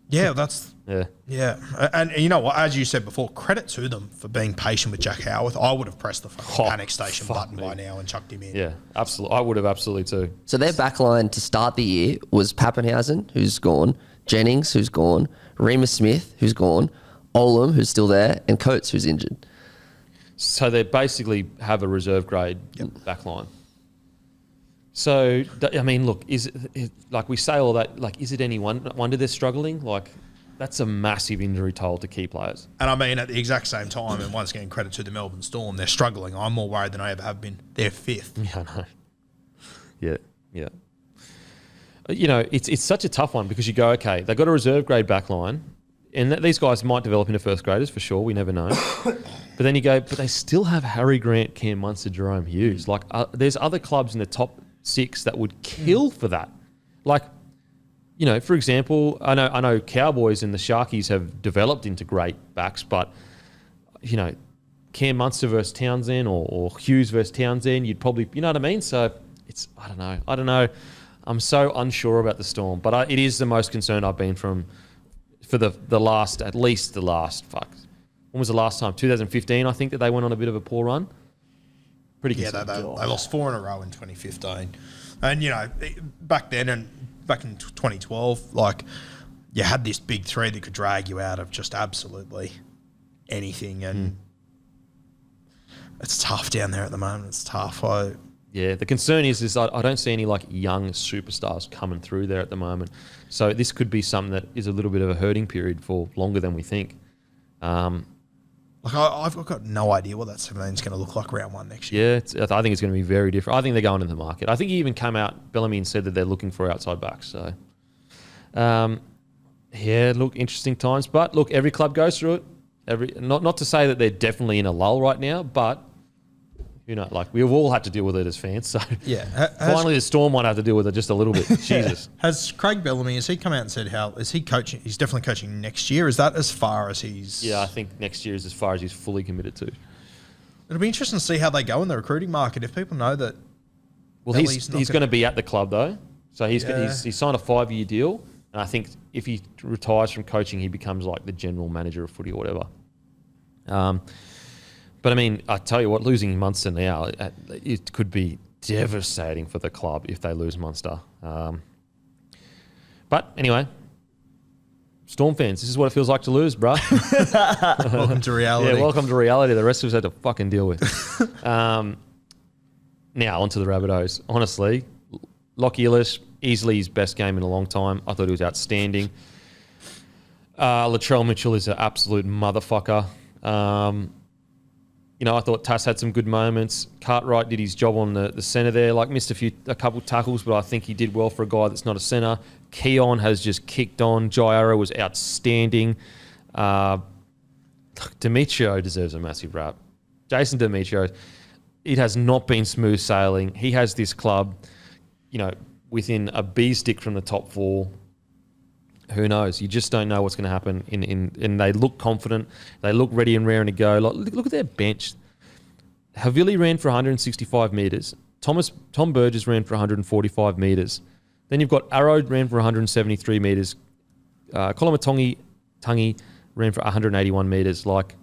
S3: Yeah, that's
S2: yeah.
S3: And you know what? As you said before, credit to them for being patient with Jack Howarth. I would have pressed the fucking panic station button by now and chucked him in.
S2: Yeah, absolutely. I would have absolutely too.
S1: So their backline to start the year was Pappenhausen, who's gone, Jennings, who's gone, Remus Smith, who's gone, Olam, who's still there, and Coates, who's injured.
S2: So they basically have a reserve grade backline. So, I mean, look, is it, like we say all that, like, is it any wonder they're struggling? Like, that's a massive injury toll to key players.
S3: And I mean, at the exact same time, and once again, credit to the Melbourne Storm, they're struggling. I'm more worried than I ever have been. They're fifth.
S2: Yeah, I know. Yeah. You know, it's such a tough one because you go, okay, they've got a reserve grade backline, and these guys might develop into first graders for sure. We never know. But then you go, but they still have Harry Grant, Cam Munster, Jerome Hughes. Like, there's other clubs in the top 6 that would kill for that. Like, you know, for example, I know Cowboys and the Sharkies have developed into great backs, but, you know, Cam Munster versus Townsend or Hughes versus Townsend, you'd probably, you know what I mean? So it's, I don't know. I'm so unsure about the Storm, but it is the most concerned I've been for the last, at least the last, when was the last time? 2015, I think, that they went on a bit of a poor run. Pretty
S3: Yeah, they lost 4 in a row in 2015. And, you know, back then and back in 2012, like, you had this big 3 that could drag you out of just absolutely anything. And it's tough down there at the moment. It's tough.
S2: Yeah, the concern is I don't see any, like, young superstars coming through there at the moment. So this could be something that is a little bit of a hurting period for longer than we think.
S3: Like, I've got no idea what that 17 is going to look like round 1 next year.
S2: Yeah, I think it's going to be very different. I think they're going into the market. I think he even came out, Bellamy, and said that they're looking for outside backs. So, yeah, look, interesting times. But, look, every club goes through it. Not to say that they're definitely in a lull right now, but, you know, like, we've all had to deal with it as fans. So,
S3: Yeah.
S2: finally the Storm might have to deal with it just a little bit. Jesus.
S3: Has Craig Bellamy, has he come out and said is he coaching? He's definitely coaching next year. Is that as far as he's...
S2: Yeah, I think next year is as far as he's fully committed to.
S3: It'll be interesting to see how they go in the recruiting market. If people know that...
S2: Well, he's going to be at the club, though. So he's signed a 5-year deal. And I think if he retires from coaching, he becomes like the general manager of footy or whatever. But, I mean, I tell you what, losing Munster now, it could be devastating for the club if they lose Munster. But, anyway, Storm fans, this is what it feels like to lose, bruh.
S3: Welcome to reality.
S2: Yeah, welcome to reality. The rest of us had to fucking deal with. Now, onto the Rabbitohs. Honestly, Lockie Ellis, easily his best game in a long time. I thought he was outstanding. Latrell Mitchell is an absolute motherfucker. You know, I thought Tass had some good moments. Cartwright did his job on the centre there. Like, missed a couple tackles, but I think he did well for a guy that's not a centre. Keon has just kicked on. Jairo was outstanding. Demetrio deserves a massive rap. Jason Demetrio, it has not been smooth sailing. He has this club, you know, within a bee stick from the top 4. Who knows? You just don't know what's going to happen. And they look confident. They look ready and raring to go. Look at their bench. Havili ran for 165 metres. Tom Burgess ran for 145 metres. Then you've got Arrow ran for 173 metres. Colin Tangi ran for 181 metres. Like,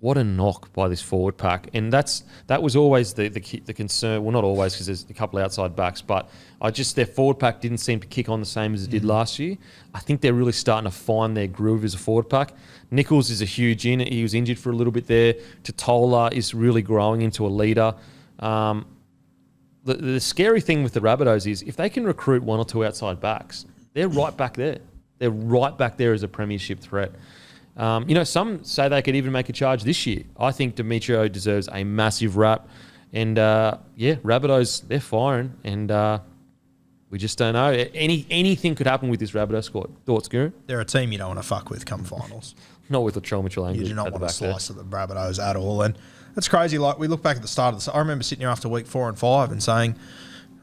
S2: what a knock by this forward pack. And that was always the concern. Well, not always, because there's a couple of outside backs, but their forward pack didn't seem to kick on the same as it did last year. I think they're really starting to find their groove as a forward pack. Nichols is a huge in. He was injured for a little bit there. Totola is really growing into a leader. The scary thing with the Rabbitohs is if they can recruit one or two outside backs, they're right back there. They're right back there as a premiership threat. Some say they could even make a charge this year. I think Demetrio deserves a massive rap. And, Rabbitohs, they're firing. And we just don't know. Anything could happen with this Rabbitohs squad. Thoughts, Guru?
S3: They're a team you don't want to fuck with come finals.
S2: Not with Latrell Mitchell-Angry.
S3: You do not want to slice at the Rabbitohs at all. And that's crazy. Like, we look back at the start of this. I remember sitting here after week 4 and 5 and saying,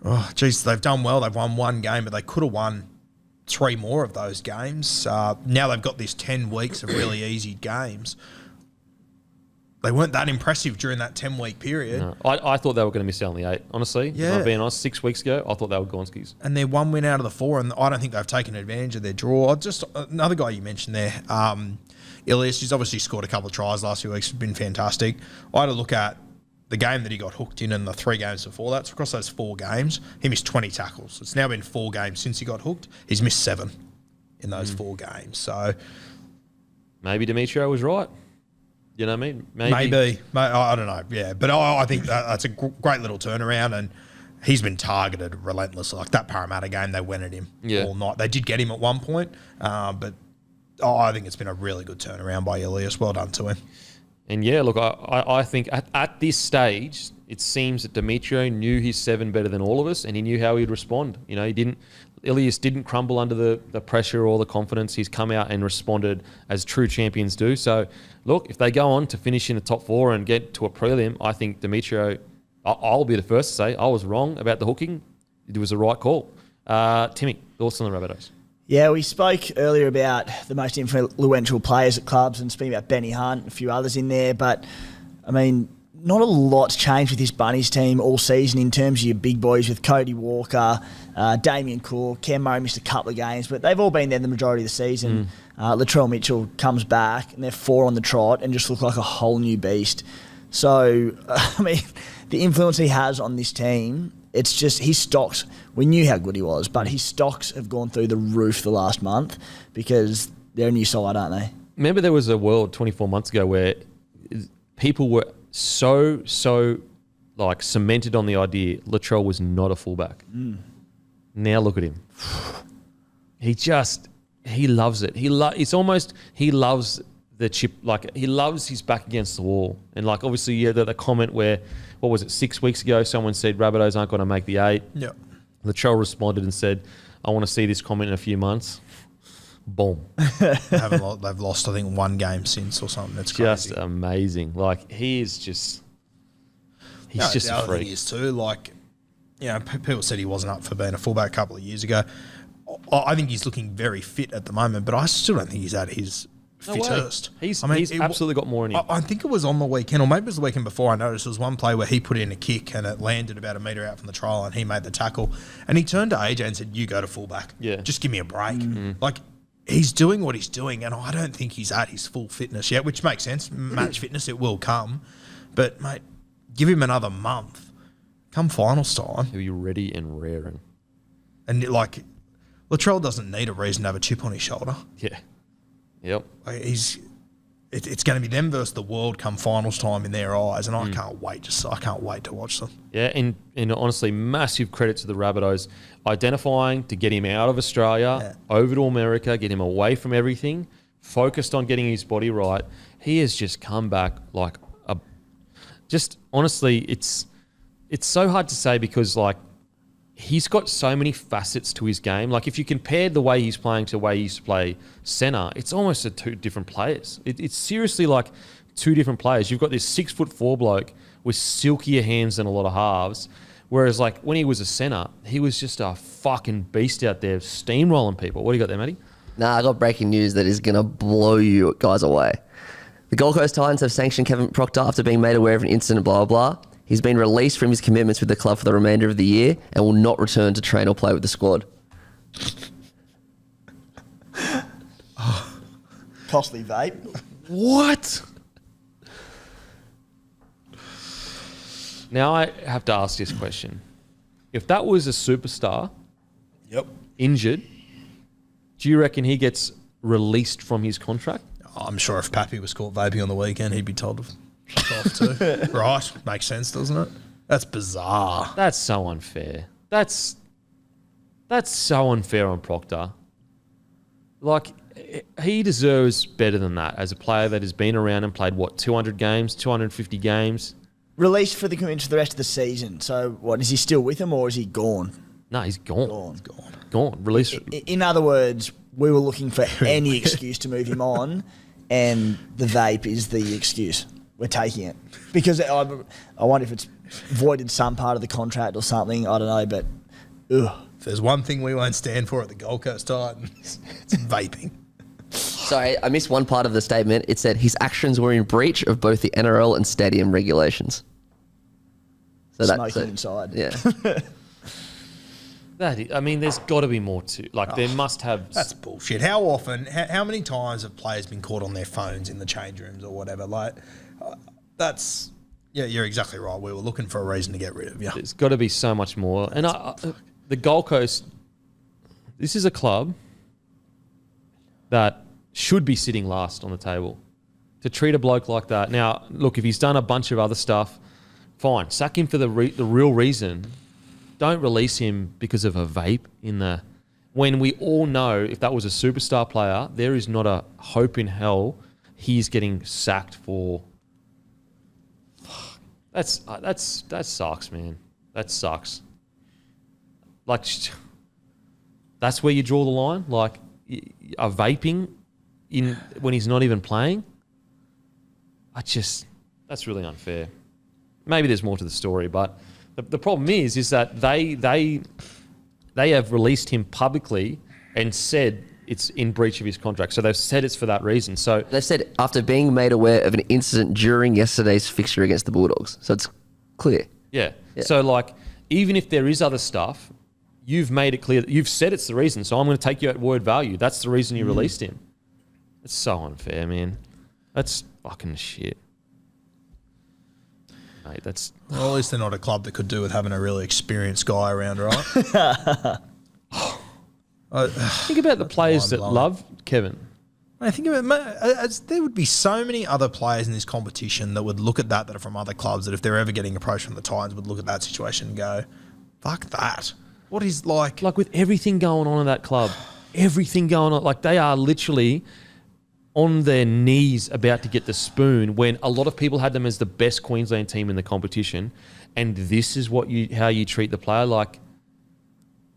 S3: oh, geez, they've done well. They've won one game, but they could have won 3 more of those games. Now they've got this 10 weeks of really easy games. They weren't that impressive during that 10-week period.
S2: No, I thought they were going to miss out on the 8, honestly.
S3: Yeah.
S2: If I'm being honest, 6 weeks ago, I thought they were Gonskis.
S3: And they're 1 win out of the 4, and I don't think they've taken advantage of their draw. Just another guy you mentioned there, Ilias, he's obviously scored a couple of tries last few weeks. It's been fantastic. I had a look at the game that he got hooked in and the 3 games before that. So across those 4 games, he missed 20 tackles. It's now been 4 games since he got hooked. He's missed 7 in those 4 games. So
S2: maybe Demetrio was right. You know what I mean?
S3: Maybe. I don't know. Yeah. But I think that's a great little turnaround, and he's been targeted relentlessly. Like that Parramatta game, they went at him all night. They did get him at one point, but I think it's been a really good turnaround by Ilias. Well done to him.
S2: And yeah, look, I think at this stage, it seems that Demetrio knew his 7 better than all of us, and he knew how he'd respond. You know, Ilias didn't crumble under the pressure or the confidence. He's come out and responded as true champions do. So, look, if they go on to finish in the top 4 and get to a prelim, I think Demetrio, I'll be the first to say I was wrong about the hooking. It was the right call. Timmy, thoughts on the Rabbitohs?
S4: Yeah, we spoke earlier about the most influential players at clubs and speaking about Benny Hunt, a few others in there. But, I mean, not a lot's changed with this Bunnies team all season in terms of your big boys with Cody Walker, Damien Cook, Cam Murray missed a couple of games, but they've all been there the majority of the season. Latrell Mitchell comes back and they're 4 on the trot and just look like a whole new beast. So, I mean, the influence he has on this team, it's just his stocks, we knew how good he was, but his stocks have gone through the roof the last month because they're a new side, aren't they?
S2: Remember there was a world 24 months ago where people were so like cemented on the idea Latrell was not a fullback. Now look at him. He loves it. He loves the chip, like he loves his back against the wall. And like obviously yeah, the comment where, what was it, 6 weeks ago, someone said Rabbitohs aren't going to make the 8.
S3: Yeah.
S2: Latrell responded and said, I want to see this comment in a few months. Boom.
S3: They've lost, I think, 1 game since or something. That's crazy.
S2: Just amazing. Like he is just, he's just
S3: the
S2: a
S3: other
S2: freak.
S3: thing is too, like, you know, people said he wasn't up for being a fullback a couple of years ago. I think he's looking very fit at the moment, but I still don't think he's at his fittest.
S2: He's absolutely got more in him.
S3: I think it was on the weekend, or maybe it was the weekend before, I noticed there was one play where he put in a kick and it landed about a metre out from the try line and he made the tackle. And he turned to AJ and said, you go to fullback.
S2: Yeah.
S3: Just give me a break. Like, he's doing what he's doing, and I don't think he's at his full fitness yet, which makes sense. Match fitness, it will come. But, mate, give him another month. Come finals time.
S2: He'll be ready and raring.
S3: And, like, Latrell doesn't need a reason to have a chip on his shoulder.
S2: Yeah. Yep.
S3: Like, it's going to be them versus the world come finals time in their eyes, and I can't wait. I can't wait to watch them.
S2: Yeah, and honestly, massive credit to the Rabbitohs identifying to get him out of Australia, over to America, get him away from everything, focused on getting his body right. He has just come back like honestly, it's so hard to say because like he's got so many facets to his game. Like if you compare the way he's playing to the way he used to play centre, it's almost 2 different players. It's seriously like 2 different players. You've got this 6'4" bloke with silkier hands than a lot of halves. Whereas like when he was a centre, he was just a fucking beast out there steamrolling people. What do you got there, Matty?
S1: Nah, I got breaking news that is going to blow you guys away. The Gold Coast Titans have sanctioned Kevin Proctor after being made aware of an incident, blah, blah, blah. He's been released from his commitments with the club for the remainder of the year and will not return to train or play with the squad.
S4: Costly vape.
S2: What? Now I have to ask this question. If that was a superstar injured, do you reckon he gets released from his contract?
S3: I'm sure if Pappy was caught vaping on the weekend, he'd be told to fuck off too. Right? Makes sense, doesn't it? That's bizarre.
S2: That's so unfair. That's so unfair on Proctor. Like, he deserves better than that as a player that has been around and played, 200 games, 250 games?
S4: Released for the rest of the season. So, what, is he still with them or is he gone?
S2: No, he's gone. Gone. Released.
S4: In other words, we were looking for any excuse to move him on, and the vape is the excuse. We're taking it. Because I wonder if it's voided some part of the contract or something. I don't know, but ugh.
S3: If there's one thing we won't stand for at the Gold Coast Titans, it's vaping.
S1: Sorry, I missed one part of the statement. It said his actions were in breach of both the NRL and stadium regulations. So
S4: Smoking inside.
S1: Yeah.
S2: There's got to be more to. There must have.
S3: That's bullshit. How often? How many times have players been caught on their phones in the change rooms or whatever? That's. Yeah, you're exactly right. We were looking for a reason to get rid of you.
S2: There's got to be so much more. And the Gold Coast, this is a club that should be sitting last on the table. To treat a bloke like that. Now, look, if he's done a bunch of other stuff, fine. Sack him for the real reason. Don't release him because of a vape when we all know if that was a superstar player, there is not a hope in hell he's getting sacked for. That sucks, man. That sucks. That's where you draw the line. A vaping when he's not even playing. That's really unfair. Maybe there's more to the story, but the problem is that they have released him publicly and said it's in breach of his contract. So they've said it's for that reason. So
S1: they said after being made aware of an incident during yesterday's fixture against the Bulldogs. So it's clear.
S2: Yeah. So even if there is other stuff, you've made it clear that you've said it's the reason. So I'm going to take you at word value. That's the reason you released him. It's so unfair, man. That's fucking shit. Mate,
S3: well, at least they're not a club that could do with having a really experienced guy around, right?
S2: Think about the players that love Kevin.
S3: I think about there would be so many other players in this competition that would look at that are from other clubs that if they're ever getting approached from the Titans would look at that situation and go, fuck that. What is like
S2: with everything going on in that club, everything going on, they are literally on their knees about to get the spoon when a lot of people had them as the best Queensland team in the competition, and this is how you treat the player.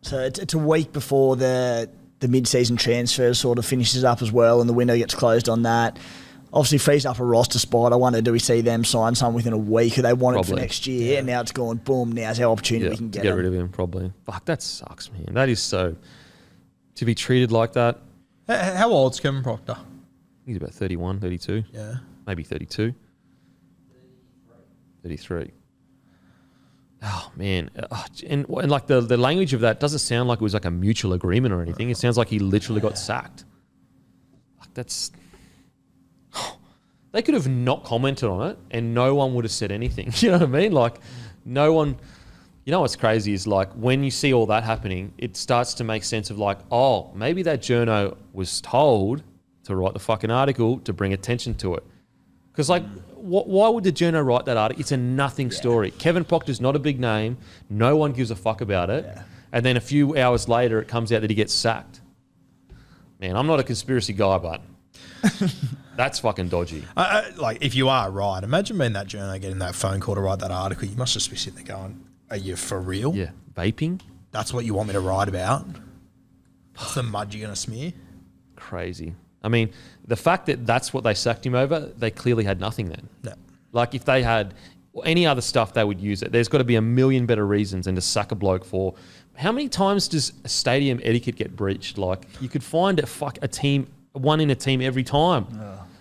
S4: So it's a week before the mid-season transfer sort of finishes up as well, and the window gets closed on that. Obviously frees up a roster spot. I wonder, do we see them sign someone within a week who they want it for next year? Yeah. And now it's gone, boom, now's our opportunity, we can get
S2: rid of him, probably. Fuck, that sucks, man. That is so... To be treated like that...
S3: How old's Kevin Proctor?
S2: He's about 31, 32.
S3: Yeah.
S2: Maybe 32. 33. Oh, man. And the language of that doesn't sound like it was a mutual agreement or anything. It sounds like he literally got sacked. That's... They could have not commented on it and no one would have said anything. You know what I mean? No one... You know what's crazy is when you see all that happening, it starts to make sense of maybe that journo was told to write the fucking article to bring attention to it. Because why would the journo write that article? It's a nothing story. Kevin Proctor's not a big name. No one gives a fuck about it. Yeah. And then a few hours later, it comes out that he gets sacked. Man, I'm not a conspiracy guy, but that's fucking dodgy.
S3: If you are right, imagine being that journo getting that phone call to write that article. You must just be sitting there going, are you for real?
S2: Yeah. Vaping?
S3: That's what you want me to write about? That's the mud you're going to smear?
S2: Crazy. I mean, the fact that that's what they sacked him over, they clearly had nothing then.
S3: No.
S2: If they had any other stuff, they would use it. There's got to be a million better reasons than to sack a bloke for. How many times does stadium etiquette get breached? You could find a team, one in a team every time.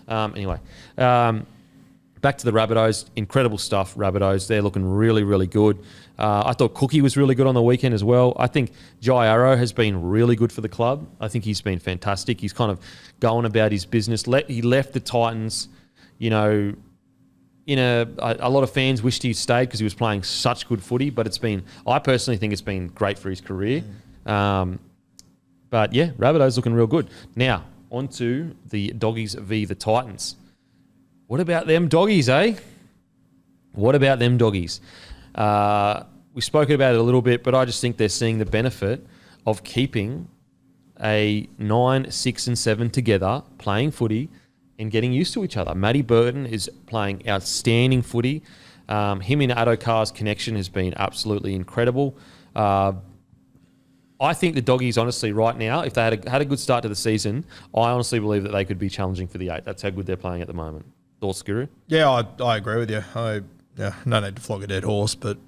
S2: Anyway, back to the Rabbitohs. Incredible stuff, Rabbitohs. They're looking really, really good. I thought Cookie was really good on the weekend as well. I think Jai Arrow has been really good for the club. I think he's been fantastic. He's kind of going about his business. He left the Titans, a lot of fans wished he stayed because he was playing such good footy, but I personally think it's been great for his career. But yeah, Rabbitohs looking real good. Now, on to the Doggies v the Titans. What about them Doggies, eh? What about them Doggies? We've spoken about it a little bit, but I just think they're seeing the benefit of keeping a 9, 6 and 7 together, playing footy and getting used to each other. Matty Burton is playing outstanding footy. Him and Addo-Carr's connection has been absolutely incredible. I think the Doggies, honestly, right now, if they had a good start to the season, I honestly believe that they could be challenging for the 8. That's how good they're playing at the moment. Thoughts, Guru?
S3: Yeah, I agree with you. No need to flog a dead horse, but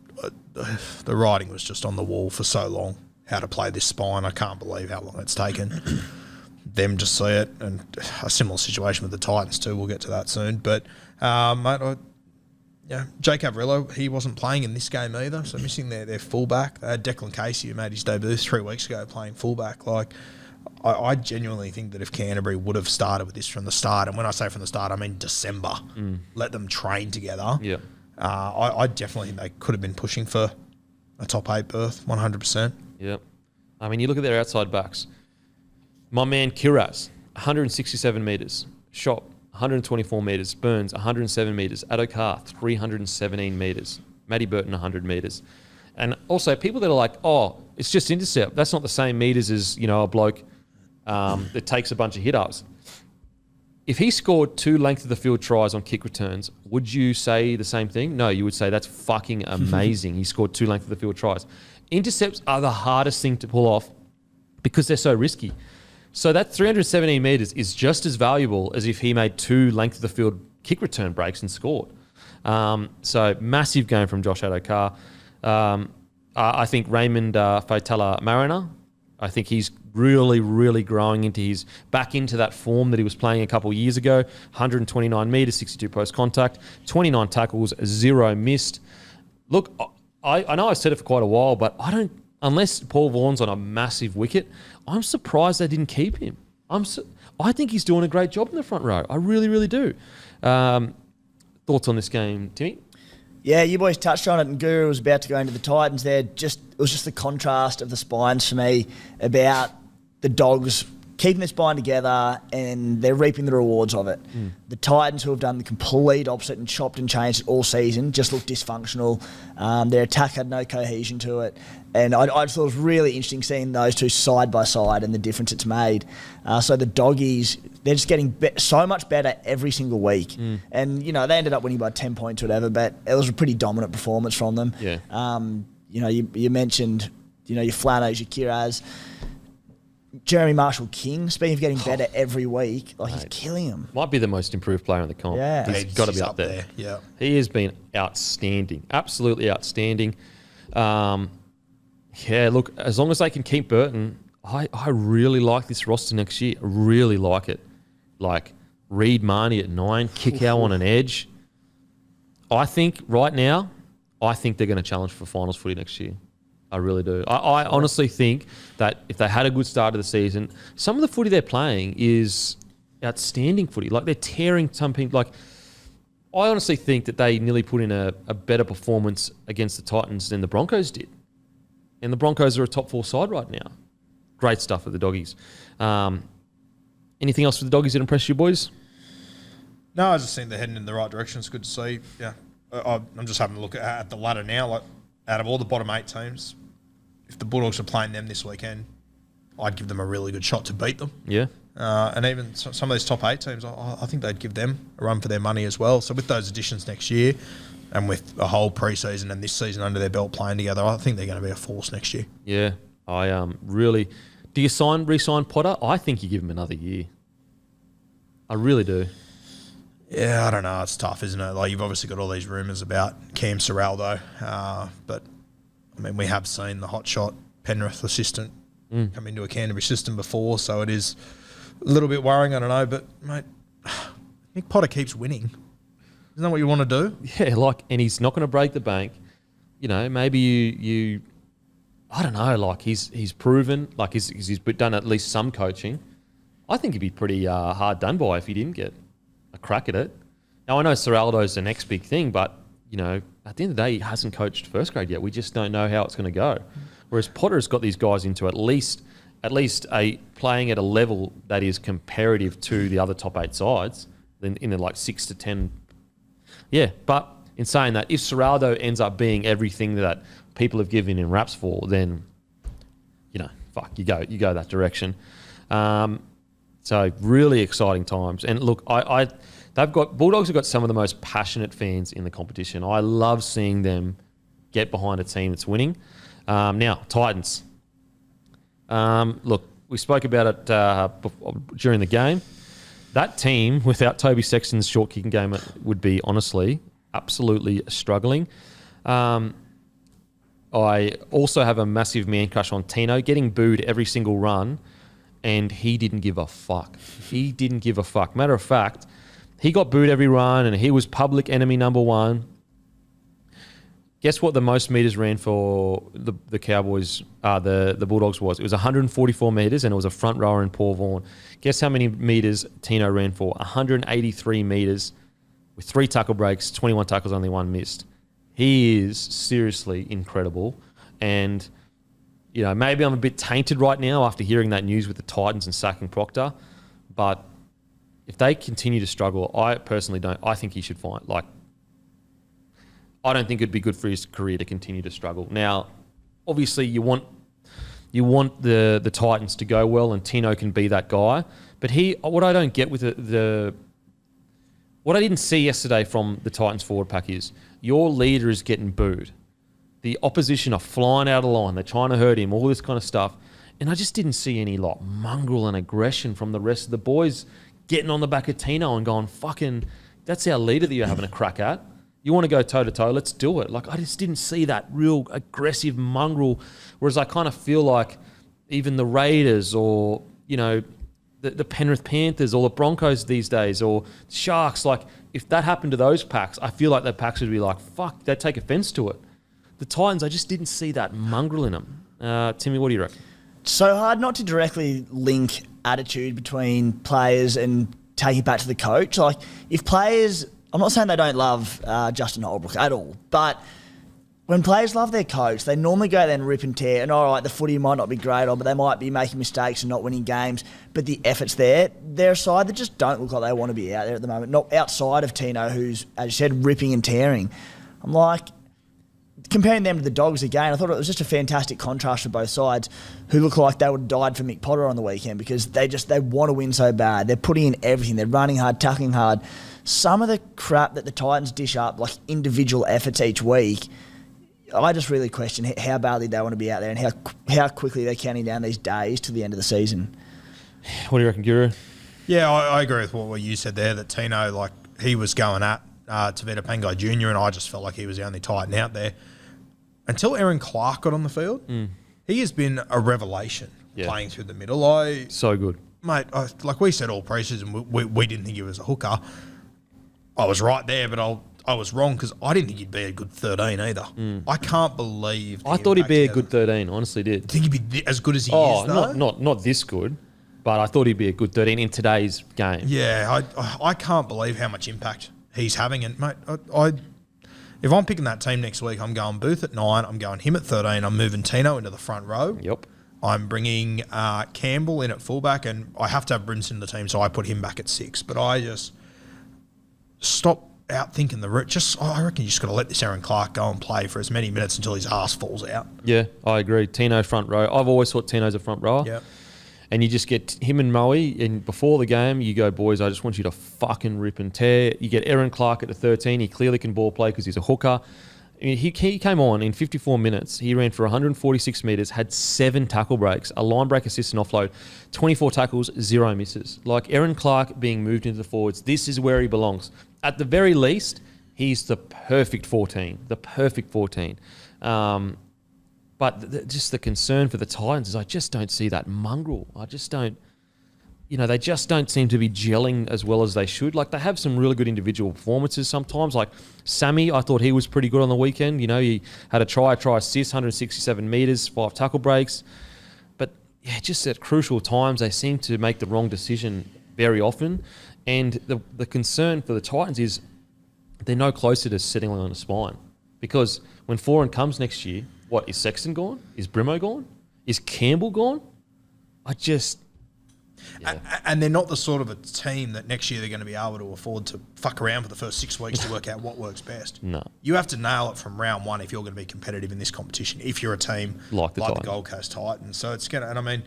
S3: the writing was just on the wall for so long. How to play this spine, I can't believe how long it's taken them to see it. And a similar situation with the Titans too. We'll get to that soon. But mate, Jake Averillo, he wasn't playing in this game either, so missing their fullback. They had Declan Casey, who made his debut 3 weeks ago, playing fullback. Like, I genuinely think that if Canterbury would have started with this from the start, and when I say from the start, I mean December, let them train together.
S2: Yeah,
S3: I definitely think they could have been pushing for a top 8 berth, 100%.
S2: Yep. I mean, you look at their outside backs. My man Kiraz, 167 metres. Shop, 124 metres. Burns, 107 metres. Addo-Carr, 317 metres. Matty Burton, 100 metres. And also, people that are like, oh, it's just intercept. That's not the same metres as, a bloke that takes a bunch of hit-ups. If he scored 2 length of the field tries on kick returns, would you say the same thing? No, you would say that's fucking amazing. He scored 2 length of the field tries. Intercepts are the hardest thing to pull off because they're so risky. So that 317 metres is just as valuable as if he made 2 length of the field kick return breaks and scored. So massive game from Josh Addo-Carr. I think Raymond Faitala Mariner, I think he's really, really growing back into that form that he was playing a couple of years ago. 129 metres, 62 post contact, 29 tackles, 0 missed. Look, I know I've said it for quite a while, but unless Paul Vaughan's on a massive wicket, I'm surprised they didn't keep him. I think he's doing a great job in the front row. I really, really do. Thoughts on this game, Timmy?
S4: Yeah, you boys touched on it, and Guru was about to go into the Titans there. It was just the contrast of the spines for me about the Dogs keeping the spine together, and they're reaping the rewards of it. The Titans, who have done the complete opposite and chopped and changed all season, just looked dysfunctional. Their attack had no cohesion to it. And I just thought it was really interesting seeing those two side by side and the difference it's made. So the Doggies, they're just getting so much better every single week. And, they ended up winning by 10 points or whatever, but it was a pretty dominant performance from them.
S2: Yeah.
S4: You mentioned, your Flanos, your Kiraz. Jeremy Marshall-King, speaking of getting better every week, he's killing him.
S2: Might be the most improved player in the comp.
S4: Yeah.
S2: He's got to be up there.
S3: Yeah.
S2: He has been outstanding, absolutely outstanding. Look, as long as they can keep Burton, I really like this roster next year. I really like it. Like Reid Marnie at 9, Kickow on an edge. I think right now, they're going to challenge for finals footy next year. I really do. I honestly think that if they had a good start to the season, some of the footy they're playing is outstanding footy. Like, they're tearing some people. Like, I honestly think that they nearly put in a better performance against the Titans than the Broncos did. And the Broncos are a top 4 side right now. Great stuff for the Doggies. Anything else for the Doggies that impressed you, boys?
S3: No, I just think they're heading in the right direction. It's good to see. Yeah, I'm just having a look at the ladder now. Like, out of all the bottom 8 teams, if the Bulldogs are playing them this weekend, I'd give them a really good shot to beat them.
S2: Yeah.
S3: And even some of these top 8 teams, I think they'd give them a run for their money as well. So with those additions next year, and with a whole pre-season and this season under their belt playing together, I think they're going to be a force next year.
S2: Yeah, I really... Do you re-sign Potter? I think you give him another year. I really do.
S3: Yeah, I don't know. It's tough, isn't it? Like, you've obviously got all these rumours about Cam Serraldo, but I mean, we have seen the hotshot Penrith assistant come into a Canterbury system before, so it is a little bit worrying. I don't know, but mate, Nick Potter keeps winning. Isn't that what you want to do?
S2: Yeah, and he's not going to break the bank. Maybe you I don't know. Like, he's proven, like he's done at least some coaching. I think he'd be pretty hard done by if he didn't get a crack at it. Now, I know Serraldo's the next big thing, but, you know, at the end of the day, he hasn't coached first grade yet. We just don't know how it's going to go. Whereas Potter's got these guys into at least playing at a level that is comparative to the other top 8 sides, then in the like 6 to 10. Yeah, but in saying that, if Serraldo ends up being everything that people have given him raps for, then, you know, fuck, you go that direction. So really exciting times. And look, Bulldogs have got some of the most passionate fans in the competition. I love seeing them get behind a team that's winning. Now, Titans. Look, we spoke about it during the game. That team, without Toby Sexton's short kicking game, would be honestly absolutely struggling. I also have a massive man crush on Tino, getting booed every single run, and he didn't give a fuck. He didn't give a fuck. Matter of fact, he got booed every run, and he was public enemy number 1. Guess what the most metres ran for the Cowboys, the Bulldogs was? It was 144 metres, and it was a front rower in Paul Vaughan. Guess how many metres Tino ran for? 183 metres with 3 tackle breaks, 21 tackles, only 1 missed. He is seriously incredible. And, you know, maybe I'm a bit tainted right now after hearing that news with the Titans and sacking Proctor. But if they continue to struggle, I personally don't. I think he should find, like, I don't think it'd be good for his career to continue to struggle. Now, obviously, you want the Titans to go well, and Tino can be that guy. But what I don't get with what I didn't see yesterday from the Titans forward pack is your leader is getting booed. The opposition are flying out of line. They're trying to hurt him, all this kind of stuff. And I just didn't see any like mongrel and aggression from the rest of the boys getting on the back of Tino and going, fucking, that's our leader that you're having a crack at. You want to go toe-to-toe, let's do it. Like, I just didn't see that real aggressive mongrel, whereas I kind of feel like even the Raiders or, you know, the Penrith Panthers or the Broncos these days or Sharks, like, if that happened to those packs, I feel like the packs would be like, fuck, they'd take offence to it. The Titans, I just didn't see that mongrel in them. Timmy, what do you reckon?
S4: So hard not to directly link attitude between players and take it back to the coach. Like, if players... I'm not saying they don't love Justin Holbrook at all, but when players love their coach, they normally go there and rip and tear. And all right, the footy might not be great, but they might be making mistakes and not winning games, but the effort's there. They're a side that just don't look like they want to be out there at the moment. Not outside of Tino, who's, as you said, ripping and tearing. I'm like, comparing them to the Dogs again, I thought it was just a fantastic contrast for both sides, who look like they would have died for Mick Potter on the weekend because they want to win so bad. They're putting in everything. They're running hard, tackling hard. Some of the crap that the Titans dish up, like individual efforts each week, I just really question how badly they want to be out there and how quickly they're counting down these days to the end of the season.
S2: What do you reckon, Guru?
S3: Yeah, I agree with what you said there, that Tino, like, he was going at Tavita Pangai Jr., and I just felt like he was the only Titan out there. Until Aaron Clark got on the field, he has been a revelation playing through the middle.
S2: So good.
S3: Mate, like we said all pre-season, we didn't think he was a hooker. I was right there, but I was wrong because I didn't think he'd be a good 13 either. I can't believe...
S2: I thought he'd be a good 13, honestly did.
S3: Think he'd be as good as he is, though?
S2: Not this good, but I thought he'd be a good 13 in today's game.
S3: Yeah, I can't believe how much impact he's having. And, mate, if I'm picking that team next week, I'm going Booth at 9, I'm going him at 13, I'm moving Tino into the front row.
S2: Yep.
S3: I'm bringing Campbell in at fullback, and I have to have Brinson in the team, so I put him back at 6. But I just... stop outthinking the route. I reckon you just got to let this Aaron Clark go and play for as many minutes until his ass falls out.
S2: Yeah, I agree. Tino front row. I've always thought Tino's a front rower.
S3: Yeah.
S2: And you just get him and Moe, and before the game, you go, boys, I just want you to fucking rip and tear. You get Aaron Clark at the 13. He clearly can ball play because he's a hooker. I mean, he came on in 54 minutes. He ran for 146 metres, had 7 tackle breaks, a line break assist and offload, 24 tackles, 0 misses. Like Aaron Clark being moved into the forwards, this is where he belongs. At the very least, he's the perfect 14. The perfect 14. But just the concern for the Titans is I just don't see that mongrel. I just don't... You know, they just don't seem to be gelling as well as they should. Like, they have some really good individual performances sometimes. Like, Sammy, I thought he was pretty good on the weekend. You know, he had a try assist, 167 metres, 5 tackle breaks. But, yeah, just at crucial times, they seem to make the wrong decision very often. And the concern for the Titans is they're no closer to settling on a spine. Because when Foran comes next year, what, is Sexton gone? Is Brimo gone? Is Campbell gone?
S3: And they're not the sort of a team that next year they're going to be able to afford to fuck around for the first 6 weeks to work out what works best.
S2: No.
S3: You have to nail it from round one if you're going to be competitive in this competition, if you're a team
S2: like the
S3: Gold Coast Titans. So it's going to, and I mean,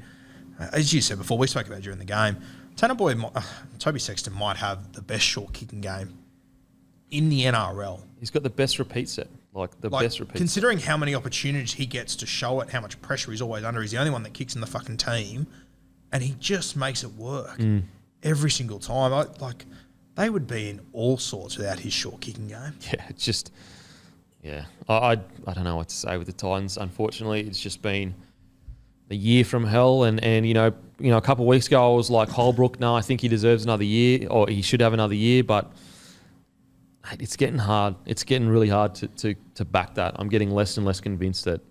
S3: as you said before, we spoke about during the game, Toby Sexton might have the best short kicking game in the NRL.
S2: He's got the best repeat set. Best repeat
S3: considering how many opportunities he gets to show it, how much pressure he's always under. He's the only one that kicks in the fucking team, and he just makes it work every single time. They would be in all sorts without his short kicking game.
S2: Yeah, it's just, I don't know what to say with the Titans. Unfortunately, it's just been a year from hell, and a couple of weeks ago I was like, Holbrook, no, I think he deserves another year, or he should have another year, but it's getting hard. It's getting really hard to back that. I'm getting less and less convinced that,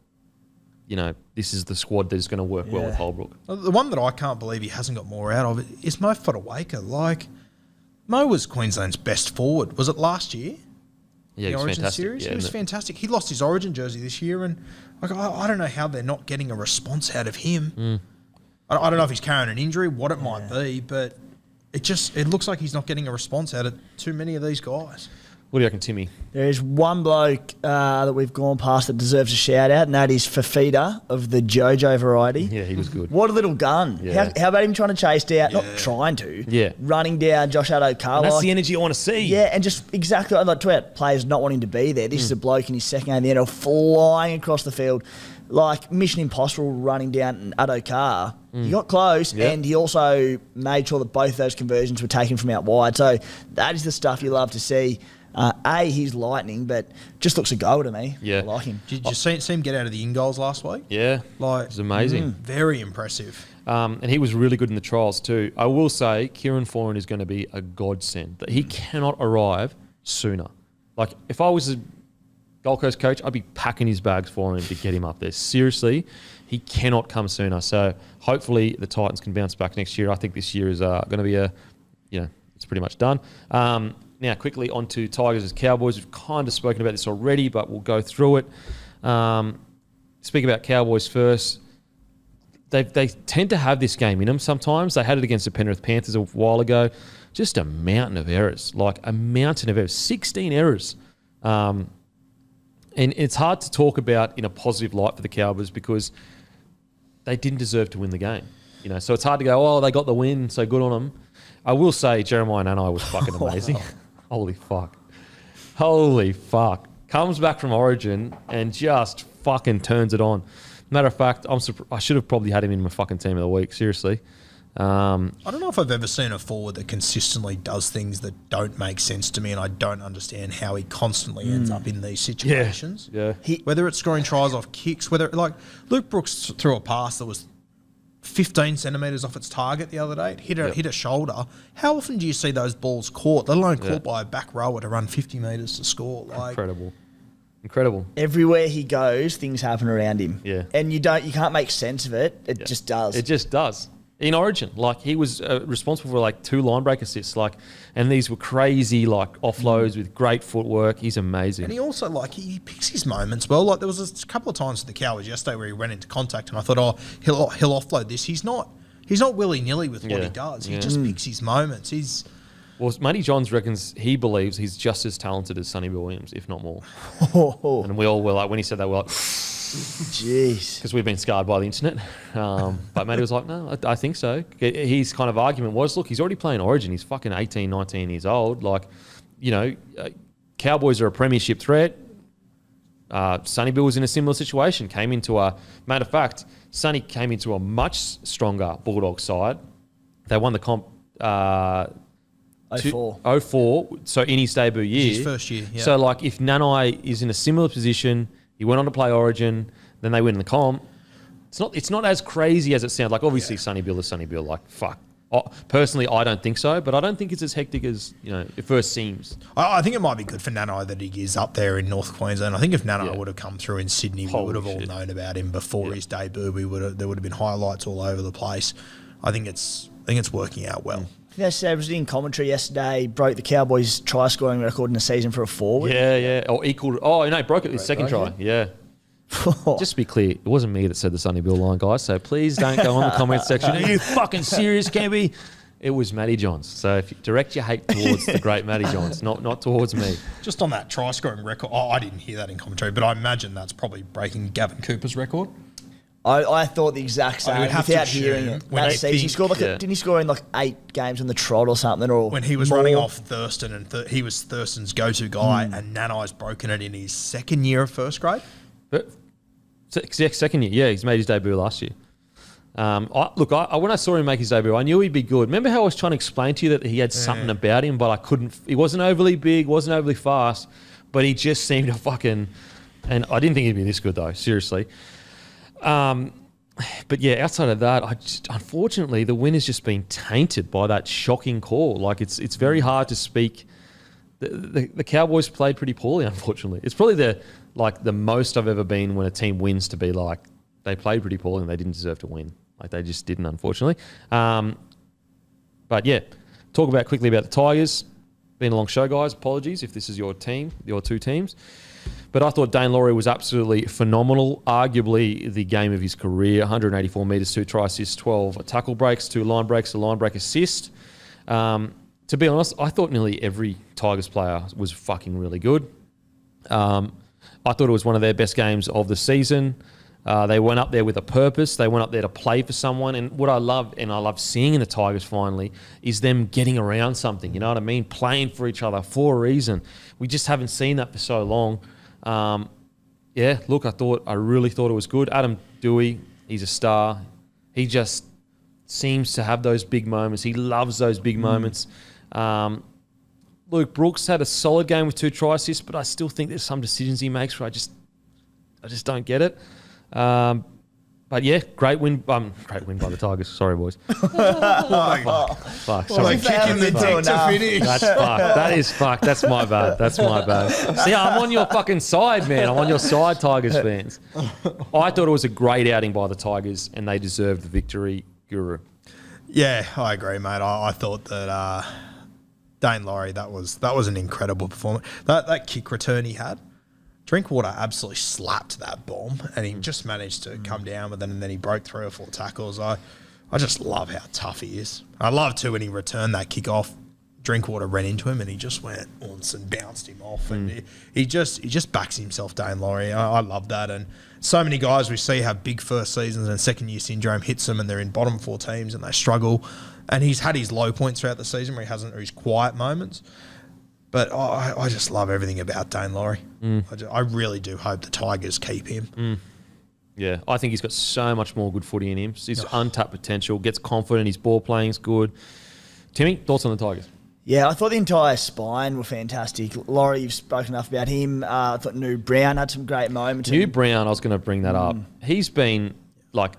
S2: this is the squad that is going to work well with Holbrook.
S3: The one that I can't believe he hasn't got more out of it is Mo Fodawaker. Mo was Queensland's best forward. Was it last year?
S2: Yeah,
S3: the
S2: he was
S3: Origin
S2: fantastic.
S3: Series?
S2: Yeah,
S3: he was fantastic. He lost his Origin jersey this year, and I don't know how they're not getting a response out of him. I don't know if he's carrying an injury, what it might be, but it looks like he's not getting a response out of too many of these guys.
S2: What do you reckon, Timmy?
S4: There is one bloke that we've gone past that deserves a shout out, and that is Fafita of the JoJo variety.
S2: Yeah, he was good.
S4: What a little gun.
S2: Yeah.
S4: How about him trying to chase down, not trying to, running down Josh Addo-Carr.
S2: That's the energy I want to see.
S4: Yeah, and just exactly like about players not wanting to be there. This is a bloke in his second game in the NRL flying across the field like Mission Impossible running down Addo-Carr. He got close, and he also made sure that both those conversions were taken from out wide. So that is the stuff you love to see. He's lightning, but just looks a goal to me.
S2: Yeah.
S4: I like him.
S3: Did you see him get out of the in-goals last week?
S2: Yeah, it was amazing.
S3: Very impressive.
S2: And he was really good in the trials too. I will say Kieran Foran is going to be a godsend. That he cannot arrive sooner. Like, if I was a Gold Coast coach, I'd be packing his bags for him to get him up there. Seriously, he cannot come sooner. So hopefully the Titans can bounce back next year. I think this year is going to be it's pretty much done. Now, quickly on to Tigers as Cowboys. We've kind of spoken about this already, but we'll go through it. Speak about Cowboys first. They tend to have this game in them sometimes. They had it against the Penrith Panthers a while ago. Just a mountain of errors. 16 errors. And it's hard to talk about in a positive light for the Cowboys because they didn't deserve to win the game. So it's hard to go, they got the win, so good on them. I will say Jeremiah Nanai was fucking amazing. Holy fuck. Comes back from Origin and just fucking turns it on. Matter of fact, I should have probably had him in my fucking team of the week, seriously.
S3: I don't know if I've ever seen a forward that consistently does things that don't make sense to me, and I don't understand how he constantly ends up in these situations.
S2: Yeah.
S3: Whether it's scoring tries off kicks, Luke Brooks threw a pass that was 15 centimetres off its target the other day. It hit a shoulder. How often do you see those balls caught, let alone caught by a back rower to run 50 metres to score?
S2: Incredible.
S4: Everywhere he goes, things happen around him.
S2: Yeah.
S4: And you can't make sense of it. It just does.
S2: It just does. In Origin, he was responsible for 2 line break assists, and these were crazy offloads with great footwork. He's amazing.
S3: And he also he picks his moments well. There was a couple of times with the Cowboys yesterday where he went into contact, and I thought, he'll offload this. He's not willy nilly with what he does. He just picks his moments.
S2: Matty Johns reckons he believes he's just as talented as Sonny Bill Williams, if not more. And we all were when he said that, we're
S4: jeez.
S2: Because we've been scarred by the internet. But Matty was like, no, I think so. His kind of argument was, look, he's already playing Origin. He's fucking 18, 19 years old. Cowboys are a premiership threat. Sonny Bill was in a similar situation. Matter of fact, Sonny came into a much stronger Bulldogs side. They won the comp 04, so in his debut year.
S3: His first year, yeah.
S2: So, if Nanai is in a similar position, he went on to play Origin, then they win the comp. It's not as crazy as it sounds. Obviously, Sonny Bill is Sonny Bill. Fuck. Personally, I don't think so, but I don't think it's as hectic as it first seems.
S3: I think it might be good for Nanai that he is up there in North Queensland. I think if Nanai would have come through in Sydney, we would have all known about him before his debut. There would have been highlights all over the place. I think it's working out well.
S4: They said was in commentary yesterday, broke the Cowboys' try scoring record in the season for a forward.
S2: Yeah. Or equal. Oh, no, broke it his second try. Yeah. Just to be clear, it wasn't me that said the Sonny Bill line, guys. So please don't go on the comment section. Are you fucking serious, Campy? It was Matty Johns. So if you direct your hate towards the great Matty Johns, not towards me.
S3: Just on that try scoring record, I didn't hear that in commentary, but I imagine that's probably breaking Gavin Cooper's record.
S4: I thought the exact same without hearing it. That season, he scored didn't he score in 8 games on the trot or something? Or
S3: when he was running off Thurston, and he was Thurston's go-to guy, and Nanai's broken it in his second year of first grade.
S2: But second year, yeah, he's made his debut last year. When I saw him make his debut, I knew he'd be good. Remember how I was trying to explain to you that he had something about him, but I couldn't. He wasn't overly big, wasn't overly fast, but he just seemed to fucking. And I didn't think he'd be this good though, seriously. But yeah, outside of that, unfortunately the win has just been tainted by that shocking call. Like it's very hard to speak. The Cowboys played pretty poorly, unfortunately. It's probably the most I've ever been when a team wins to be like they played pretty poorly and they didn't deserve to win. Like they just didn't, unfortunately. But yeah, talk quickly about the Tigers. Been a long show, guys. Apologies if this is your team, your two teams. But I thought Dane Laurie was absolutely phenomenal. Arguably the game of his career. 184 metres, 2 try assists, 12 tackle breaks, 2 line breaks, a line break assist. To be honest, I thought nearly every Tigers player was fucking really good. I thought it was one of their best games of the season. They went up there with a purpose. They went up there to play for someone. And what I love, and I love seeing in the Tigers finally, is them getting around something. You know what I mean? Playing for each other for a reason. We just haven't seen that for so long. I really thought it was good. Adam Dewey, he's a star. He just seems to have those big moments. He loves those big moments. Luke Brooks had a solid game with 2 try assists, but I still think there's some decisions he makes where I just don't get it. But yeah, great win by the Tigers. Sorry, boys. Fuck. Sorry.
S3: Kicking the dick to finish.
S2: That's fucked. That is fucked. That's my bad. See, I'm on your fucking side, man. I'm on your side, Tigers fans. I thought it was a great outing by the Tigers, and they deserved the victory, Guru.
S3: Yeah, I agree, mate. I thought that Dane Laurie, that was an incredible performance. That kick return he had. Drinkwater absolutely slapped that bomb, and he just managed to come down with it, and then he broke 3 or 4 tackles. I just love how tough he is. I love too when he returned that kick off. Drinkwater ran into him, and he just went once and bounced him off, and he just backs himself, Dane Laurie. I love that, and so many guys we see have big first seasons and second year syndrome hits them, and they're in bottom 4 teams and they struggle. And he's had his low points throughout the season where he hasn't, or his quiet moments. But I just love everything about Dane Laurie. I really do hope the Tigers keep him.
S2: Yeah, I think he's got so much more good footy in him. He's untapped potential, gets confident, his ball playing's good. Timmy, thoughts on the Tigers?
S4: Yeah, I thought the entire spine were fantastic. Laurie, you've spoken enough about him. I thought New Brown had some great moments.
S2: New Brown, I was going to bring that up. He's been like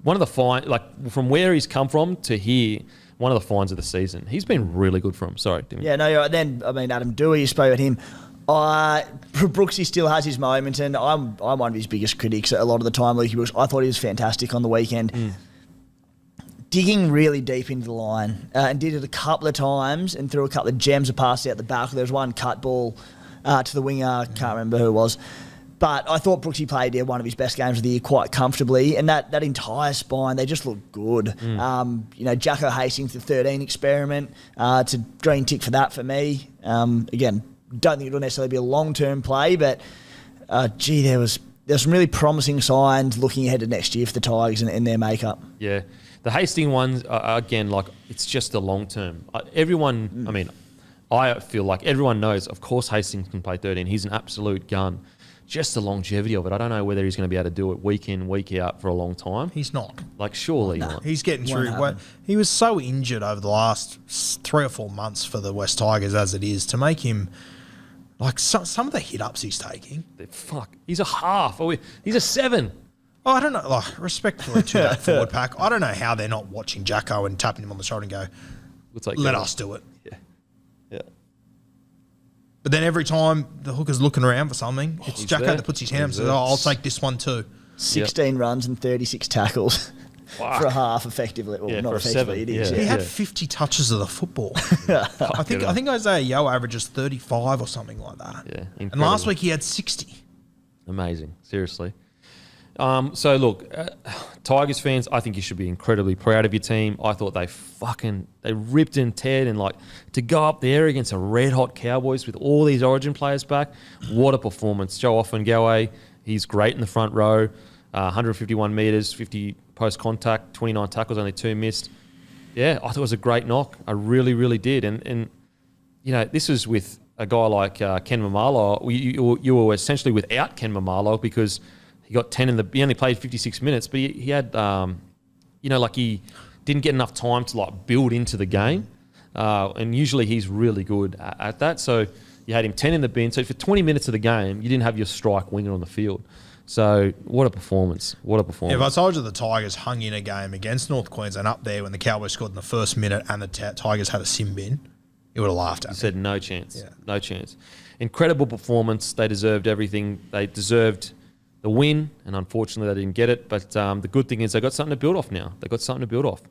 S2: one of the fine, like from where he's come from to here, one of the finds of the season. He's been really good for him. Sorry, Timmy.
S4: Yeah, no, then, Adam Dewey, you spoke about him. Brooksy still has his moments, and I'm one of his biggest critics a lot of the time, Lukey Brooks. I thought he was fantastic on the weekend. Digging really deep into the line, and did it a couple of times and threw a couple of gems of passes out the back. There was one cut ball to the winger, I can't remember who it was. But I thought Brooksy played one of his best games of the year quite comfortably, and that entire spine, they just look good. Jacko Hastings, the 13 experiment, it's a green tick for that for me. Again, don't think it'll necessarily be a long-term play, but there's some really promising signs looking ahead to next year for the Tigers and their makeup.
S2: Yeah. The Hastings ones, again, like it's just the long-term. I feel like everyone knows, of course Hastings can play 13. He's an absolute gun. Just the longevity of it. I don't know whether he's going to be able to do it week in, week out for a long time.
S3: He's not.
S2: Like, surely not.
S3: He's getting through. He was so injured over the last 3 or 4 months for the West Tigers as it is, to make him, like, some of the hit-ups he's taking.
S2: Fuck. He's a half. He's a 7.
S3: Oh, I don't know. Like, respectfully to that forward pack, I don't know how they're not watching Jacko and tapping him on the shoulder and go, let us do it.
S2: Yeah.
S3: But then every time the hooker's looking around for something, it's Jacko that puts his hand up and says, I'll take this one too.
S4: 16 runs and 36 tackles. for a half, effectively. Well,
S2: Yeah,
S4: not
S2: for a
S4: effectively,
S2: seven,
S4: it is.
S2: yeah.
S3: He
S4: Yeah.
S3: had 50 touches of the football. I think Isaiah Yeo averages 35 or something like that.
S2: Yeah,
S3: And
S2: incredible.
S3: last week he had 60.
S2: Amazing, seriously. So look, Tigers fans, I think you should be incredibly proud of your team. I thought they ripped and teared, and like to go up there against a red hot Cowboys with all these Origin players back, what a performance. Joe Offengawe, he's great in the front row, 151 metres, 50 post contact, 29 tackles, only 2 missed. Yeah, I thought it was a great knock. I really, really did. And you know, this was with a guy like Ken Mamalo. You were essentially without Ken Mamalo because he got 10 he only played 56 minutes, but he had, he didn't get enough time to like build into the game. And usually he's really good at that. So you had him 10 in the bin. So for 20 minutes of the game, you didn't have your strike winger on the field. So what a performance. What a performance.
S3: If I told you the Tigers hung in a game against North Queensland up there when the Cowboys scored in the first minute and the Tigers had a sin bin, you would have laughed at me.
S2: Said no chance.
S3: Yeah.
S2: No chance. Incredible performance. They deserved everything. They deserved the win, and unfortunately they didn't get it. But the good thing is they got something to build off now. They've got something to build off.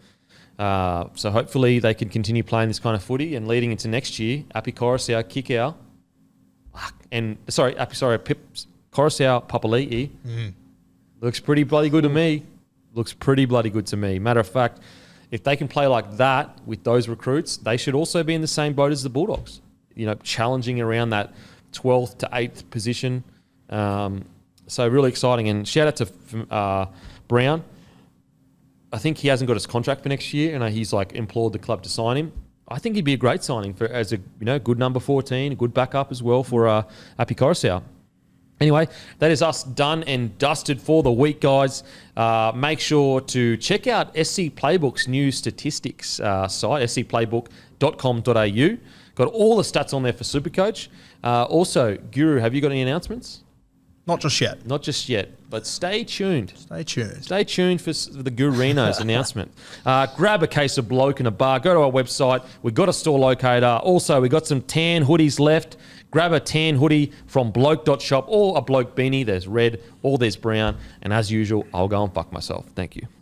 S2: So hopefully they can continue playing this kind of footy, and leading into next year, Api Coruscant, Kikau, Coruscant, Papali'i, looks pretty bloody good to me. Looks pretty bloody good to me. Matter of fact, if they can play like that with those recruits, they should also be in the same boat as the Bulldogs. You know, challenging around that 12th to 8th position. So really exciting. And shout out to Brown. I think he hasn't got his contract for next year, and he's like implored the club to sign him. I think he'd be a great signing as a good number 14, a good backup as well for Api Coruscant. Anyway, that is us done and dusted for the week, guys. Make sure to check out SC Playbook's new statistics site, scplaybook.com.au. Got all the stats on there for Supercoach. Also, Guru, have you got any announcements?
S3: Not just yet.
S2: Not just yet, but stay tuned.
S3: Stay tuned.
S2: Stay tuned for the Gurino's announcement. Grab a case of Bloke in a bar. Go to our website. We've got a store locator. Also, we've got some tan hoodies left. Grab a tan hoodie from bloke.shop or a Bloke beanie. There's red or there's brown. And as usual, I'll go and fuck myself. Thank you.